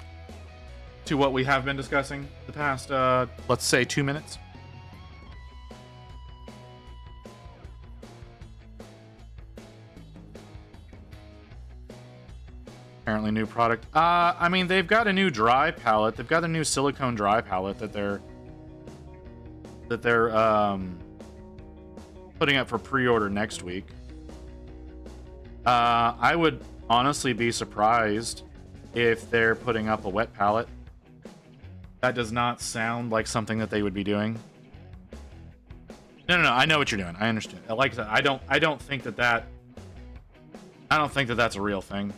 to what we have been discussing the past, let's say 2 minutes. Apparently new product. I mean, they've got a new dry palette. They've got a new silicone dry palette that they're putting up for pre-order next week. I would honestly be surprised if they're putting up a wet palette. That does not sound like something that they would be doing. No, I know what you're doing. I understand. Like I said, I don't think that that's a real thing.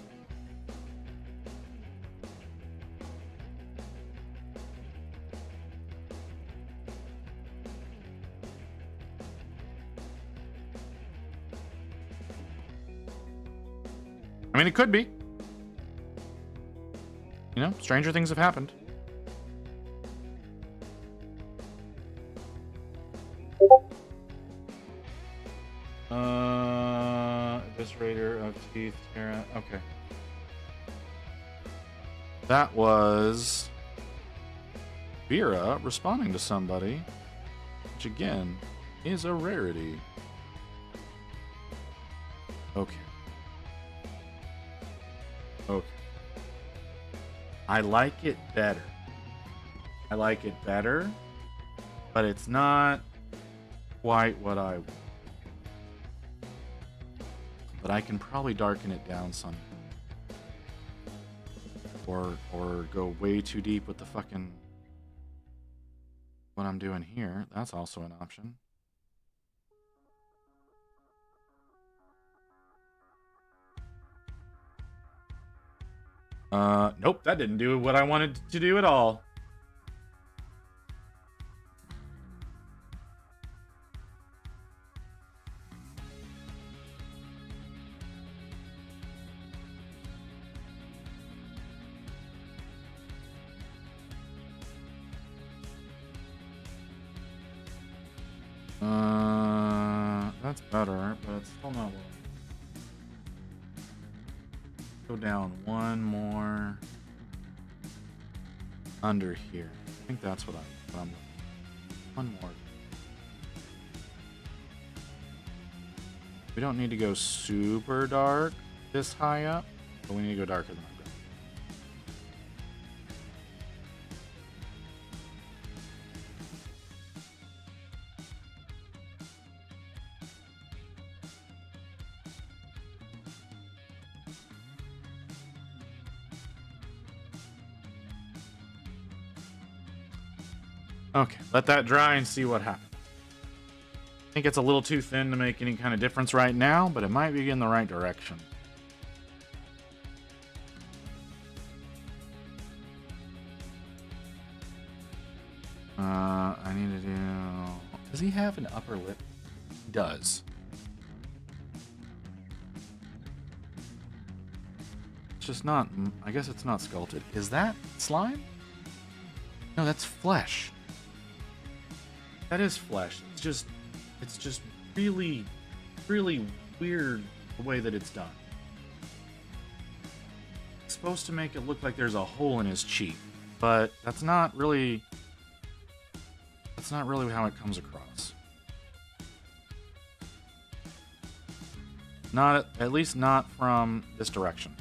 I mean, it could be. You know, stranger things have happened. Eviscerator of teeth, Terra. Okay. That was Vera responding to somebody, which again is a rarity. Okay. Okay. I like it better. But it's not quite what I want. But I can probably darken it down some. Or go way too deep with the fucking what I'm doing here. That's also an option. Nope, that didn't do what I wanted to do at all. That's better, but it's still not well. Go down one more under here. I think that's what I'm looking for. One more. We don't need to go super dark this high up, but we need to go darker than I've got. Okay, let that dry and see what happens. I think it's a little too thin to make any kind of difference right now, but it might be in the right direction. I need to do... Does he have an upper lip? He does. It's just not... I guess it's not sculpted. Is that slime? No, that's flesh. That is flesh. It's just really, really weird the way that it's done. It's supposed to make it look like there's a hole in his cheek, but that's not really how it comes across. Not at least not from this direction.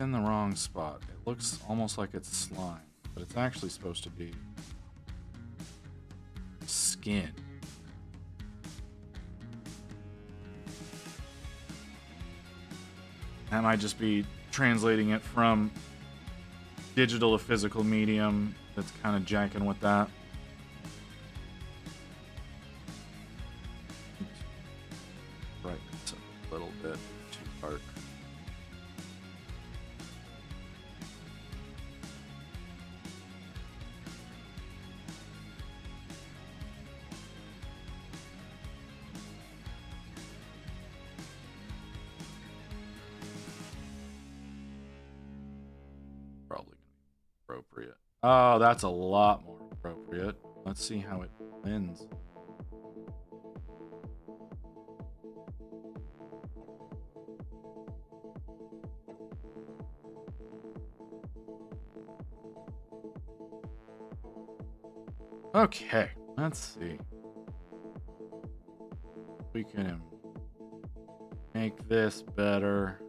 In the wrong spot. It looks almost like it's slime, but it's actually supposed to be skin. That might just be translating it from digital to physical medium. That's kind of janking with that. Right, it's a little bit too dark. Appropriate. Oh, that's a lot more appropriate. Let's see how it blends. Okay, let's see. We can make this better.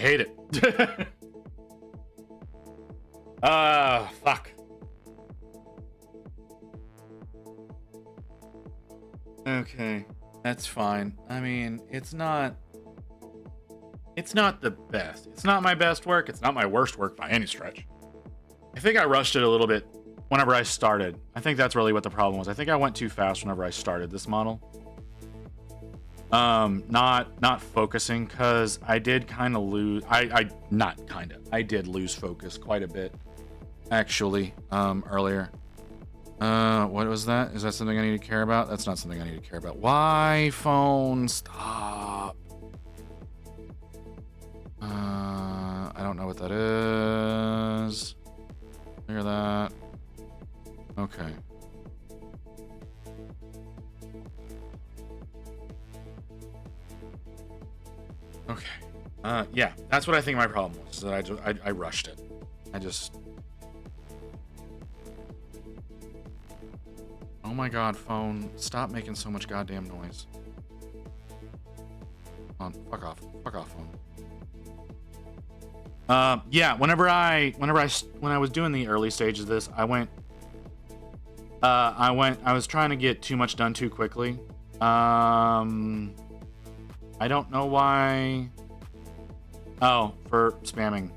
hate it. Fuck. Okay, that's fine. I mean, it's not the best. It's not my best work. It's not my worst work by any stretch. I think I rushed it a little bit whenever I started. I think that's really what the problem was. I think I went too fast whenever I started this model. Not focusing, because I did kind of lose. I did lose focus quite a bit, actually, earlier. What was that? Is that something I need to care about? That's not something I need to care about. Why, phone? Stop. I don't know what that is. Clear that. Okay. Okay. Yeah, that's what I think my problem was, is that I rushed it. Oh my god, phone. Stop making so much goddamn noise. Come on, fuck off. Fuck off, phone. Yeah, when I was doing the early stages of this, I was trying to get too much done too quickly. I don't know why. Oh, for spamming.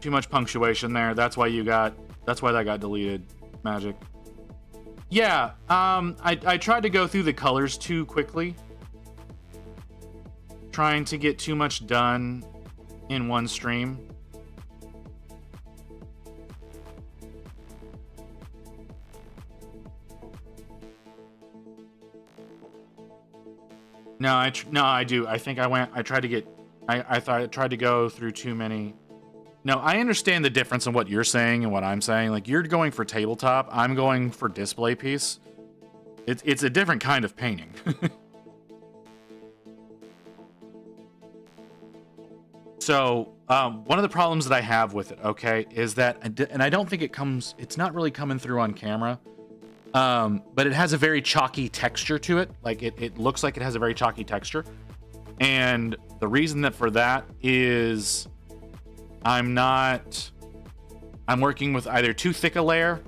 Too much punctuation there. That's why that got deleted. Magic. Yeah, I tried to go through the colors too quickly. Trying to get too much done in one stream. No, I do. I think I tried to go through too many. No, I understand the difference in what you're saying and what I'm saying. Like, you're going for tabletop, I'm going for display piece. It's a different kind of painting. So, one of the problems that I have with it, okay, is that, and I don't think it's not really coming through on camera, but it has a very chalky texture to it. Like, it looks like it has a very chalky texture. And the reason for that is I'm working with either too thick a layer,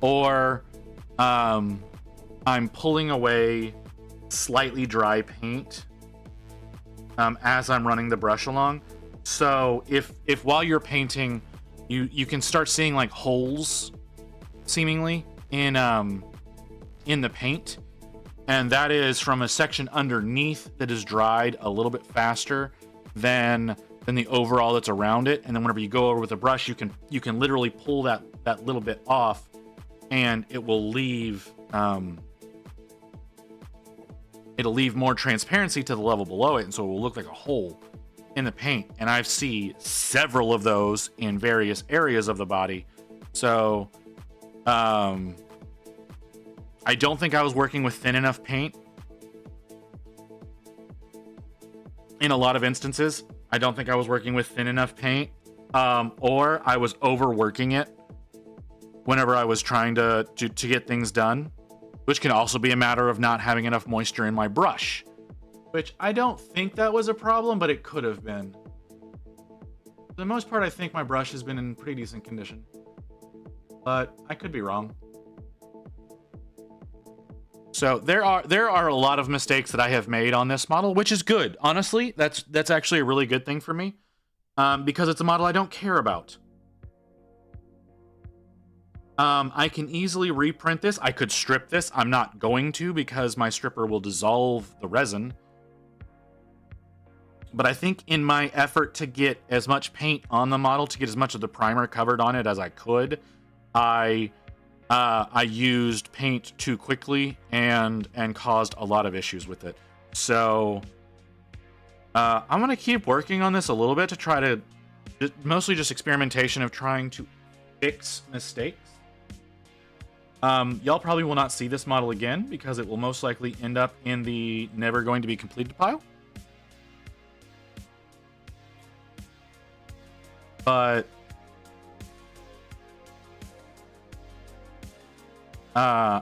or I'm pulling away slightly dry paint as I'm running the brush along. So if while you're painting, you can start seeing like holes seemingly in the paint, and that is from a section underneath that is dried a little bit faster than the overall that's around it. And then whenever you go over with a brush, you can literally pull that little bit off, and it will leave it'll leave more transparency to the level below it, and so it will look like a hole in the paint. And I've seen several of those in various areas of the body. So I don't think I was working with thin enough paint in a lot of instances. I don't think I was working with thin enough paint, or I was overworking it whenever I was trying to get things done, which can also be a matter of not having enough moisture in my brush, which I don't think that was a problem, but it could have been. For the most part, I think my brush has been in pretty decent condition, but I could be wrong. So there are a lot of mistakes that I have made on this model, which is good. Honestly, that's actually a really good thing for me, because it's a model I don't care about. I can easily reprint this. I could strip this. I'm not going to, because my stripper will dissolve the resin. But I think in my effort to get as much paint on the model, to get as much of the primer covered on it as I could, I used paint too quickly and caused a lot of issues with it. So I'm gonna keep working on this a little bit to try to, mostly just experimentation of trying to fix mistakes. Y'all probably will not see this model again, because it will most likely end up in the never going to be completed pile. But I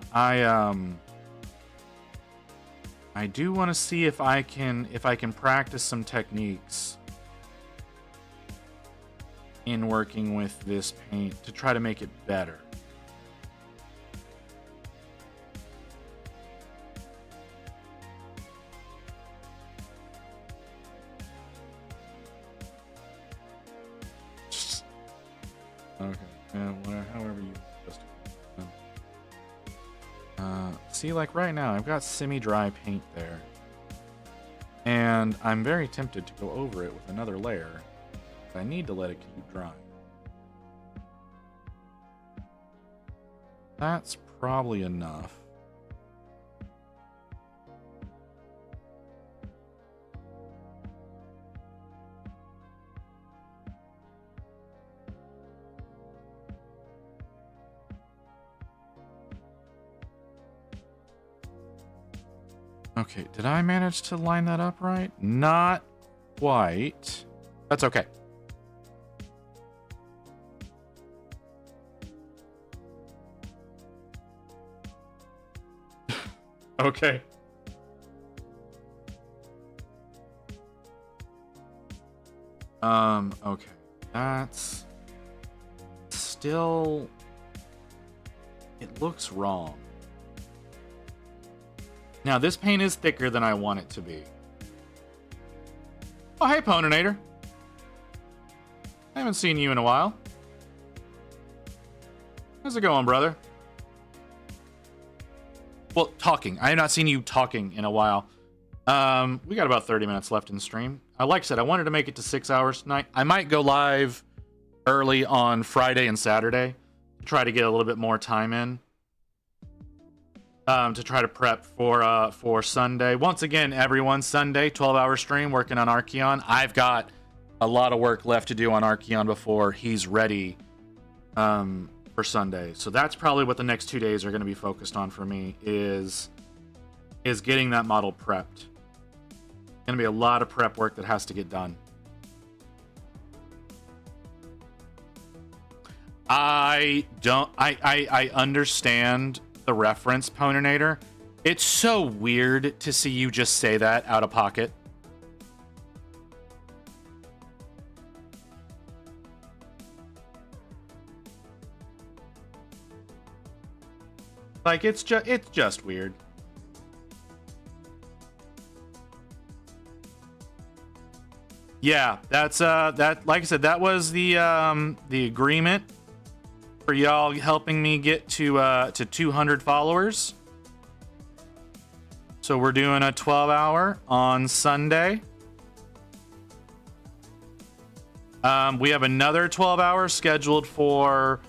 I do want to see if I can practice some techniques in working with this paint to try to make it better. Okay, yeah, however you just. See, like right now, I've got semi-dry paint there, and I'm very tempted to go over it with another layer. But I need to let it keep drying. That's probably enough. Okay, did I manage to line that up right? Not quite. That's okay. Okay. Okay. That's still, it looks wrong. Now, this paint is thicker than I want it to be. Oh, hey, Poninator. I haven't seen you in a while. How's it going, brother? Well, talking. I have not seen you talking in a while. We got about 30 minutes left in the stream. Like I said, I wanted to make it to 6 hours tonight. I might go live early on Friday and Saturday to try to get a little bit more time in. To try to prep for Sunday. Once again, everyone, Sunday, 12-hour stream working on Archeon. I've got a lot of work left to do on Archeon before he's ready for Sunday. So that's probably what the next 2 days are going to be focused on for me is getting that model prepped. Going to be a lot of prep work that has to get done. I understand the reference, Poninator. It's so weird to see you just say that out of pocket. Like it's just weird. Yeah, that's that, like I said, that was the agreement for y'all helping me get to 200 followers. So we're doing a 12-hour on Sunday. We have another 12-hour scheduled for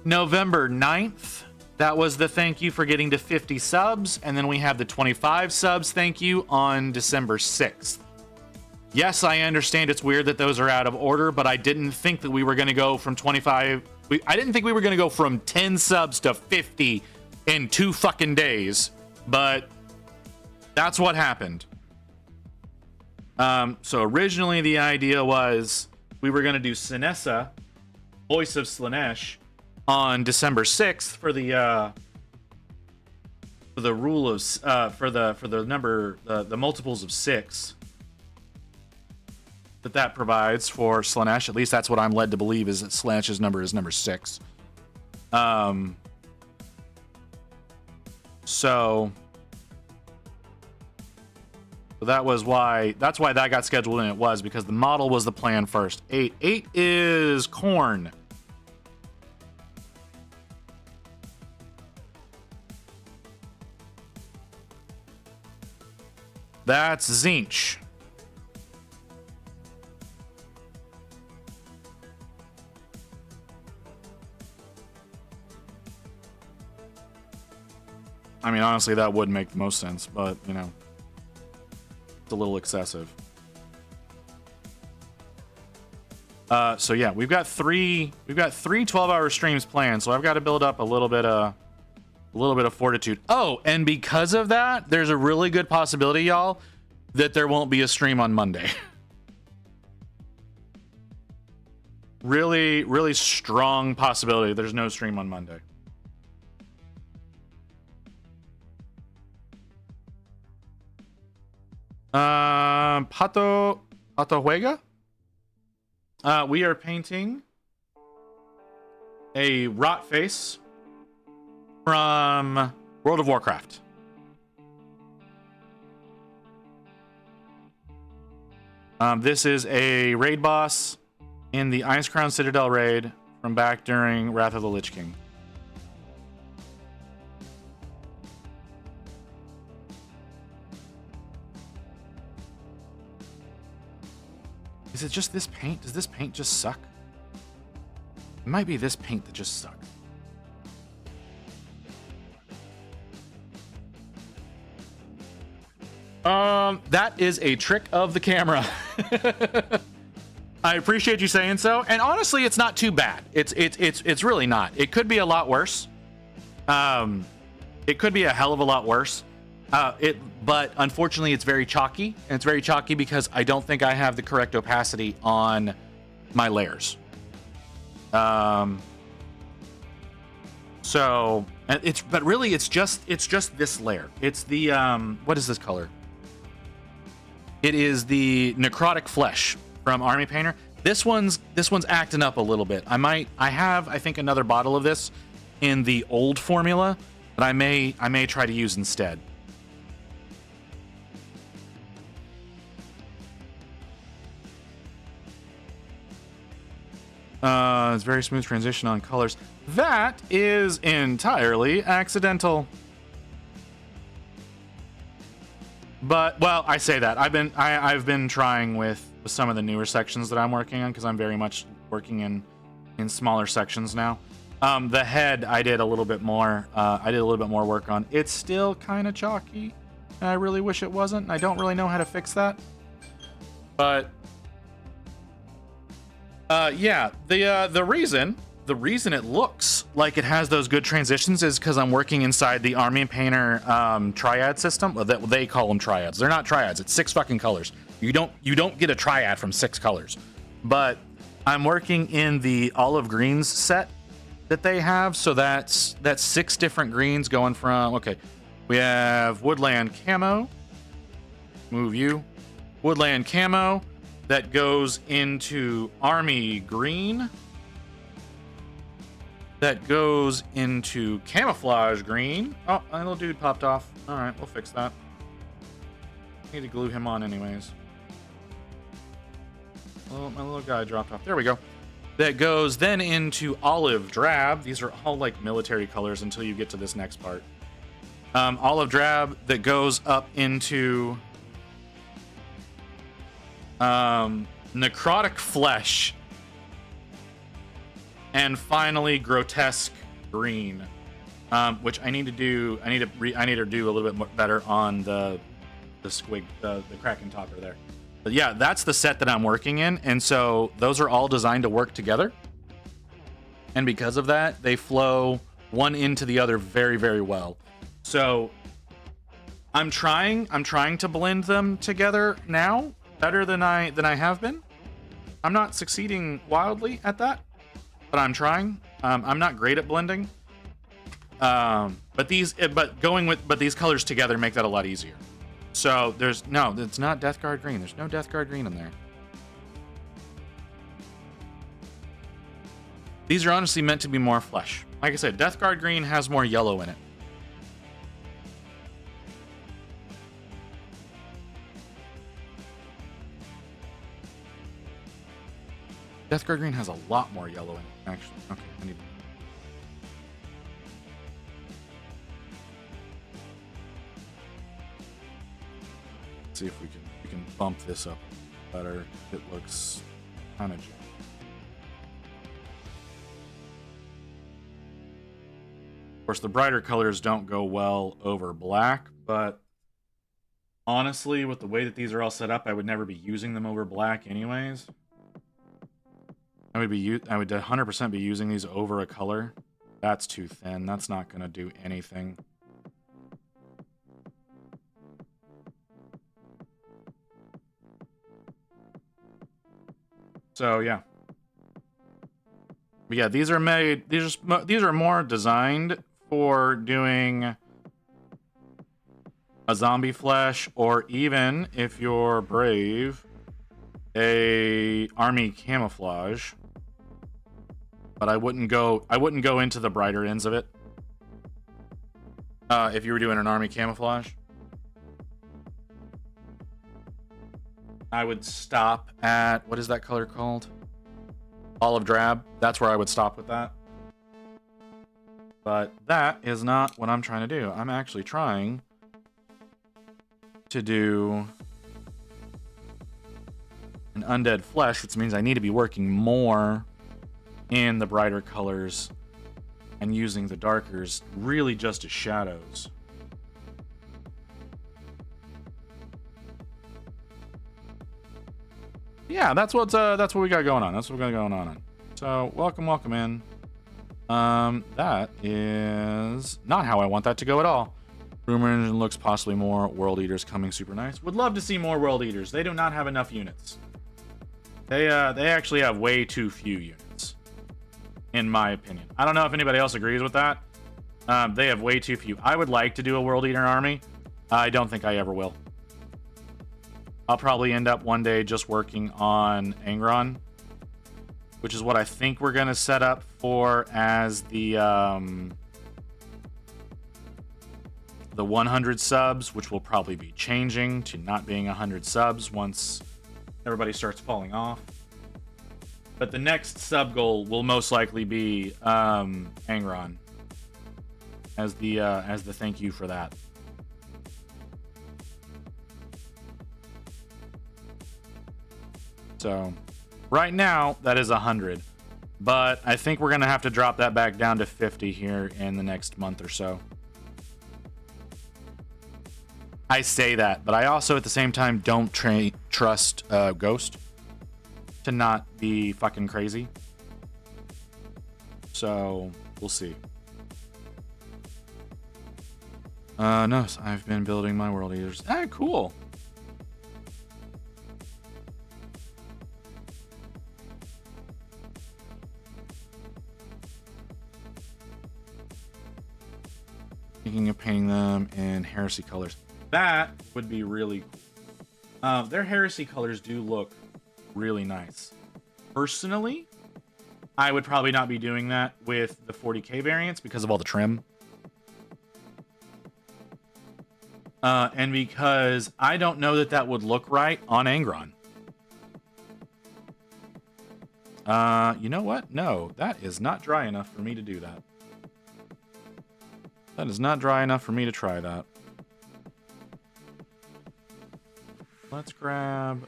November 9th. That was the thank you for getting to 50 subs. And then we have the 25 subs thank you on December 6th. Yes, I understand it's weird that those are out of order, but I didn't think that we were going to go from 25... I didn't think we were going to go from 10 subs to 50 in 2 fucking days, but that's what happened. So originally the idea was we were going to do Sinessa, Voice of Slanesh, on December 6th for the rule of for the number the multiples of 6 that provides for Slanesh. At least that's what I'm led to believe, is that Slanesh's number is number 6. So that's why that got scheduled in. It was because the model was the plan first. 8 is corn. That's Zinch. I mean, honestly, that would make the most sense, but, you know, it's a little excessive. So yeah, we've got three 12-hour streams planned, so I've got to build up a little bit of fortitude. Oh, and because of that, there's a really good possibility, y'all, that there won't be a stream on Monday. Really, really strong possibility there's no stream on Monday. Pato Juega. We are painting a Rotface from World of Warcraft. This is a raid boss in the Ice Crown Citadel raid from back during Wrath of the Lich King. Is it just this paint? Does this paint just suck? It might be this paint that just sucks. That is a trick of the camera. I appreciate you saying so, and honestly, it's not too bad. It's really not. It could be a lot worse. It could be a hell of a lot worse. But unfortunately, it's very chalky, and it's very chalky because I don't think I have the correct opacity on my layers. So but really, it's just this layer. It's the what is this color? It is the necrotic flesh from Army Painter. This one's acting up a little bit. I have I think another bottle of this in the old formula that I may try to use instead. It's very smooth transition on colors. That is entirely accidental. But, well, I say that. I've been trying with some of the newer sections that I'm working on because I'm very much working in smaller sections now. The head I did a little bit more. Work on. It's still kind of chalky. And I really wish it wasn't. I don't really know how to fix that. But yeah, the reason it looks like it has those good transitions is because I'm working inside the Army Painter triad system. Well, they call them triads. They're not triads. It's 6 fucking colors. You don't get a triad from 6 colors. But I'm working in the olive greens set that they have. So that's 6 different greens going from, okay, we have woodland camo. Move you. Woodland camo. That goes into army green. That goes into camouflage green. Oh, my little dude popped off. All right, we'll fix that. Need to glue him on anyways. Oh, my little guy dropped off. There we go. That goes then into olive drab. These are all like military colors until you get to this next part. Olive drab that goes up into necrotic flesh, and finally grotesque green, which I need to do. I need to do a little bit more better on the squig, the Kraken talker there. But yeah, that's the set that I'm working in, and so those are all designed to work together. And because of that, they flow one into the other very, very well. So I'm trying to blend them together now better than I have been. I'm not succeeding wildly at that, but I'm trying. I'm not great at blending. But these colors together make that a lot easier. So it's not Death Guard green. There's no Death Guard green in there. These are honestly meant to be more flesh. Like I said, Death Guard green has more yellow in it. Death Guard green has a lot more yellow in it, actually. Okay, I need to... Let's see if we can bump this up better. It looks kind of... Of course, the brighter colors don't go well over black, but honestly, with the way that these are all set up, I would never be using them over black anyways. I would 100% be using these over a color. That's too thin. That's not going to do anything. So yeah. But yeah, these are made. These are more designed for doing a zombie flesh, or even if you're brave, a army camouflage. But I wouldn't go into the brighter ends of it. If you were doing an army camouflage, I would stop at, what is that color called? Olive drab. That's where I would stop with that. But that is not what I'm trying to do. I'm actually trying to do an undead flesh, which means I need to be working more in the brighter colors and using the darkers really just as shadows. Yeah, that's what we got going on. That's what we got going on. So welcome in. That is not how I want that to go at all. Rumor engine looks possibly more world eaters coming, super nice. Would love to see more world eaters. They do not have enough units. They actually have way too few units, in my opinion. I don't know if anybody else agrees with that. They have way too few. I would like to do a world eater army. I don't think I ever will. I'll probably end up one day just working on Angron, which is what I think we're gonna set up for as the 100 subs, which will probably be changing to not being 100 subs once everybody starts falling off. But the next sub goal will most likely be Angron as the thank you for that. So right now that is 100, but I think we're gonna have to drop that back down to 50 here in the next month or so. I say that, but I also at the same time don't trust Ghost to not be fucking crazy. So we'll see. No, I've been building my world eaters. Ah, cool. Thinking of painting them in heresy colors. That would be really cool. Their heresy colors do look really nice. Personally, I would probably not be doing that with the 40k variants because of all the trim. And because I don't know that that would look right on Angron. You know what? No, that is not dry enough for me to do that. That is not dry enough for me to try that. Let's grab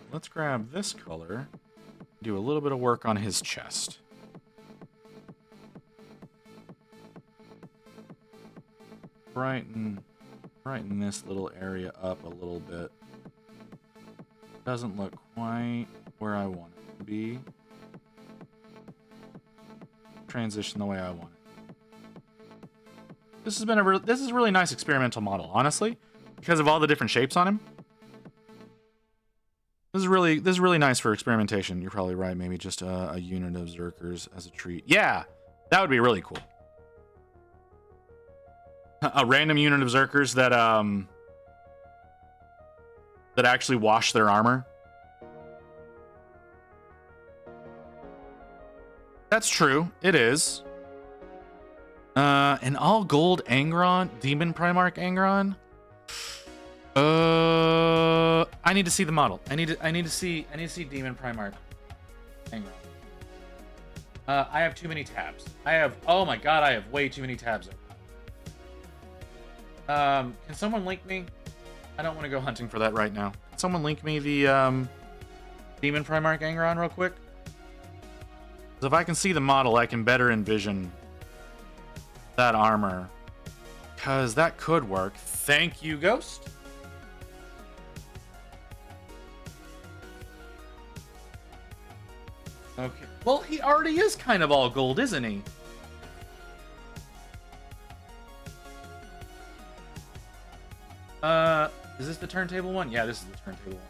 this color. Do a little bit of work on his chest. Brighten this little area up a little bit. Doesn't look quite where I want it to be. Transition the way I want it. This is a really nice experimental model, honestly, because of all the different shapes on him. This is really nice for experimentation. You're probably right. Maybe just a unit of Zerkers as a treat. Yeah, that would be really cool. A random unit of Zerkers that actually wash their armor. That's true. It is. An all gold Angron, Demon Primarch Angron. I need to see the model. I need to see Demon Primarch Angron. I have too many tabs. Oh my god, I have way too many tabs open. Can someone link me? I don't want to go hunting for that right now. Can someone link me the Demon Primarch Angron real quick? Because if I can see the model, I can better envision that armor. Because that could work. Thank you, Ghost. Okay. Well, he already is kind of all gold, isn't he? Is this the turntable one? Yeah, this is the turntable one.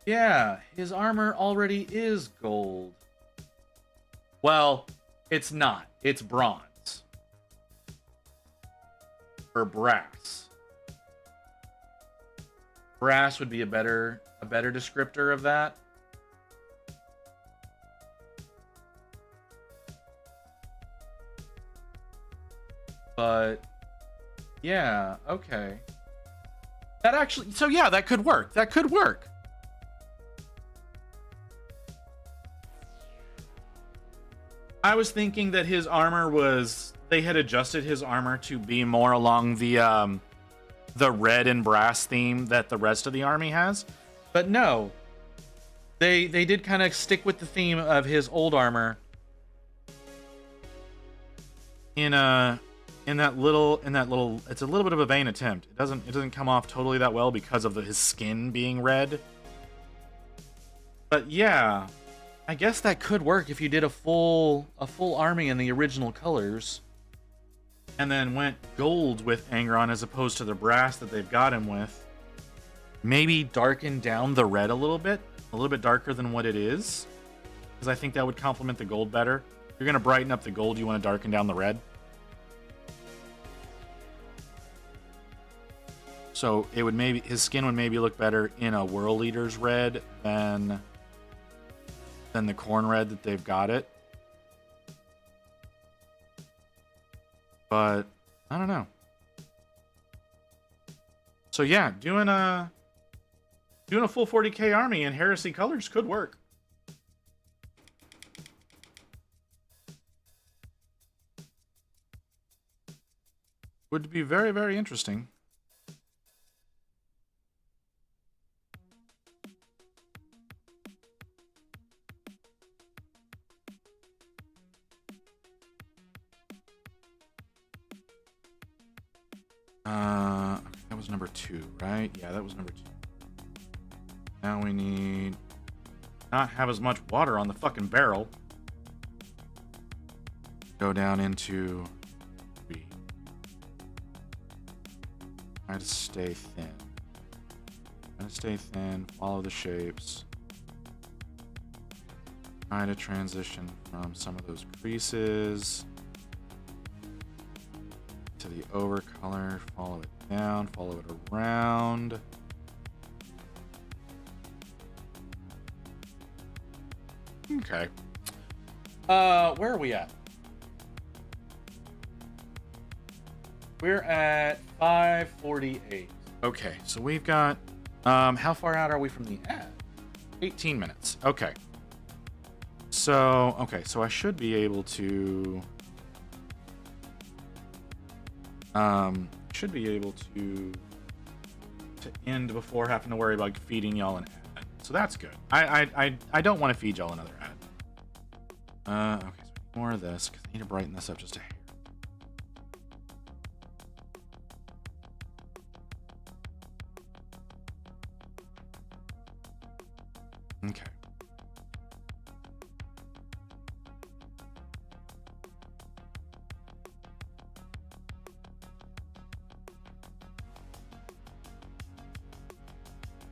Yeah, his armor already is gold. Well, it's not. It's bronze. for brass. Brass would be a better descriptor of that. But yeah, okay. That actually, so yeah, that could work. That could work. I was thinking that his armor was, they had adjusted his armor to be more along the red and brass theme that the rest of the army has. But no. They did kind of stick with the theme of his old armor in that little it's a little bit of a vain attempt. It doesn't come off totally that well because of his skin being red. But yeah, I guess that could work if you did a full army in the original colors and then went gold with Angron as opposed to the brass that they've got him with. Maybe darken down the red a little bit darker than what it is, because I think that would complement the gold better. If you're going to brighten up the gold, you want to darken down the red. So it would maybe, his skin would maybe look better in a World Eater's red than the corn red that they've got it. But I don't know. So yeah, doing a full 40k army in Heresy colors could work. Would be very, very interesting. That was number 2, right? Yeah, that was number 2. Now we need not have as much water on the fucking barrel. Go down into 3. Try to stay thin. Try to stay thin, follow the shapes. Try to transition from some of those creases to the overcolor, follow it down, follow it around. Okay. Where are we at? We're at 5:48. Okay, so we've got how far out are we from the ad? 18 minutes. Okay. So I should be able to end before having to worry about feeding y'all an ad. So that's good. I don't want to feed y'all another ad. Okay, so more of this because I need to brighten this up just a hair. Okay.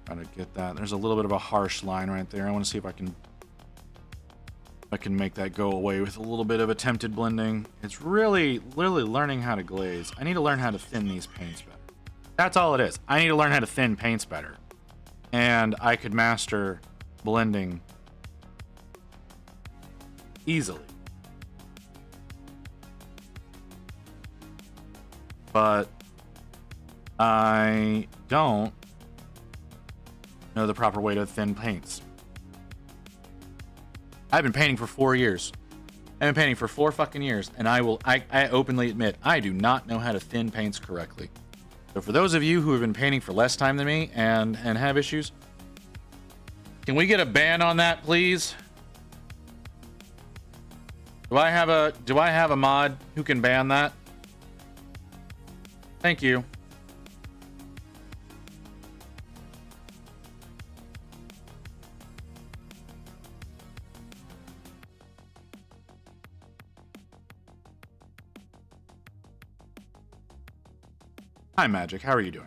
Trying to get that. There's a little bit of a harsh line right there. I want to see if I can make that go away with a little bit of attempted blending. It's really learning how to glaze. I need to learn how to thin these paints better. That's all it is. I need to learn how to thin paints better. And I could master blending easily. But I don't know the proper way to thin paints. I've been painting for 4 years. I've been painting for 4 fucking years, and I openly admit I do not know how to thin paints correctly. So for those of you who have been painting for less time than me and have issues, can we get a ban on that, please? Do I have a mod who can ban that? Thank you. Hi, Magic. How are you doing?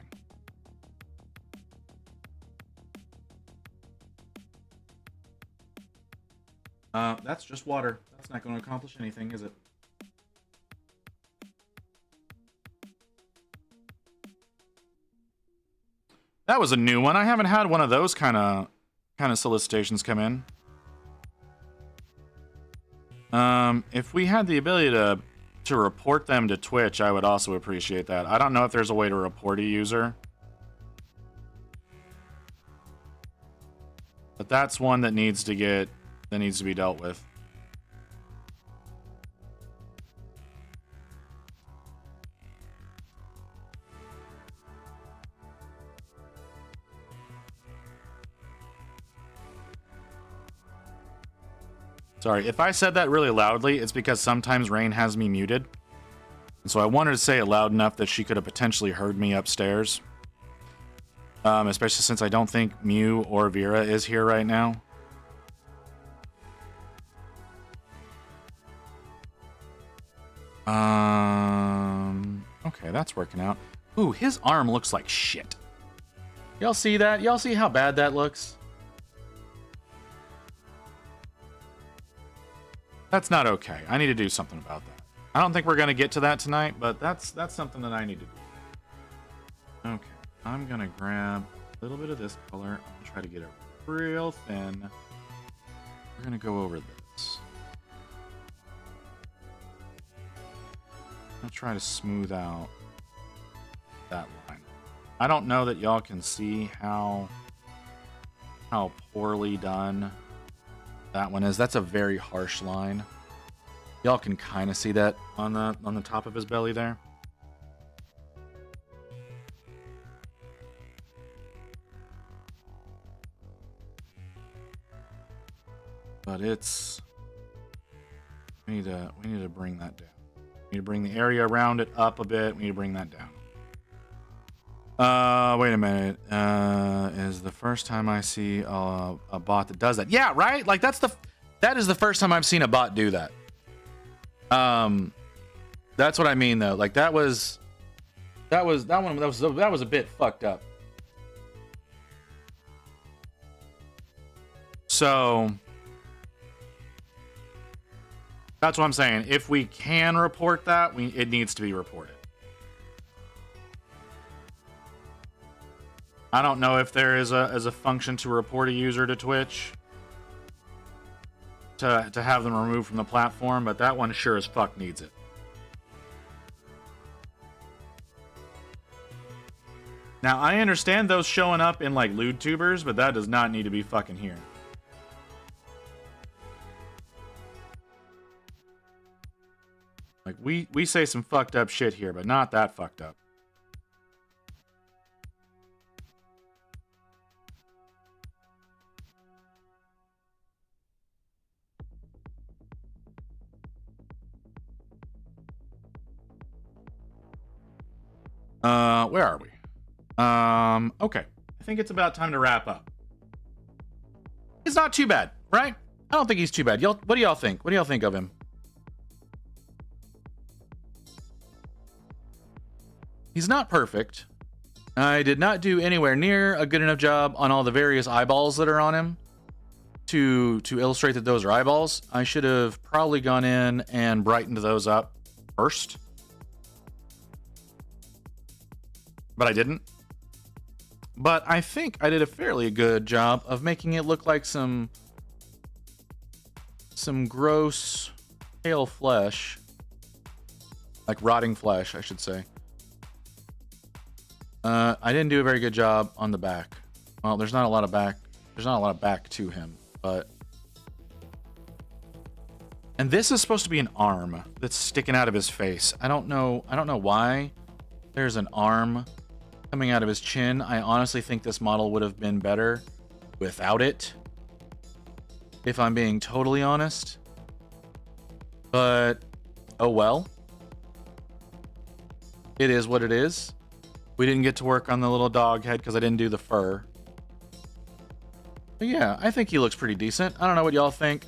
That's just water. That's not going to accomplish anything, is it? That was a new one. I haven't had one of those kind of solicitations come in. If we had the ability to report them to Twitch, I would also appreciate that. I don't know if there's a way to report a user. But that's one that needs to be dealt with. Sorry, if I said that really loudly, it's because sometimes Rain has me muted. And so I wanted to say it loud enough that she could have potentially heard me upstairs. Especially since I don't think Mew or Vera is here right now. Okay, that's working out. Ooh, his arm looks like shit. Y'all see that? Y'all see how bad that looks? That's not okay. I need to do something about that. I don't think we're going to get to that tonight, but that's something that I need to do. Okay, I'm going to grab a little bit of this color. I'm going to try to get it real thin. We're going to go over this. I'll try to smooth out that line. I don't know that y'all can see how poorly done that one is. That's a very harsh line. Y'all can kind of see that on the top of his belly there. But it's we need to bring that down. We need to bring the area around it up a bit. We need to bring that down. Wait a minute. Is the first time I see a bot that does that? Yeah, right. Like that is the first time I've seen a bot do that. That's what I mean though. Like that was a bit fucked up. So that's what I'm saying. If we can report that, it needs to be reported. I don't know if there is a function to report a user to Twitch to have them removed from the platform, but that one sure as fuck needs it. Now, I understand those showing up in like lewd tubers, but that does not need to be fucking here. Like we say some fucked up shit here, but not that fucked up. Where are we? Okay. I think it's about time to wrap up. He's not too bad, right? I don't think he's too bad. What do y'all think? What do y'all think of him? He's not perfect. I did not do anywhere near a good enough job on all the various eyeballs that are on him to illustrate that those are eyeballs. I should have probably gone in and brightened those up first. But I didn't. But I think I did a fairly good job of making it look like some gross pale flesh, like rotting flesh, I should say. I didn't do a very good job on the back. Well, there's not a lot of back. There's not a lot of back to him, but. And this is supposed to be an arm that's sticking out of his face. I don't know why there's an arm coming out of his chin. I honestly think this model would have been better without it, if I'm being totally honest. But oh well. It is what it is. We didn't get to work on the little dog head because I didn't do the fur. But yeah, I think he looks pretty decent. I don't know what y'all think,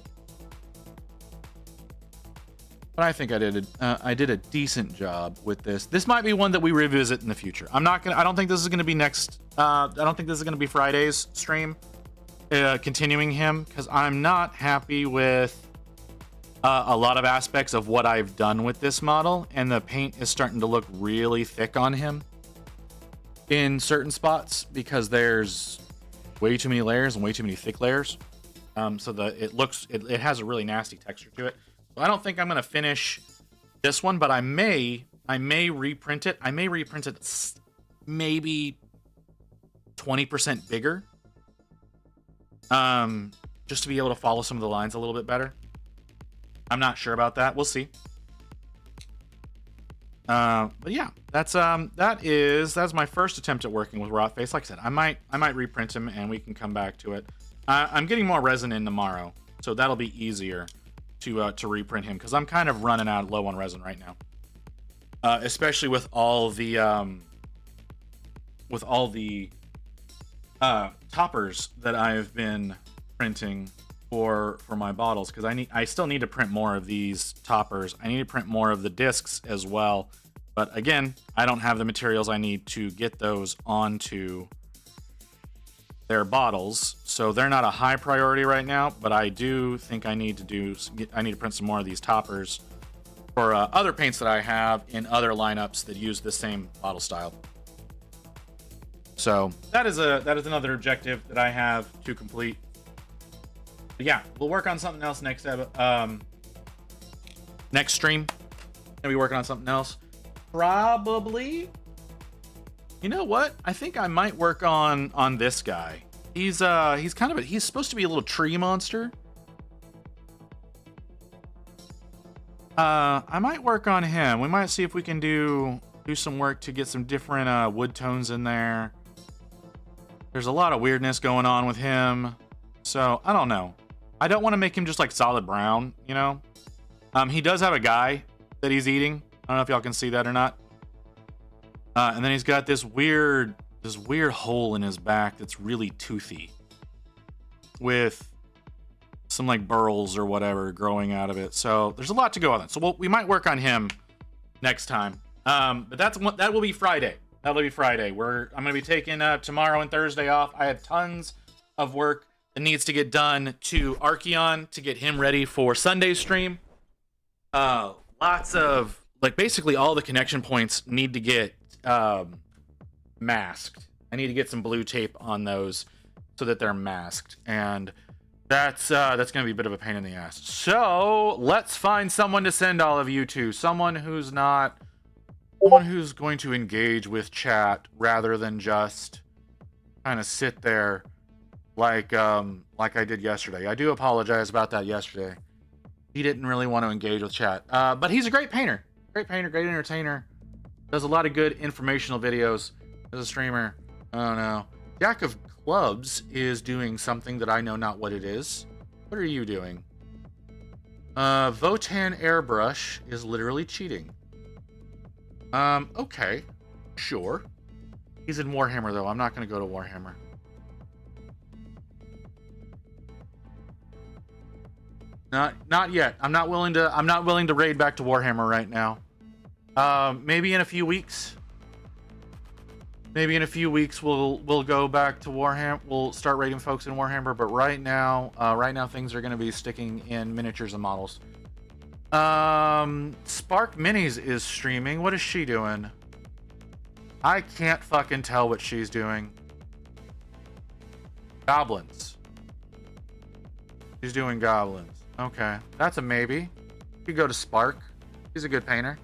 but I think I did a decent job with this. This might be one that we revisit in the future. I don't think this is gonna be next. I don't think this is gonna be Friday's stream. Continuing him, because I'm not happy with a lot of aspects of what I've done with this model, and the paint is starting to look really thick on him in certain spots because there's way too many layers and way too many thick layers. So that it has a really nasty texture to it. So I don't think I'm gonna finish this one, but I may reprint it. I may reprint it maybe 20% bigger. Just to be able to follow some of the lines a little bit better. I'm not sure about that. We'll see. But yeah, that's my first attempt at working with Rotface. Like I said, I might reprint him and we can come back to it. I'm getting more resin in tomorrow, so that'll be easier to reprint him because I'm kind of running out low on resin right now. Especially with all the toppers that I've been printing for my bottles, because I still need to print more of these toppers. I need to print more of the discs as well, but again, I don't have the materials I need to get those onto their bottles, so they're not a high priority right now. But I do think I need to print some more of these toppers for other paints that I have in other lineups that use the same bottle style. So that is another objective that I have to complete. But yeah, we'll work on something else next stream. Gonna be working on something else. Probably. You know what? I think I might work on this guy. He's supposed to be a little tree monster. I might work on him. We might see if we can do some work to get some different wood tones in there. There's a lot of weirdness going on with him. So, I don't know. I don't want to make him just like solid brown, you know? He does have a guy that he's eating. I don't know if y'all can see that or not. And then he's got this weird hole in his back that's really toothy, with some like burls or whatever growing out of it. So there's a lot to go on it. So we might work on him next time. But that will be Friday. That'll be Friday. I'm gonna be taking tomorrow and Thursday off. I have tons of work that needs to get done to Archeon to get him ready for Sunday's stream. Lots of basically all the connection points need to get masked. I need to get some blue tape on those so that they're masked, and that's gonna be a bit of a pain in the ass. So let's find someone to send all of you to. Someone who's going to engage with chat rather than just kind of sit there like I did yesterday. I do apologize about that yesterday. He didn't really want to engage with chat, but he's a great painter, great entertainer. Does a lot of good informational videos as a streamer. I don't know. Jack of Clubs is doing something that I know not what it is. What are you doing? Votan Airbrush is literally cheating. Okay. Sure. He's in Warhammer though. I'm not gonna go to Warhammer. Not yet. I'm not willing to raid back to Warhammer right now. Maybe in a few weeks. Maybe in a few weeks we'll go back to Warhammer. We'll start raiding folks in Warhammer, but right now things are going to be sticking in miniatures and models. Spark Minis is streaming. What is she doing? I can't fucking tell what she's doing. Goblins. She's doing goblins. Okay, that's a maybe. You could go to Spark. She's a good painter.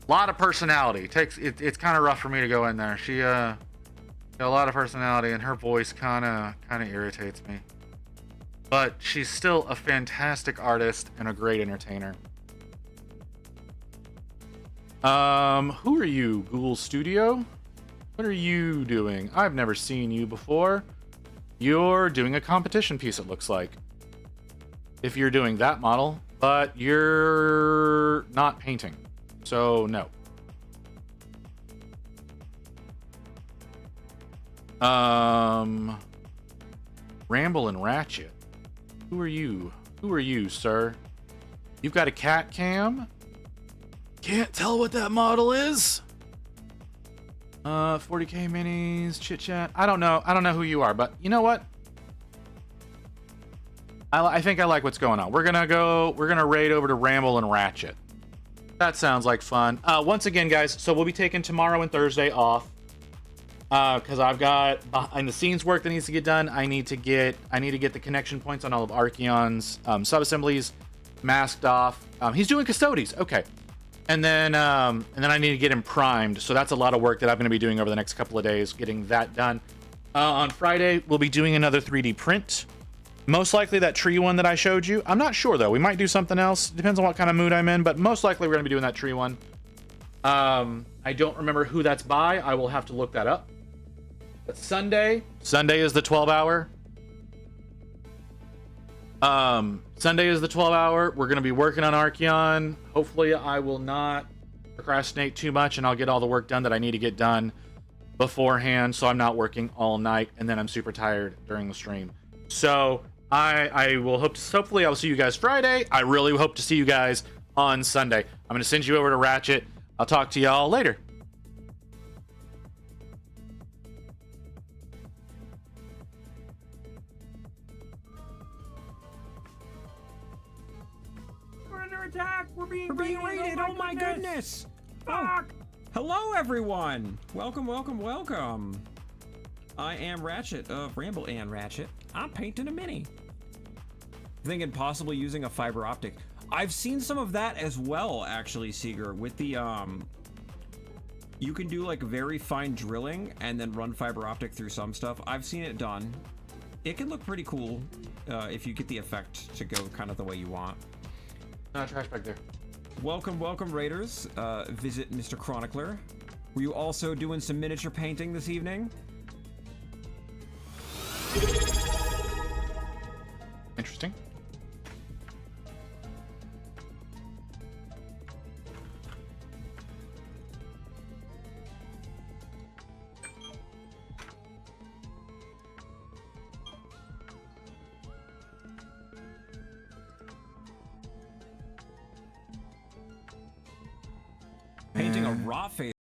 A lot of personality. It's kind of rough for me to go in there. She got a lot of personality, and her voice kind of irritates me. But she's still a fantastic artist and a great entertainer. Who are you, Ghoul Studio? What are you doing? I've never seen you before. You're doing a competition piece, it looks like. If you're doing that model, but you're not painting. So, no. Ramble and Ratchet. Who are you? Who are you, sir? You've got a cat cam? Can't tell what that model is? 40k minis, chit chat. I don't know who you are, but you know what? I think I like what's going on. We're gonna raid over to Ramble and Ratchet. That sounds like fun. Once again, guys, so we'll be taking tomorrow and Thursday off. Because I've got behind the scenes work that needs to get done. I need to get the connection points on all of Archeon's subassemblies masked off. He's doing custodies. Okay. And then I need to get him primed. So that's a lot of work that I'm going to be doing over the next couple of days, getting that done. On Friday, we'll be doing another 3D print. Most likely that tree one that I showed you. I'm not sure, though. We might do something else. Depends on what kind of mood I'm in. But most likely we're going to be doing that tree one. I don't remember who that's by. I will have to look that up. But Sunday is the 12-hour. Sunday is the 12-hour. We're going to be working on Archeon. Hopefully I will not procrastinate too much and I'll get all the work done that I need to get done beforehand, so I'm not working all night and then I'm super tired during the stream. So I will hopefully I'll see you guys Friday. I really hope to see you guys on Sunday. I'm going to send you over to Ratchet. I'll talk to y'all later. We're under attack. We're being raided. Oh my goodness. Fuck. Hello, everyone. Welcome, welcome, welcome. I am Ratchet of Ramble and Ratchet. I'm painting a mini. Thinking possibly using a fiber optic. I've seen some of that as well, actually, Seeger, with the you can do like very fine drilling and then run fiber optic through some stuff. I've seen it done. It can look pretty cool if you get the effect to go kind of the way you want. Trash back there. Welcome, welcome, Raiders. Visit Mr. Chronicler. Were you also doing some miniature painting this evening? Interesting. Painting a Rotface